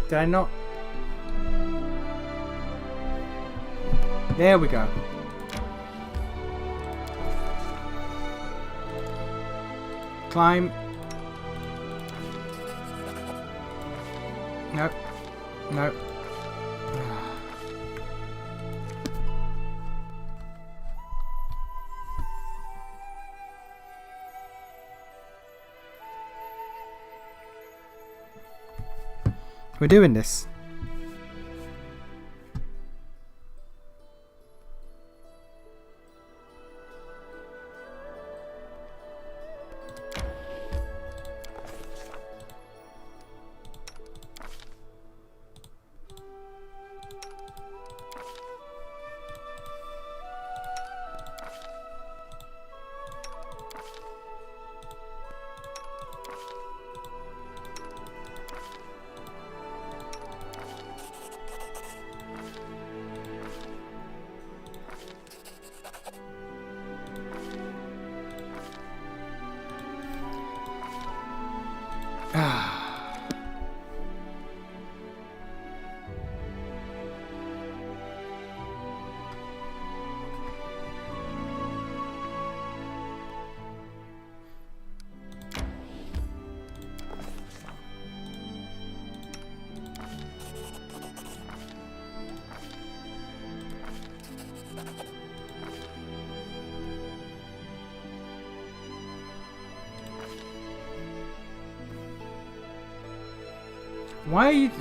Did I not? There we go. Climb. Nope. Nope. We're doing this.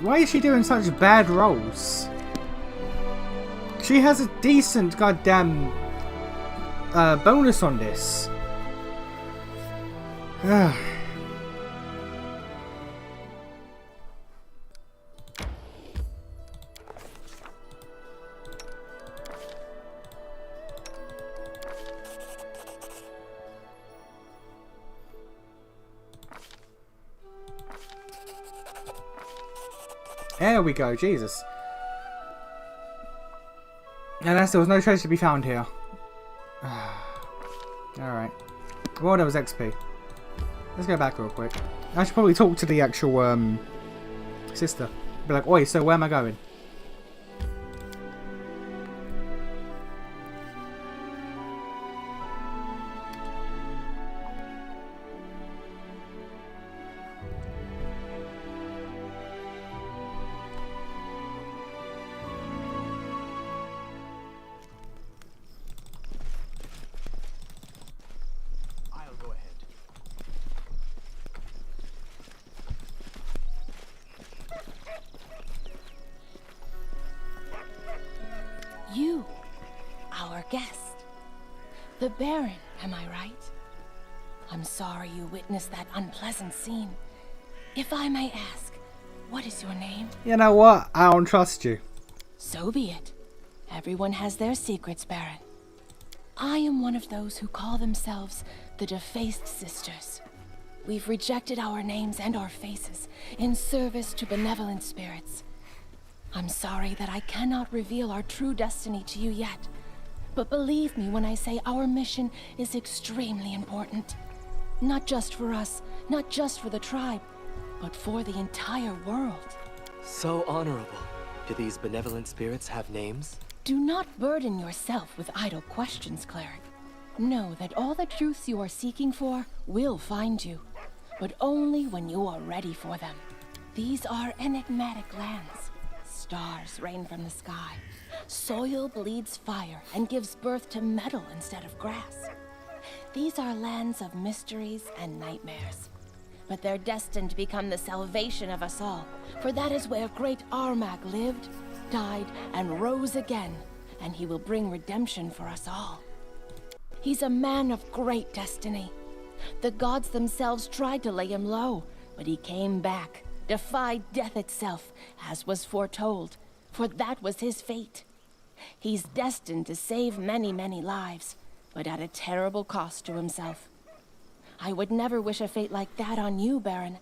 Why is she doing such bad rolls? She has a decent goddamn bonus on this. There we go, Jesus. Unless there was no treasure to be found here. Alright. Well, there was XP. Let's go back real quick. I should probably talk to the actual sister. Be like, oi, so where am I going? You, our guest. The Baron, am I right? I'm sorry you witnessed that unpleasant scene. If I may ask, what is your name? You know what? I don't trust you. So be it. Everyone has their secrets, Baron. I am one of those who call themselves the Defaced Sisters. We've rejected our names and our faces in service to benevolent spirits. I'm sorry that I cannot reveal our true destiny to you yet, but believe me when I say our mission is extremely important. Not just for us, not just for the tribe, but for the entire world. So honorable. Do these benevolent spirits have names? Do not burden yourself with idle questions, cleric. Know that all the truths you are seeking for will find you, but only when you are ready for them. These are enigmatic lands. Stars rain from the sky. Soil bleeds fire and gives birth to metal instead of grass. These are lands of mysteries and nightmares. But they're destined to become the salvation of us all, for that is where great Armag lived, died, and rose again, and he will bring redemption for us all. He's a man of great destiny. The gods themselves tried to lay him low, but he came back, defied death itself, as was foretold, for that was his fate. He's destined to save many, many lives, but at a terrible cost to himself. I would never wish a fate like that on you, Baron.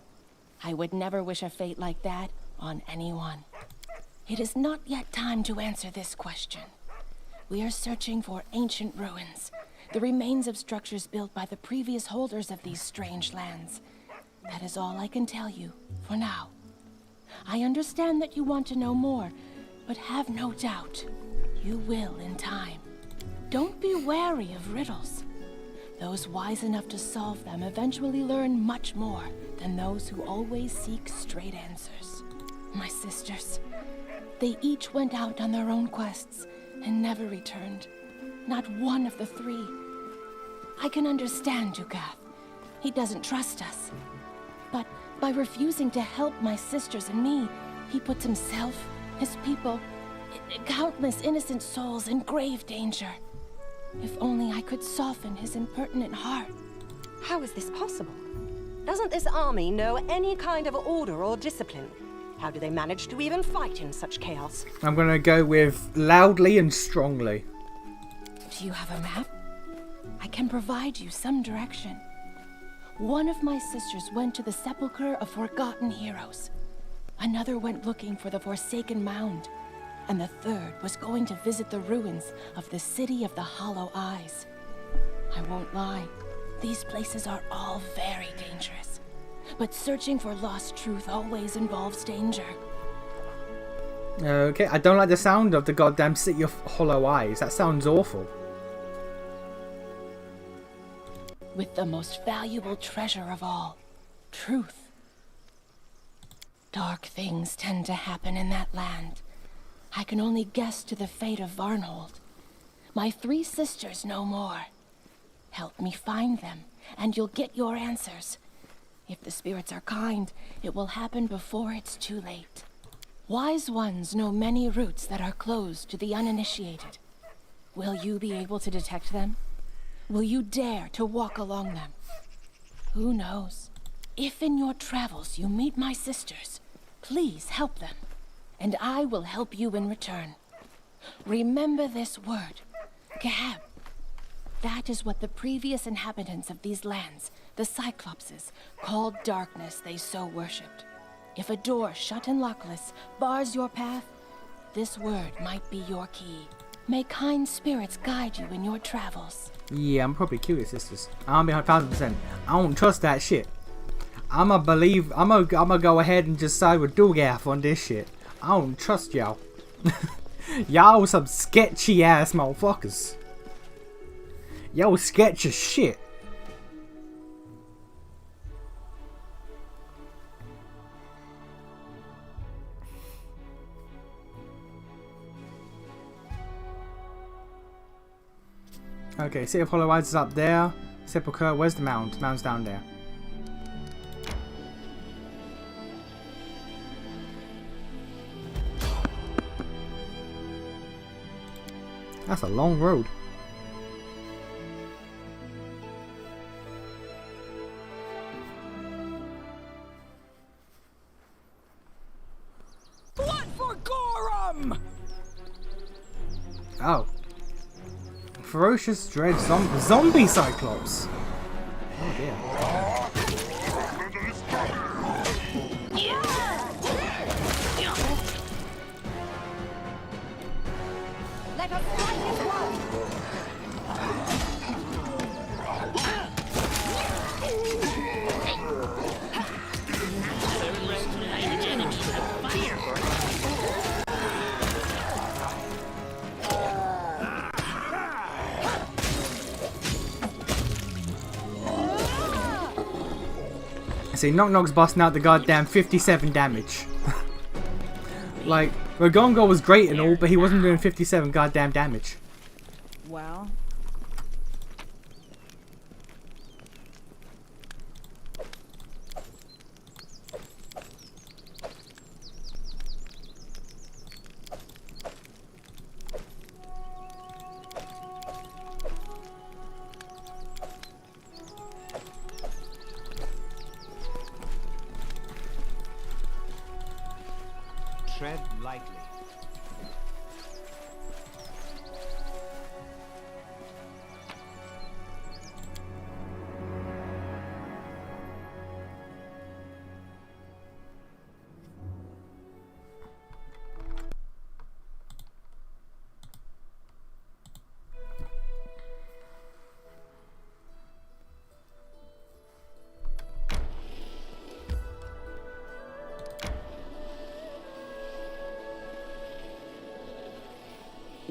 I would never wish a fate like that on anyone. It is not yet time to answer this question. We are searching for ancient ruins, the remains of structures built by the previous holders of these strange lands. That is all I can tell you, for now. I understand that you want to know more, but have no doubt, you will in time. Don't be wary of riddles. Those wise enough to solve them eventually learn much more than those who always seek straight answers. My sisters, they each went out on their own quests and never returned. Not one of the three. I can understand Jugath. He doesn't trust us. But by refusing to help my sisters and me, he puts himself, his people, countless innocent souls in grave danger. If only I could soften his impertinent heart. How is this possible? Doesn't this army know any kind of order or discipline? How do they manage to even fight in such chaos? I'm gonna go with loudly and strongly. Do you have a map? I can provide you some direction. One of my sisters went to the sepulchre of forgotten heroes. Another went looking for the Forsaken Mound. And the third was going to visit the ruins of the City of the Hollow Eyes. I won't lie, these places are all very dangerous. But searching for lost truth always involves danger. Okay, I don't like the sound of the goddamn City of Hollow Eyes. That sounds awful. With the most valuable treasure of all, truth. Dark things tend to happen in that land. I can only guess to the fate of Varnhold. My 3 sisters know more. Help me find them, and you'll get your answers. If the spirits are kind, it will happen before it's too late. Wise ones know many routes that are closed to the uninitiated. Will you be able to detect them? Will you dare to walk along them? Who knows? If in your travels you meet my sisters, please help them. And I will help you in return. Remember this word, Gahab. That is what the previous inhabitants of these lands, the Cyclopses, called darkness they so worshipped. If a door shut and lockless bars your path, this word might be your key. May kind spirits guide you in your travels. Yeah, I'm probably curious, sisters. I'm behind 1,000%. I don't trust that shit. I'ma go ahead and just side with Dulgath on this shit. I don't trust y'all. Y'all some sketchy ass motherfuckers. Y'all sketch as shit. Okay, City of Hollow Eyes is up there. Sepulchre, where's the mound? The mound's down there. That's a long road. Blood for Gorum! Oh. Ferocious dread zombie Cyclops. Oh dear. Let us fight as one! See, Knock Knock's busting out the goddamn 57 damage. Like, Ragongo was great and all, but he wasn't doing 57 goddamn damage. Well. Tread lightly.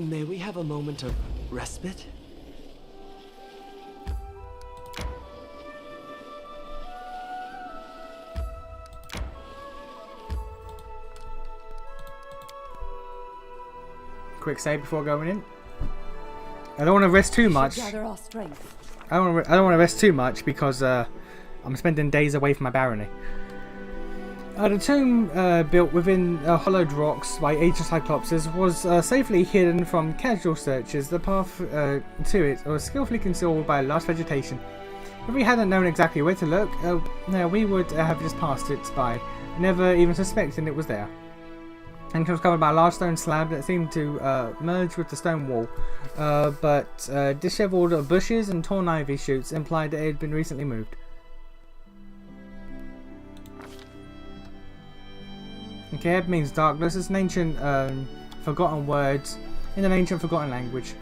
May we have a moment of respite? quick save before going in. I don't want to rest too much. Gather our strength. I don't want to rest too much because I'm spending days away from my barony. The tomb, built within hollowed rocks by ancient Cyclopses, was safely hidden from casual searchers. The path to it was skillfully concealed by lush vegetation. If we hadn't known exactly where to look, we would have just passed it by, never even suspecting it was there. And it was covered by a large stone slab that seemed to merge with the stone wall, but dishevelled bushes and torn ivy shoots implied that it had been recently moved. Okay, it means darkness. It's an ancient, forgotten word in an ancient, forgotten language.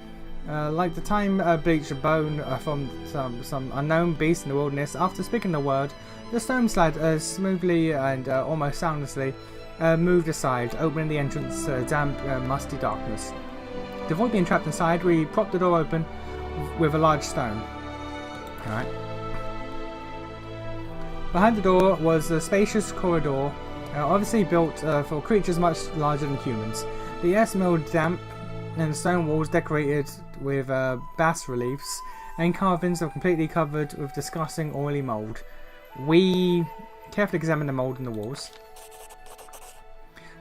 Like the time-bleached bone from some unknown beast in the wilderness, after speaking the word, the stone slab smoothly and almost soundlessly moved aside, opening the entrance to damp, musty darkness. To avoid being trapped inside, we propped the door open with a large stone. Alright. Behind the door was a spacious corridor, obviously built for creatures much larger than humans. The air smelled damp, and the stone walls decorated with bas reliefs and carvings that were completely covered with disgusting oily mould. We carefully examined the mould in the walls.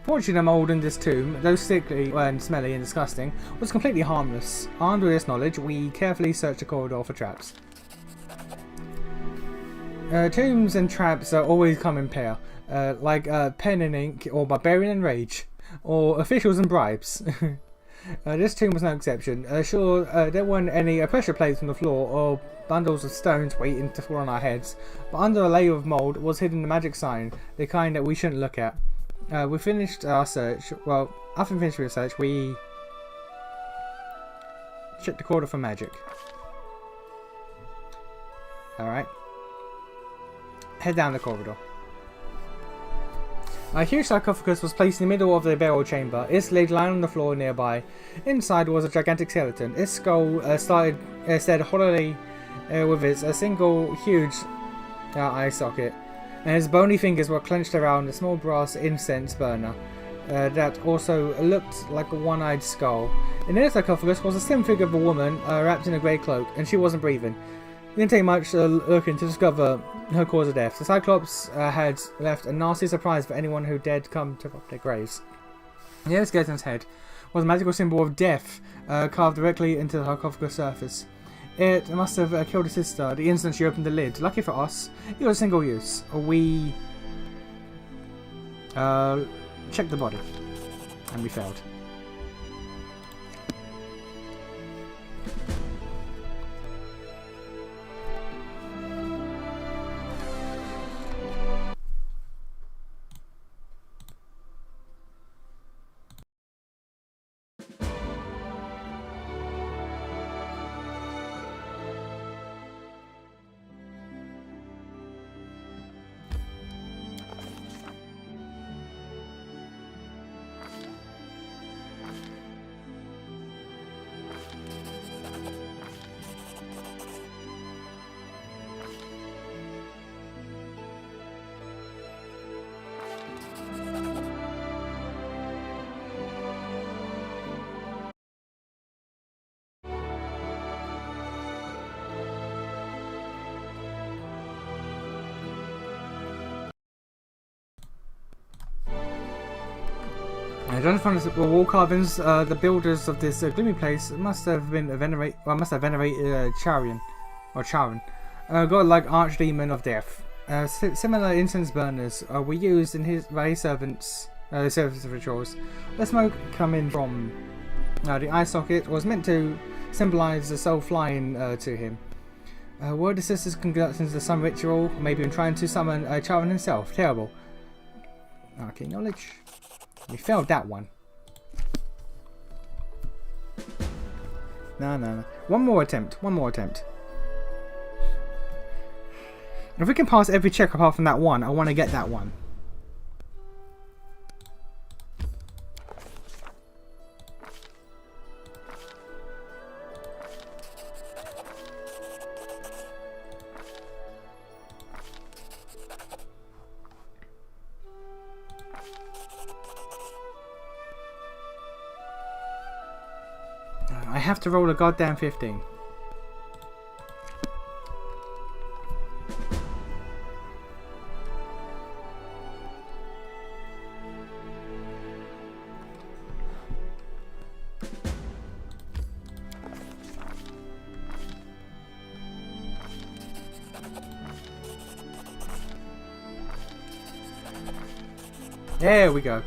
Fortunately, the mould in this tomb, though sickly and smelly and disgusting, was completely harmless. Armed with this knowledge, we carefully searched the corridor for traps. Tombs and traps always come in pair, like pen and ink, or barbarian and rage, or officials and bribes. This tomb was no exception. Sure, there weren't any pressure plates on the floor or bundles of stones waiting to fall on our heads, but under a layer of mould was hidden the magic sign, the kind that we shouldn't look at. We finished our search. Well, after finishing our search, we checked the corridor for magic. Alright. Head down the corridor. A huge sarcophagus was placed in the middle of the burial chamber. Its lid lying on the floor nearby. Inside was a gigantic skeleton. Its skull stared hollowly with a single huge eye socket, and his bony fingers were clenched around a small brass incense burner that also looked like a one-eyed skull. In the sarcophagus was a slim figure of a woman wrapped in a grey cloak, and she wasn't breathing. It didn't take much looking to discover her cause of death. The Cyclops had left a nasty surprise for anyone who dared come to rob their graves. Near the skeleton's head was a magical symbol of death carved directly into the sarcophagus surface. It must have killed his sister the instant she opened the lid. Lucky for us, it was single use. We checked the body, and we failed. Judging from the wall carvings, the builders of this gloomy place must have venerated Charon, godlike archdemon of death. Similar incense burners were used by his servants' rituals. The smoke coming from the eye socket was meant to symbolize the soul flying to him. Were the sisters conducting some ritual, maybe even trying to summon Charon himself? Terrible. Okay, knowledge. We failed that one. No. One more attempt. If we can pass every check apart from that one, I want to get that one. I have to roll a goddamn 15. There we go.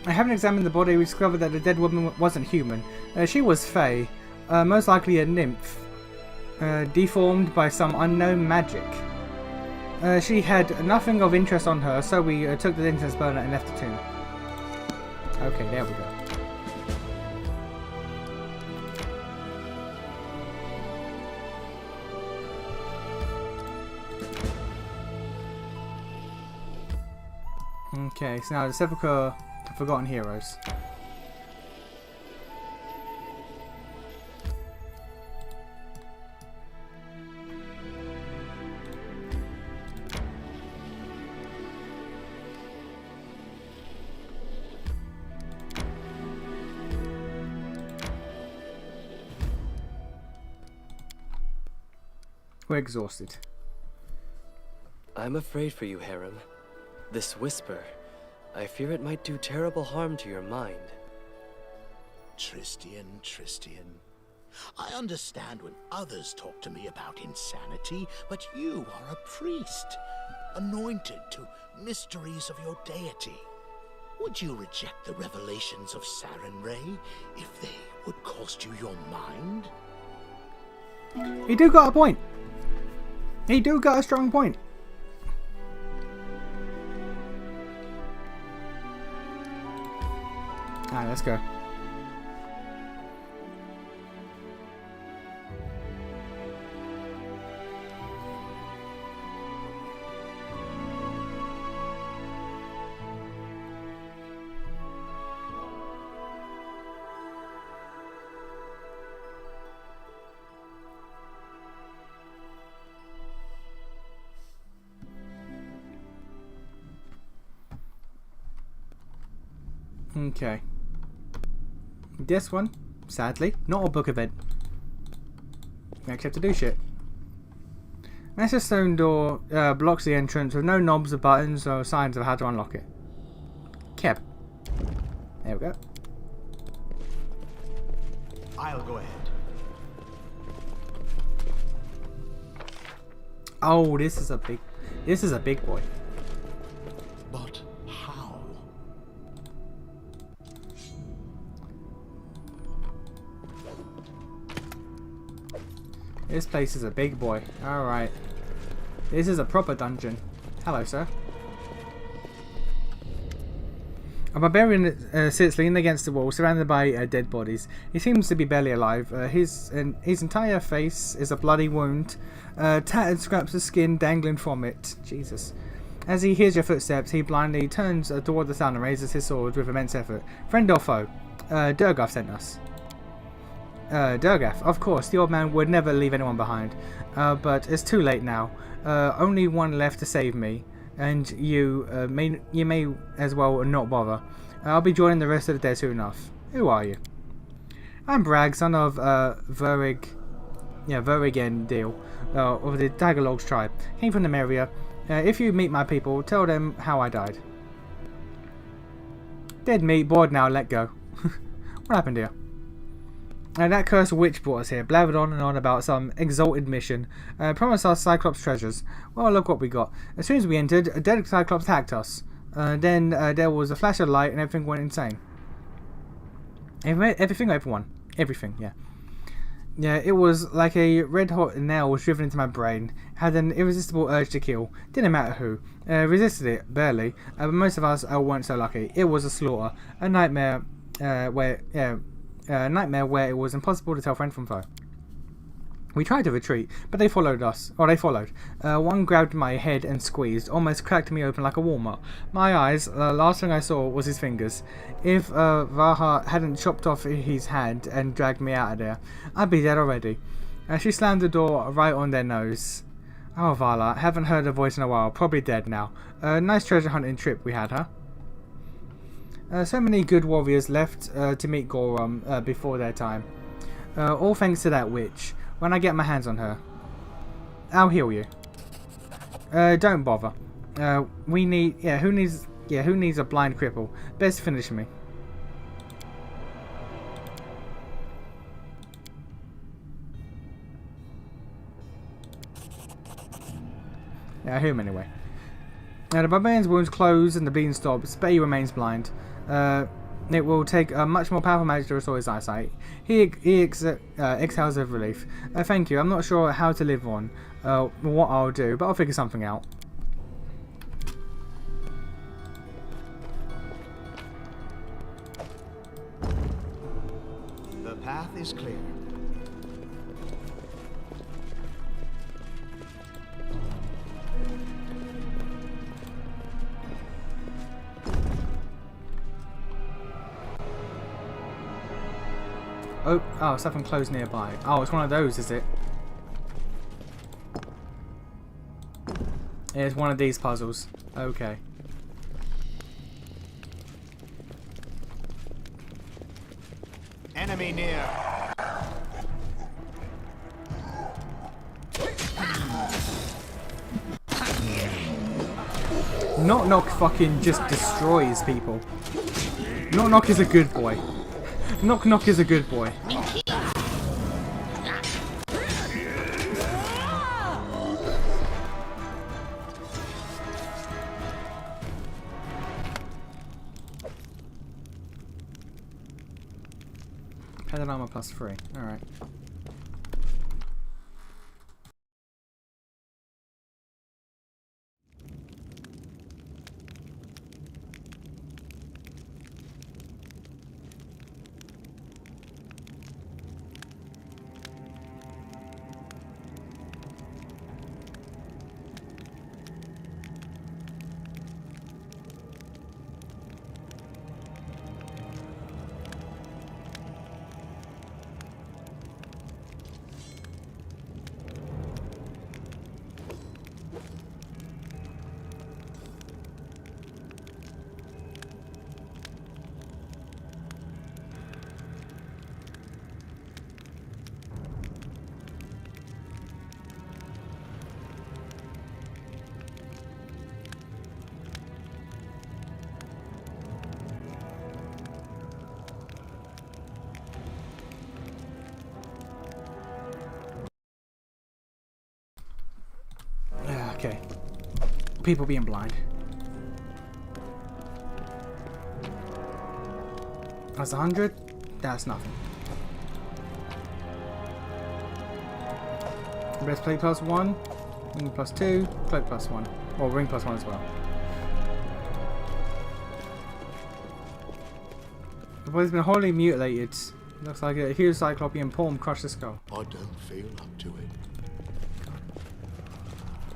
I haven't examined the body. We discovered that the dead woman wasn't human. She was Fae, most likely a nymph, deformed by some unknown magic. She had nothing of interest on her, so we took the incense burner and left the tomb. Okay, there we go. Okay, so now the Sepulchre of Forgotten Heroes. We're exhausted. I'm afraid for you, Harem. This whisper, I fear it might do terrible harm to your mind. Tristian. I understand when others talk to me about insanity, but you are a priest, anointed to mysteries of your deity. Would you reject the revelations of Sarenrae if they would cost you your mind? He do got a point. He do got a strong point. Alright, let's go. Okay. This one, sadly, not a book event. You actually have to do shit. Massive stone door blocks the entrance with no knobs or buttons or signs of how to unlock it. Keb. There we go. I'll go ahead. Oh, this is a big boy. But how? This place is a big boy. Alright. This is a proper dungeon. Hello, sir. A barbarian sits leaning against the wall, surrounded by dead bodies. He seems to be barely alive. His entire face is a bloody wound, tattered scraps of skin dangling from it. Jesus. As he hears your footsteps, he blindly turns toward the sound and raises his sword with immense effort. Friend or foe? Durgath sent us. Durgath, of course, the old man would never leave anyone behind. But it's too late now. Only one left to save me. And you may as well not bother. I'll be joining the rest of the dead soon enough. Who are you? I'm Bragg, son of Verrig and Deal, of the Daggalogs tribe. Came from the Meria. If you meet my people, tell them how I died. Dead meat, bored now, let go. What happened here? That cursed witch brought us here, blathered on and on about some exalted mission, promised us Cyclops treasures. Well, look what we got. As soon as we entered, a dead Cyclops attacked us. Then there was a flash of light and everything went insane. Everything or everyone? Everything, yeah. Yeah, it was like a red-hot nail was driven into my brain. Had an irresistible urge to kill. Didn't matter who. Resisted it, barely. But most of us weren't so lucky. It was a slaughter. A nightmare where it was impossible to tell friend from foe. We tried to retreat, but they followed us. Or they followed. One grabbed my head and squeezed, almost cracked me open like a walnut. My eyes, the last thing I saw was his fingers. If Vaha hadn't chopped off his hand and dragged me out of there, I'd be dead already. She slammed the door right on their nose. Oh, Vala, haven't heard her voice in a while. Probably dead now. Nice treasure hunting trip we had, huh? So many good warriors left to meet Gorum before their time. All thanks to that witch. When I get my hands on her, I'll heal you. Don't bother. We need... who needs a blind cripple? Best finish me. Yeah, I hear him anyway. Now the barbarian's wounds close and the bleeding stops, but he remains blind. It will take a much more powerful magic to restore his eyesight. He exhales with relief. Thank you. I'm not sure how to live on, what I'll do, but I'll figure something out. The path is clear. Oh, something closed nearby. Oh, it's one of those, is it? It's one of these puzzles. Okay. Enemy near. Knock Knock fucking just destroys people. Knock Knock is a good boy. Knock Knock is a good boy. Pattern armor +3. Alright. Okay. People being blind. That's 100? That's nothing. Breastplate +1, ring +2, cloak +1. Or ring +1 as well. The body's been wholly mutilated. Looks like a huge cyclopean palm crushed the skull. I don't feel up to it.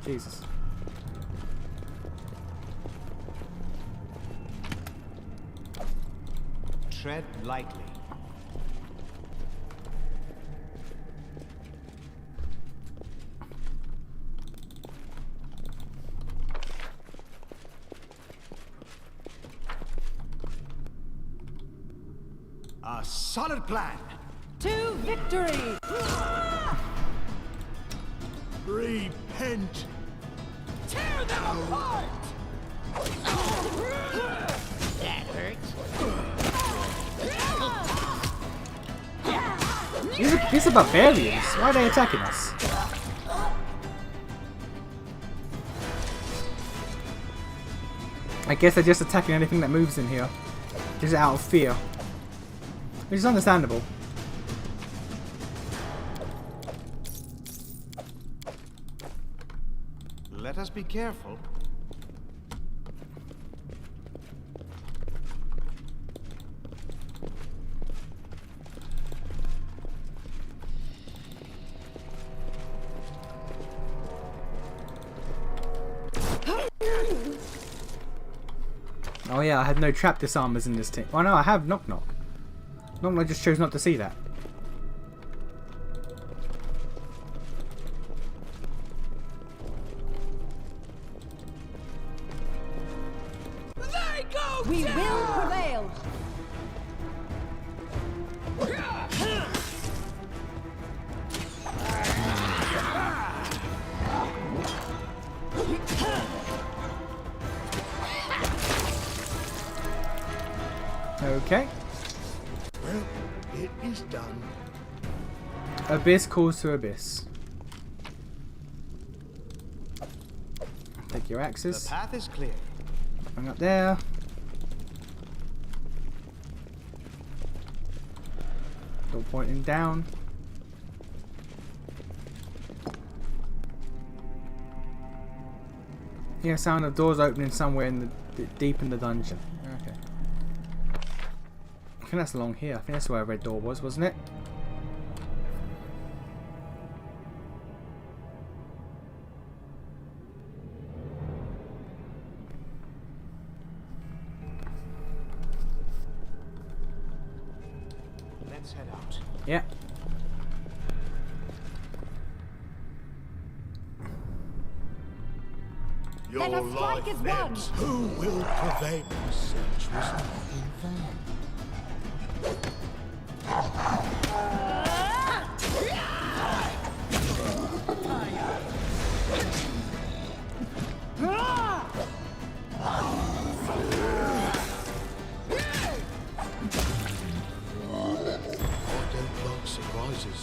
Jesus. Tread lightly. A solid plan. To victory! Repent! Tear them apart! That hurts. These are barbarians. Why are they attacking us? I guess they're just attacking anything that moves in here. Just out of fear. Which is understandable. Let us be careful. Oh yeah, I had no trap disarmers in this team. Oh no, I have Knock Knock. Knock Knock just chose not to see that. They go We down! will prevail! Okay. Well, it is done. Abyss calls to abyss. Take your axes. The path is clear. Bring up there. Still pointing down. Yeah, sound of doors opening somewhere in the deep in the dungeon. Okay. I think that's along here. I think that's where a red door was, wasn't it? Let's head out. Yeah. Your Let us strike as life one. ebbs. Who will prevail? The search was not in vain. Ardent like surprises.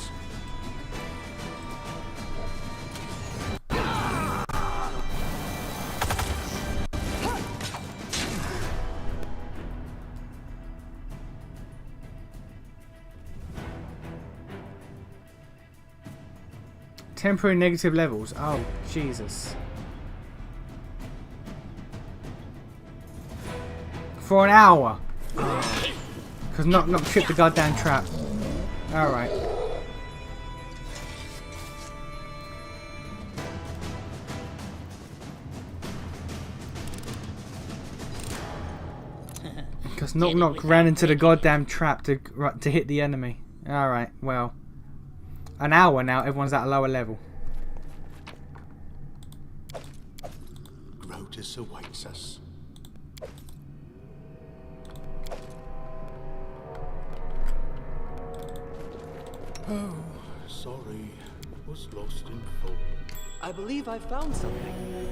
Temporary negative levels. Oh, Jesus. For an hour. Because Knock tripped the goddamn trap. Alright. Because Knock ran into the goddamn trap to hit the enemy. Alright, well. An hour now, everyone's at a lower level. Grotus awaits us. Oh, sorry. Was lost in thought. I believe I found something.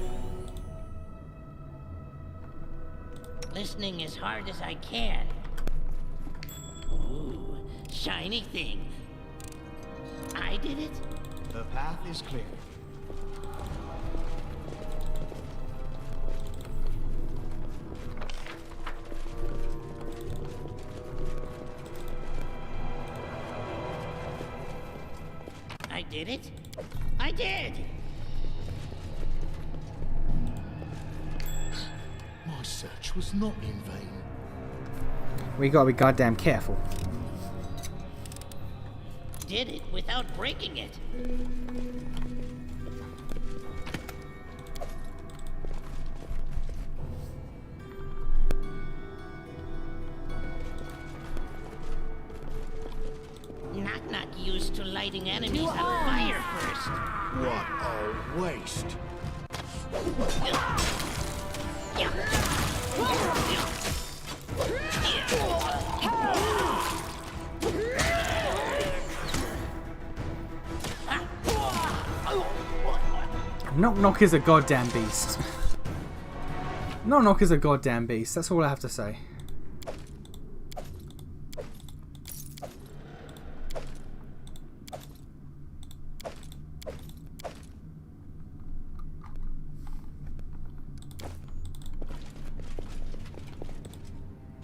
Listening as hard as I can. Ooh, shiny thing. I did it? The path is clear. I did it? I did! My search was not in vain. We gotta be goddamn careful. Did it without breaking it. Knock used to lighting enemies on fire first. What a waste. Knock is a goddamn beast. Knock is a goddamn beast. That's all I have to say.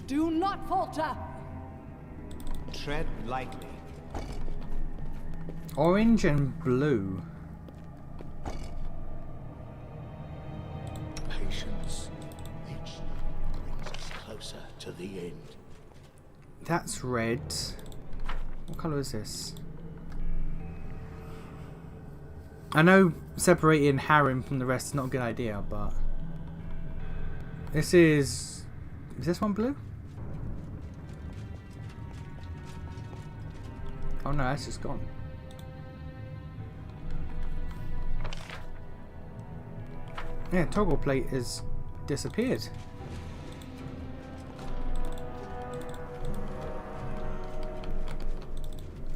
Do not falter! Tread lightly. Orange and blue. Patience. Each step brings us closer to the end. That's red. What colour is this? I know separating harem from the rest is not a good idea, but this is this one blue? Oh no, that's just gone. Yeah, toggle plate has disappeared.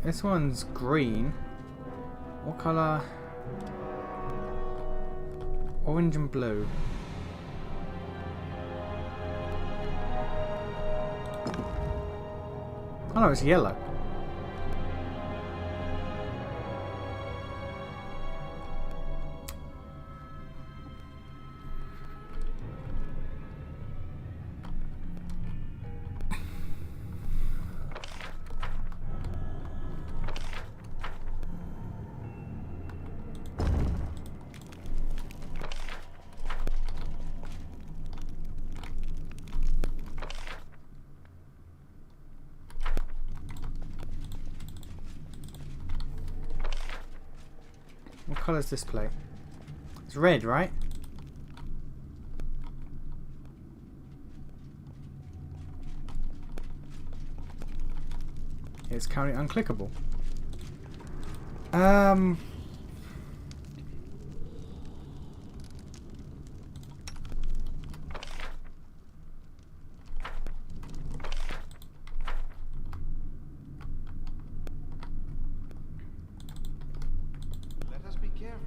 This one's green. What colour? Orange and blue. Oh no, it's yellow. What colour is this plate? It's red, right? It's currently unclickable. Let us be careful.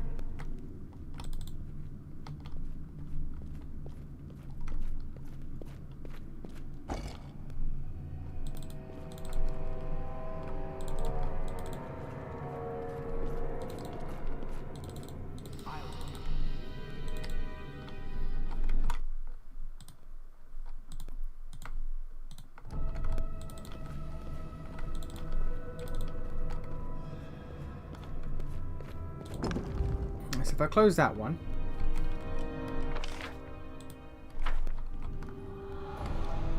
So if I close that one,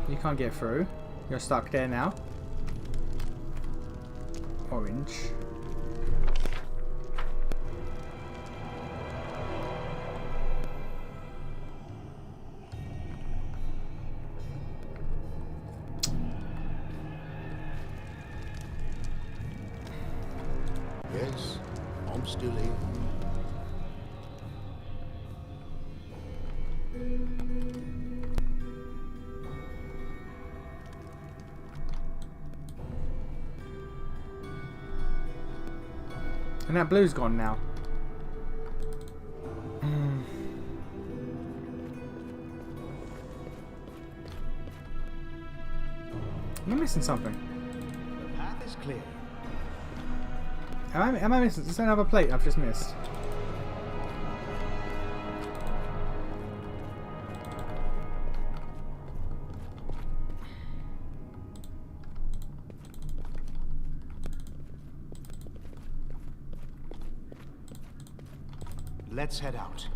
you can't get through. You're stuck there now. Orange. Yes, I'm still here. And that blue's gone now. Am I missing something? The path is clear. Am I missing? Is there another plate I've just missed? Let's head out.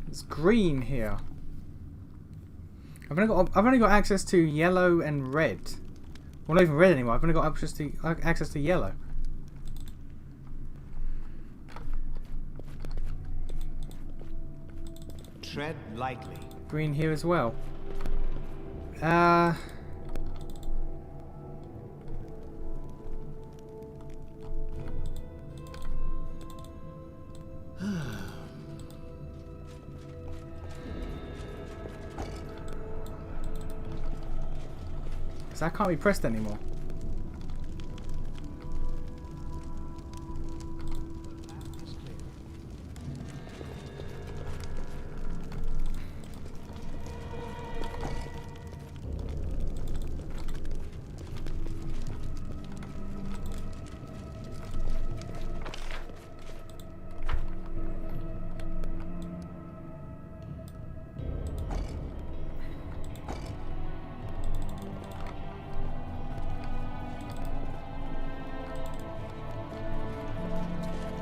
It's green here. I've only got access to yellow and red. Well, not even red anymore. I've only got access to yellow. Tread lightly. Green here as well. So that can't be pressed anymore.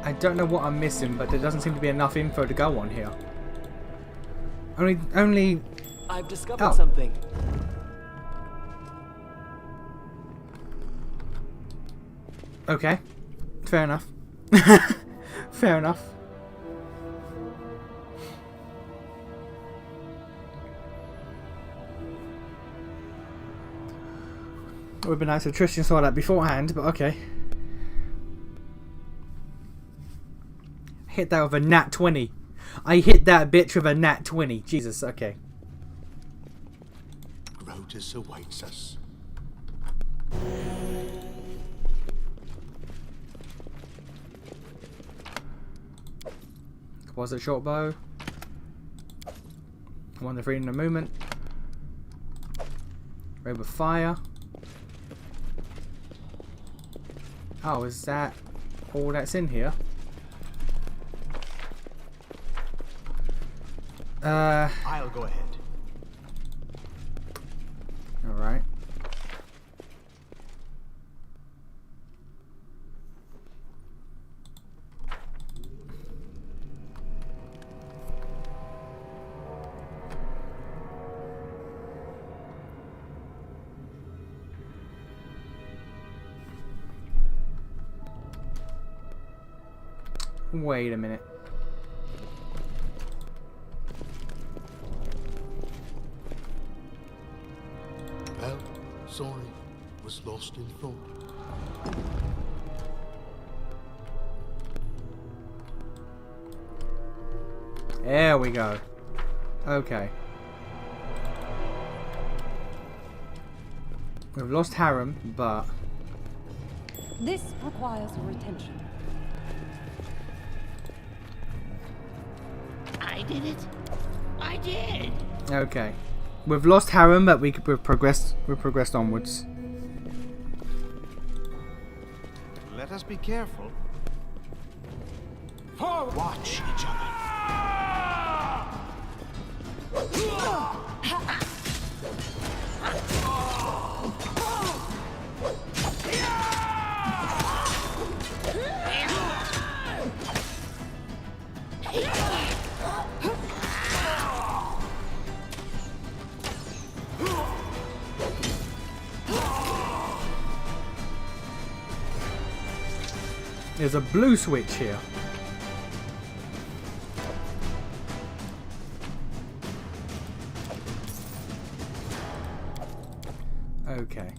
I don't know what I'm missing, but there doesn't seem to be enough info to go on here. Only. I've discovered something. Okay, fair enough. Fair enough. It would be nice if Tristan saw that beforehand, but okay. Hit that with a nat 20. I hit that bitch with a nat 20. Jesus, okay. Grotus awaits us. Was it short bow? One the freedom of movement. Robe of fire. Oh, is that all that's in here? I'll go ahead. Alright. Wait a minute. Well, sorry, was lost in thought. There we go. Okay. We've lost Harem, but... This requires your attention. I did it. I did. Okay. We've lost Harem, but we've progressed onwards. Let us be careful. Watch each other. There's a blue switch here. Okay.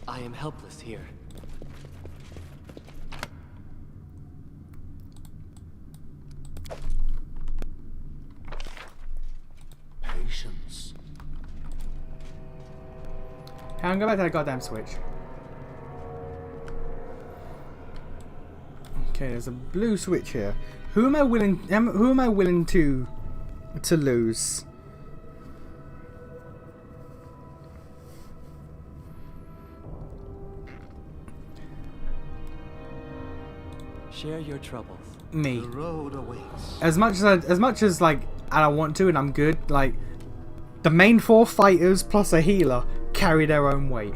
I am helpless here. Patience. Hang on, go back to that goddamn switch. Okay, there's a blue switch here. Who am I willing to lose? Share your troubles. Me. The road awaits. As much as like I don't want to and I'm good, like the main 4 fighters plus a healer carry their own weight.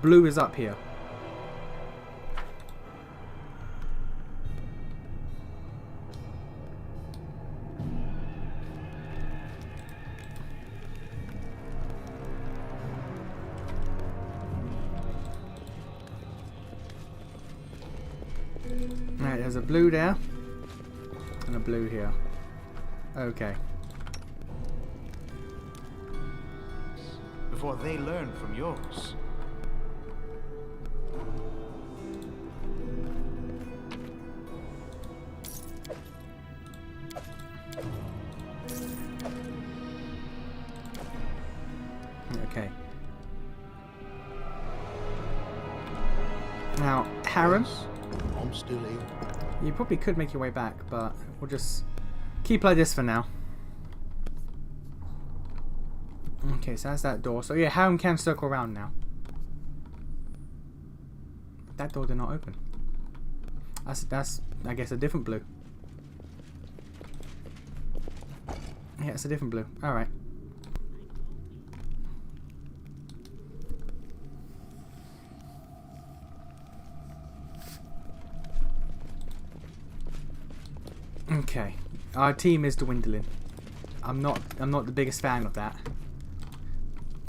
Blue is up here. Right, there's a blue there and a blue here. Okay. Before they learn from yours. Okay. Now, Harem, I'm still here. you probably could make your way back, but we'll just keep like this for now. Okay, so that's that door. So yeah, Harem can circle around now. That door did not open. That's I guess a different blue. Yeah, it's a different blue. Alright. Okay. Our team is dwindling. I'm not the biggest fan of that.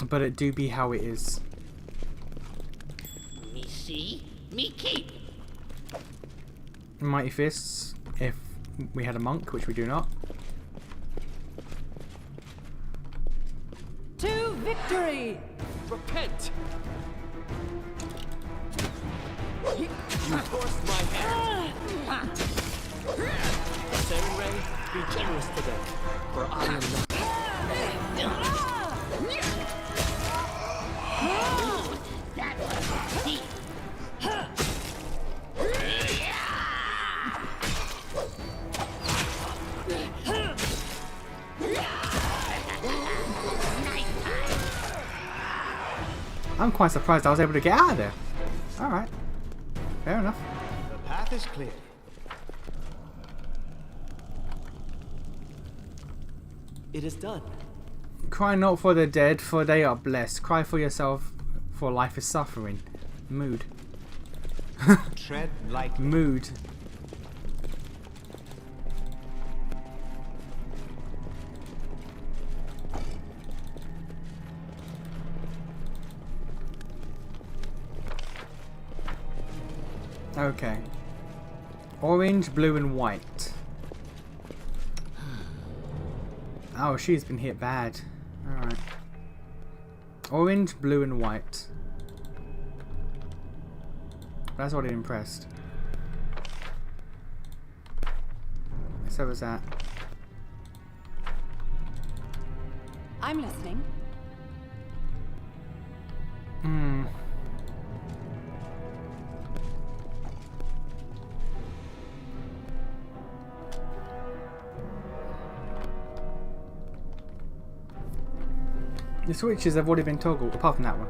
But it do be how it is. Me see, me keep. Mighty fists, if we had a monk, which we do not. To victory! Repent! You forced my hand. Saren Ray, be generous to them, for I am not. I'm quite surprised I was able to get out of there. Alright. Fair enough. The path is clear. It is done. Cry not for the dead, for they are blessed. Cry for yourself, for life is suffering. Mood. Tread lightly. Mood. Okay. Orange, blue, and white. Oh, she's been hit bad. Alright. Orange, blue, and white. That's what it impressed. So was that. I'm listening. Hmm. The switches have already been toggled, apart from that one.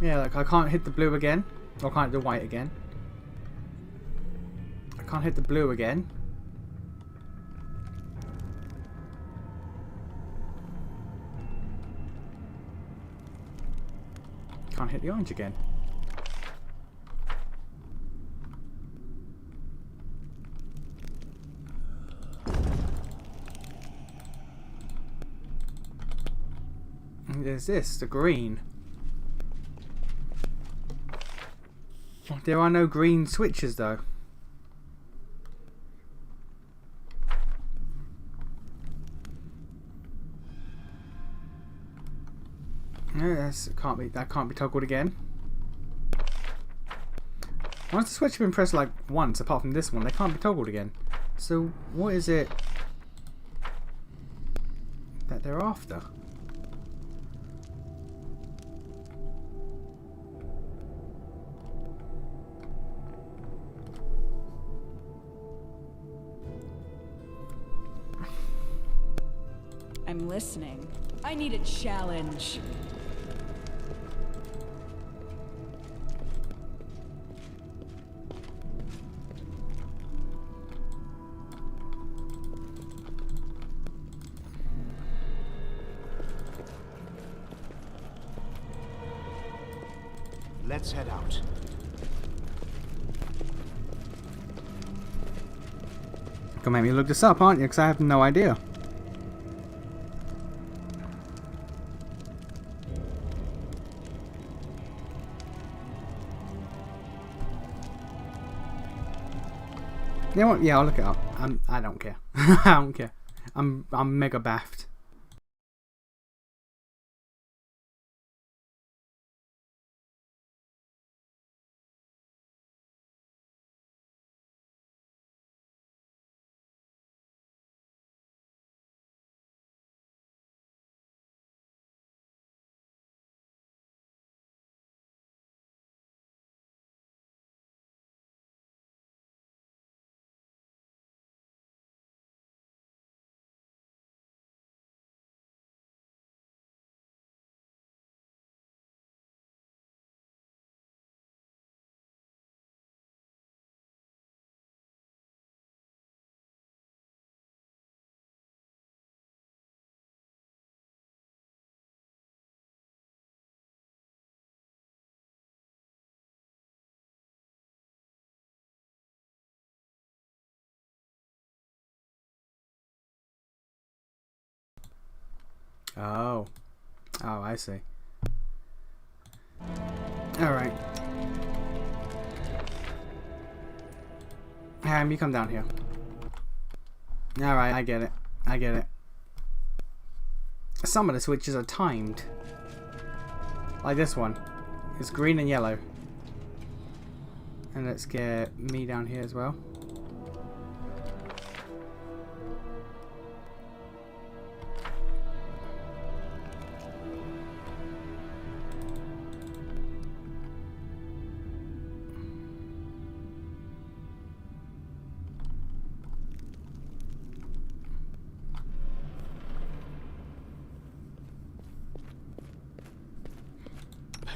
Yeah, like I can't hit the blue again, or I can't hit the white again. I can't hit the blue again. Can't hit the orange again. And there's this, the green. There are no green switches though. No, that can't be toggled again. Once the switch has been pressed like once, apart from this one, they can't be toggled again. So what is it that they're after? I'm listening. I need a challenge. Let's head out. Gonna make me look this up, aren't you? Because I have no idea. You know what? Yeah, I'll look it up. I don't care. I don't care. I'm mega baffed. Oh. Oh, I see. Alright. You come down here. Alright, I get it. I get it. Some of the switches are timed. Like this one. It's green and yellow. And let's get me down here as well.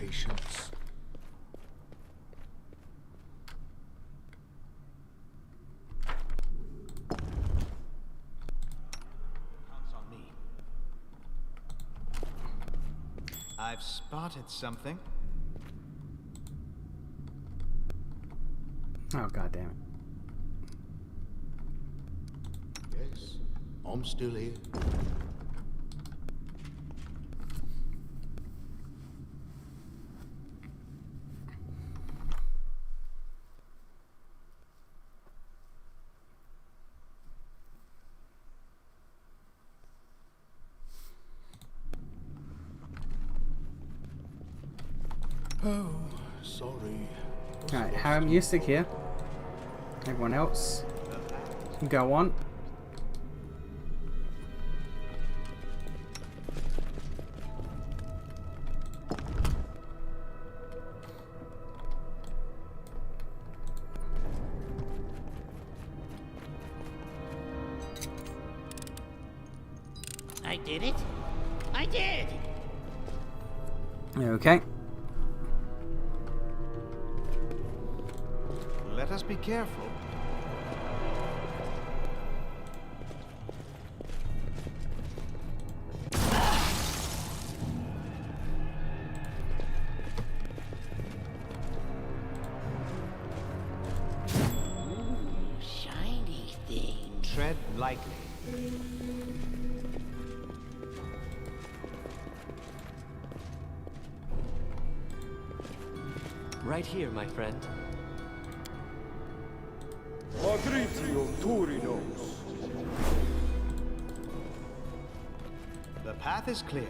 patience. Counts on me. I've spotted something. Oh, god damn it. Yes, I'm still here. Oh, sorry. Alright, Harem, you stick here. Everyone else can go on. I did it. I did. Okay. Let us be careful. Shiny thing. Tread lightly. Right here, my friend. The path is clear.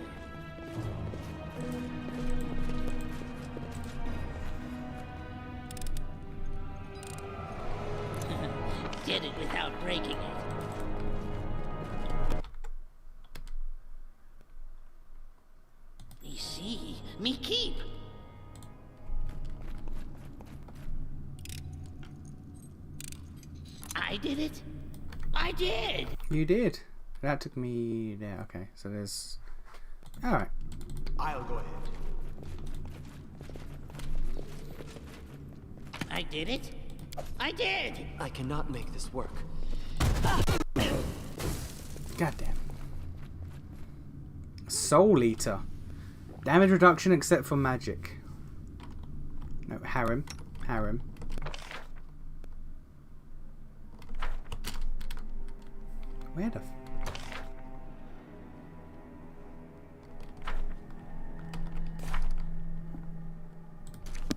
Did it without breaking it. Me see, me keep. I did it. I did. You did. That took me there. Okay, so there's... Alright. I'll go ahead. I did it. I did. I cannot make this work. Goddamn. Soul Eater. Damage reduction except for magic. No, Harem. Harem. Where the...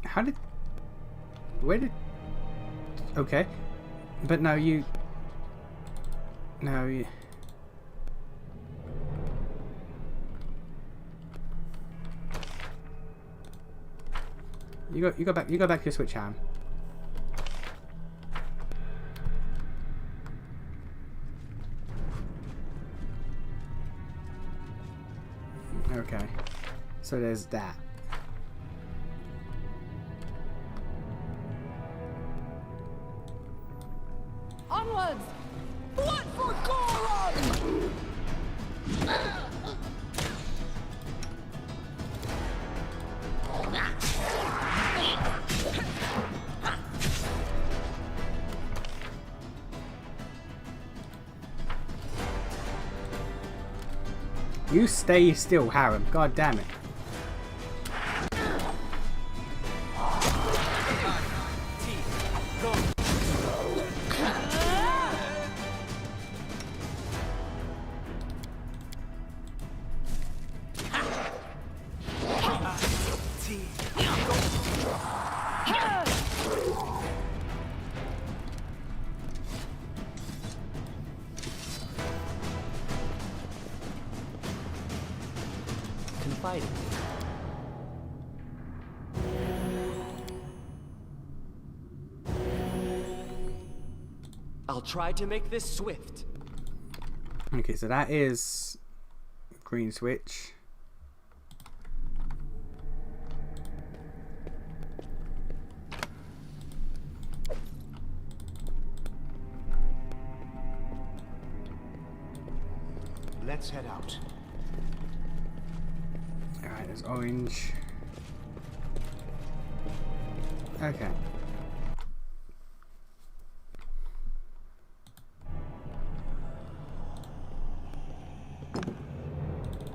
How did... Where did... Okay. But now you... Now you... You go back to your switch, Ham. Okay. So there's that. Onwards! Blood for Goron! You stay still, Harem. God damn it. Confide in me. I'll try to make this swift. Okay, so that is green switch. Let's head out. Alright, there's orange. Okay.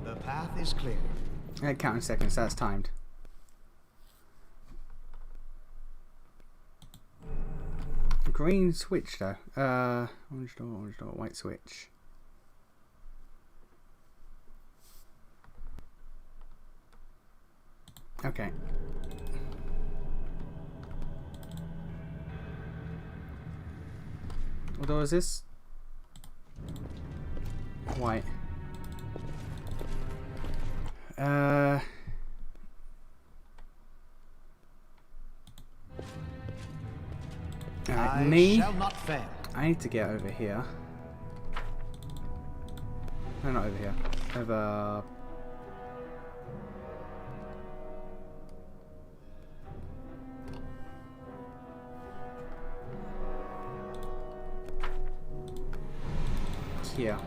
The path is clear. Counting seconds, that's timed. Green switch though. Orange door, white switch. Okay. What door is this? White. Alright, me. Shall not fail. I need to get over here. No, not over here. Over. Here.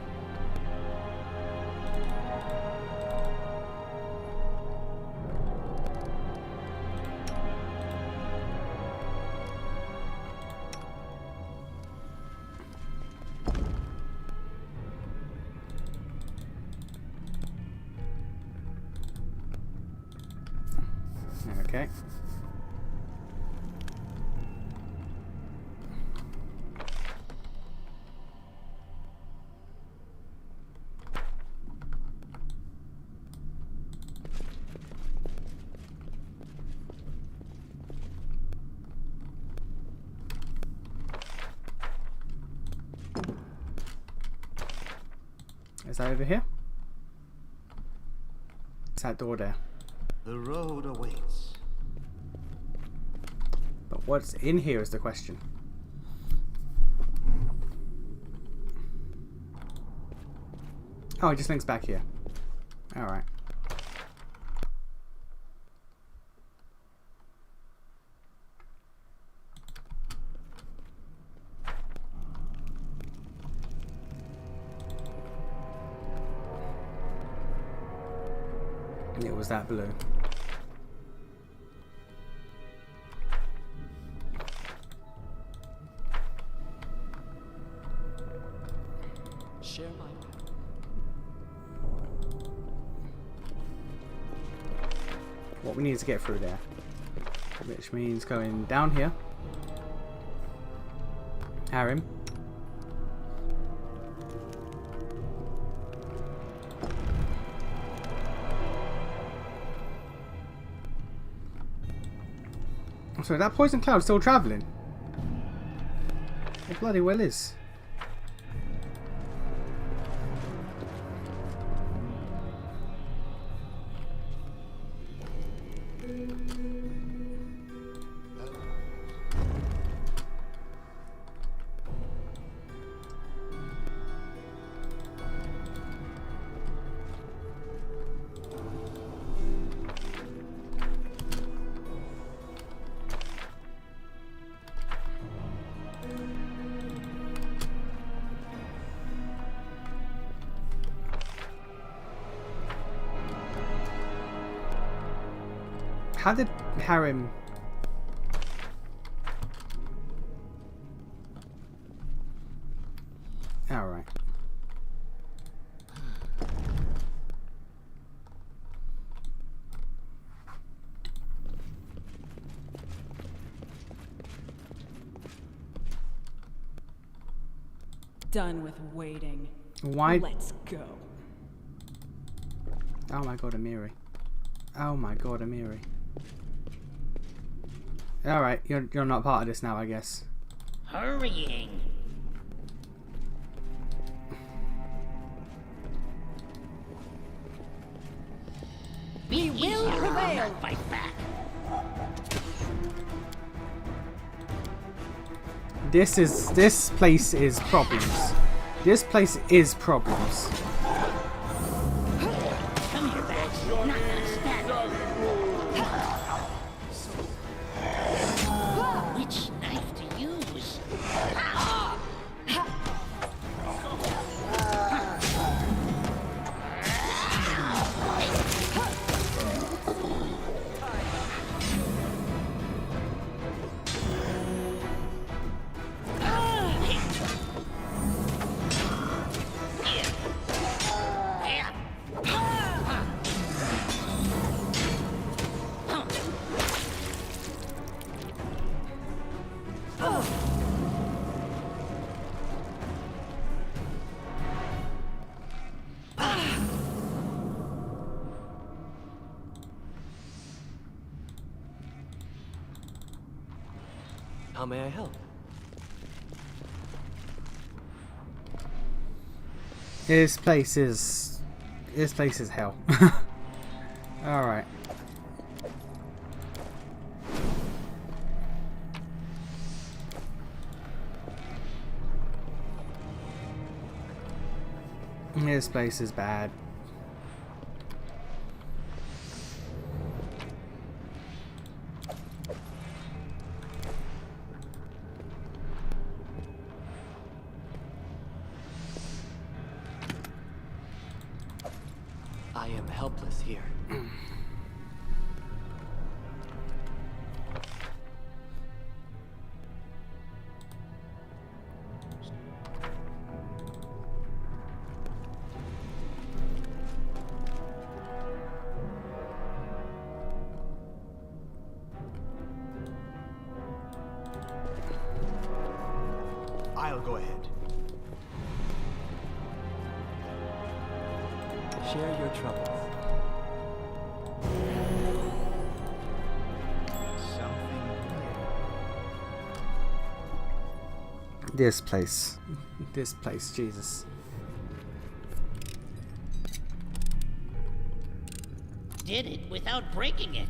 Okay. Is that over here? Is that door there? The road awaits. But what's in here is the question. Oh, it just links back here. Alright. It was that blue. Share my What we need to get through there. Which means going down here. Harem. So that poison cloud's still travelling. It bloody well is. How did Harem... Alright. Done with waiting. Why? Let's go. Oh my god, Amiri. Oh my god, Amiri. Alright, you're not part of this now, I guess. Hurrying. We will prevail. Fight back. This place is problems. This place is problems. Come here, Bax. Not gonna stand. Which knife to use? How may I help? This place is hell. All right. This place is bad. I am helpless here. I'll go ahead. Share your troubles. Something new. This place, Jesus. Did it without breaking it.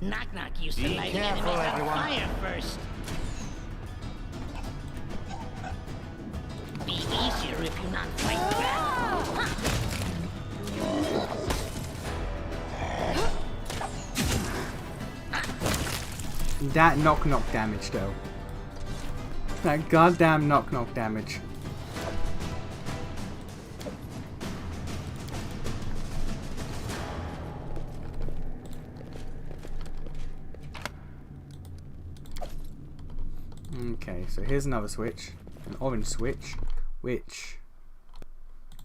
Knock Knock used to Be light careful, enemies on everyone. fire first. Be easier if you not fight back. That knock damage though. That goddamn knock damage. Okay, so here's another switch. An orange switch. Which...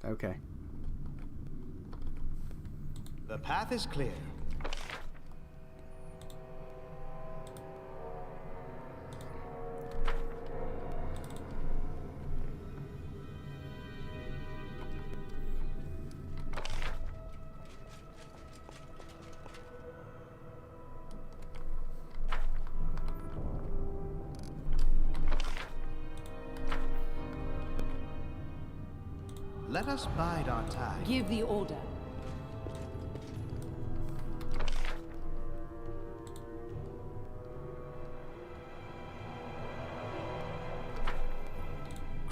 Okay. The path is clear. Let us bide our time. Give the order.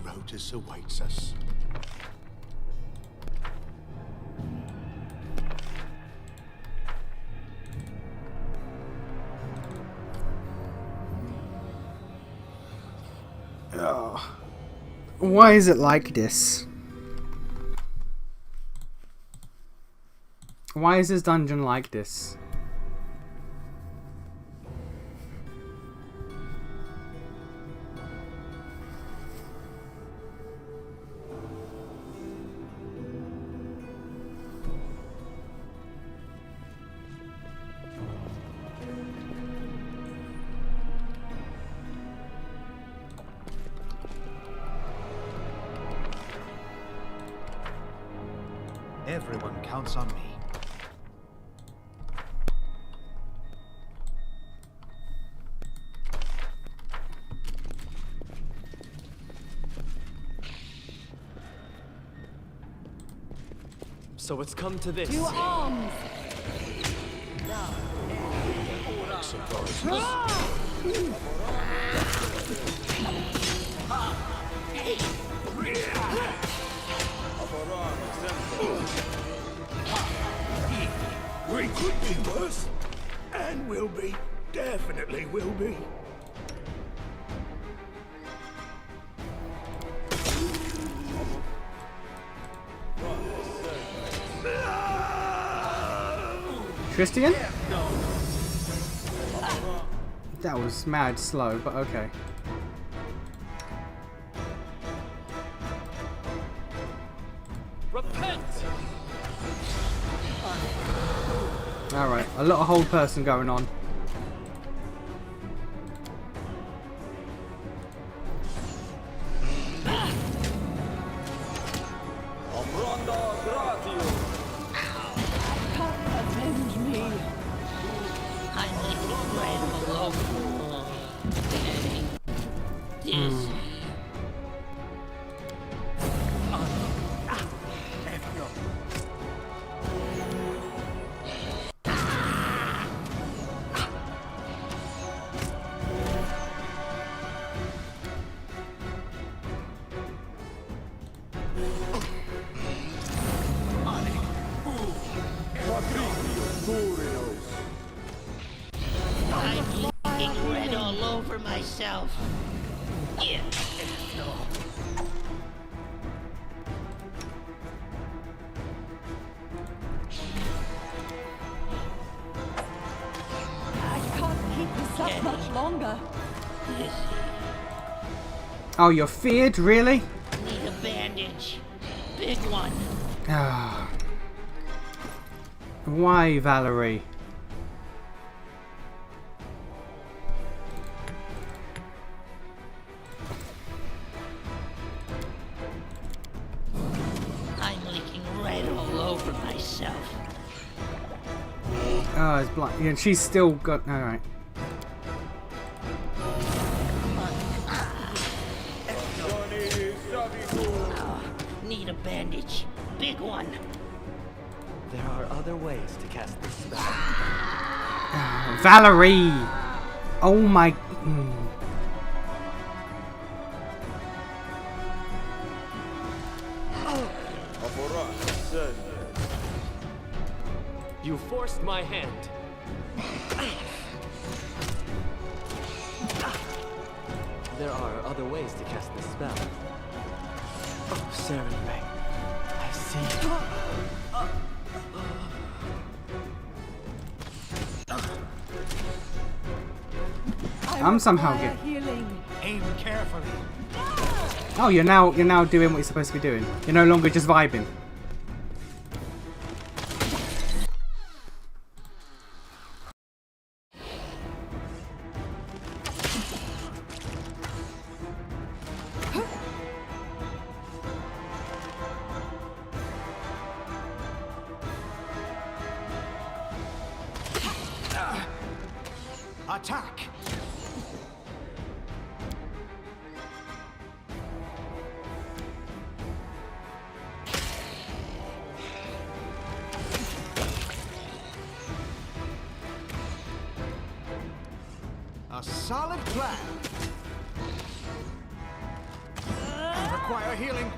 Grotus awaits us. Oh. Why is it like this? Why is this dungeon like this? Everyone counts on me. So it's come to this. To arms! We could be worse. And will be. Definitely will be. Christian? That was mad slow, but okay. Repent! Alright, a lot of hold person going on. Avenge me! I'm leaking red all over myself. Yeah. No. I can't keep this up much longer. Oh, you're feared? Really? Need a bandage. Big one. Ah. Why, Valerie? I'm leaking red all over myself. Oh, it's black. Yeah, she's still got. Alright. Need a bandage. Big one. There are other ways to cast this spell. Valerie! Oh my. You forced my hand. There are other ways to cast this spell. Oh, Saren Ray. I see. I'm somehow getting. Healing. Aim carefully. Oh, you're now doing what you're supposed to be doing. You're no longer just vibing. Attack! A solid plan. I require healing.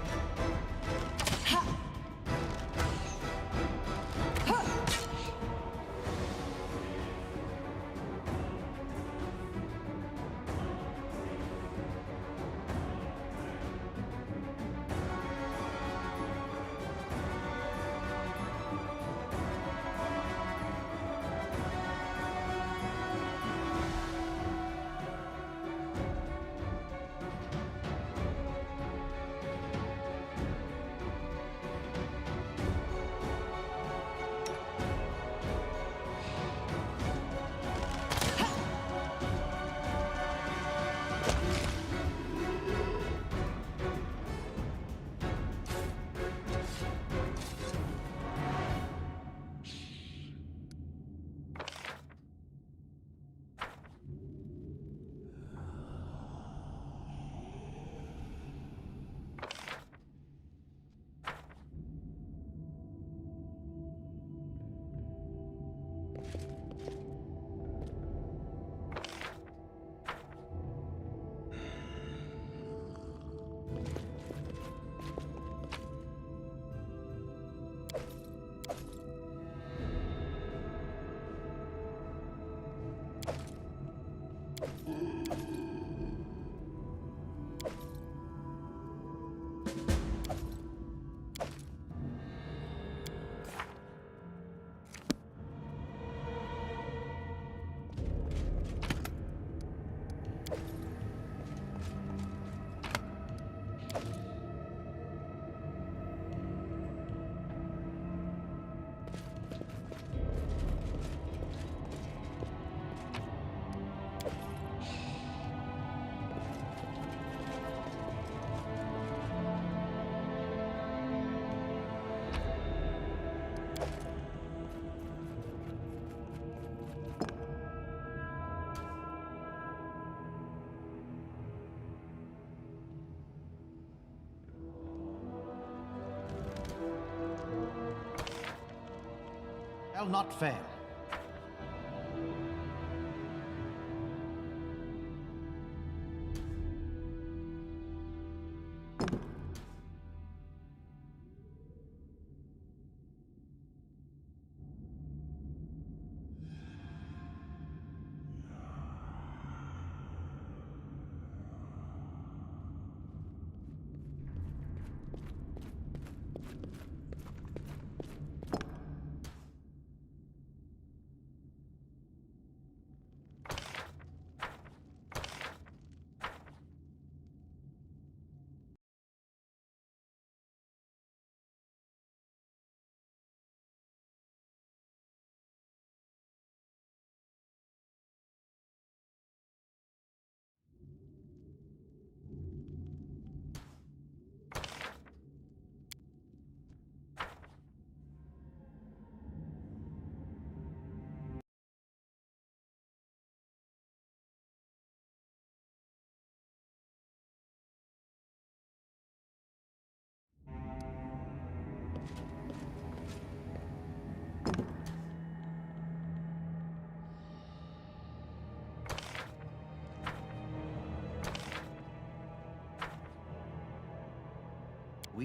Shall not fail.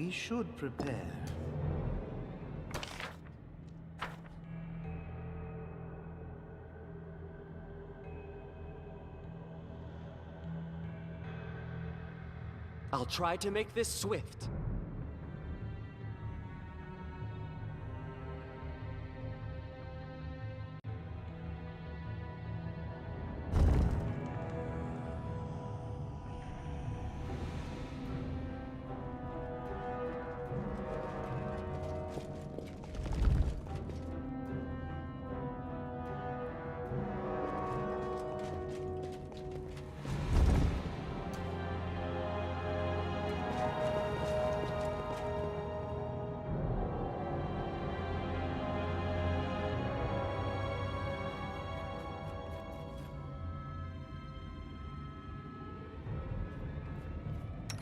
we should prepare. I'll try to make this swift.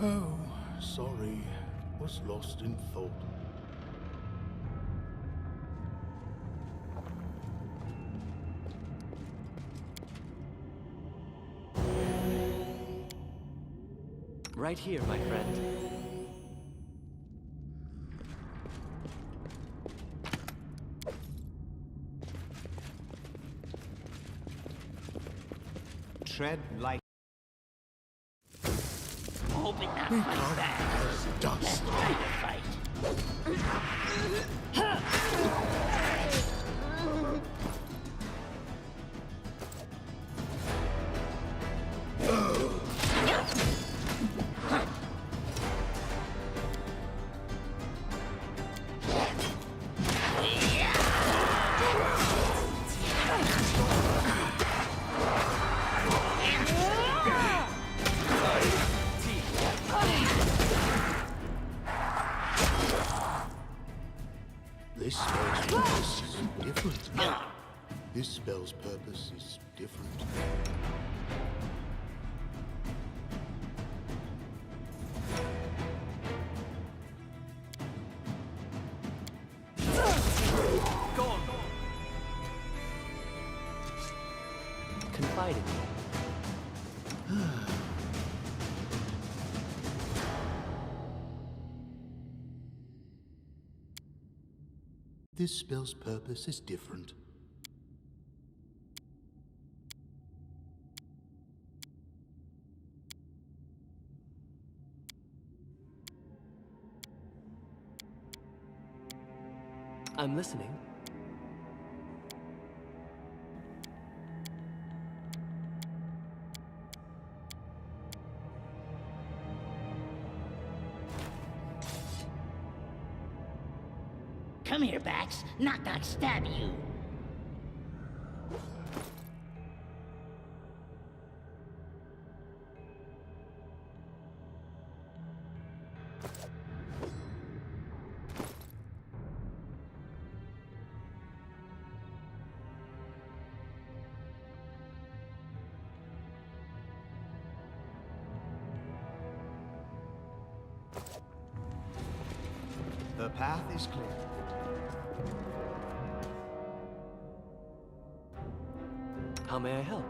Oh, sorry. Was lost in thought. Right here, my friend. Tread light. Hoping not fight back. Dust. Let's try to fight. This spell's purpose is different. This spell's purpose is different. Gone. Confide in me. This spell's purpose is different. I'm listening. Come here, Bax. Knock knock stab you. The path is clear. How may I help?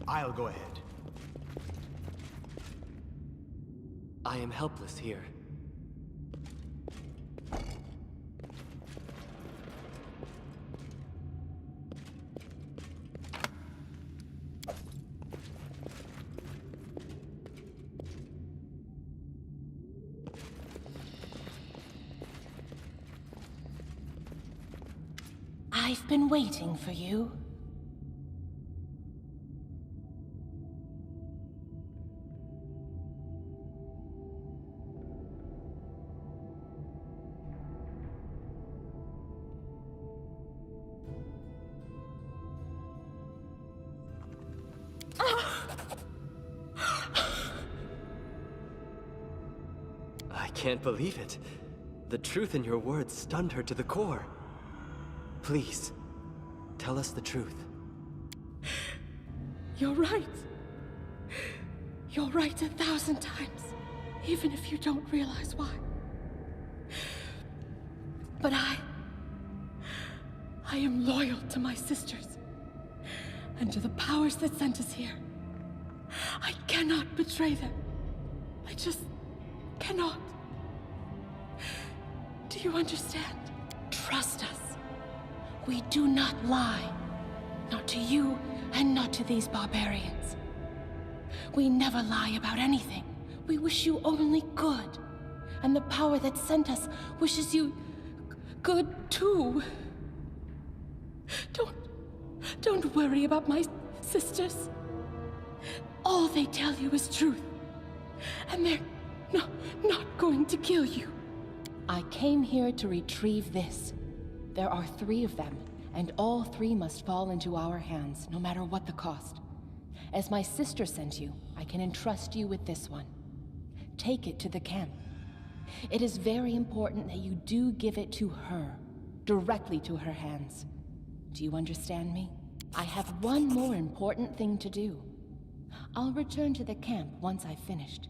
I'll go ahead. I am helpless here. I've been waiting for you. I can't believe it. The truth in your words stunned her to the core. Please, tell us the truth. You're right. You're right 1,000 times, even if you don't realize why. But I am loyal to my sisters, and to the powers that sent us here. I cannot betray them. I just cannot. Do you understand? Trust us. We do not lie. Not to you, and not to these barbarians. We never lie about anything. We wish you only good. And the power that sent us wishes you good too. Don't worry about my sisters. All they tell you is truth. And they're not going to kill you. I came here to retrieve this. There are 3 of them, and all 3 must fall into our hands, no matter what the cost. As my sister sent you, I can entrust you with this one. Take it to the camp. It is very important that you do give it to her, directly to her hands. Do you understand me? I have one more important thing to do. I'll return to the camp once I've finished.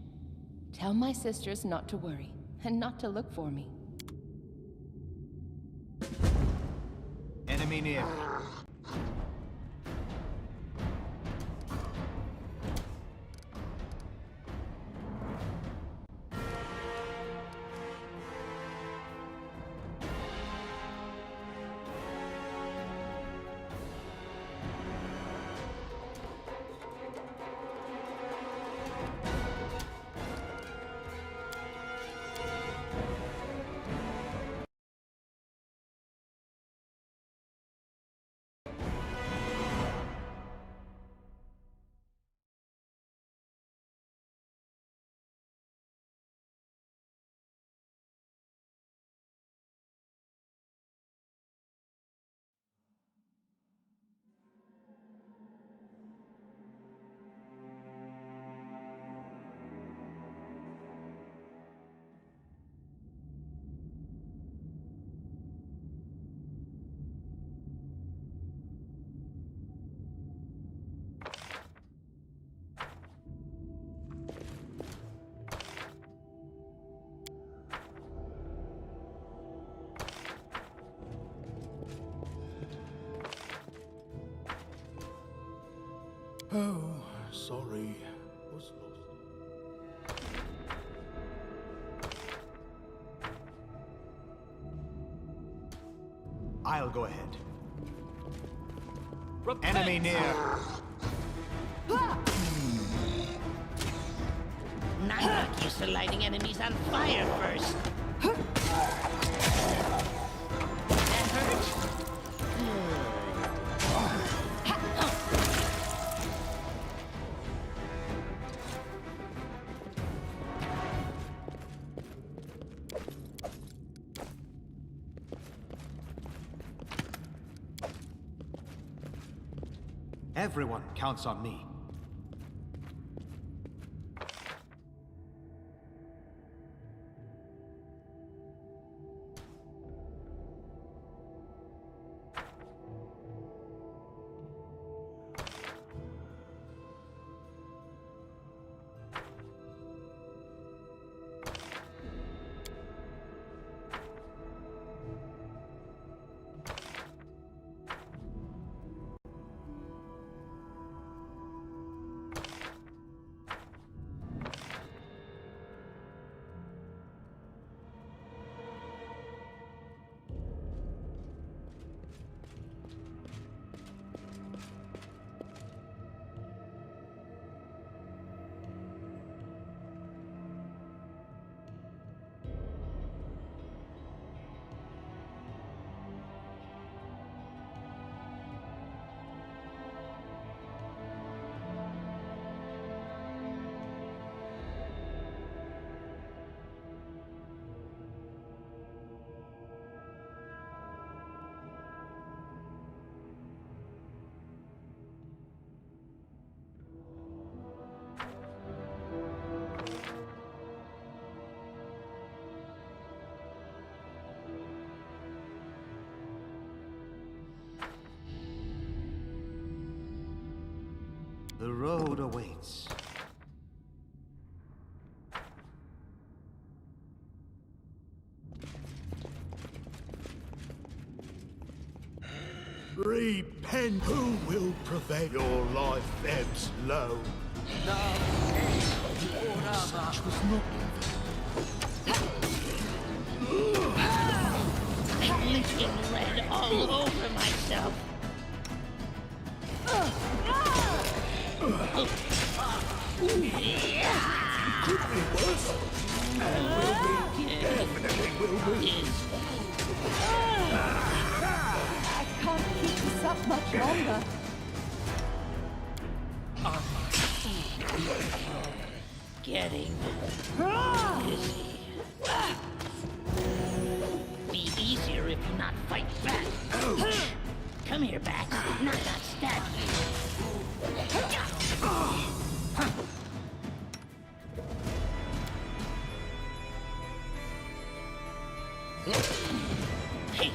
Tell my sisters not to worry, and not to look for me. Enemy near. Oh, sorry. Was lost. I'll go ahead. Enemy near. Not used to lighting enemies on fire first. That hurt? Everyone counts on me. The road awaits. Repent. Who will prevent your life ebbs low? Such was not Licking red all over myself. Could be worse. And will be. Definitely will be. I can't keep this up much longer. Getting dizzy. Be easier if you not fight back. Come here, Bat. Not stab you. Hey.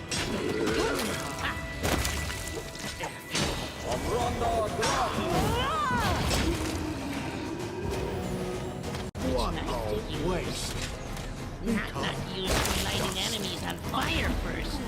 What a waste. Not used for lighting enemies on fire first.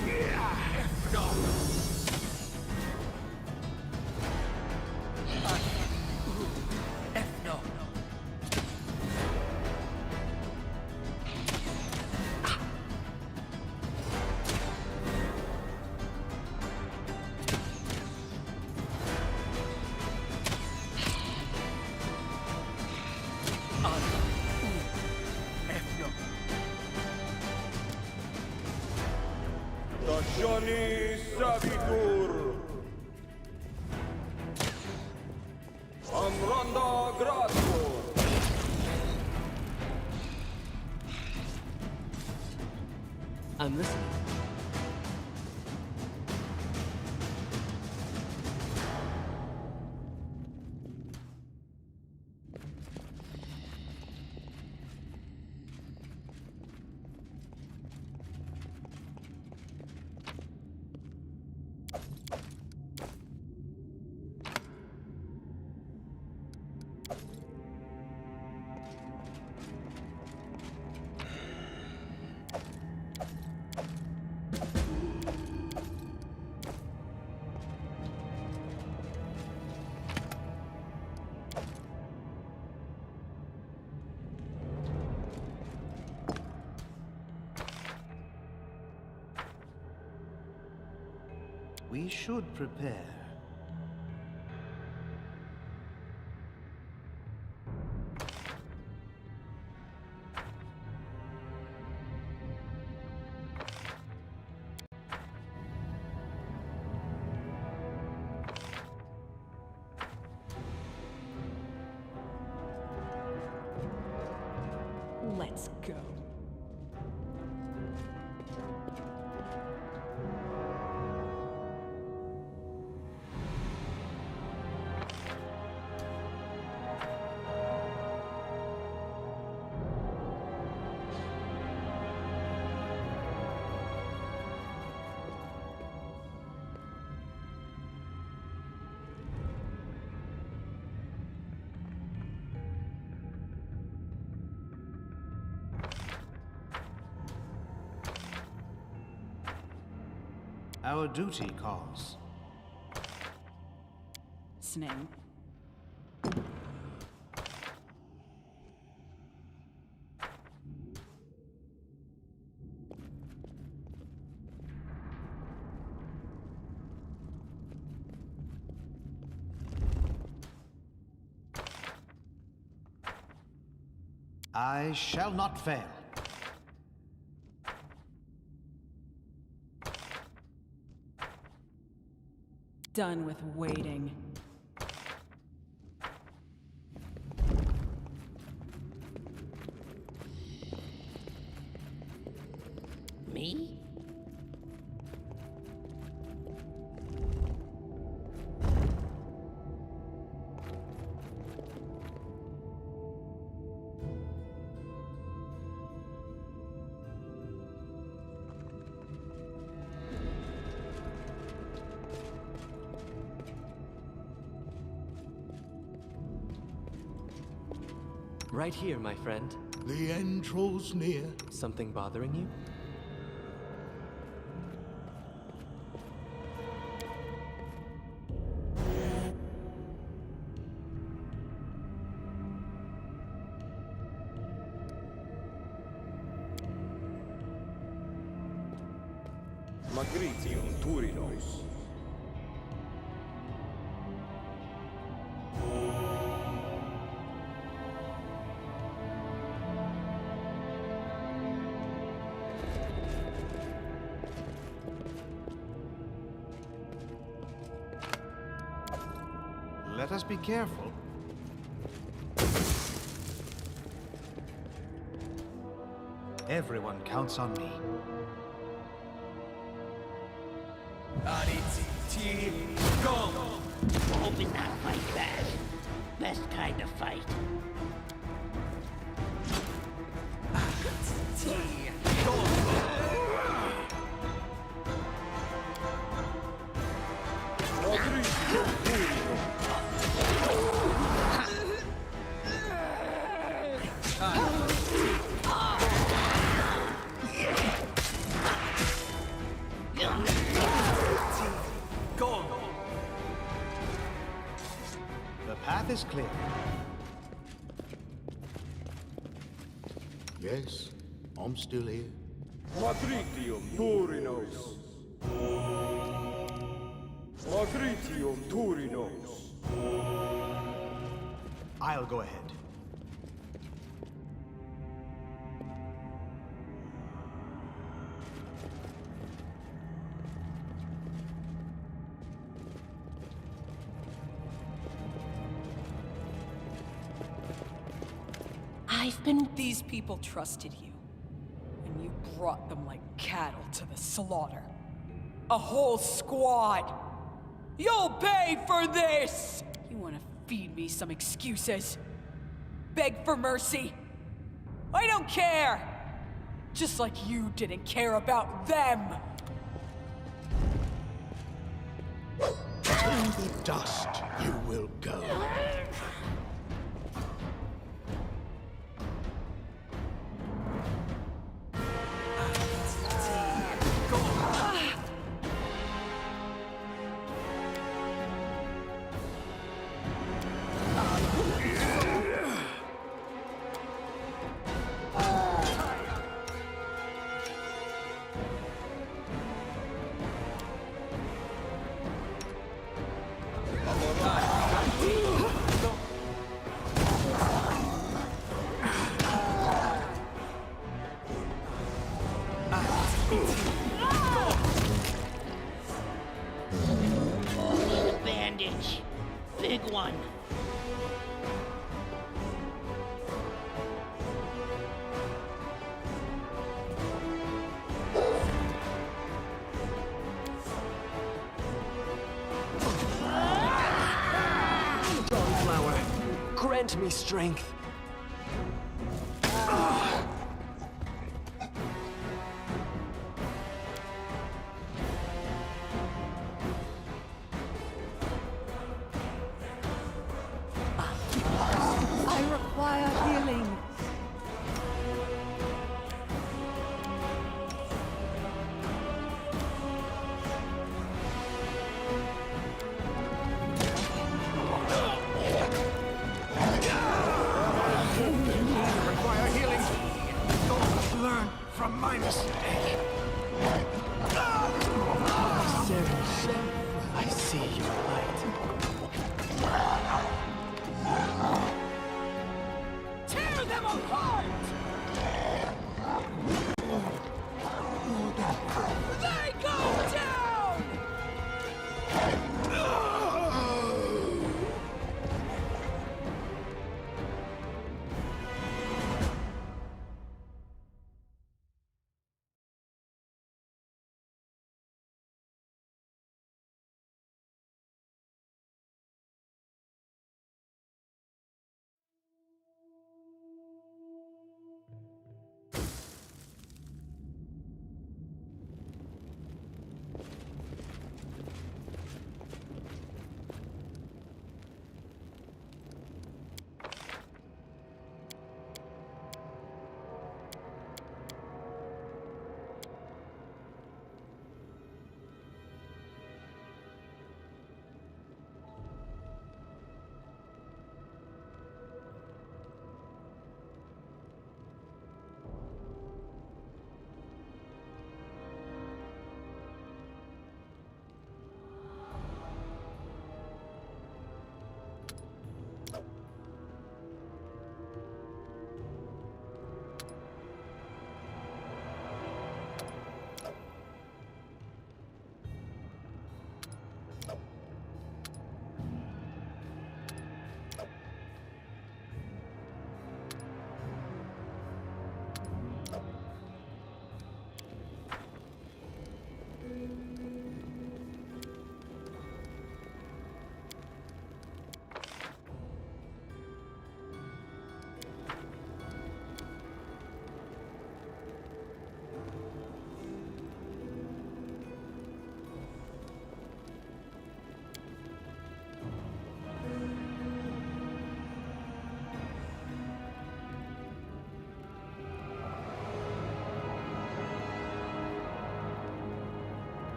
Johnny Savitur. Amranda Grasso. I'm listening. We should prepare. Let's go. Our duty calls. Snake. I shall not fail. Done with waiting. Me? Right here, my friend. The end draws near. Something bothering you? Magritium Turinos. Let us be careful. Everyone counts on me. Hoping that fight bad. Best kind of fight. The path is clear. Yes, I'm still here. Magritium Turinos. Magritium Turinos. I'll go ahead. I've been... These people trusted you, and you brought them like cattle to the slaughter. A whole squad! You'll pay for this! You want to feed me some excuses? Beg for mercy? I don't care! Just like you didn't care about them! In the dust you will go. Need a bandage. Big one. Dawnflower, grant me strength. I require healing. Require healing.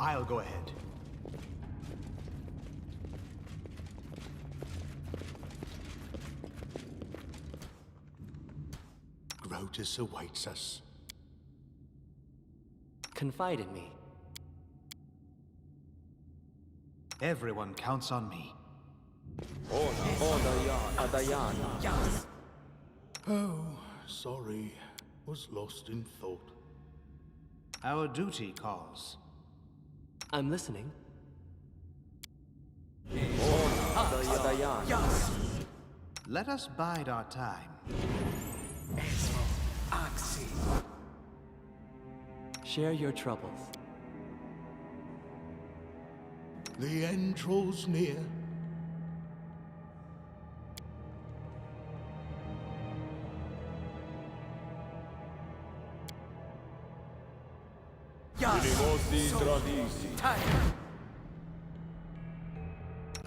I'll go ahead. Grotus awaits us. Confide in me. Everyone counts on me. Oh, sorry. Was lost in thought. Our duty calls. I'm listening. Let us bide our time. Share your troubles. The end draws near.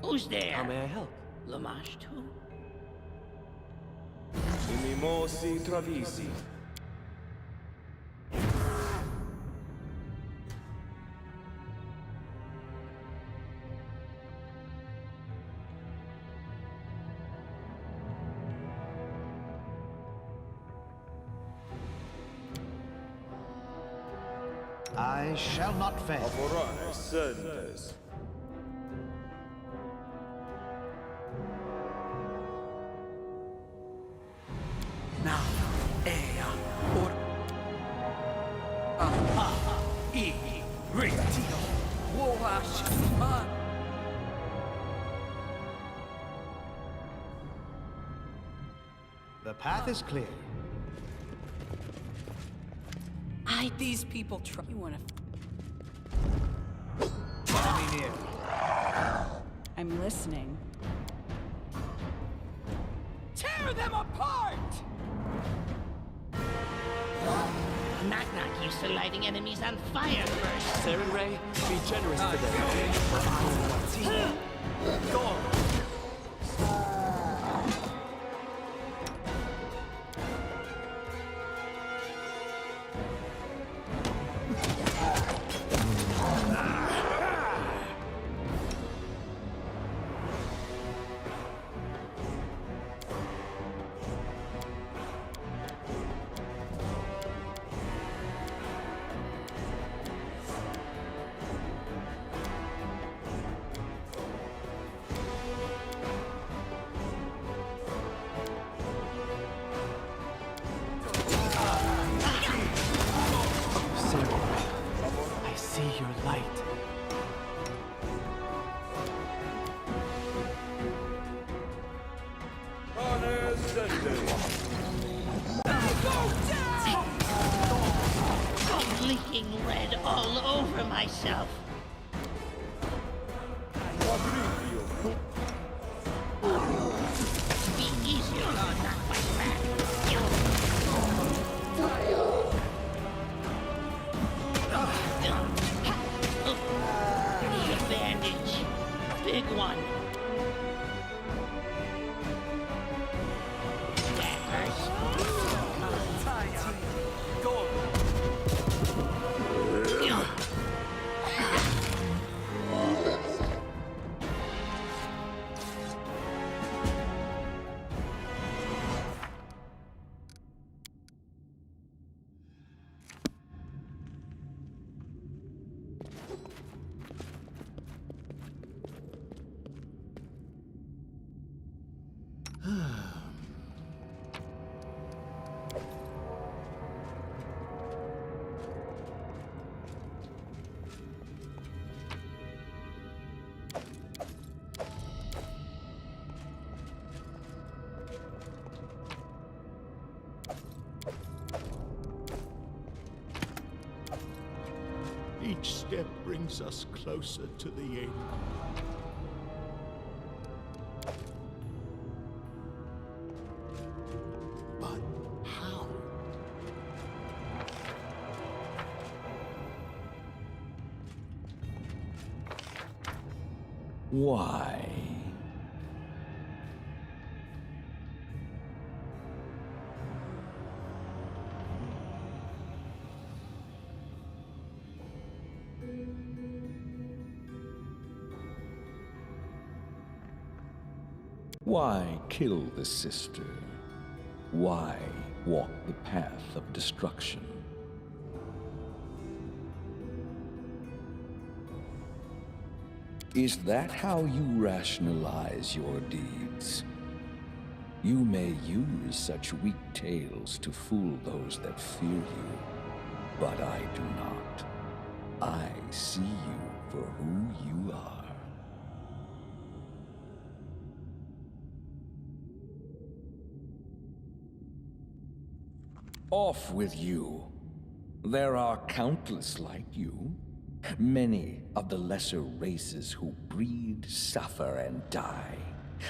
Who's there? How may I help? Lamash too? Mimosi Travisi. I shall not fail. Avorane Sendes. The path is clear. These people try. You wanna. Enemy near. I'm listening. Tear them apart! Knock Knock used to lighting enemies on fire first. Saren Ray, be generous to them. Go! I see your light. I'm leaking red all over myself. Be easier on knock my back. Need a bandage. Big one. Each step brings us closer to the end. But how? Why? Why kill the sister? Why walk the path of destruction? Is that how you rationalize your deeds? You may use such weak tales to fool those that fear you, but I do not. I see you for who you are. Off with you. There are countless like you. Many of the lesser races who breed, suffer, and die.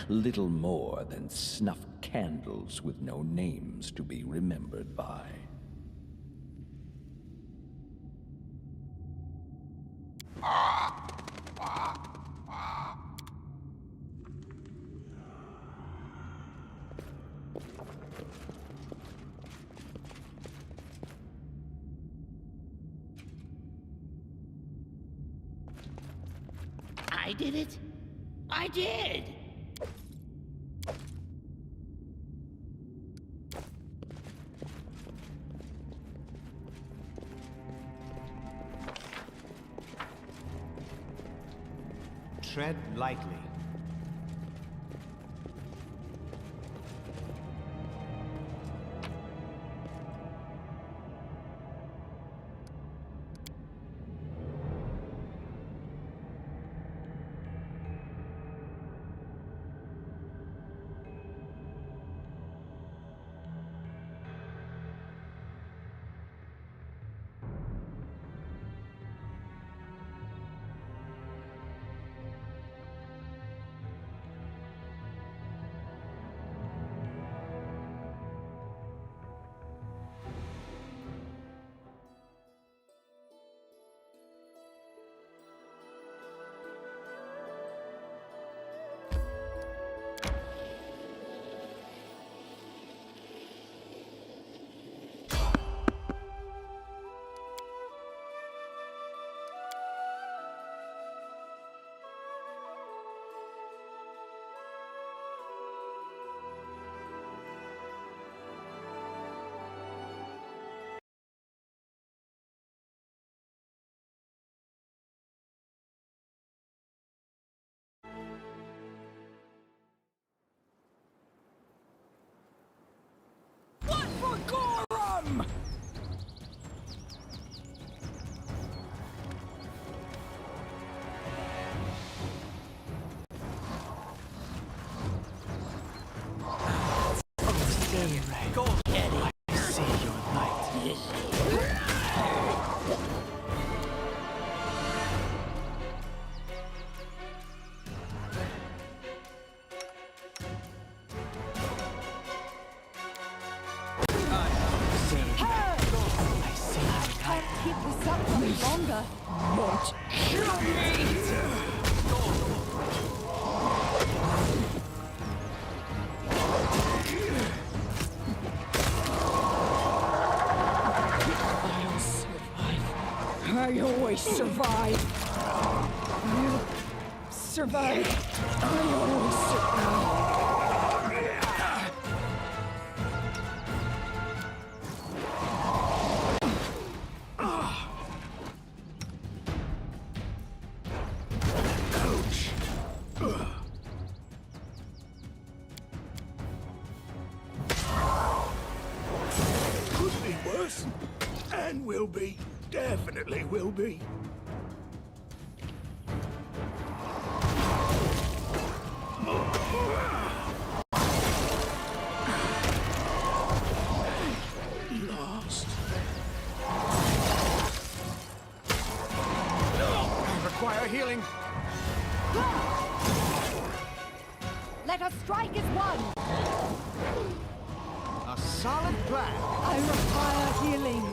Little more than snuffed candles with no names to be remembered by. I did it? I did! Tread lightly. What for Gorum? Go get it. I see your light. Can't keep this up any longer. Won't kill me! I'll survive. I always survive. I'll survive. I always survive. Could be worse. And will be. Definitely will be. Lost. I require healing. Let us strike as one. A solid plan. I require healing.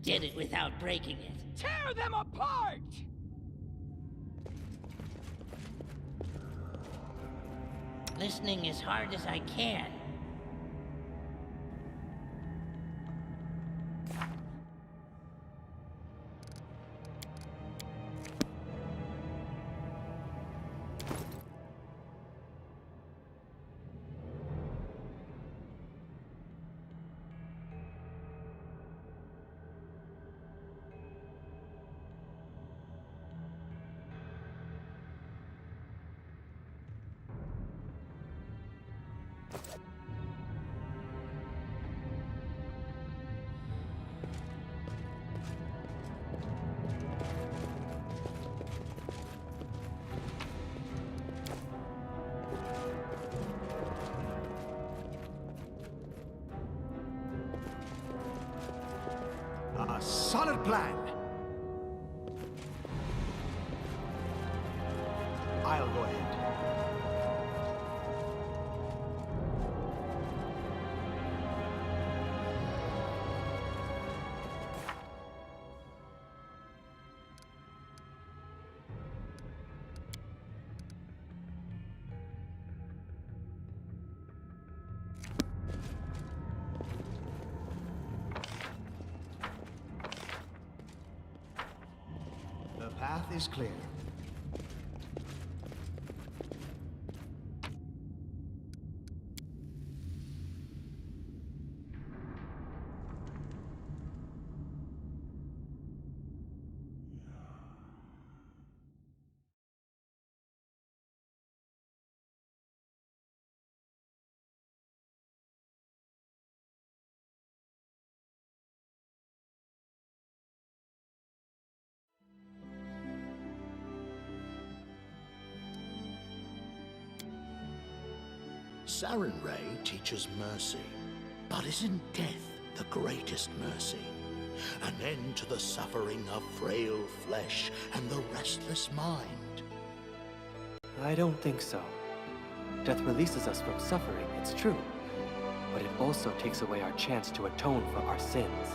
did it without breaking it. Tear them apart! Listening as hard as I can. A solid plan. I'll go ahead. The path is clear. Sarenrae teaches mercy, but isn't death the greatest mercy? An end to the suffering of frail flesh and the restless mind. I don't think so. Death releases us from suffering, it's true. But it also takes away our chance to atone for our sins.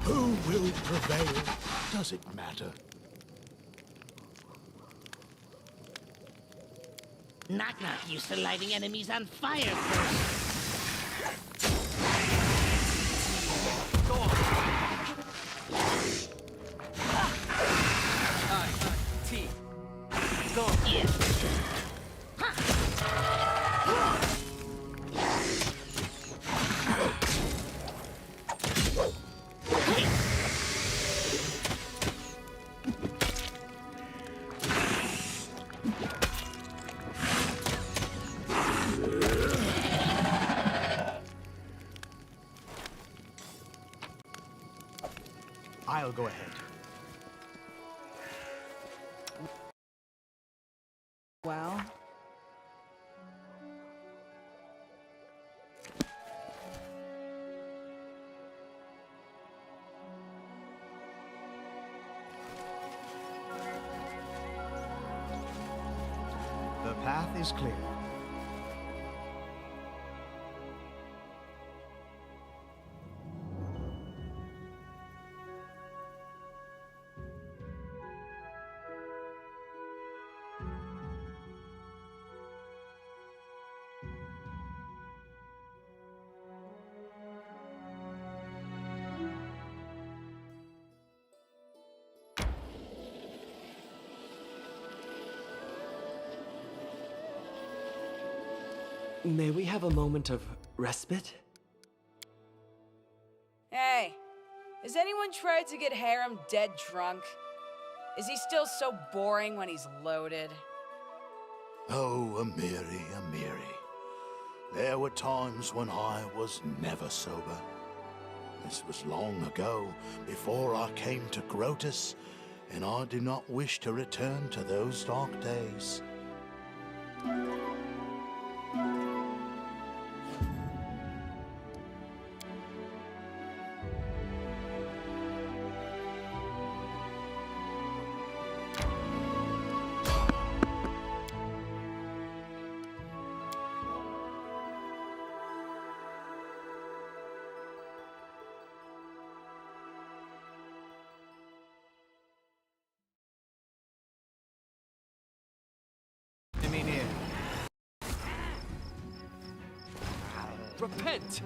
Who will prevail? Does it matter? Knock-Knock used to lighting enemies on fire first. T. Go. Yeah. I'll go ahead. Well, path is clear. May we have a moment of respite? Hey, has anyone tried to get Harem dead drunk? Is he still so boring when he's loaded? Oh, Amiri, Amiri. There were times when I was never sober. This was long ago, before I came to Grotus, and I do not wish to return to those dark days. Enemy near. Repent!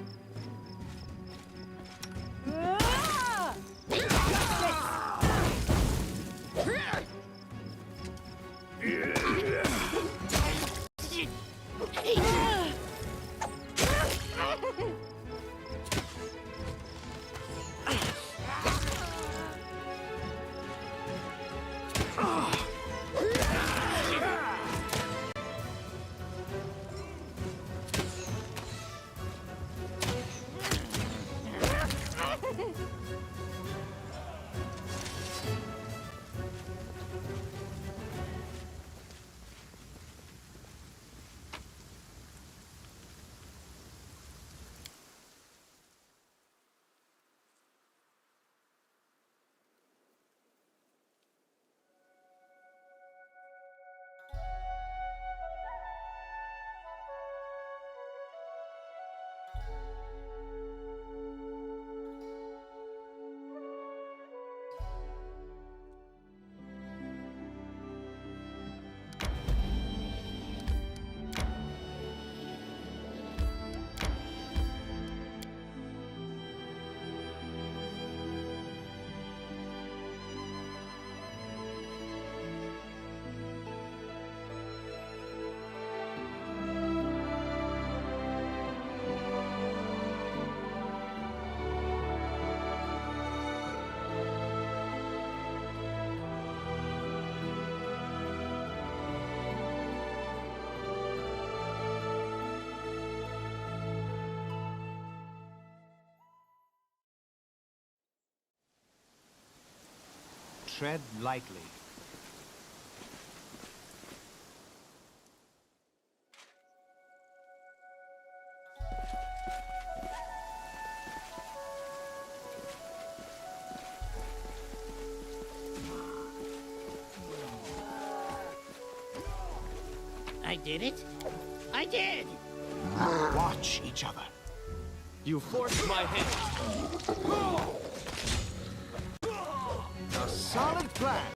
Tread lightly. I did it? I did! Watch each other. You forced my hand. A solid plan.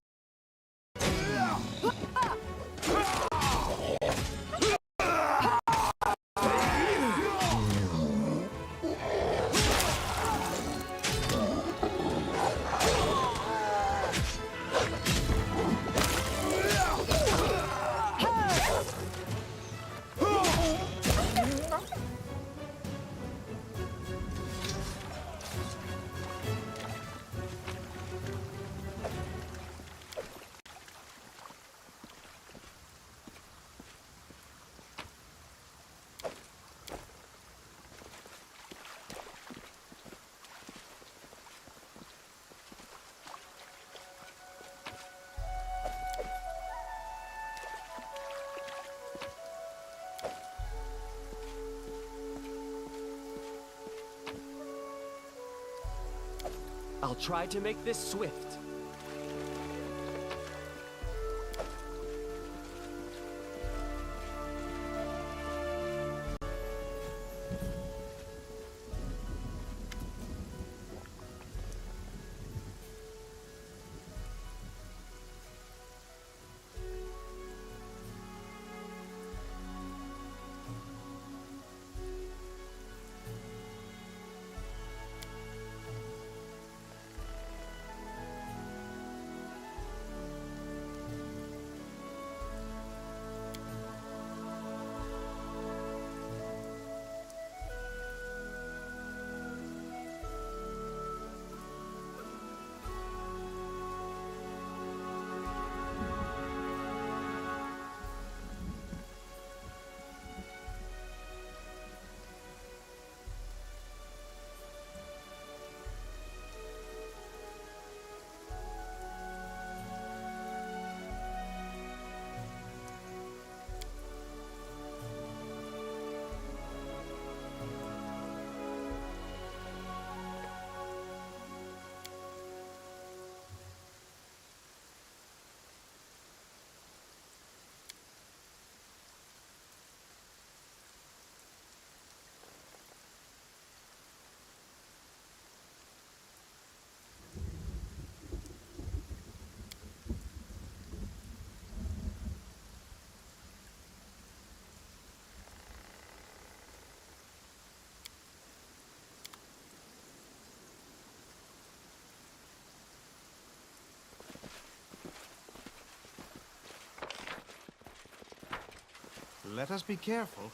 I'll try to make this swift. Let us be careful.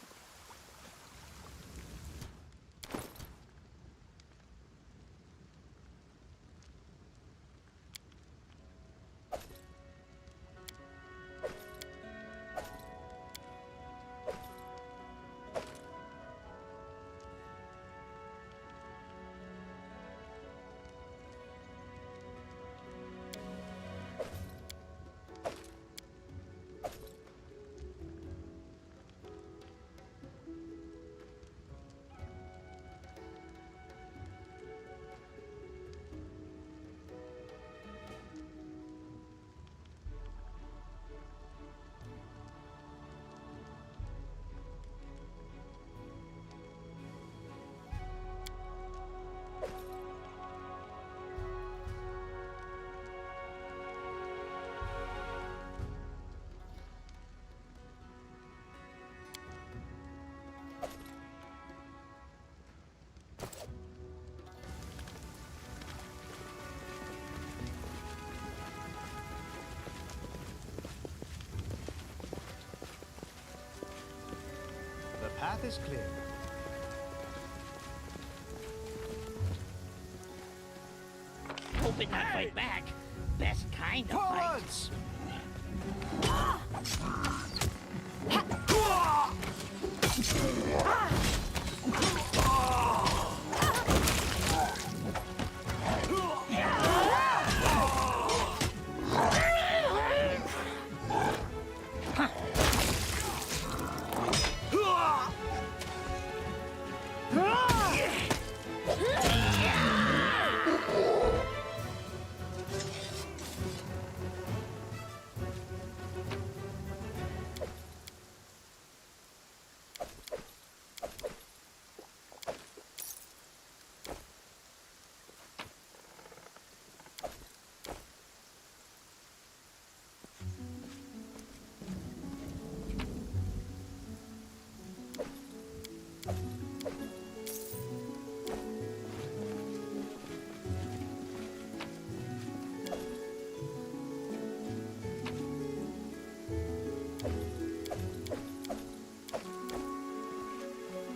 The path is clear. Hope it not fight back. Best kind of fight. Forwards!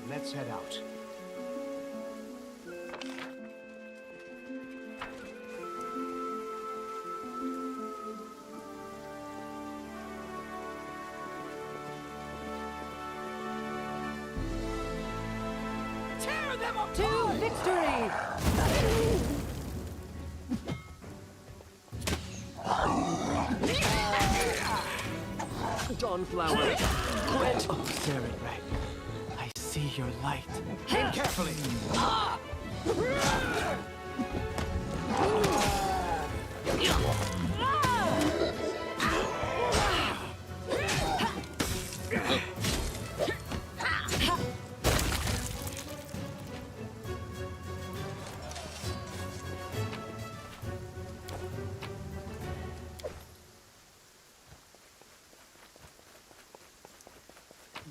Let's head out. Tear them apart! To victory! Dawnflower, quit! Oh, Serenray, I see your light. Aim carefully!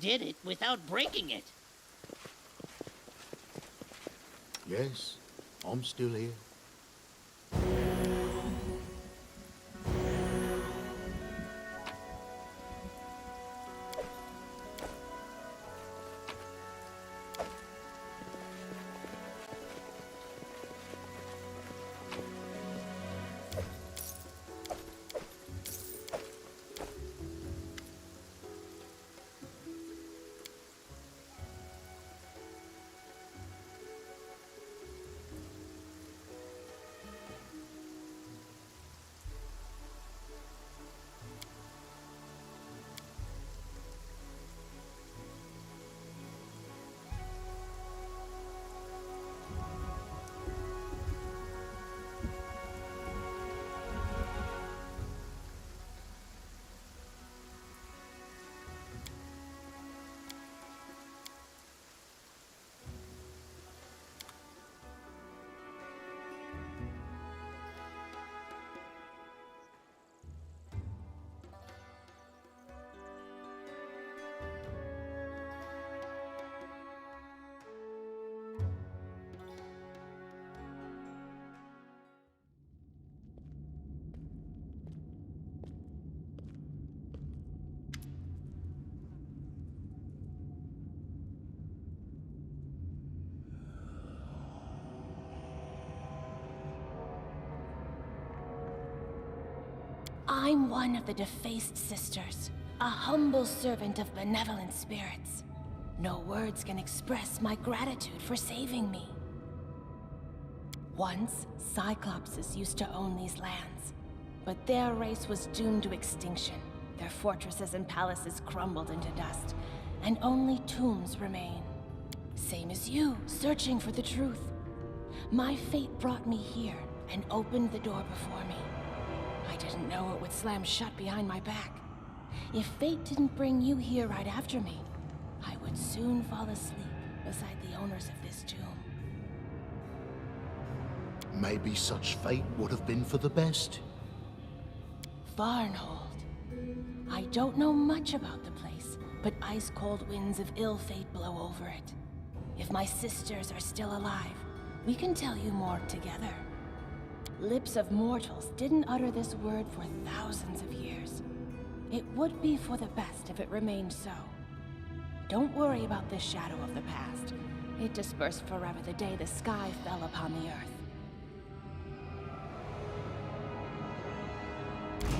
Did it without breaking it. Yes, I'm still here. I'm one of the defaced sisters, a humble servant of benevolent spirits. No words can express my gratitude for saving me. Once, Cyclopses used to own these lands, but their race was doomed to extinction. Their fortresses and palaces crumbled into dust, and only tombs remain. Same as you, searching for the truth. My fate brought me here and opened the door before me. I didn't know it would slam shut behind my back. If fate didn't bring you here right after me, I would soon fall asleep beside the owners of this tomb. Maybe such fate would have been for the best. Varnhold. I don't know much about the place, but ice-cold winds of ill fate blow over it. If my sisters are still alive, we can tell you more together. Lips of mortals didn't utter this word for thousands of years. It would be for the best if it remained so. Don't worry about this shadow of the past. It dispersed forever the day the sky fell upon the earth.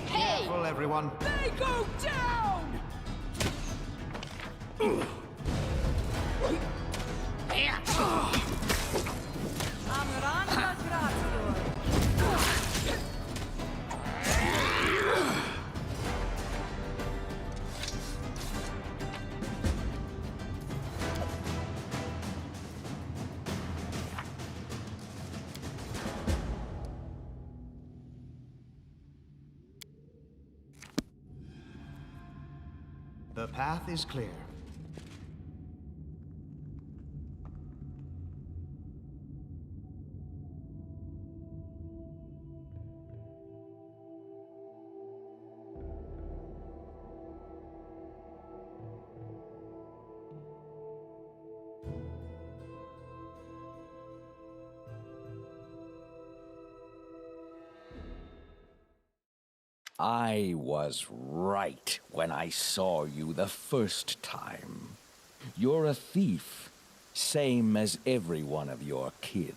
Careful, everyone. They go down! The path is clear. I was right when I saw you the first time. You're a thief, same as every one of your kin.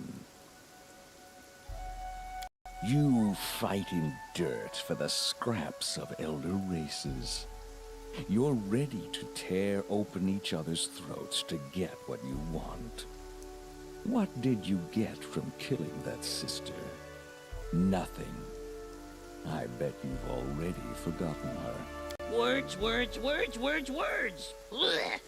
You fight in dirt for the scraps of elder races. You're ready to tear open each other's throats to get what you want. What did you get from killing that sister? Nothing. I bet you've already forgotten her. Words. Ugh.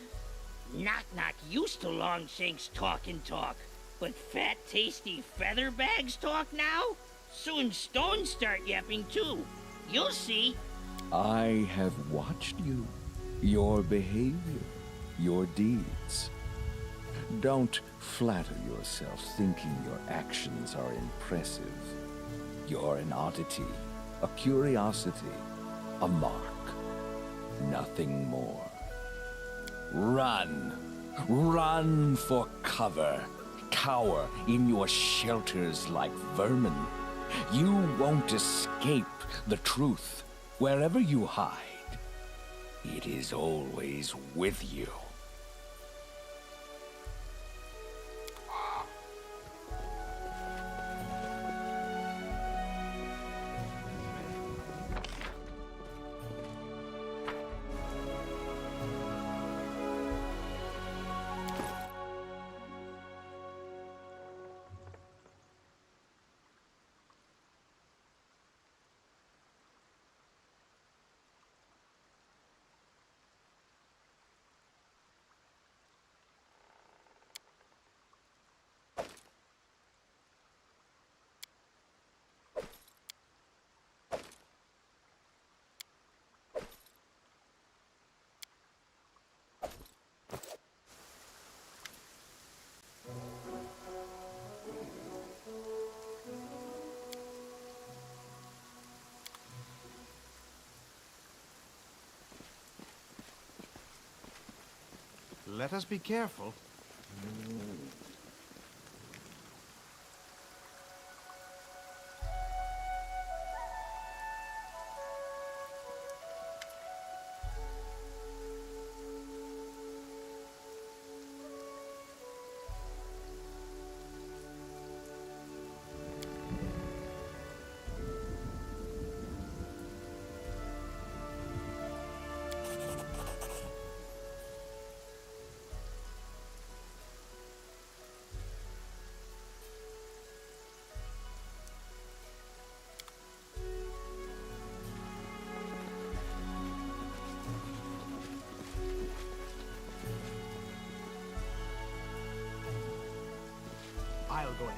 Knock used to Longshanks talk and talk, but fat, tasty featherbags talk now? Soon stones start yapping too. You'll see. I have watched you, your behavior, your deeds. Don't flatter yourself thinking your actions are impressive. You're an oddity, a curiosity, a mark. Nothing more. Run! Run for cover. Cower in your shelters like vermin. You won't escape the truth. Wherever you hide, it is always with you. Let us be careful. it.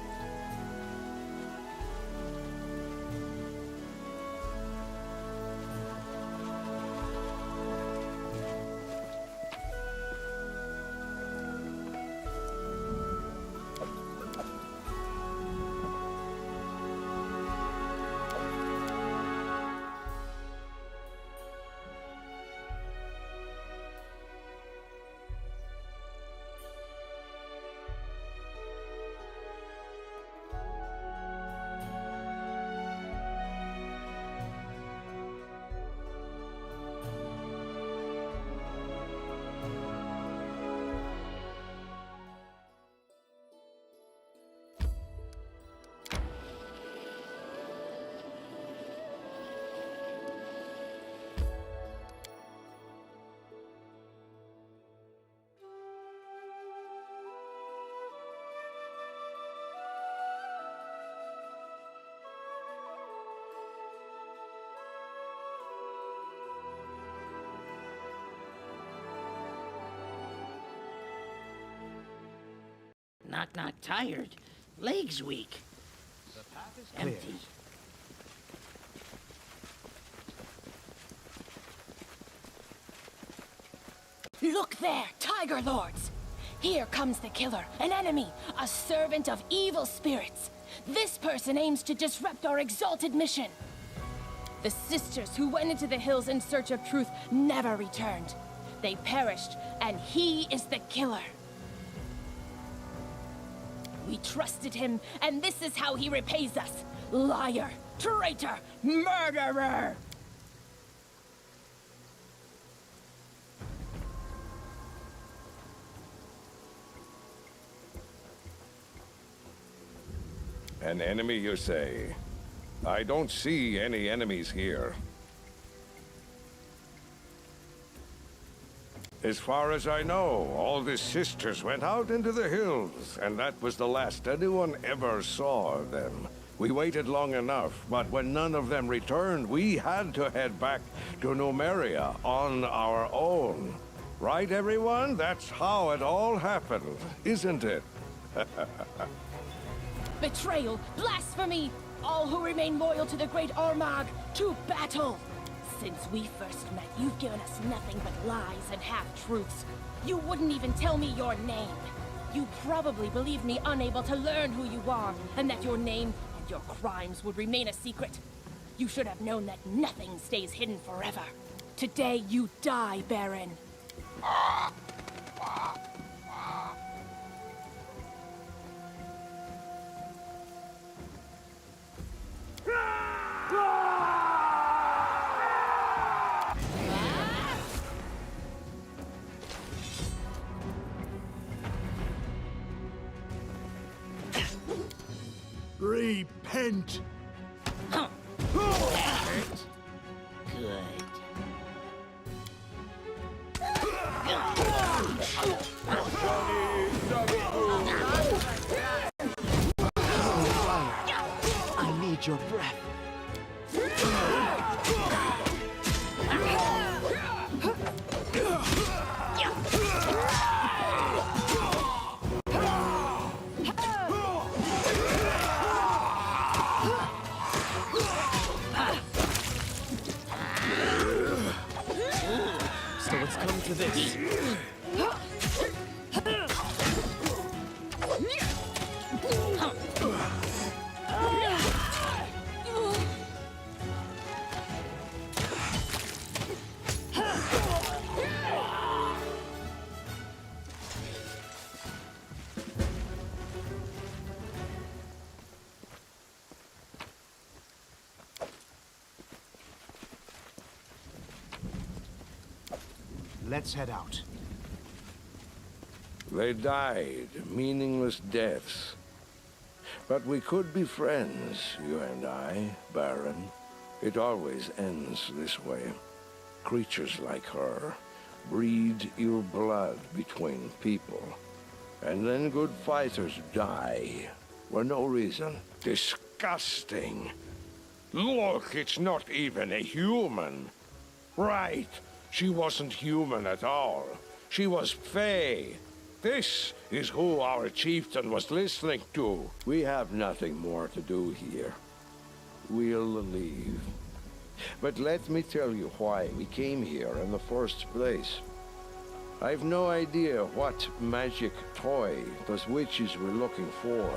Knock knock tired. Legs weak. The path is clear. Empty. Look there, Tiger Lords! Here comes the killer, an enemy, a servant of evil spirits. This person aims to disrupt our exalted mission. The sisters who went into the hills in search of truth never returned. They perished, and he is the killer. We trusted him, and this is how he repays us. Liar, traitor, murderer! An enemy, you say? I don't see any enemies here. As far as I know, all the sisters went out into the hills, and that was the last anyone ever saw of them. We waited long enough, but when none of them returned, we had to head back to Numeria on our own. Right, everyone? That's how it all happened, isn't it? Betrayal, blasphemy! All who remain loyal to the great Armagh, to battle! Since we first met, you've given us nothing but lies and half-truths. You wouldn't even tell me your name. You probably believed me unable to learn who you are, and that your name and your crimes would remain a secret. You should have known that nothing stays hidden forever. Today you die, Baron. Repent! Huh. That hurt. Good. I need your breath. So it's come to this. Let's head out. They died meaningless deaths. But we could be friends, you and I, Baron. It always ends this way. Creatures like her breed ill blood between people. And then good fighters die for no reason. Disgusting. Look, it's not even a human. Right. She wasn't human at all. She was Fae. This is who our chieftain was listening to. We have nothing more to do here. We'll leave. But let me tell you why we came here in the first place. I've no idea what magic toy those witches were looking for,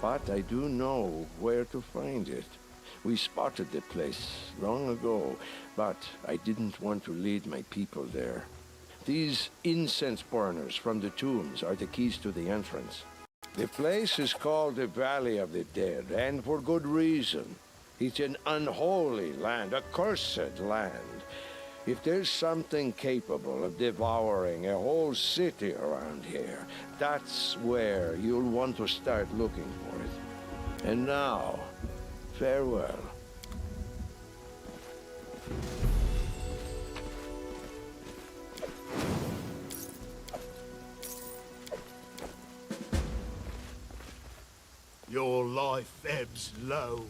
but I do know where to find it. We spotted the place long ago, but I didn't want to lead my people there. These incense burners from the tombs are the keys to the entrance. The place is called the Valley of the Dead, and for good reason. It's an unholy land, a cursed land. If there's something capable of devouring a whole city around here, that's where you'll want to start looking for it. And now, farewell. Your life ebbs low.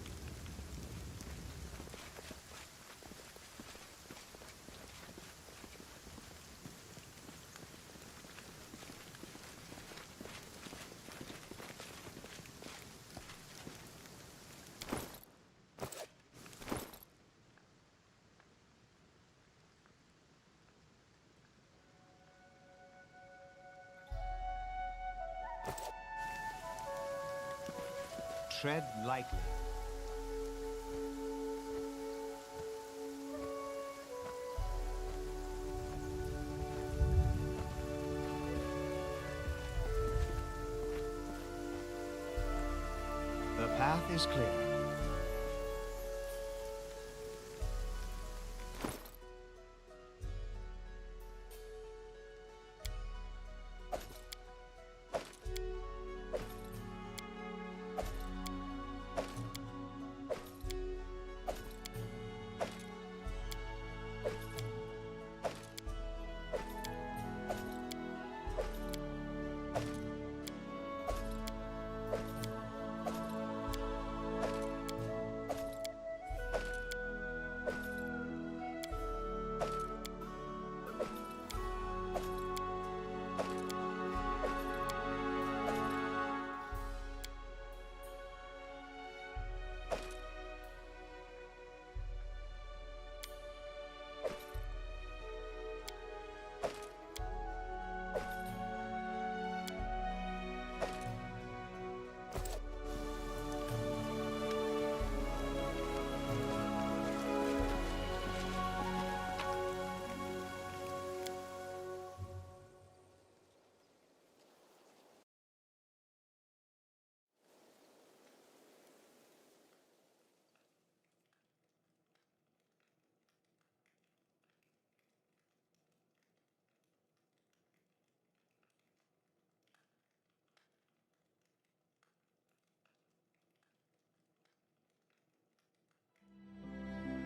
Tread lightly. The path is clear.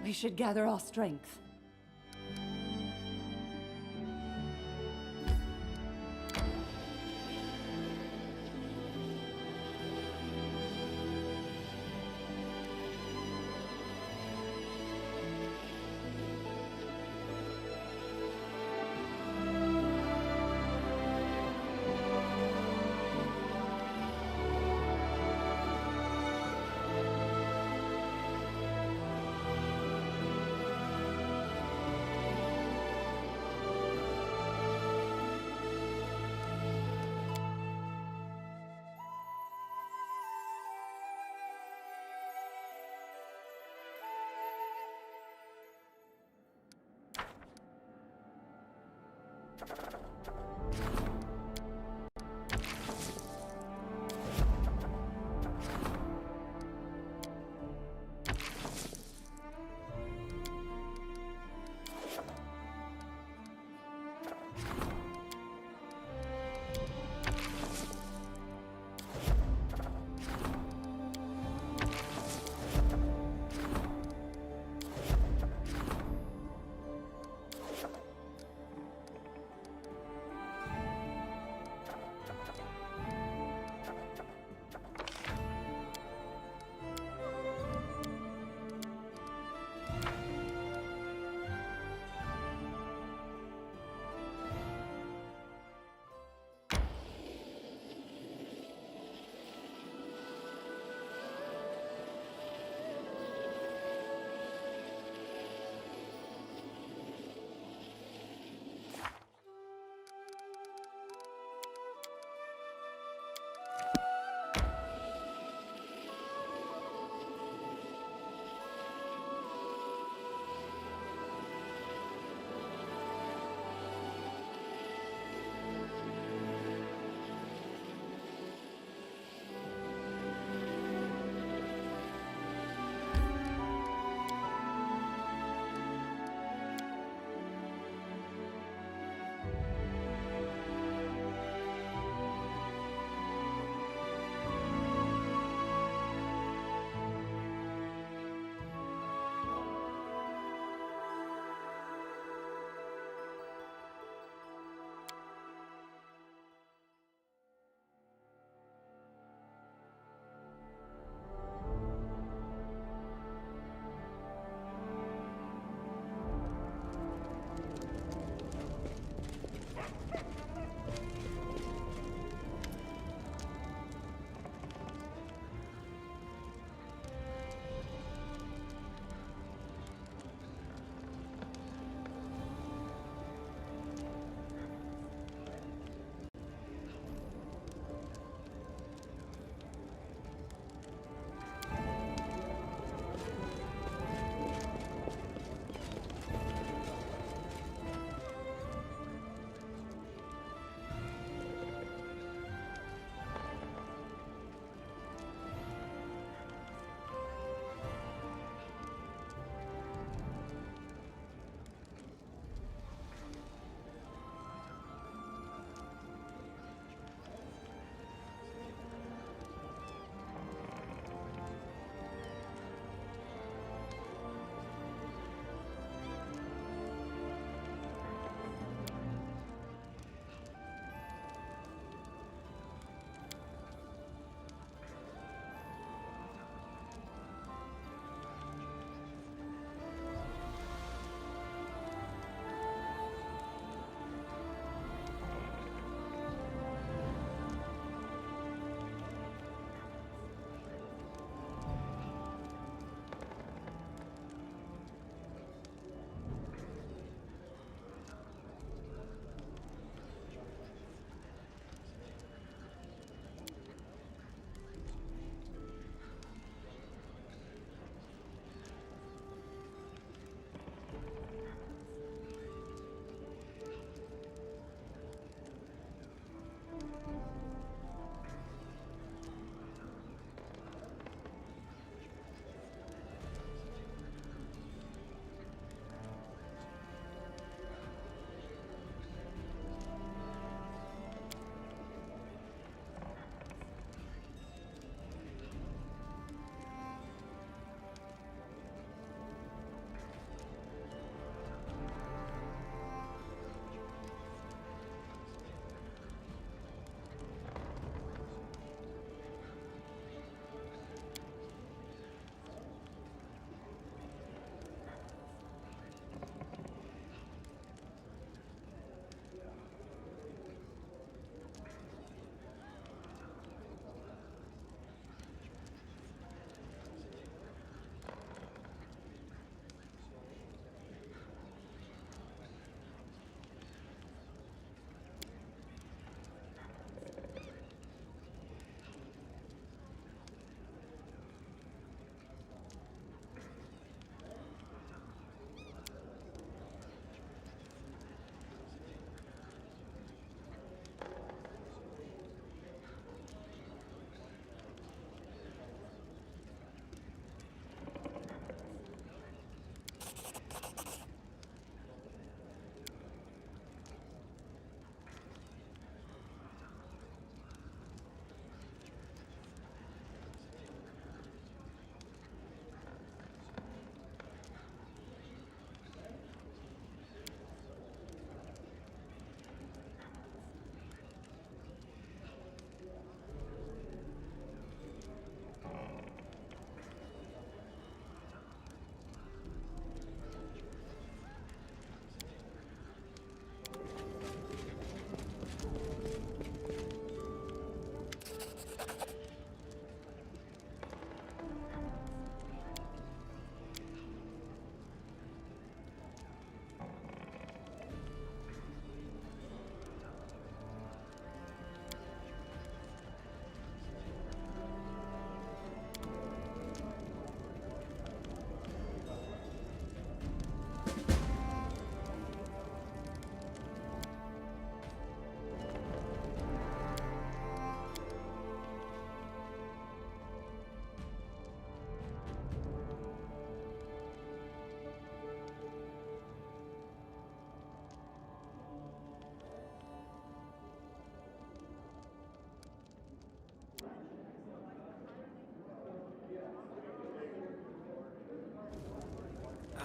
We should gather our strength.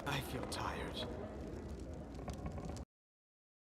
I feel tired.